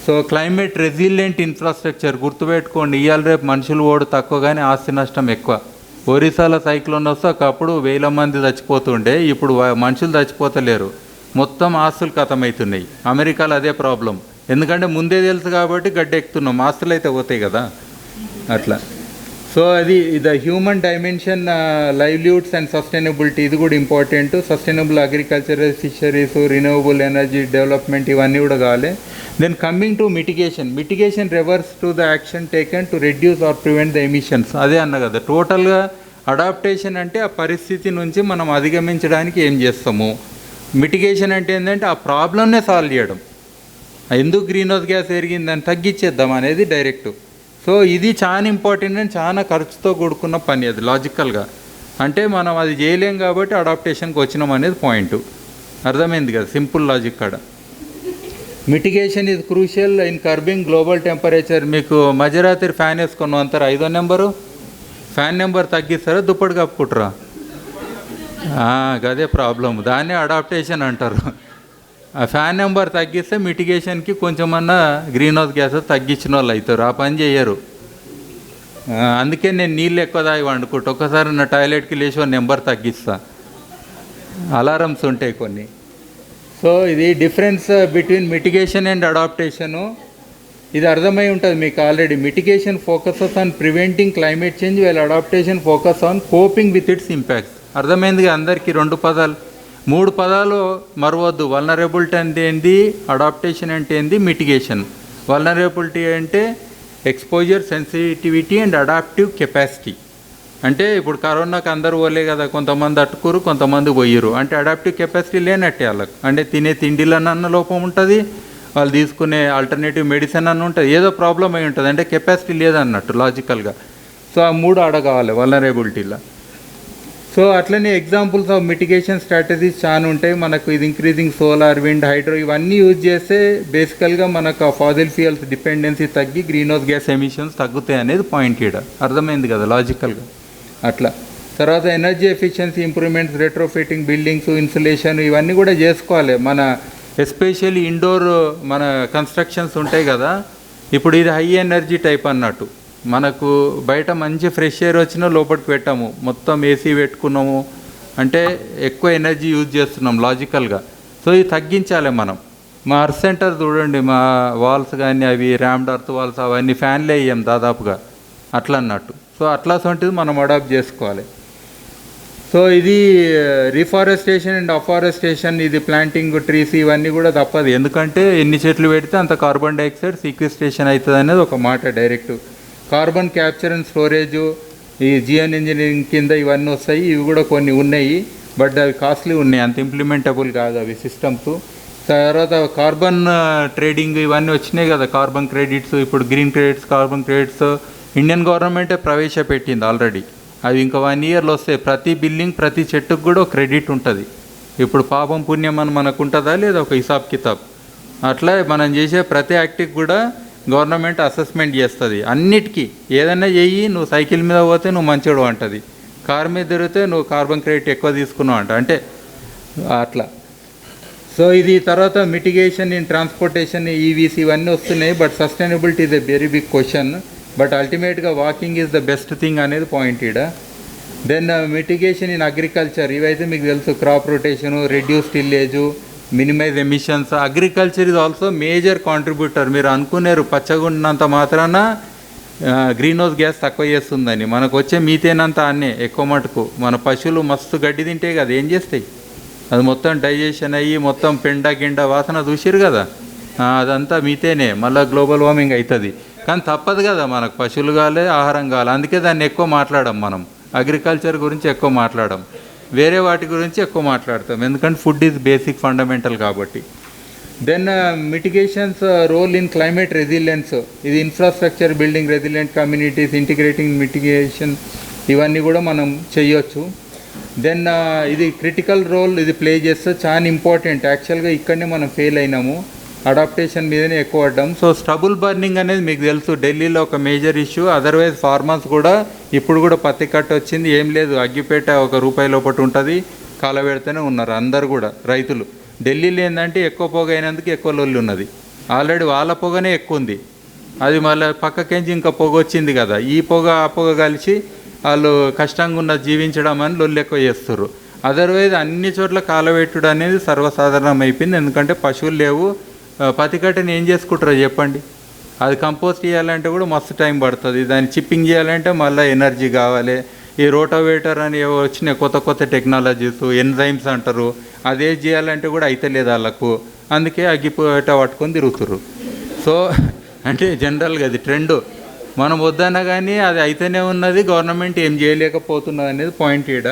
Speaker 11: So climate resilient infrastructure గుర్తుపెట్టుకోండి. ఇవాళ రేపు మనుషులు ఓడు తక్కువ కానీ ఆస్తి నష్టం ఎక్కువ. ఒరిస్సాలో సైక్లోన్ వస్తే ఒకప్పుడు 1000 మంది చచ్చిపోతుండే, ఇప్పుడు మనుషులు చచ్చిపోతలేరు, మొత్తం ఆస్తులు ఖతమవుతున్నాయి. అమెరికాలో అదే ప్రాబ్లం, ఎందుకంటే ముందే తెలుసు కాబట్టి గడ్డెక్కుతున్నాం, ఆస్తులు అయితే పోతాయి కదా అట్లా. సో అది the human dimension, livelihoods and sustainability ఇది కూడా important. Sustainable agriculture, fisheries, renewable energy development ఇవన్నీ కూడా కావాలి. Then coming to mitigation refers to the action taken to reduce or prevent the emissions. అదే అన్న కదా, టోటల్గా అడాప్టేషన్ అంటే ఆ పరిస్థితి నుంచి మనం అధిగమించడానికి ఏం చేస్తాము. మిటిగేషన్ అంటే ఏంటంటే ఆ ప్రాబ్లమ్నే సాల్వ్ చేయడం, ఎందుకు గ్రీన్ హౌస్ గ్యాస్ పెరిగిందని తగ్గించేద్దాం అనేది డైరెక్ట్. సో ఇది చాలా ఇంపార్టెంట్ అండ్ చాలా ఖర్చుతో కూడుకున్న పని అది లాజికల్గా. అంటే మనం అది చేయలేం కాబట్టి అడాప్టేషన్కి వచ్చినాం అనేది పాయింట్. అర్థమైంది కదా, సింపుల్ లాజిక్ కాడ. Mitigation is crucial in kerbing global temperature. మీకు మధ్యరాత్రి ఫ్యాన్ వేసుకున్నాం అంటారు, 5వ నెంబరు ఫ్యాన్ నెంబర్ తగ్గిస్తారా, దుప్పటి కప్పుకుంటారా? అదే ప్రాబ్లం, దాన్నే అడాప్టేషన్ అంటారు. ఆ ఫ్యాన్ నెంబర్ తగ్గిస్తే మిటిగేషన్కి కొంచెమన్నా గ్రీన్ హౌస్ గ్యాసెస్ తగ్గించిన వాళ్ళు అవుతారు, ఆ పని చేయరు. అందుకే నేను నీళ్ళు ఎక్కువ తాగి వండుకుంటా, ఒక్కసారి నా టాయిలెట్కి లేచి నెంబర్ తగ్గిస్తా. అలారమ్స్ ఉంటాయి కొన్ని. సో ఇది difference between mitigation and adaptation. ఇది అర్థమై ఉంటుంది మీకు already. Mitigation focuses on preventing climate change, while adaptation focus on coping with its impacts. అర్థమైందిగా అందరికీ 2 పదాలు, 3 పదాలు మరవద్దు. వల్నరబిలిటీ అంటే ఏంది, అడాప్టేషన్ అంటే ఏంది, మిటిగేషన్. వల్నరబిలిటీ అంటే exposure, sensitivity and adaptive capacity. అంటే ఇప్పుడు కరోనాకి అందరూ పోలే కదా, కొంతమంది అట్టుకురు, కొంతమంది పోయిరు. అంటే అడాప్టివ్ కెపాసిటీ లేనట్టే వాళ్ళకు. అంటే తినే తిండిలన్న లోపం ఉంటుంది, వాళ్ళు తీసుకునే ఆల్టర్నేటివ్ మెడిసిన్ అన్న ఉంటుంది, ఏదో ప్రాబ్లం అయి ఉంటుంది. అంటే కెపాసిటీ లేదన్నట్టు లాజికల్గా. సో ఆ 3 అడగాలి వల్నరబిలిటీలో. సో అట్లనే ఎగ్జాంపుల్స్ ఆఫ్ మిటిగేషన్ స్ట్రాటజీస్ చాలా ఉంటాయి మనకు. ఇది ఇంక్రీజింగ్ సోలార్, విండ్, హైడ్రో ఇవన్నీ యూజ్ చేస్తే బేసికల్గా మనకు ఫాజిల్ ఫ్యూయల్స్ డిపెండెన్సీ తగ్గి గ్రీన్ హౌస్ గ్యాస్ ఎమిషన్స్ తగ్గుతాయి అనేది పాయింట్ ఇక్కడ. అర్థమైంది కదా లాజికల్గా. అట్లా తర్వాత energy efficiency improvements, retrofitting, buildings, insulation ఇవన్నీ కూడా చేసుకోవాలి. మన ఎస్పెషల్లీ ఇండోర్ మన కన్స్ట్రక్షన్స్ ఉంటాయి కదా, ఇప్పుడు ఇది హై ఎనర్జీ టైప్ అన్నట్టు. మనకు బయట మంచి ఫ్రెష్ ఎయిర్ వచ్చినా లోపలికి పెట్టాము, మొత్తం ఏసీ పెట్టుకున్నాము అంటే ఎక్కువ ఎనర్జీ యూజ్ చేస్తున్నాం లాజికల్గా. సో ఇది తగ్గించాలి మనం. మా అర్త్ సెంటర్ చూడండి, మా వాల్స్ కానీ అవి ర్యామ్డ్ అర్త్ వాల్స్ అవన్నీ ఫ్యాన్లే వేయం దాదాపుగా అట్లా అన్నట్టు. సో అట్లాంటిది మనం అడాప్ట్ చేసుకోవాలి. సో ఇది రిఫారెస్టేషన్ అండ్ అఫారెస్టేషన్, ఇది ప్లాంటింగ్ ట్రీస్ ఇవన్నీ కూడా తప్పదు. ఎందుకంటే ఎన్ని చెట్లు పెడితే అంత కార్బన్ డైఆక్సైడ్ సీక్వెస్ట్రేషన్ అవుతుంది అనేది ఒక మాట direct. Carbon capture and storage ఈ జిఎన్ ఇంజనీరింగ్ కింద ఇవన్నీ వస్తాయి. ఇవి కూడా కొన్ని ఉన్నాయి, బట్ అవి కాస్ట్లీ ఉన్నాయి, అంత ఇంప్లిమెంటబుల్ కాదు అవి సిస్టమ్స్. తర్వాత కార్బన్ ట్రేడింగ్ ఇవన్నీ వచ్చినాయి కదా, కార్బన్ క్రెడిట్స్, ఇప్పుడు green credits, carbon credits Indian గవర్నమెంటే ప్రవేశపెట్టింది ఆల్రెడీ. అవి ఇంకా 1 ఇయర్లో వస్తాయి. ప్రతి బిల్డింగ్, ప్రతి చెట్టుకు కూడా ఒక క్రెడిట్ ఉంటుంది. ఇప్పుడు పాపం పుణ్యం అని మనకు ఉంటుందా లేదా ఒక హిసాబ్ కితాబ్. అట్లా మనం చేసే ప్రతి యాక్టివ్కి కూడా గవర్నమెంట్ అసెస్మెంట్ చేస్తుంది. అన్నిటికీ ఏదైనా చెయ్యి, నువ్వు సైకిల్ మీద పోతే నువ్వు మంచివాడు అంటుంది, కారు మీద తిరిగితే నువ్వు కార్బన్ క్రెడిట్ ఎక్కువ తీసుకున్నావు అంటే అట్లా. సో ఇది తర్వాత మిటిగేషన్ ఇన్ ట్రాన్స్పోర్టేషన్, ఈవీస్ ఇవన్నీ వస్తున్నాయి. But sustainability is a very big question. But అల్టిమేట్గా walking is the best thing అనేది పాయింట్ ఈడ. దెన్ మిటిగేషన్ ఇన్ అగ్రికల్చర్, ఇవైతే మీకు తెలుసు, crop rotation, reduce tillage, minimise emissions. Agriculture is also major contributor. మీరు అనుకున్నారు పచ్చగుండినంత మాత్రాన గ్రీన్ హౌస్ గ్యాస్ తక్కువ చేస్తుందని. మనకు వచ్చే మీథేన్ అంతా అన్నే ఎక్కువ మటుకు. మన పశువులు మస్తు గడ్డి తింటే కదా ఏం చేస్తాయి, అది మొత్తం డైజెషన్ అయ్యి మొత్తం పెండ గిండ వాసన చూసిరు కదా, అదంతా మీథేనే. మళ్ళీ గ్లోబల్ వార్మింగ్ అవుతుంది. కానీ తప్పదు కదా, మనకు పశువులు కావాలి, ఆహారం కావాలి. అందుకే దాన్ని ఎక్కువ మాట్లాడం మనం. అగ్రికల్చర్ గురించి ఎక్కువ మాట్లాడడం, వేరే వాటి గురించి ఎక్కువ మాట్లాడతాం, ఎందుకంటే ఫుడ్ ఈజ్ బేసిక్ ఫండమెంటల్ కాబట్టి. Then mitigation's role in climate resilience, ఇది infrastructure, building resilient communities, integrating mitigation ఇవన్నీ కూడా మనం చేయొచ్చు. దెన్ ఇది క్రిటికల్ రోల్ ఇది ప్లే చేస్తే చాలా ఇంపార్టెంట్. యాక్చువల్గా ఇక్కడనే మనం ఫెయిల్ అయినాము, అడాప్టేషన్ మీదనే ఎక్కువ పడ్డాం. సో స్టబుల్ బర్నింగ్ అనేది మీకు తెలుసు, ఢిల్లీలో ఒక మేజర్ ఇష్యూ. అదర్వైజ్ ఫార్మర్స్ కూడా ఇప్పుడు కూడా పత్తి కట్ట వచ్చింది, ఏం లేదు, అగ్గిపేట ₹1 లోపల ఉంటుంది, కాలబెడితేనే ఉన్నారు అందరు కూడా రైతులు. ఢిల్లీలో ఏంటంటే ఎక్కువ పొగ అయినందుకు ఎక్కువ లొల్లి ఉన్నది. ఆల్రెడీ వాళ్ళ పొగనే ఎక్కువ ఉంది, అది మళ్ళీ పక్కకేంచి ఇంకా పొగ వచ్చింది కదా, ఈ పొగ ఆ పొగ కలిసి వాళ్ళు కష్టంగా ఉన్న జీవించడం అని లొల్లి ఎక్కువ చేస్తారు. అదర్వైజ్ అన్ని చోట్ల కాలబెట్టుడు అనేది సర్వసాధారణం అయిపోయింది. ఎందుకంటే పశువులు లేవు, పత్తి కట్టని ఏం చేసుకుంటారో చెప్పండి. అది కంపోస్ట్ చేయాలంటే కూడా మస్తు టైం పడుతుంది, దాన్ని చిప్పింగ్ చేయాలంటే మళ్ళీ ఎనర్జీ కావాలి. ఈ రోటోవేటర్ అని వచ్చిన కొత్త కొత్త టెక్నాలజీస్, ఎన్జైమ్స్ అంటారు, అదే చేయాలంటే కూడా అయితే లేదు వాళ్ళకు. అందుకే అగ్గిపోయేట పట్టుకొని తిరుగుతుర్రు. సో అంటే జనరల్గా అది ట్రెండ్. మనం వద్దన్నా కానీ అది అయితేనే ఉన్నది, గవర్నమెంట్ ఏం చేయలేకపోతున్నది అనేది పాయింట్ ఈడ.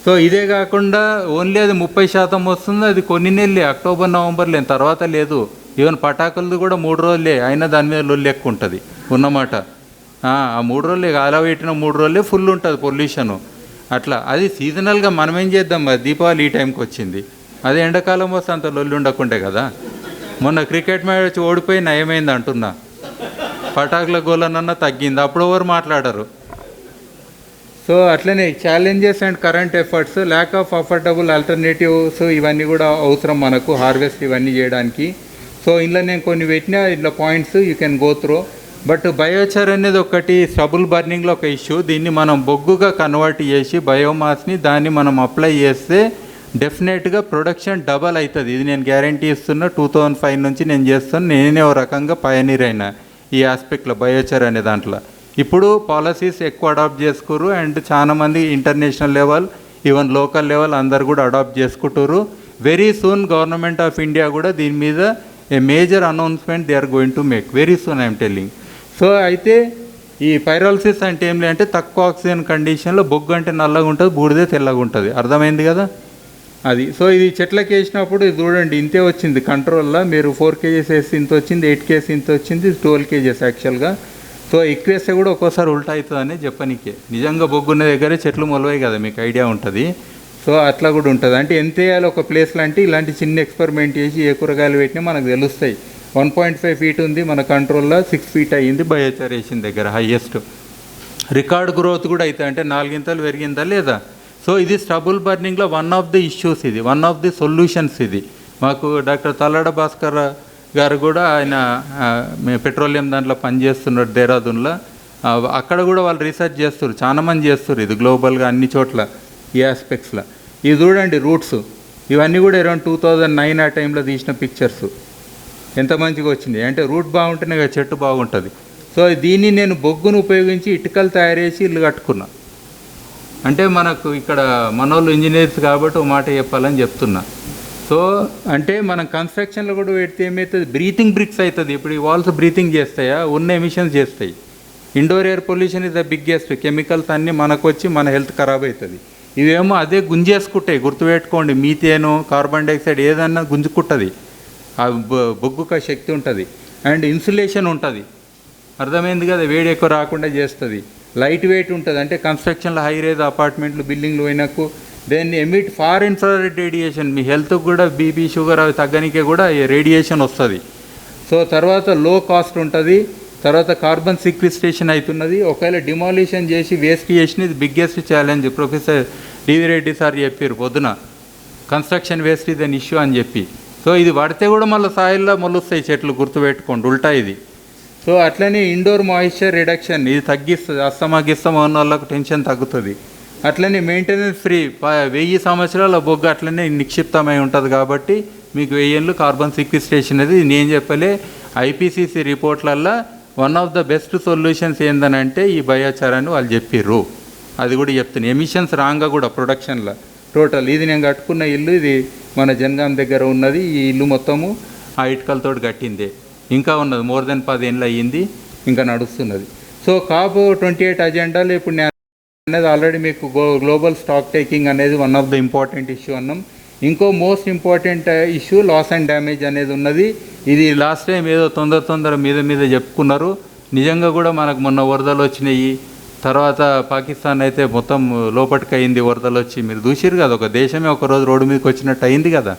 Speaker 11: సో ఇదే కాకుండా ఓన్లీ అది 30% వస్తుంది, అది కొన్ని నెలలే, అక్టోబర్ నవంబర్లే, తర్వాత లేదు. ఈవెన్ పటాకులది కూడా 3 రోజులే, అయినా దాని మీద లొల్లి ఎక్కువ ఉంటుంది ఉన్నమాట. ఆ 3 రోజులే, అలా పెట్టిన 3 రోజులే ఫుల్ ఉంటుంది పొల్యూషను. అట్లా అది సీజనల్గా మనం ఏం చేద్దాం, మరి దీపావళి ఈ టైంకి వచ్చింది, అదే ఎండాకాలం వస్తే అంత లొల్లి ఉండకుండే కదా. మొన్న క్రికెట్ మ్యాచ్ ఓడిపోయి నయమైంది అంటున్నా, పటాకుల గోలనన్నా తగ్గింది, అప్పుడు ఎవరు మాట్లాడరు. సో అట్లనే challenges and current efforts, lack of affordable alternatives ఇవన్నీ కూడా అవసరం మనకు, హార్వెస్ట్ ఇవన్నీ చేయడానికి. సో ఇందులో నేను కొన్ని పెట్టినా, ఇట్లా points you can go through. But biochar అనేది ఒకటి స్టబుల్ బర్నింగ్లో ఒక ఇష్యూ. దీన్ని మనం బొగ్గుగా కన్వర్ట్ చేసి బయోమాస్ని దాన్ని మనం అప్లై చేస్తే డెఫినెట్గా ప్రొడక్షన్ డబల్ అవుతుంది. ఇది నేను గ్యారంటీ ఇస్తున్నా. 2005 నుంచి నేను చేస్తాను. నేనే ఓ రకంగా పయనీర్ అయినా ఈ ఆస్పెక్ట్లో బయోచర్ అనే దాంట్లో. ఇప్పుడు పాలసీస్ ఎక్కువ అడాప్ట్ చేసుకుర్రు అండ్ చాలామంది international level even local level అందరు కూడా అడాప్ట్ చేసుకుంటారు. Very soon government of India కూడా దీని మీద a major announcement they are going to make very soon I'm telling. So అయితే ఈ పైరాలసిస్ అంటే ఏం లేదంటే తక్కువ ఆక్సిజన్ కండిషన్లో బొగ్గు అంటే నల్లగా ఉంటుంది, బూడిదే తెల్లగా ఉంటుంది. అర్థమైంది కదా అది. సో ఇది చెట్లకి వేసినప్పుడు ఇది చూడండి ఇంతే వచ్చింది కంట్రోల్లో. మీరు 4 kgs వేసి ఇంత వచ్చింది, 8 kgs ఇంత వచ్చింది, 12 kgs యాక్చువల్గా. సో ఎక్కువ వేస్తే కూడా ఒక్కోసారి ఉల్టా అవుతుందని చెప్పనీకే. నిజంగా బొగ్గున్న దగ్గరే చెట్లు మొలవాయి కదా, మీకు ఐడియా ఉంటుంది. సో అట్లా కూడా ఉంటుంది. అంటే ఎంత వేయాలి ఒక ప్లేస్లో అంటే ఇలాంటి చిన్న ఎక్స్పెరిమెంట్ చేసి ఏ కూరగాయలు పెట్టినా మనకు తెలుస్తాయి. 1.5 feet ఉంది మన కంట్రోల్లో, 6 feet అయ్యింది బయోచార్ వేసిన దగ్గర హయ్యెస్ట్. రికార్డ్ గ్రోత్ కూడా అవుతుంది, అంటే 4 ఇంతలు పెరిగిందా లేదా. సో ఇది స్టబుల్ బర్నింగ్లో వన్ ఆఫ్ ది ఇష్యూస్, ఇది వన్ ఆఫ్ ది సొల్యూషన్స్. ఇది మాకు డాక్టర్ తల్లడ భాస్కర్ గారు కూడా ఆయన పెట్రోలియం దాంట్లో పనిచేస్తున్నారు దేహరాదూన్లో. అక్కడ కూడా వాళ్ళు రీసెర్చ్ చేస్తారు, చాలామంది చేస్తారు ఇది గ్లోబల్గా అన్ని చోట్ల ఈ ఆస్పెక్ట్స్లో. ఇది చూడండి రూట్స్, ఇవన్నీ కూడా అరౌండ్ 2009 ఆ టైంలో తీసిన పిక్చర్స్. ఎంత మంచిగా వచ్చింది అంటే రూట్ బాగుంటేనే కదా చెట్టు బాగుంటుంది. సో దీన్ని నేను బొగ్గును ఉపయోగించి ఇటుకలు తయారు చేసి ఇల్లు కట్టుకున్నా. అంటే మనకు ఇక్కడ మనోళ్ళు ఇంజనీర్స్ కాబట్టి ఒక మాట చెప్పాలని చెప్తున్నా. సో అంటే మనం కన్స్ట్రక్షన్లో కూడా పెడితే ఏమవుతుంది, బ్రీతింగ్ బ్రిక్స్ అవుతుంది. ఇప్పుడు ఈ వాల్స్ బ్రీతింగ్ చేస్తాయా, ఉన్న ఎమిషన్స్ చేస్తాయి. Indoor air pollution is the biggest. Chemicals అన్నీ మనకు వచ్చి మన హెల్త్ ఖరాబ్ అవుతుంది. ఇవేమో అదే గుంజేసుకుంటాయి, గుర్తుపెట్టుకోండి. మీథేను, కార్బన్ డైఆక్సైడ్ ఏదన్నా గుంజుకుంటుంది. ఆ బొగ్గుక శక్తి ఉంటుంది అండ్ ఇన్సులేషన్ ఉంటుంది. అర్థమైంది కదా, వేడి ఎక్కువ రాకుండా చేస్తుంది. లైట్ వెయిట్ ఉంటుంది, అంటే కన్స్ట్రక్షన్లో హై రైజ్ అపార్ట్మెంట్లు బిల్డింగ్లు పోయినాకు then emit far infrared radiation. మీ హెల్త్కి కూడా బీపీ షుగర్ అవి తగ్గనికే కూడా రేడియేషన్ వస్తుంది. సో తర్వాత లో కాస్ట్ ఉంటుంది. తర్వాత కార్బన్ సిక్విస్ట్రేషన్ అవుతున్నది. ఒకవేళ డిమాలిషన్ చేసి వేస్ట్ చేసిన ఇది బిగ్గెస్ట్ ఛాలెంజ్. ప్రొఫెసర్ డివి రెడ్డి సార్ చెప్పారు పొద్దున, కన్స్ట్రక్షన్ వేస్ట్ ఇది అని ఇష్యూ అని చెప్పి. సో ఇది పడితే కూడా మళ్ళీ సాయిల్లో మొలుస్తాయి చెట్లు, గుర్తుపెట్టుకోండి, ఉల్టా ఇది. సో అట్లనే ఇండోర్ మాయిశ్చర్ రిడక్షన్ ఇది తగ్గిస్తుంది. అస్తమా ఉన్న వాళ్ళకు టెన్షన్ తగ్గుతుంది. అట్లనే మెయింటెనెన్స్ ఫ్రీ 1000 సంవత్సరాల బొగ్గు అట్లనే నిక్షిప్తమై ఉంటుంది. కాబట్టి మీకు 1000 ఏళ్ళు కార్బన్ సిక్విస్ట్రేషన్ అనేది నేను చెప్పలే. ఐపీసీసీ రిపోర్ట్లల్లో one of the best solutions ఏందనంటే ఈ బయోచారాన్ని వాళ్ళు చెప్పిర్రు. అది కూడా చెప్తున్నాను. ఎమిషన్స్ రాంగా కూడా ప్రొడక్షన్లో టోటల్. ఇది నేను కట్టుకున్న ఇల్లు, ఇది మన జనగాం దగ్గర ఉన్నది. ఈ ఇల్లు మొత్తము ఆ ఇటుకలతో కట్టిందే. ఇంకా ఉన్నది, మోర్ దెన్ 10 ఏళ్ళు అయ్యింది, ఇంకా నడుస్తున్నది. సో COP28 అజెండాలో ఇప్పుడు నేను అనేది ఆల్రెడీ మీకు గ్లోబల్ స్టాక్ టేకింగ్ అనేది one of the important issue అన్నాం. ఇంకో most important issue loss and damage అనేది ఉన్నది. ఇది లాస్ట్ టైం ఏదో తొందర మీద చెప్పుకున్నారు. నిజంగా కూడా మనకు మొన్న వరదలు వచ్చినాయి. తర్వాత పాకిస్తాన్ అయితే మొత్తం లోపటికి అయింది వరదలు వచ్చి. మీరు చూసిరు కదా, ఒక దేశమే ఒకరోజు రోడ్డు మీదకి వచ్చినట్టు అయింది కదా.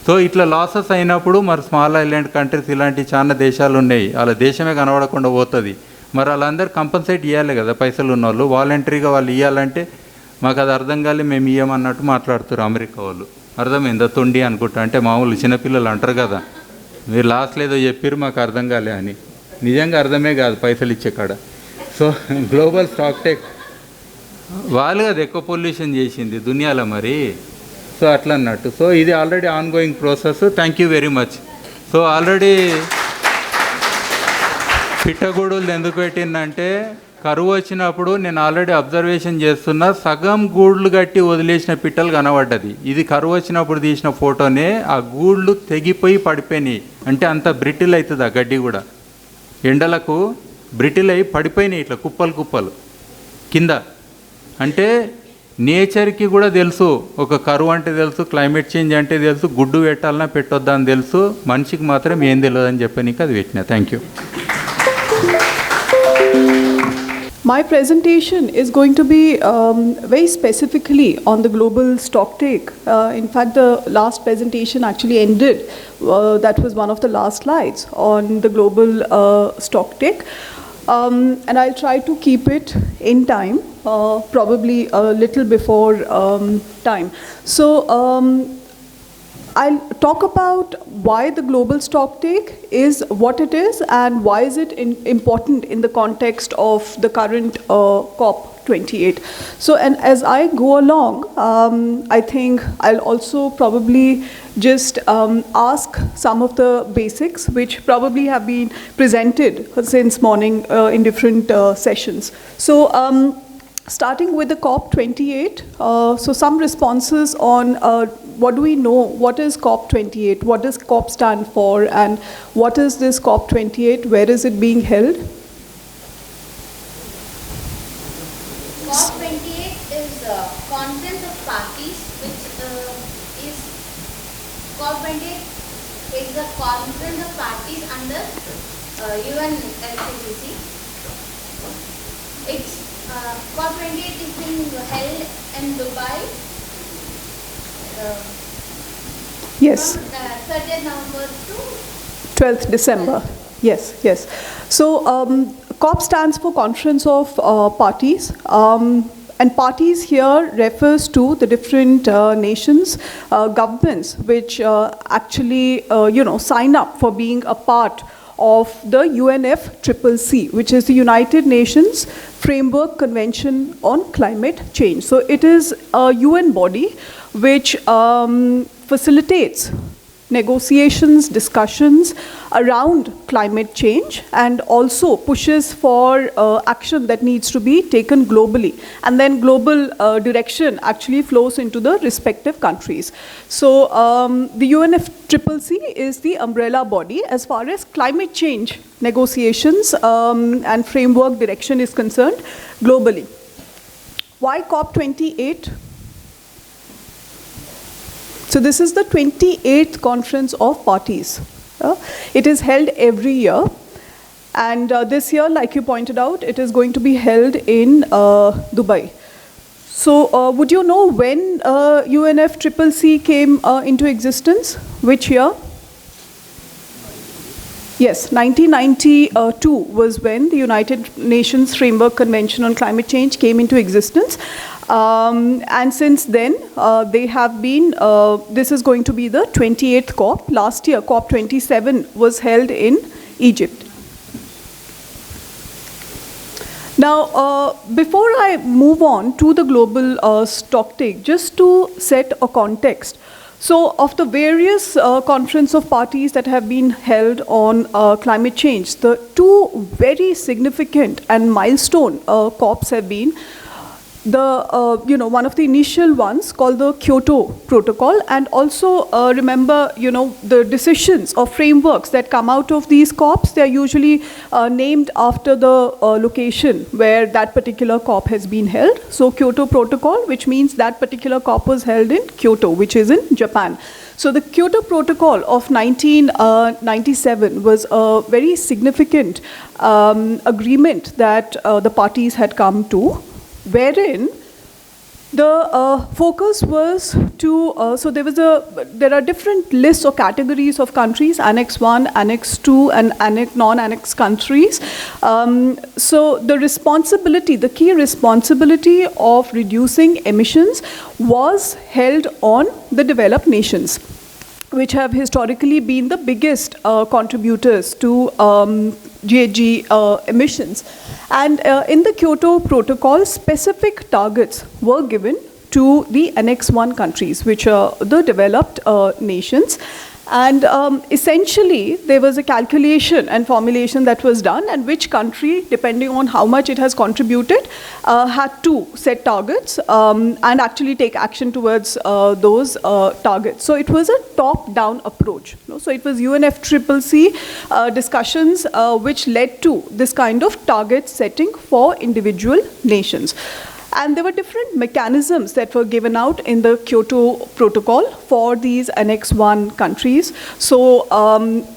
Speaker 11: సో ఇట్లా లాసెస్ అయినప్పుడు మరి స్మాల్ ఐలాండ్ కంట్రీస్ ఇలాంటి చాలా దేశాలు ఉన్నాయి, వాళ్ళ దేశమే కనబడకుండా పోతుంది. మరి వాళ్ళందరూ కంపన్సేట్ ఇవ్వాలి కదా, పైసలు ఉన్న వాళ్ళు వాలంటరీగా వాళ్ళు ఇవ్వాలంటే మాకు అది అర్థం కాలే, మేము ఇవ్వమన్నట్టు మాట్లాడుతారు అమెరికా వాళ్ళు. అర్థమైందా, తొండి అనుకుంటా. అంటే మామూలు చిన్నపిల్లలు అంటారు కదా, మీరు లాస్ట్లో ఏదో చెప్పారు మాకు అర్థం కాలే అని. నిజంగా అర్థమే కాదు పైసలు ఇచ్చే కాడ. సో గ్లోబల్ స్టాక్ టేక్ వాళ్ళు కదా ఎక్కువ పొల్యూషన్ చేసింది దునియాలో మరి. సో అట్లా అన్నట్టు. సో ఇది already ongoing process. Thank you very much. So already పిట్టగూడులు ఎందుకు పెట్టిందంటే కరువు వచ్చినప్పుడు నేను ఆల్రెడీ అబ్జర్వేషన్ చేస్తున్నా, సగం గూళ్ళు కట్టి వదిలేసిన పిట్టలు కనబడ్డది. ఇది కరువు వచ్చినప్పుడు తీసిన ఫోటోనే. ఆ గూళ్ళు తెగిపోయి పడిపోయినాయి. అంటే అంత బ్రిటిల్ అవుతుంది ఆ గడ్డి కూడా, ఎండలకు బ్రిటిల్ అయి పడిపోయినాయి ఇట్లా కుప్పలు కింద. అంటే నేచర్కి కూడా తెలుసు, ఒక కరువు అంటే తెలుసు, క్లైమేట్ చేంజ్ అంటే తెలుసు, గుడ్డు పెట్టాలన్నా పెట్టొద్దా అని తెలుసు. మనిషికి మాత్రం ఏం తెలియదు అని చెప్పి అది పెట్టినా. Thank you.
Speaker 12: My presentation is going to be very specifically on the global stocktake. In fact, the last presentation actually ended, that was one of the last slides on the global stocktake. And I'll try to keep it in time, probably a little before time. So I'll talk about why the global stocktake is what it is and why is it important in the context of the current COP COP28. So, and as I go along, I think I'll also probably just ask some of the basics which probably have been presented since morning in different sessions. So, starting with the COP28, so some responses on what do we know, what is COP28, what does COP stand for, and what is this COP28, where is it being held?
Speaker 10: COP28 is a conference of parties, which is COP28 is a conference of parties under UNFCCC. It's COP28 is being held in Dubai.
Speaker 12: Yes.
Speaker 10: From 30th November to
Speaker 12: 12th December. Yes, yes. So COP stands for Conference of Parties. And parties here refers to the different nations, governments, which actually, sign up for being a part of the UNFCCC, which is the United Nations Framework Convention on Climate Change. So it is a UN body which facilitates negotiations, discussions around climate change, and also pushes for action that needs to be taken globally. And then global direction actually flows into the respective countries. So the UNFCCC is the umbrella body as far as climate change negotiations and framework direction is concerned globally. Why COP28? So this is the 28th Conference of Parties. It is held every year. And this year, like you pointed out, it is going to be held in Dubai. So would you know when UNFCCC came into existence? Which year? Yes, 1992 was when the United Nations Framework Convention on Climate Change came into existence. And since then, they have been, this is going to be the 28th COP. Last year, COP27 was held in Egypt. Now, before I move on to the global stocktake, just to set a context. So, of the various conference of parties that have been held on climate change, the two very significant and milestone COPs have been the, one of the initial ones called the Kyoto Protocol, and also remember, the decisions or frameworks that come out of these COPs, they are usually named after the location where that particular COP has been held. So Kyoto Protocol, which means that particular COP was held in Kyoto, which is in Japan. So the Kyoto Protocol of 1997 was a very significant agreement that the parties had come to, wherein the focus was to, so there are different lists or categories of countries, Annex 1, Annex 2, and non-Annex countries. So the responsibility, the key responsibility of reducing emissions was held on the developed nations, which have historically been the biggest contributors to GHG emissions. And in the Kyoto Protocol, specific targets were given to the Annex 1 countries, which are the developed nations. And essentially, there was a calculation and formulation that was done, and which country, depending on how much it has contributed, had to set targets and actually take action towards those targets. So it was a top-down approach. So it was UNFCCC discussions which led to this kind of target setting for individual nations. And there were different mechanisms that were given out in the Kyoto Protocol for these Annex 1 countries. So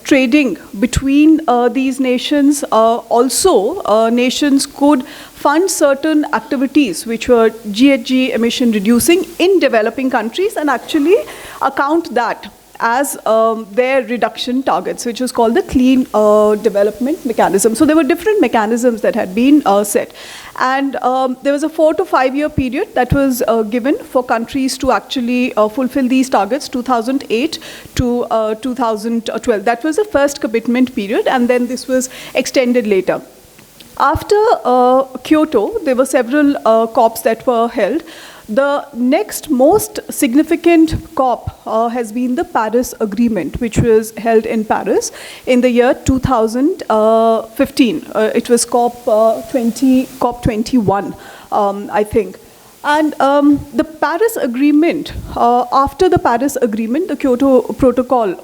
Speaker 12: trading between these nations, also nations could fund certain activities which were GHG emission reducing in developing countries and actually account that as their reduction targets, which is called the Clean Development Mechanism. So there were different mechanisms that had been set. And there was a 4 to 5 year period that was given for countries to actually fulfill these targets, 2008 to 2012. That was the first commitment period, and then this was extended later. After Kyoto, there were several COPs that were held. The next most significant COP has been the Paris Agreement, which was held in Paris in the year 2015. It was COP21, I think. And the Paris Agreement, after the Paris Agreement, the Kyoto Protocol,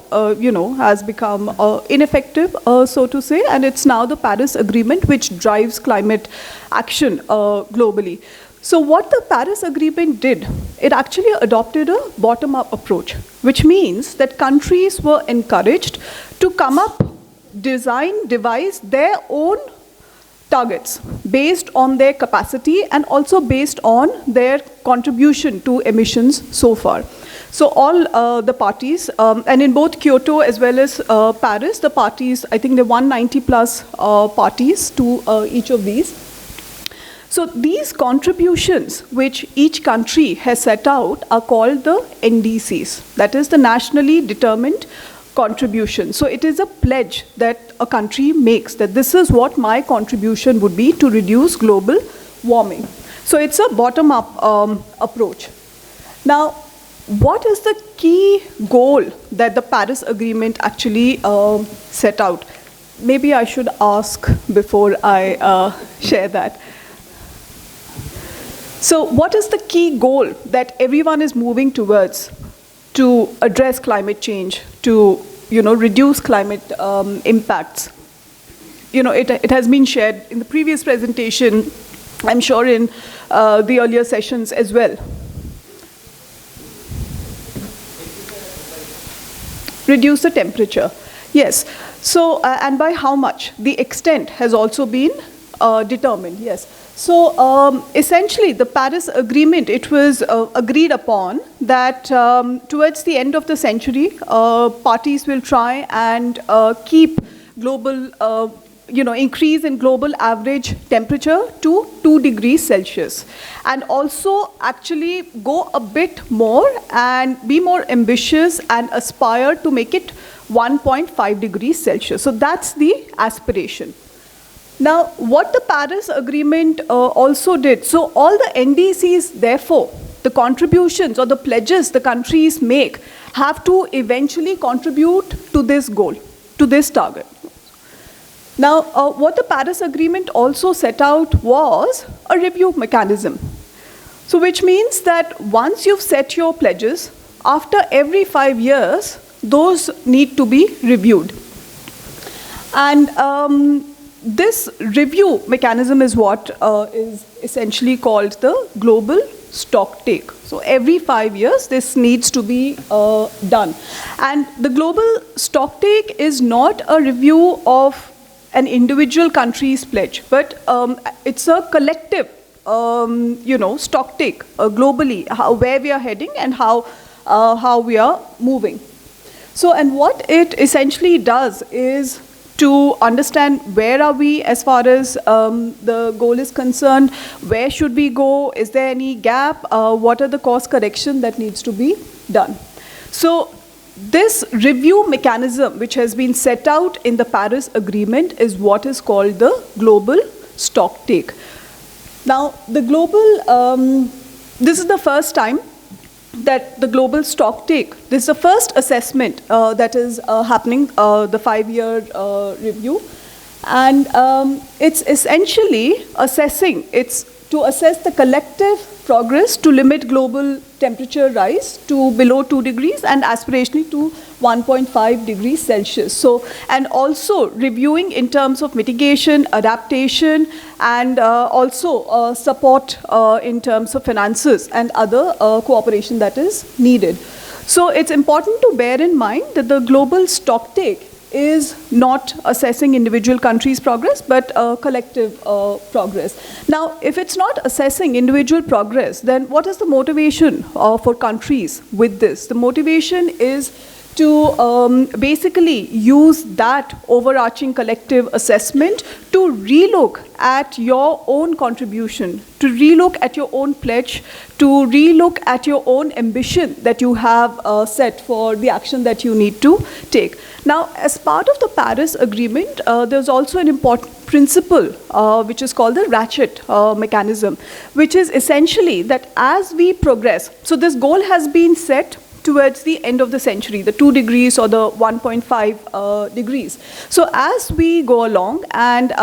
Speaker 12: has become ineffective, so to say, and it's now the Paris Agreement which drives climate action globally. So what the Paris Agreement did, it actually adopted a bottom-up approach, which means that countries were encouraged to come up, devise their own targets based on their capacity and also based on their contribution to emissions so far. So all the parties, and in both Kyoto as well as Paris, the parties, I think there are 190 plus parties to each of these. So these contributions which each country has set out are called the NDCs, that is the nationally determined contribution. So it is a pledge that a country makes, that this is what my contribution would be to reduce global warming. So it's a bottom-up approach. Now, what is the key goal that the Paris Agreement actually set out? Maybe I should ask before I share that. So what is the key goal that everyone is moving towards to address climate change, to reduce climate impacts? It has been shared in the previous presentation, I'm sure in the earlier sessions as well. Reduce the temperature. Yes. So, and by how much? The extent has also been determined. Yes. So essentially, the Paris Agreement, it was agreed upon that towards the end of the century, parties will try and keep global, increase in global average temperature to 2 degrees Celsius. And also actually go a bit more and be more ambitious and aspire to make it 1.5 degrees Celsius. So that's the aspiration. Now, what the Paris Agreement also did, so all the NDCs, therefore, the contributions or the pledges the countries make have to eventually contribute to this goal, to this target. Now, what the Paris Agreement also set out was a review mechanism. So, which means that once you've set your pledges, after every 5 years, those need to be reviewed. And this review mechanism is what is essentially called the global stock take. So every 5 years, this needs to be done. And the global stock take is not a review of an individual country's pledge, but it's a collective, stock take globally, where we are heading and how we are moving. So, and what it essentially does is to understand where are we as far as the goal is concerned, where should we go, is there any gap, what are the course correction that needs to be done. So this review mechanism which has been set out in the Paris Agreement is what is called the global stock take. Now the global, this is the first time that the global stock take, this is the first assessment that is happening, the 5-year review. And it's essentially assessing, it's to assess the collective progress to limit global temperature rise to below 2 degrees and aspirationally to 1.5 degrees Celsius. So, and also reviewing in terms of mitigation, adaptation, and also support in terms of finances and other cooperation that is needed. So it's important to bear in mind that the global stock take is not assessing individual countries' progress, but collective progress. Now, if it's not assessing individual progress, then what is the motivation for countries with this? The motivation is to basically use that overarching collective assessment to relook at your own contribution, to relook at your own pledge, to relook at your own ambition that you have set for the action that you need to take. Now, as part of the Paris Agreement, there's also an important principle, which is called the ratchet mechanism, which is essentially that as we progress, so this goal has been set towards the end of the century, the 2 degrees or the 1.5 degrees. So as we go along and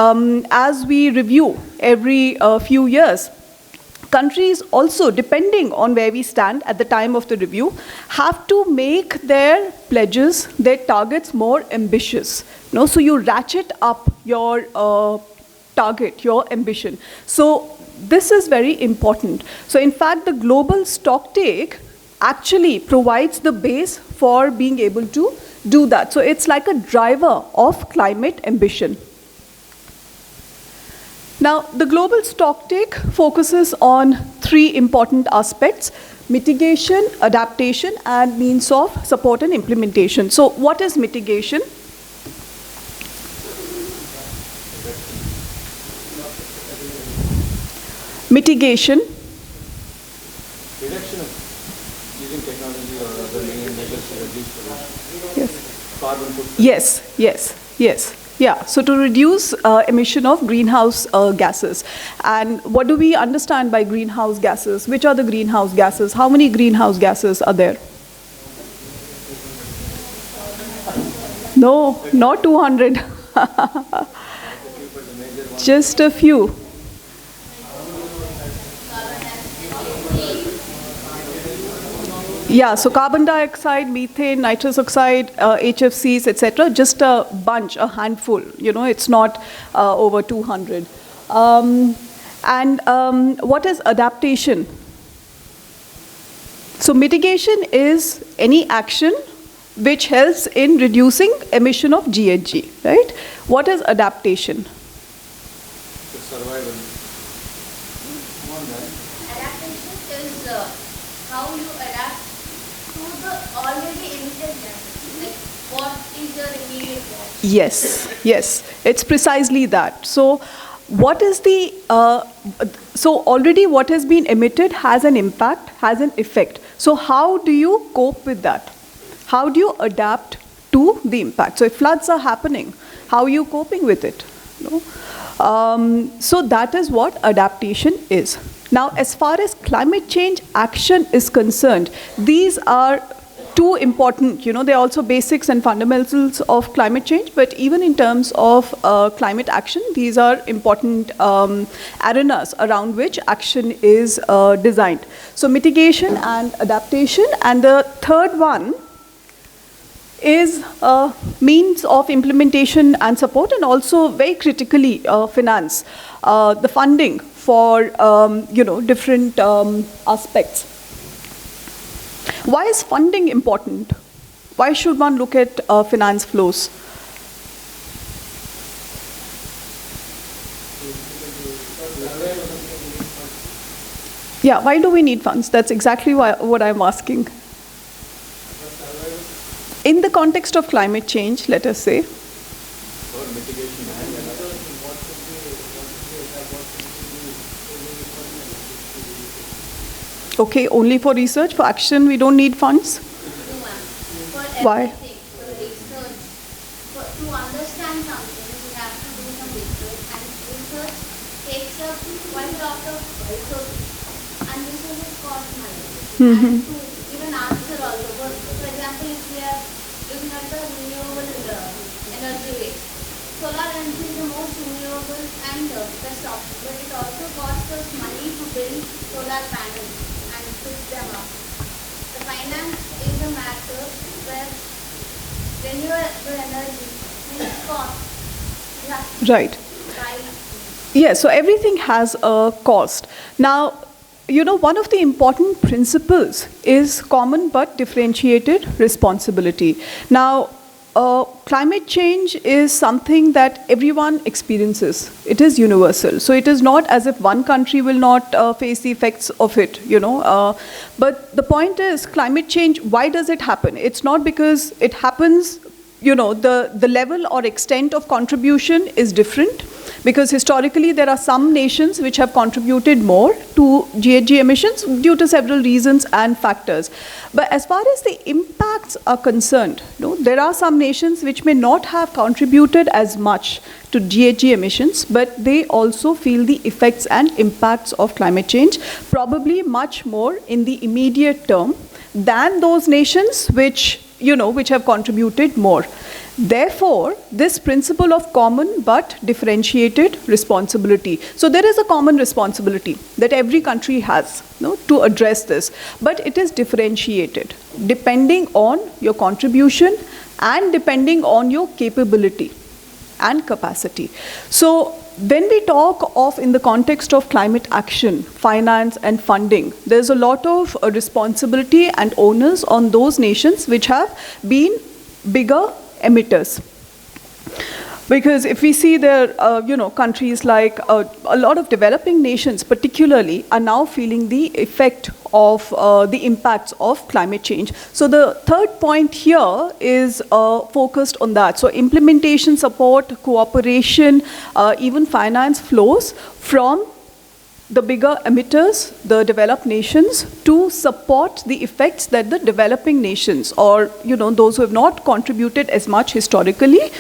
Speaker 12: as we review every few years, countries also, depending on where we stand at the time of the review, have to make their pledges, their targets more ambitious. So you ratchet up your target, your ambition. So this is very important. So in fact, the global stocktake actually provides the base for being able to do that. So it's like a driver of climate ambition. Now, the global stocktake focuses on 3 important aspects: mitigation, adaptation, and means of support and implementation. So what is mitigation? Mitigation.
Speaker 7: Reduction of using technology or other measures to reduce pollution.
Speaker 12: Yes.
Speaker 7: Carbon footprint.
Speaker 12: Yes. Yeah, so to reduce emission of greenhouse gases. And what do we understand by greenhouse gases? Which are the greenhouse gases? How many greenhouse gases are there? No, not 200. Just a few. Yeah, so carbon dioxide, methane, nitrous oxide, HFCs, etc. Just a bunch, a handful. It's not over 200. What is adaptation? So mitigation is any action which helps in reducing emission of GHG, right? What is adaptation?
Speaker 7: Survival.
Speaker 10: Adaptation is how you adapt to the already emitted gases. Like, what is your immediate reaction?
Speaker 12: Yes, it's precisely that. So what is the, so already what has been emitted has an impact, has an effect. So how do you cope with that? How do you adapt to the impact? So if floods are happening, how are you coping with it? So that is what adaptation is. Now, as far as climate change action is concerned, these are 2 important, they're also basics and fundamentals of climate change, but even in terms of climate action, these are important arenas around which action is designed. So mitigation and adaptation, and the third one is means of implementation and support, and also very critically finance, the funding for different aspects. Why is funding important? Why should one look at finance flows? Yeah, why do we need funds? That's exactly what I'm asking. In the context of climate change, let us say, okay, only for research, for action, we don't need funds? Why?
Speaker 10: For research, to understand something, we have to do some research, and research takes up quite a lot of resources, and resources cost money. And to even answer also, for example, if we are looking at the renewable energy rate, solar energy is the most renewable and best option, but it also costs us money to build solar panels and put them up. The finance is a matter where renewable energy means cost.
Speaker 12: Right. Yeah, so everything has a cost. Now, one of the important principles is common but differentiated responsibility. Now, climate change is something that everyone experiences. It is universal. So it is not as if one country will not face the effects of it, But the point is, climate change, why does it happen? It's not because it happens the level or extent of contribution is different, because historically there are some nations which have contributed more to GHG emissions due to several reasons and factors. But as far as the impacts are concerned, there are some nations which may not have contributed as much to GHG emissions, but they also feel the effects and impacts of climate change, probably much more in the immediate term than those nations which have contributed more. Therefore, this principle of common but differentiated responsibility. So there is a common responsibility that every country has to address this, but it is differentiated depending on your contribution and depending on your capability and capacity. So when we talk of, in the context of climate action, finance and funding, there's a lot of responsibility and onus on those nations which have been bigger emitters. Because if we see there, countries like a lot of developing nations particularly are now feeling the effect of the impacts of climate change. So the third point here is focused on that. So implementation support, cooperation, even finance flows from the bigger emitters, the developed nations, to support the effects that the developing nations, or those who have not contributed as much historically,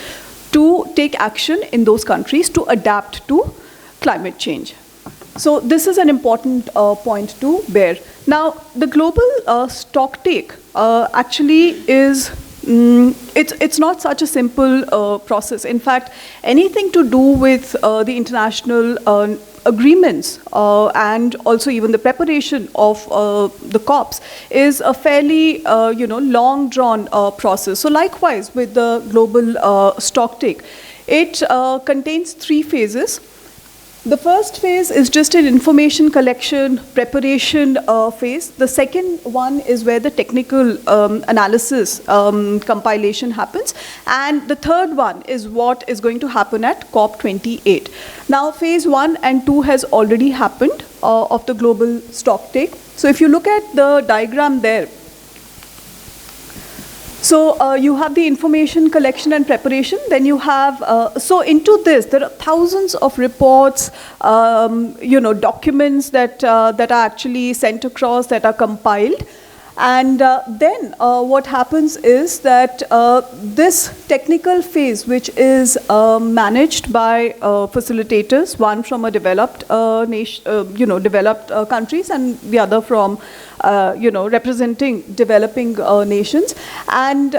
Speaker 12: to take action in those countries to adapt to climate change. So this is an important point to bear. Now, the global stocktake actually is, it's not such a simple process. In fact, anything to do with the international agreements and also even the preparation of the COPs is a fairly long drawn process. So likewise with the global stocktake, it contains 3 phases. The first phase is just an information collection, preparation phase. The second one is where the technical analysis compilation happens. And the third one is what is going to happen at COP28. Now, phase 1 and 2 has already happened of the global stocktake. So if you look at the diagram there, so you have the information collection and preparation, then you have, so into this, there are thousands of reports, documents that are actually sent across, that are compiled. And then what happens is that this technical phase, which is managed by facilitators, one from a developed nation, developed countries, and the other from representing developing nations. And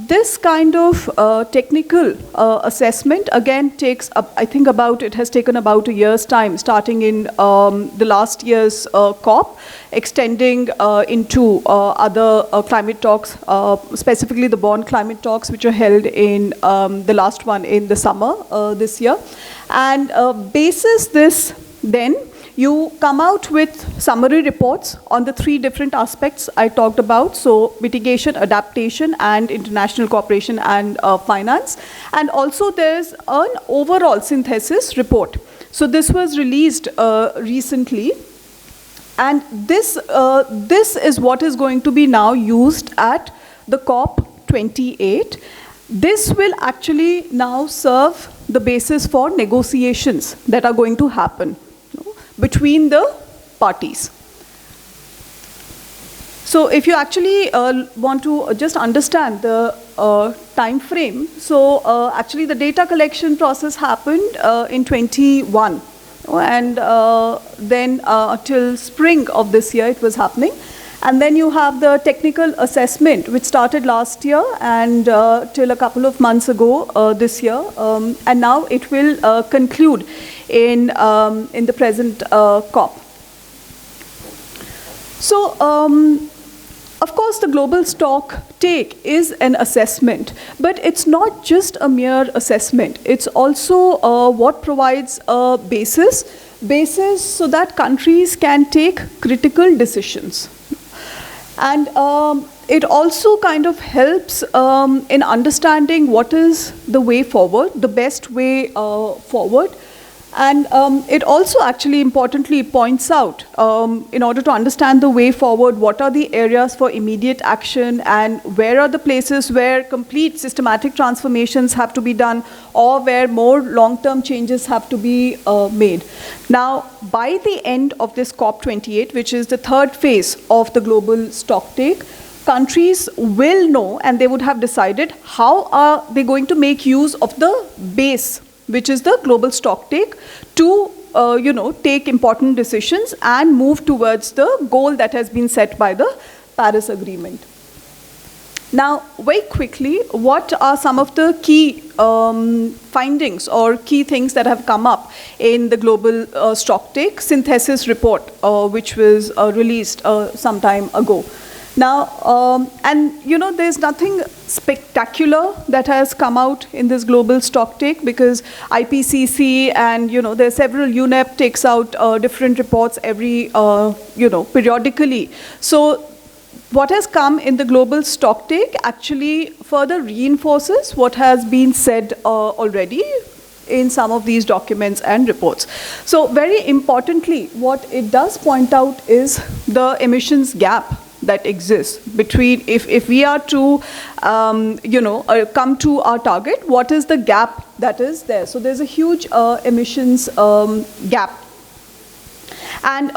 Speaker 12: this kind of technical assessment again takes up, I think it has taken about a year's time, starting in the last year's COP, extending into other climate talks, specifically the Bonn climate talks, which are held in the last one in the summer this year. And basis this, then you come out with summary reports on the 3 different aspects I talked about. So mitigation, adaptation, and international cooperation and finance. And also there's an overall synthesis report. So this was released recently. And this is what is going to be now used at the COP28. This will actually now serve the basis for negotiations that are going to happen between the parties. So if you actually want to just understand the time frame, so actually the data collection process happened in 21. And then till spring of this year it was happening. And then you have the technical assessment, which started last year and till a couple of months ago this year. And now it will conclude in the present COP. So, of course, the global stock take is an assessment, but it's not just a mere assessment. It's also what provides a basis so that countries can take critical decisions. And it also kind of helps in understanding what is the way forward, the best way forward. And it also actually importantly points out, in order to understand the way forward, what are the areas for immediate action and where are the places where complete systematic transformations have to be done or where more long-term changes have to be made. Now, by the end of this COP28, which is the third phase of the global stocktake, countries will know and they would have decided how are they going to make use of the base, which is the global stocktake, to take important decisions and move towards the goal that has been set by the Paris Agreement. Now, very quickly, what are some of the key findings or key things that have come up in the global stocktake synthesis report, which was released some time ago? Now, there's nothing spectacular that has come out in this global stocktake because IPCC and, there are several, UNEP takes out different reports every, periodically. So what has come in the global stocktake actually further reinforces what has been said already in some of these documents and reports. So very importantly, what it does point out is the emissions gap that exists between, if we are to, come to our target, what is the gap that is there? So there's a huge emissions gap. And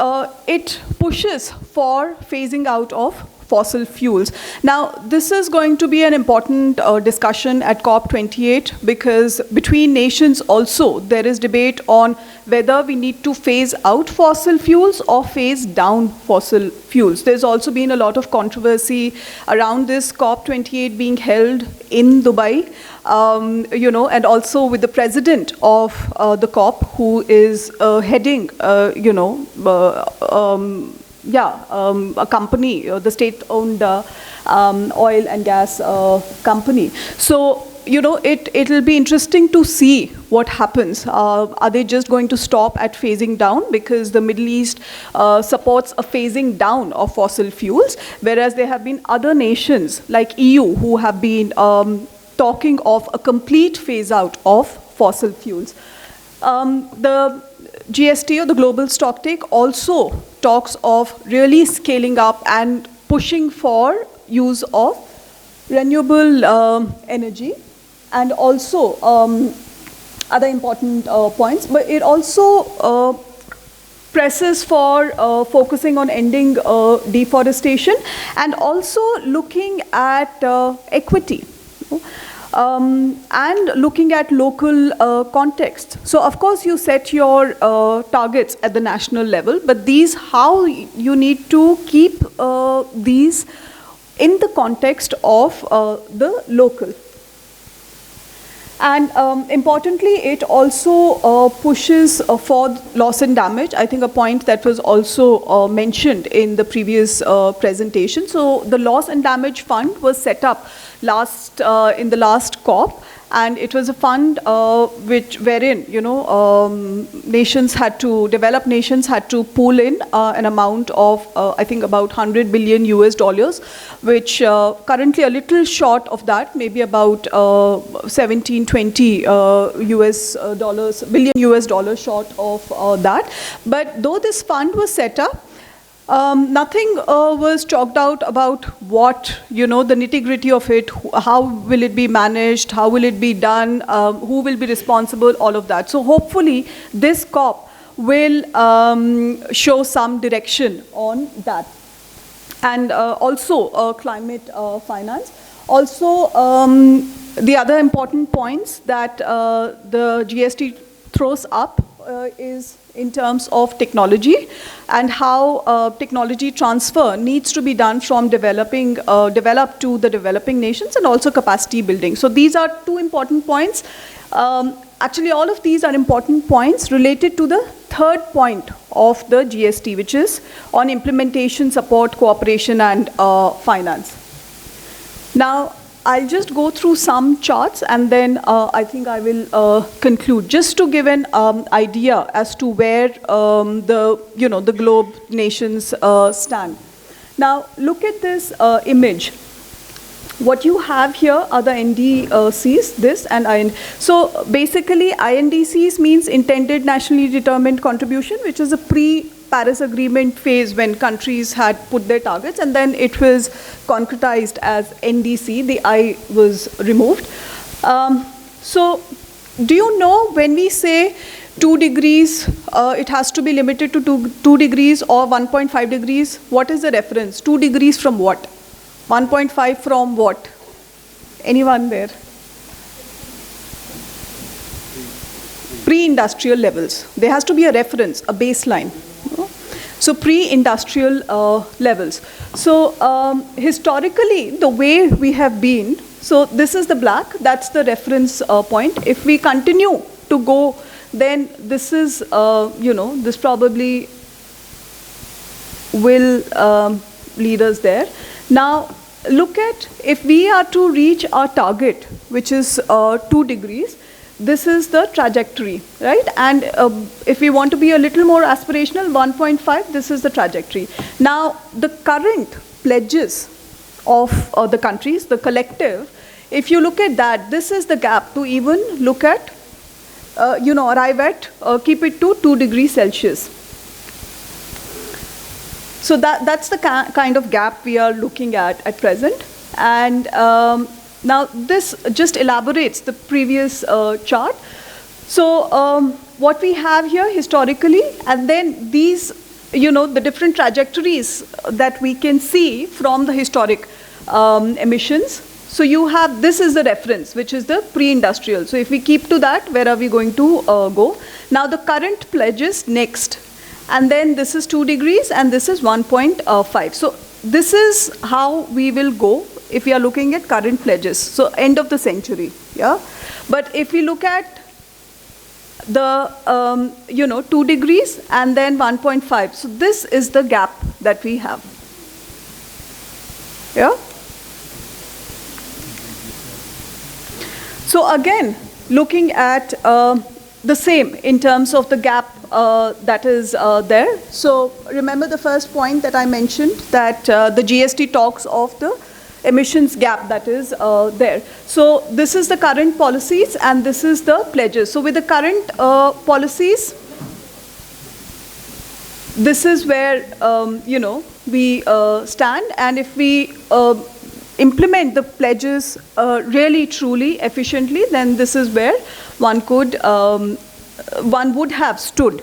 Speaker 12: it pushes for phasing out of fossil fuels. Now, this is going to be an important discussion at COP28 because between nations also there is debate on whether we need to phase out fossil fuels or phase down fossil fuels. There's also been a lot of controversy around this COP28 being held in Dubai, and also with the president of the COP who is heading, a company, the state-owned oil and gas company. So, it'll be interesting to see what happens. Are they just going to stop at phasing down? Because the Middle East supports a phasing down of fossil fuels, whereas there have been other nations like EU who have been talking of a complete phase out of fossil fuels. The GST, or the global stocktake, also talks of really scaling up and pushing for use of renewable energy and also other important points. But it also presses for focusing on ending deforestation and also looking at equity. And looking at local context. So of course you set your targets at the national level, but these, how you need to keep these in the context of the local. And importantly, it also pushes for loss and damage. I think a point that was also mentioned in the previous presentation. So the loss and damage fund was set up in the last COP, and it was a fund wherein developed nations had to pool in an amount of I think about $100 billion, which currently a little short of that, maybe about 17-20 billion short of that. But though this fund was set up, nothing was chalked out about what, the nitty-gritty of it, how will it be managed, how will it be done, who will be responsible, all of that. So hopefully this COP will show some direction on that. And also climate finance. Also, the other important points that the GST throws up is in terms of technology and how technology transfer needs to be done from developed to the developing nations, and also capacity building. So these are two important points. Actually, all of these are important points related to the third point of the GST, which is on implementation, support, cooperation, and finance. Now, I'll just go through some charts and then I think I will conclude, just to give an idea as to where the globe nations stand. Now, look at this image. what you have here are the NDCs, this and IND. So basically INDCs means intended nationally determined contribution, which is a pre-Paris Agreement phase when countries had put their targets, and then it was concretized as NDC, the I was removed. So do you know when we say 2 degrees, it has to be limited to 2 degrees or 1.5 degrees, what is the reference? 2 degrees from what? 1.5 from what? Anyone there? Pre-industrial levels. There has to be a reference, a baseline. So pre-industrial levels. So historically, the way we have been, so this is the black, that's the reference point. If we continue to go, then this is, this probably will lead us there. Now, look at, if we are to reach our target, which is 2 degrees, this is the trajectory, right? And if we want to be a little more aspirational, 1.5, this is the trajectory. Now, the current pledges of the countries, the collective, if you look at that, this is the gap to even look at, arrive at, keep it to 2 degrees Celsius. So that's the kind of gap we are looking at present. And now this just elaborates the previous chart. So what we have here historically, and then these, the different trajectories that we can see from the historic emissions. So you have, this is the reference, which is the pre-industrial. So if we keep to that, where are we going to go? Now the current pledges next. And then this is 2 degrees and this is 1.5. So this is how we will go if we are looking at current pledges. So end of the century, yeah. But if we look at the, 2 degrees and then 1.5. So this is the gap that we have, yeah. So again, looking at the same in terms of the gap that is there. So remember the first point that I mentioned, that the GST talks of the emissions gap that is there. So this is the current policies and this is the pledges. So with the current policies, this is where, we stand. And if we implement the pledges really, truly, efficiently, then this is where one could, one would have stood.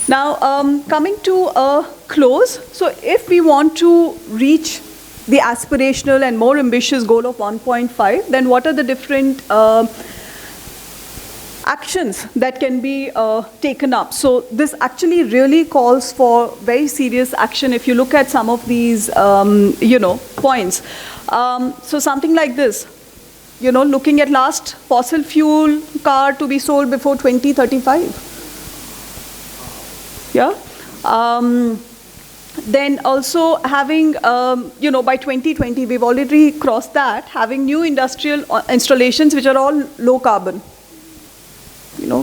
Speaker 12: Now, coming to a close, so if we want to reach the aspirational and more ambitious goal of 1.5, then what are the different actions that can be taken up? So this actually really calls for very serious action if you look at some of these, points. So something like this, looking at last fossil fuel car to be sold before 2035. Yeah. Then also having, by 2020, we've already crossed that, having new industrial installations which are all low carbon.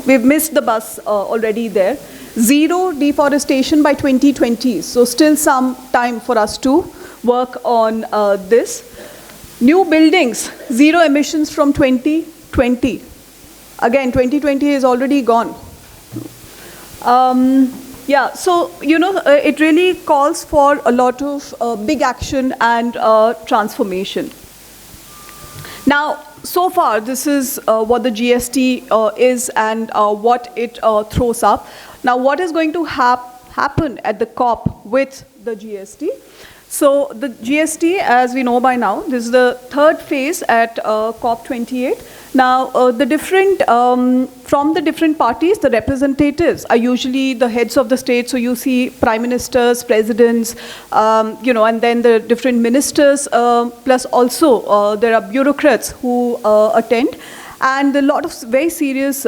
Speaker 12: We've missed the bus already there. Zero deforestation by 2020. So still some time for us to work on this. New buildings, zero emissions from 2020. Again, 2020 is already gone. Yeah, so, it really calls for a lot of big action and transformation. Now, so far, this is what the GST is and what it throws up. Now, what is going to happen at the COP with the GST? So the GST, as we know by now, this is the third phase at COP28. Now, the different, from the different parties, the representatives are usually the heads of the state. So you see prime ministers, presidents, and then the different ministers, plus also there are bureaucrats who attend. And a lot of very serious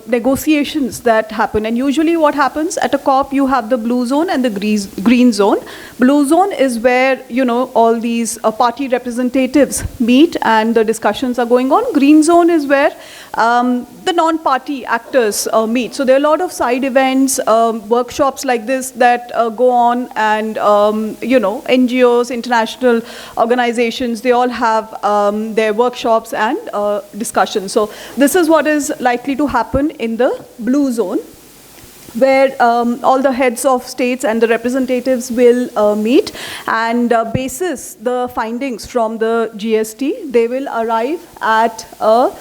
Speaker 12: negotiations that happen. And usually what happens at a COP, you have the blue zone and the green zone. Blue zone is where, all these party representatives meet and the discussions are going on. Green zone is where the non-party actors meet. So there are a lot of side events, workshops like this that go on, and NGOs, international organizations, they all have their workshops and discussions. So this is what is likely to happen in the blue zone, where all the heads of states and the representatives will meet, and basis the findings from the GST, they will arrive at a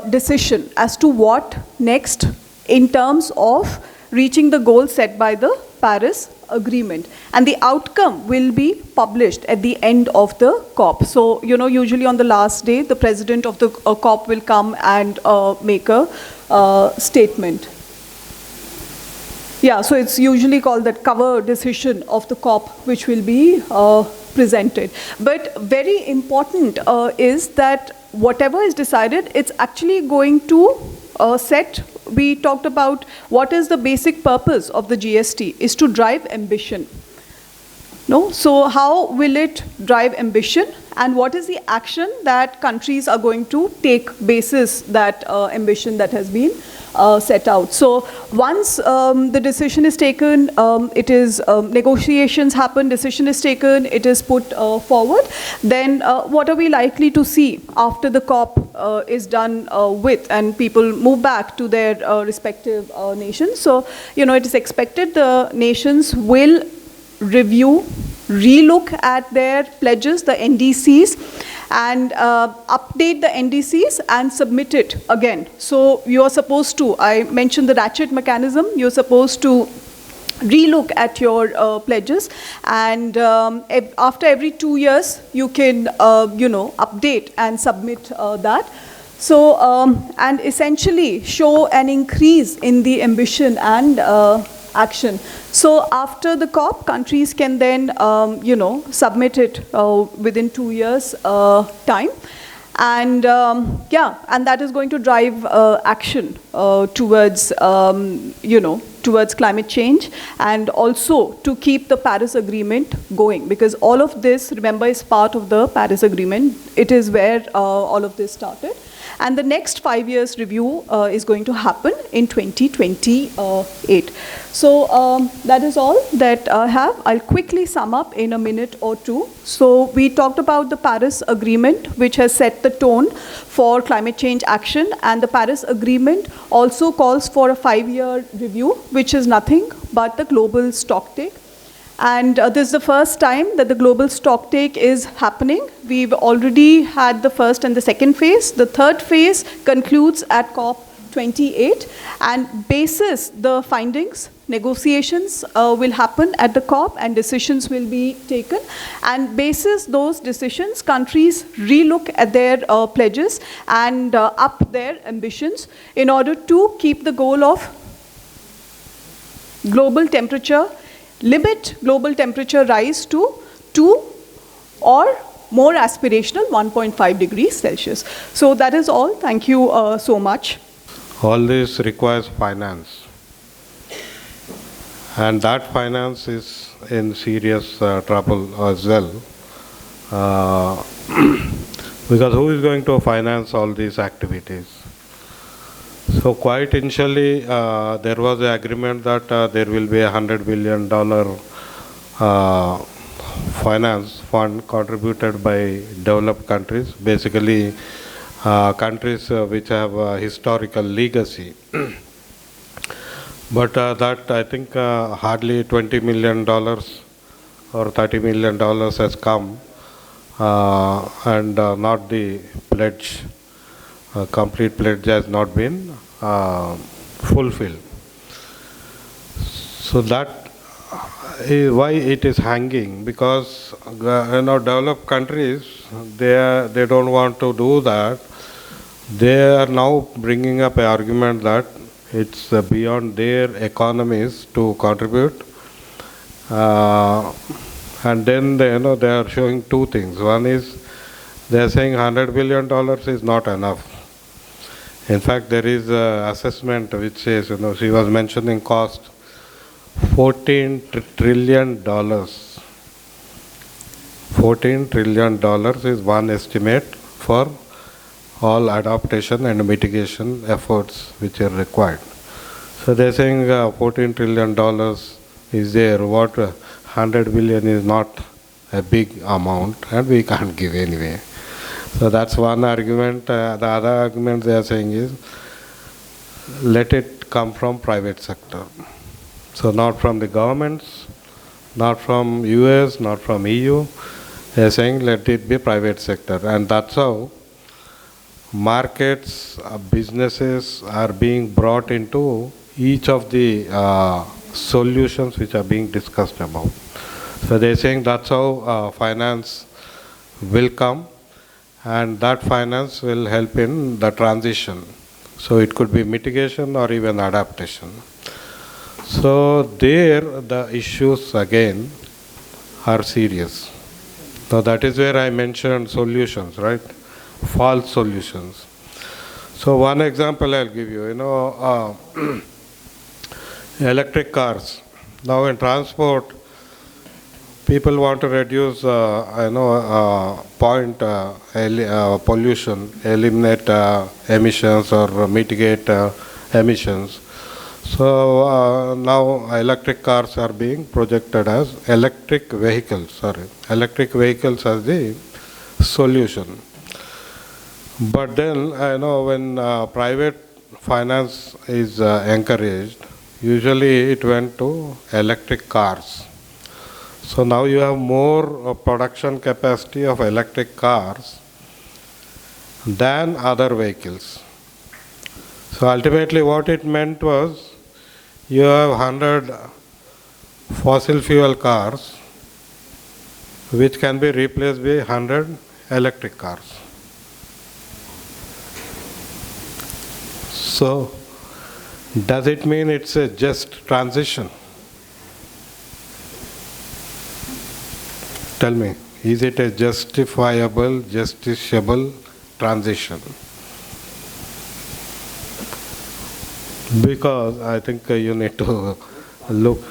Speaker 12: decision as to what next in terms of reaching the goal set by the Paris Agreement. And the outcome will be published at the end of the COP. So, usually on the last day, the president of the COP will come and make a statement. Yeah, so it's usually called that cover decision of the COP, which will be presented. But very important is that whatever is decided, it's actually going to set, we talked about what is the basic purpose of the GST, is to drive ambition. No? So how will it drive ambition, and what is the action that countries are going to take basis that ambition that has been set out. So once the decision is taken, it is negotiations happen, decision is taken, it is put forward, then what are we likely to see after the COP is done with, and people move back to their respective nations. So, it is expected the nations will review, relook at their pledges, the NDCs, and update the NDCs and submit it again. So you are supposed to, I mentioned the ratchet mechanism, you're supposed to relook at your pledges, and after every 2 years you can update and submit that. So and essentially show an increase in the ambition and action. So after the COP, countries can then, submit it within 2 years time. And and that is going to drive action towards, towards climate change, and also to keep the Paris Agreement going. Because all of this, remember, is part of the Paris Agreement. It is where all of this started. And the next 5 years review is going to happen in 2028. So that is all that I have. I'll quickly sum up in a minute or two. So we talked about the Paris Agreement, which has set the tone for climate change action. And the Paris Agreement also calls for a 5-year review, which is nothing but the global stocktake. And this is the first time that the global stocktake is happening. We've already had the first and the second phase. The third phase concludes at COP28, and basis the findings, negotiations will happen at the COP, and decisions will be taken. And basis those decisions, countries relook at their pledges and up their ambitions in order to keep the goal of global temperature, limit global temperature rise to 2 or more aspirational 1.5 degrees Celsius. So that is all. Thank you so much.
Speaker 4: All this requires finance. And that finance is in serious trouble as well. Because who is going to finance all these activities? So quite initially, there was an agreement that there will be $100 billion finance fund contributed by developed countries, basically countries which have a historical legacy. But that, I think, hardly $20 million or $30 million has come, and not the pledge. Complete pledge has not been fulfilled. So that is why it is hanging, because developed countries, they don't want to do that. They are now bringing up an argument that it's beyond their economies to contribute, and then they are showing two things. One is they are saying $100 billion is not enough. In fact, there is an assessment which says, she was mentioning cost, $14 trillion. $14 trillion is one estimate for all adaptation and mitigation efforts which are required. So they're saying $14 trillion is there, what 100 billion is not a big amount and we can't give anyway. So that's one argument. The other argument they are saying is, let it come from private sector. So not from the governments, not from US, not from EU. They are saying let it be private sector. And that's how markets, businesses are being brought into each of the solutions which are being discussed about. So they're saying that's how finance will come, and that finance will help in the transition. So it could be mitigation or even adaptation. So there the issues again are serious. Now that is where I mentioned solutions, right? False solutions. So one example I'll give you, electric cars. Now in transport, people want to reduce, pollution, eliminate emissions or mitigate emissions. So now electric cars are being projected as electric vehicles as the solution. But then, when private finance is encouraged, usually it went to electric cars. So now you have more production capacity of electric cars than other vehicles. So ultimately what it meant was, you have 100 fossil fuel cars which can be replaced by 100 electric cars. So does it mean it's a just transition? Tell me, is it a justifiable, justiciable transition? Because I think you need to look.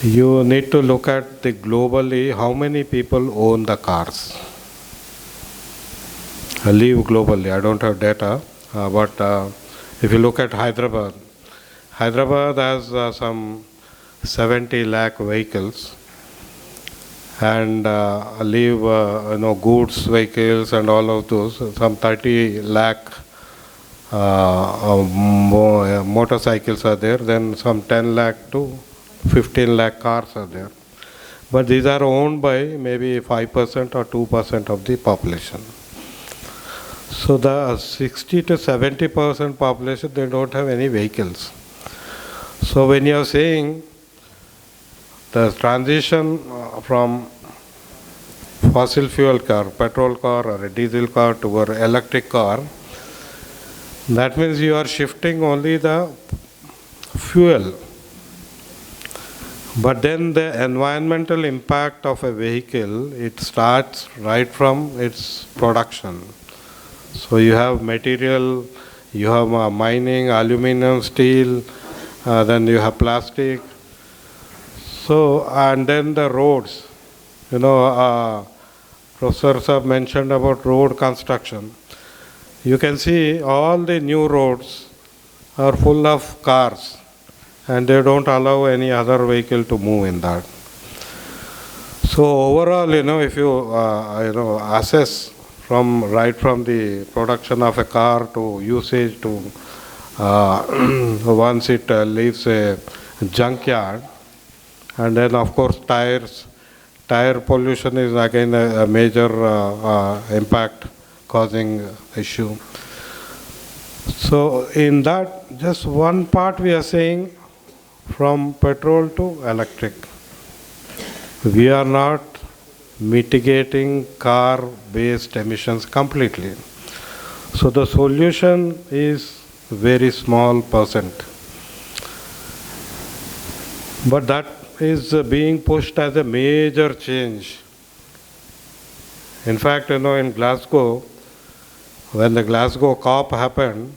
Speaker 4: You need to look at the globally, how many people own the cars. I live globally, I don't have data, but if you look at Hyderabad has some 70 lakh vehicles, and leave goods vehicles and all of those, some 30 lakh motorcycles are there, then some 10 lakh to 15 lakh cars are there. But these are owned by maybe 5% or 2% of the population. So the 60 to 70% population, they don't have any vehicles. So when you are saying the transition from fossil fuel car, petrol car or a diesel car to an electric car, that means you are shifting only the fuel. But then the environmental impact of a vehicle, it starts right from its production. So you have material, you have mining, aluminum, steel, then you have plastic. So, and then the roads, professors have mentioned about road construction. You can see all the new roads are full of cars, and they don't allow any other vehicle to move in that. So overall, if you, assess right from the production of a car to usage to once it leaves a junkyard, and then of course tire pollution is again a major impact causing issue. So in that, just one part we are saying, from petrol to electric, we are not mitigating car-based emissions completely. So the solution is very small percent. But that is being pushed as a major change. In fact, in Glasgow, when the Glasgow COP happened,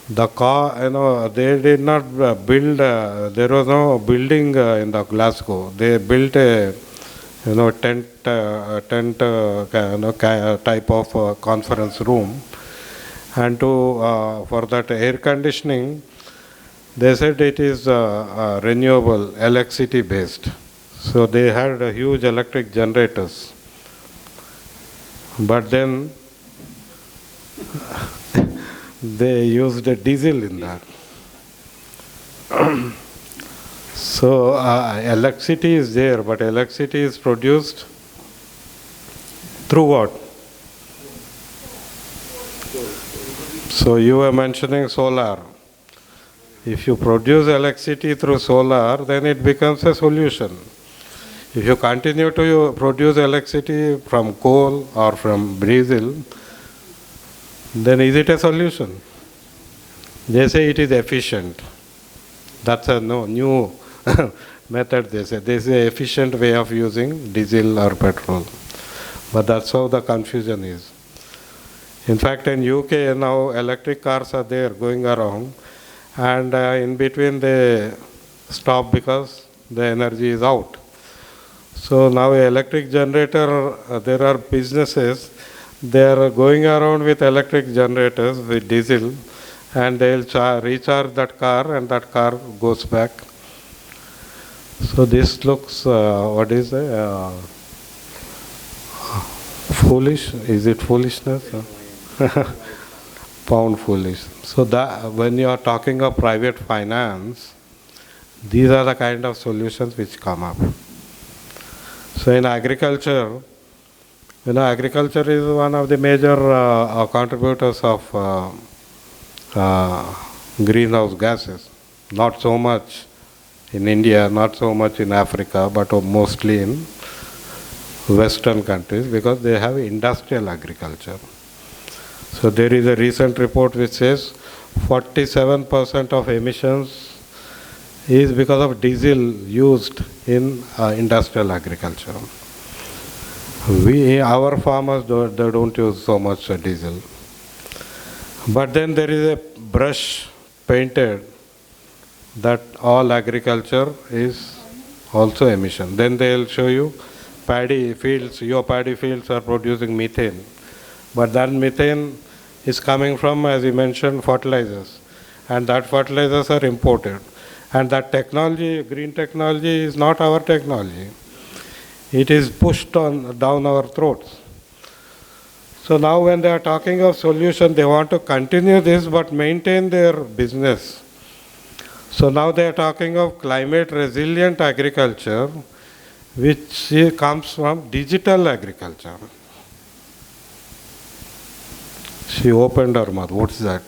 Speaker 4: the car, they did not build, there was no building in the Glasgow. They built a type of conference room. And for that air conditioning, they said it is renewable, electricity based. So they had huge electric generators. But then they used a diesel in that. So electricity is there, but electricity is produced through what? So you were mentioning solar. If you produce electricity through solar, then it becomes a solution. If you continue to produce electricity from coal or from diesel, then is it a solution? They say it is efficient. That's a new method, they say. This is an efficient way of using diesel or petrol. But that's how the confusion is. In fact, in UK now electric cars are there going around, and in between they stop because the energy is out. So now electric generator, there are businesses, they are going around with electric generators with diesel, and they will recharge that car, and that car goes back. So this looks, what is it? Foolish? Is it foolishness? Pound foolish. So that when you are talking of private finance, these are the kind of solutions which come up. So in agriculture, agriculture is one of the major contributors of greenhouse gases. Not so much in India, not so much in Africa, but mostly in Western countries because they have industrial agriculture. So there is a recent report which says 47% of emissions is because of diesel used in industrial agriculture. Our farmers, they don't use so much diesel. But then there is a brush painted that all agriculture is also emission. Then they will show you paddy fields, your paddy fields are producing methane. But that methane is coming from, as you mentioned, fertilizers. And that fertilizers are imported. And that technology, green technology, is not our technology. It is pushed down our throats. So now when they are talking of solution, they want to continue this but maintain their business. So now they are talking of climate resilient agriculture, which comes from digital agriculture. She opened her mouth. What's that?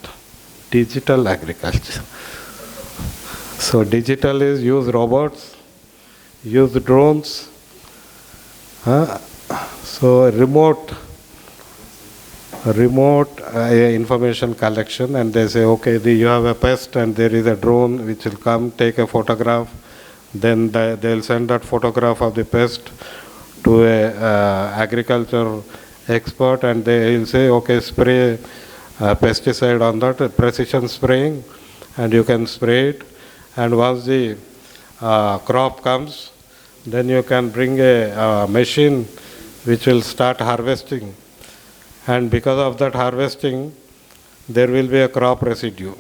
Speaker 4: Digital agriculture. So digital is use robots, use drones, so remote information collection, and they say, okay, you have a pest and there is a drone which will come, take a photograph, then they'll send that photograph of the pest to a agriculture expert, and they will say, okay, spray pesticide on that, precision spraying, and you can spray it. And once the crop comes, then you can bring a machine which will start harvesting. And because of that harvesting, there will be a crop residue.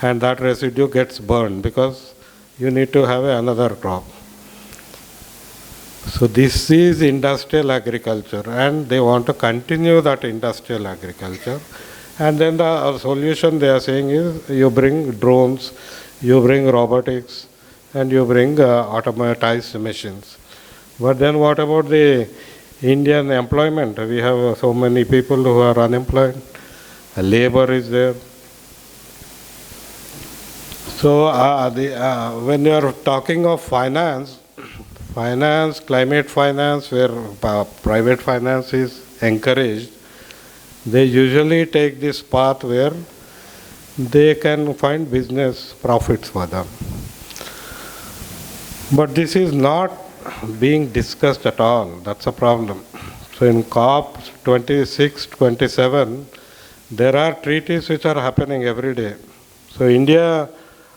Speaker 4: And that residue gets burned because you need to have another crop. So this is industrial agriculture, and they want to continue that industrial agriculture. And then the solution they are saying is you bring drones, you bring robotics, and you bring automatized machines. But then what about the Indian employment? We have so many people who are unemployed. Labor is there. So when you are talking of finance, climate finance, where private finance is encouraged, they usually take this path where they can find business profits for them. But this is not being discussed at all. That's a problem. So in COP26, 27, there are treaties which are happening every day. So India,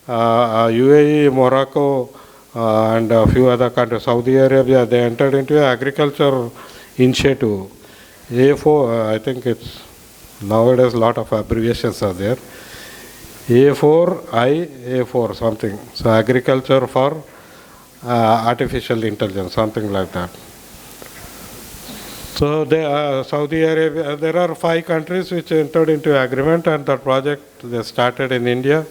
Speaker 4: UAE, Morocco, and a few other countries, Saudi Arabia, they entered into an agriculture initiative. A4, I think it's nowadays a lot of abbreviations are there. A4 something. So agriculture for artificial intelligence, something like that. So Saudi Arabia, there are 5 countries which entered into agreement, and the project they started in India,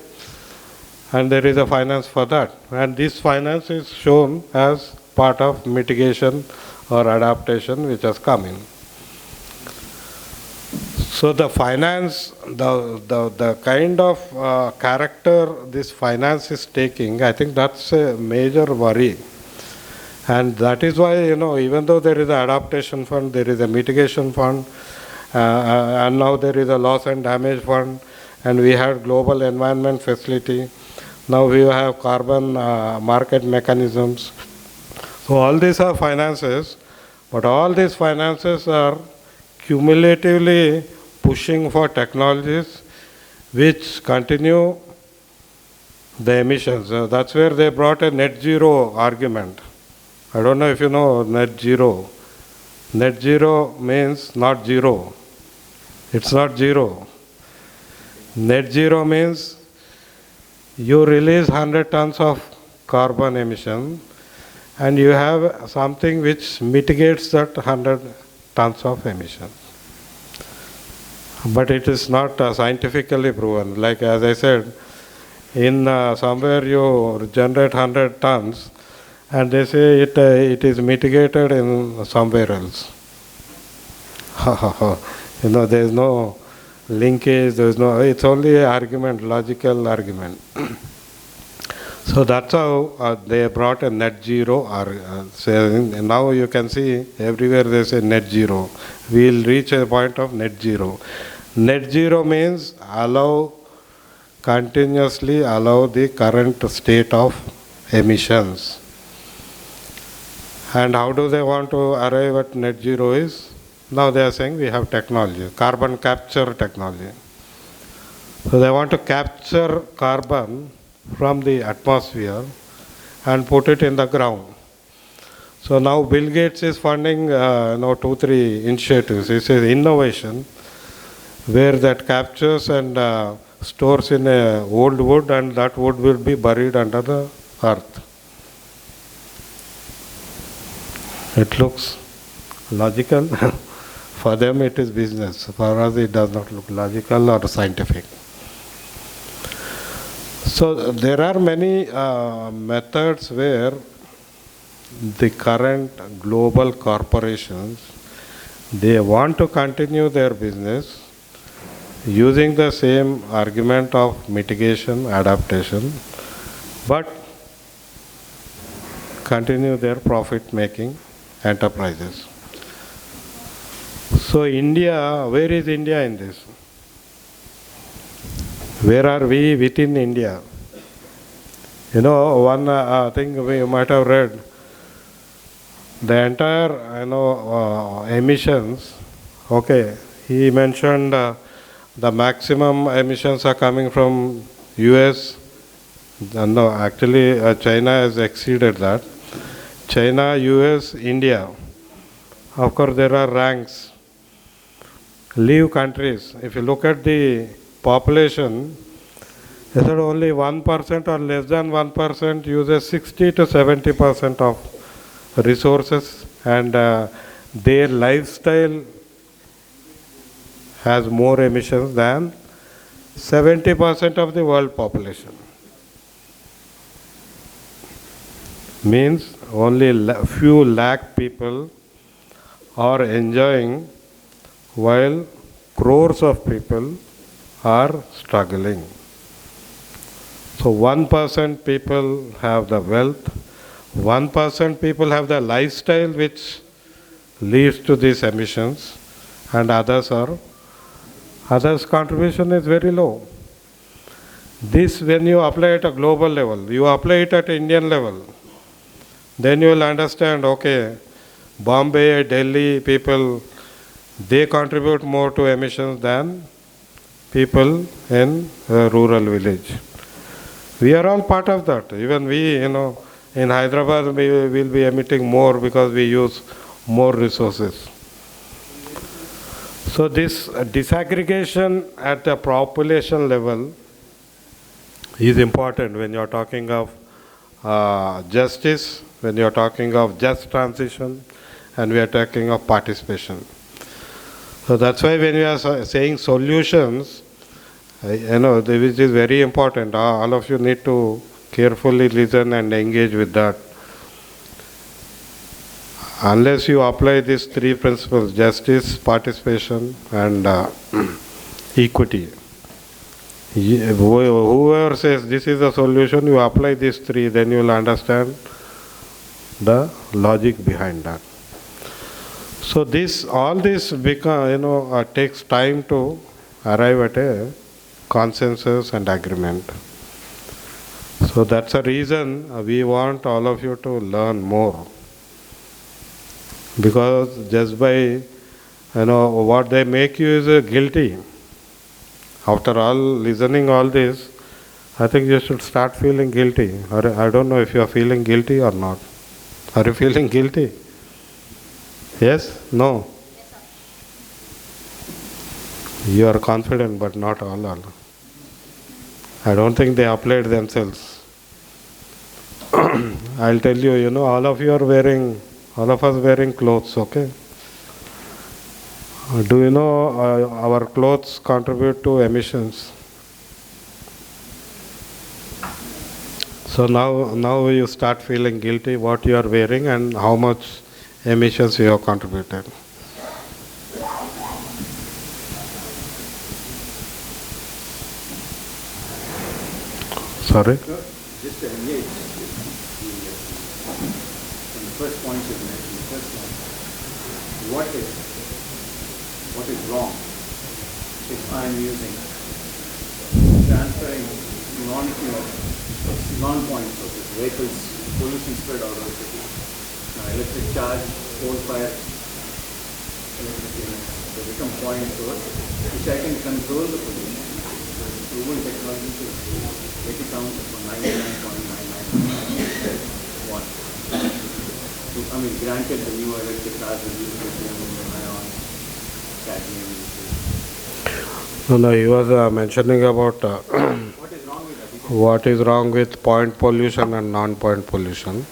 Speaker 4: and there is a finance for that. And this finance is shown as part of mitigation or adaptation which has come in. So the finance, the kind of character this finance is taking, I think that's a major worry. And that is why, even though there is an adaptation fund, there is a mitigation fund, and now there is a loss and damage fund, and we have global environment facility. Now we have carbon market mechanisms. So all these are finances, but all these finances are cumulatively pushing for technologies which continue the emissions. That's where they brought a net zero argument. I don't know if you know net zero. Net zero means not zero. It's not zero. Net zero means you release 100 tons of carbon emission and you have something which mitigates that 100 tons of emission. But it is not scientifically proven. Like as I said, in somewhere you generate 100 tons and they say it is mitigated in somewhere else. There is no linkage, it's only an argument, logical argument. So that's how they brought a net zero. Now you can see everywhere they say net zero. We will reach a point of net zero. Net zero means continuously allow the current state of emissions. And how do they want to arrive at net zero is, now they are saying we have technology, carbon capture technology. So they want to capture carbon from the atmosphere and put it in the ground. So now Bill Gates is funding 2-3 initiatives. He says innovation, where that captures and stores in a old wood, and that wood will be buried under the earth. It looks logical. For them it is business. For us it does not look logical or scientific. So there are many methods where the current global corporations, they want to continue their business using the same argument of mitigation, adaptation, but continue their profit-making enterprises. So India, where is India in this? Where are we within India? One thing we might have read, the entire emissions, he mentioned the maximum emissions are coming from US. No, actually China has exceeded that. China, US, India. Of course there are ranks. Leave countries. If you look at the population, is that only 1% or less than 1% uses 60 to 70% of resources, and their lifestyle has more emissions than 70% of the world population. Means only few lakh people are enjoying while crores of people are struggling. So 1% people have the wealth, 1% people have the lifestyle which leads to these emissions, and others' contribution is very low. This, when you apply at a global level, you apply it at Indian level, then you will understand, Bombay, Delhi people, they contribute more to emissions than people in a rural village. We are all part of that. Even we, In Hyderabad, we will be emitting more because we use more resources. So this disaggregation at the population level is important when you are talking of justice, when you are talking of just transition, and we are talking of participation. So that's why when we are saying solutions, which is very important. All of you need to carefully listen and engage with that. Unless you apply these three principles, justice, participation, and equity. Whoever says this is a solution, you apply these three, then you will understand the logic behind that. So all this takes time to arrive at a consensus and agreement. So that's a reason we want all of you to learn more. Because just by what they make you is guilty. After all, listening all this, I think you should start feeling guilty. Or I don't know if you are feeling guilty or not. Are you feeling guilty? Yes? No? You are confident, but not all. I don't think they applied themselves. I'll tell you, all of us wearing clothes, okay? Do you know our clothes contribute to emissions? So now you start feeling guilty what you are wearing and how much emissions you have contributed. Sorry?
Speaker 7: Just to engage the first point you mentioned, the first one, what is wrong if I am using transferring non-point sources, vehicles, pollution spread out of the city. Electric charge, coal-fired electric units, they become point source, which I can control the pollution. Proven technology to take it down to 99.99%. Granted the new electric cars will use lithium, ion, cadmium.
Speaker 4: No, he was mentioning about what is wrong with point pollution and non-point pollution.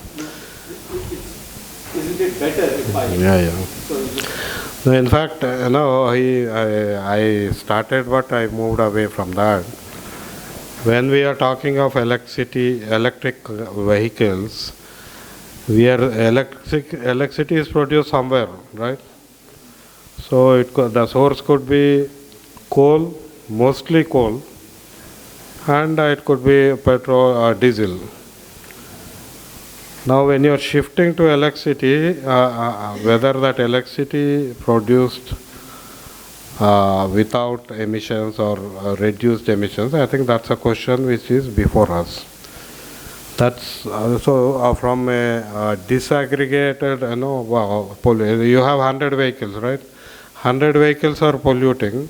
Speaker 7: Isn't it better if I...
Speaker 4: No, in fact, I started, but I moved away from that. When we are talking of electric vehicles, electricity is produced somewhere, right? So the source could be coal, mostly coal, and it could be petrol or diesel. Now when you are shifting to electricity, whether that electricity produced without emissions or reduced emissions, I think that's a question which is before us. That's also from a disaggregated, you have 100 vehicles, right? 100 vehicles are polluting.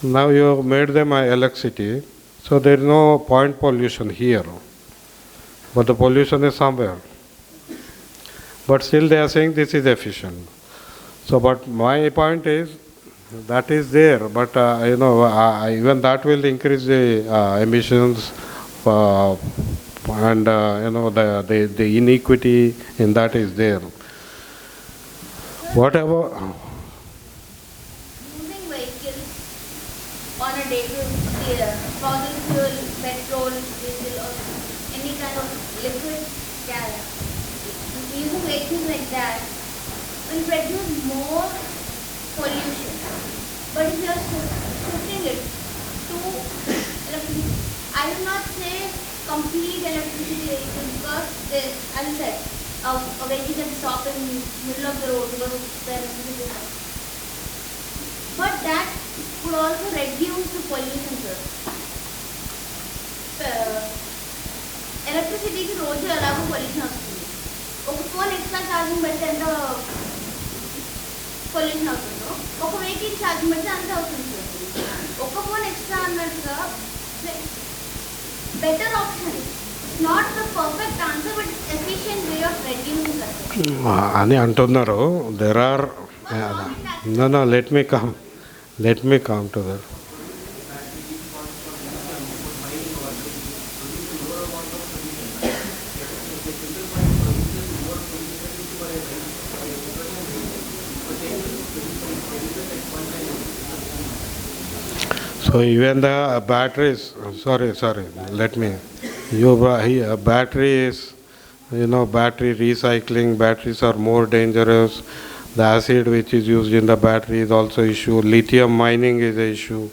Speaker 4: Now you have made them electricity, so there is no point pollution here. But the pollution is somewhere. But still they are saying this is efficient. So, but my point is, that is there, but even that will increase the emissions and the inequity in that is there. Whatever.
Speaker 10: Using vehicles on a day-to-day, fossil fuel, petrol, diesel, or any kind of liquid gas, using vehicles like that will produce more pollution. But if you are shifting it to electricity, I will not say complete electricity vehicles because, as I said, a vehicle can stop in the middle of the road because the electricity is off. But that could also reduce the pollution, sir. ఎలక్ట్రిసిటీకి రోజు ఎలాగో pollution వస్తుంది. ఒక phone extra charging పెడితే ఎంత pollution అవుతుందో ఒక vehicle charging పెడితే అంత అవుతుంది. ఒక ఫోన్ ఎక్స్ట్రా అన్నట్టుగా better option it's not the perfect answer, but it's efficient way of reducing consumption.
Speaker 4: అని అంటున్నారు. There are no, let me come to that. So even the batteries, sorry, let me, batteries, battery recycling, batteries are more dangerous. The acid which is used in the battery is also issue. Lithium mining is an issue.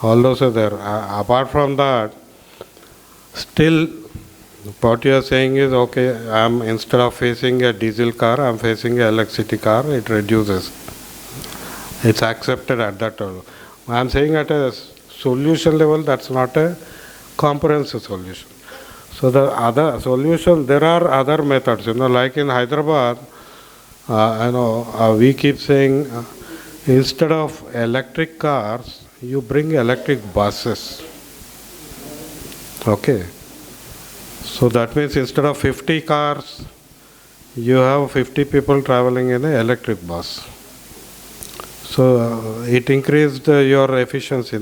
Speaker 4: All those are there. Apart from that, still what you are saying is, okay, instead of facing a diesel car, I'm facing an electricity car, it reduces. It's accepted at that level. I'm saying at a solution level, that's not a comprehensive solution. So the other solution, there are other methods, like in Hyderabad, we keep saying, instead of electric cars, you bring electric buses. Okay. So that means instead of 50 cars, you have 50 people traveling in an electric bus. So it increased your efficiency.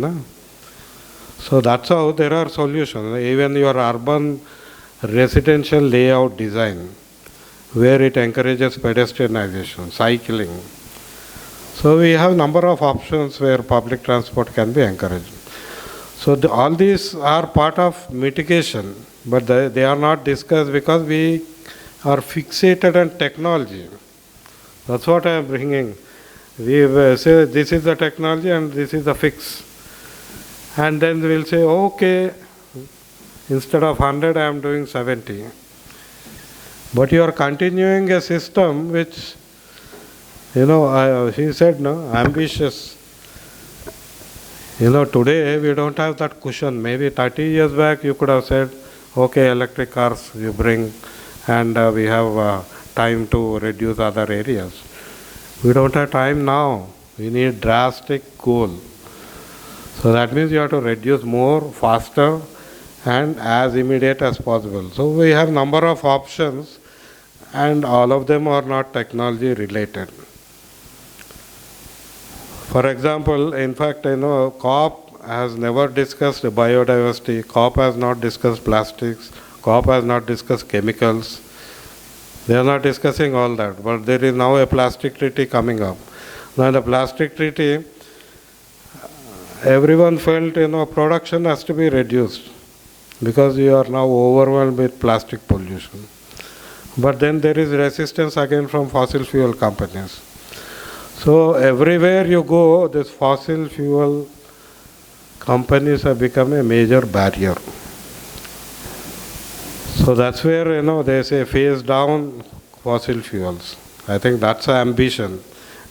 Speaker 4: So that's how there are solutions. Even your urban residential layout design, where it encourages pedestrianization, cycling. So we have number of options where public transport can be encouraged. So all these are part of mitigation, but they are not discussed because we are fixated on technology. That's what I am bringing. We say this is the technology and this is the fix. And then we will say, okay, instead of 100, I am doing 70. But you are continuing a system which, he said, ambitious. Today we don't have that cushion. Maybe 30 years back you could have said, okay, electric cars you bring and we have time to reduce other areas. We don't have time now. We need drastic goal. So that means you have to reduce more, faster and as immediate as possible. So we have number of options and all of them are not technology related. For example, in fact, COP has never discussed biodiversity, COP has not discussed plastics, COP has not discussed chemicals. They are not discussing all that, but there is now a plastic treaty coming up. Now in the plastic treaty, everyone felt, production has to be reduced because you are now overwhelmed with plastic pollution. But then there is resistance again from fossil fuel companies. So everywhere you go, this fossil fuel companies have become a major barrier. So that's where, they say phase down fossil fuels. I think that's an ambition.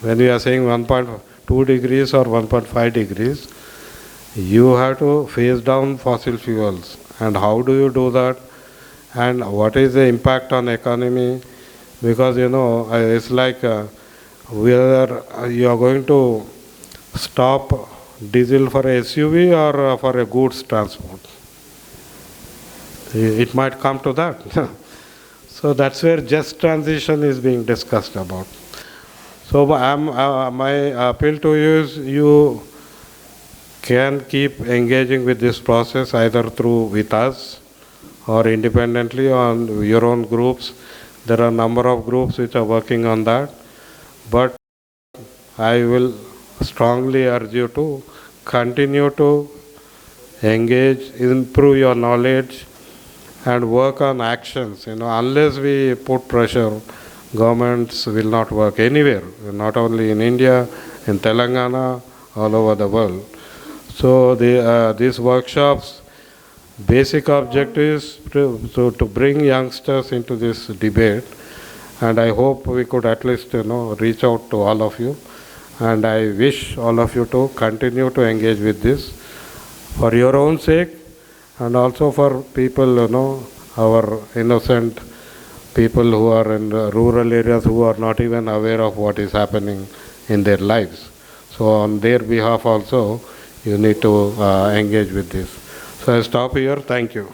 Speaker 4: When we are saying 1.2 degrees or 1.5 degrees, you have to phase down fossil fuels. And how do you do that? And what is the impact on economy? Because, it's like whether you are going to stop diesel for a SUV or for a goods transport. It might come to that. So that's where just transition is being discussed about. So my appeal to you is you can keep engaging with this process either through with us or independently on your own groups. There are a number of groups which are working on that. But I will strongly urge you to continue to engage, improve your knowledge and work on actions. Unless we put pressure, governments will not work anywhere, not only in India, in Telangana, all over the world. So these workshops, basic objective is to bring youngsters into this debate, and I hope we could at least reach out to all of you, and I wish all of you to continue to engage with this for your own sake and also for people, our innocent people who are in rural areas who are not even aware of what is happening in their lives. So on their behalf also, you need to engage with this. So I stop here. Thank you.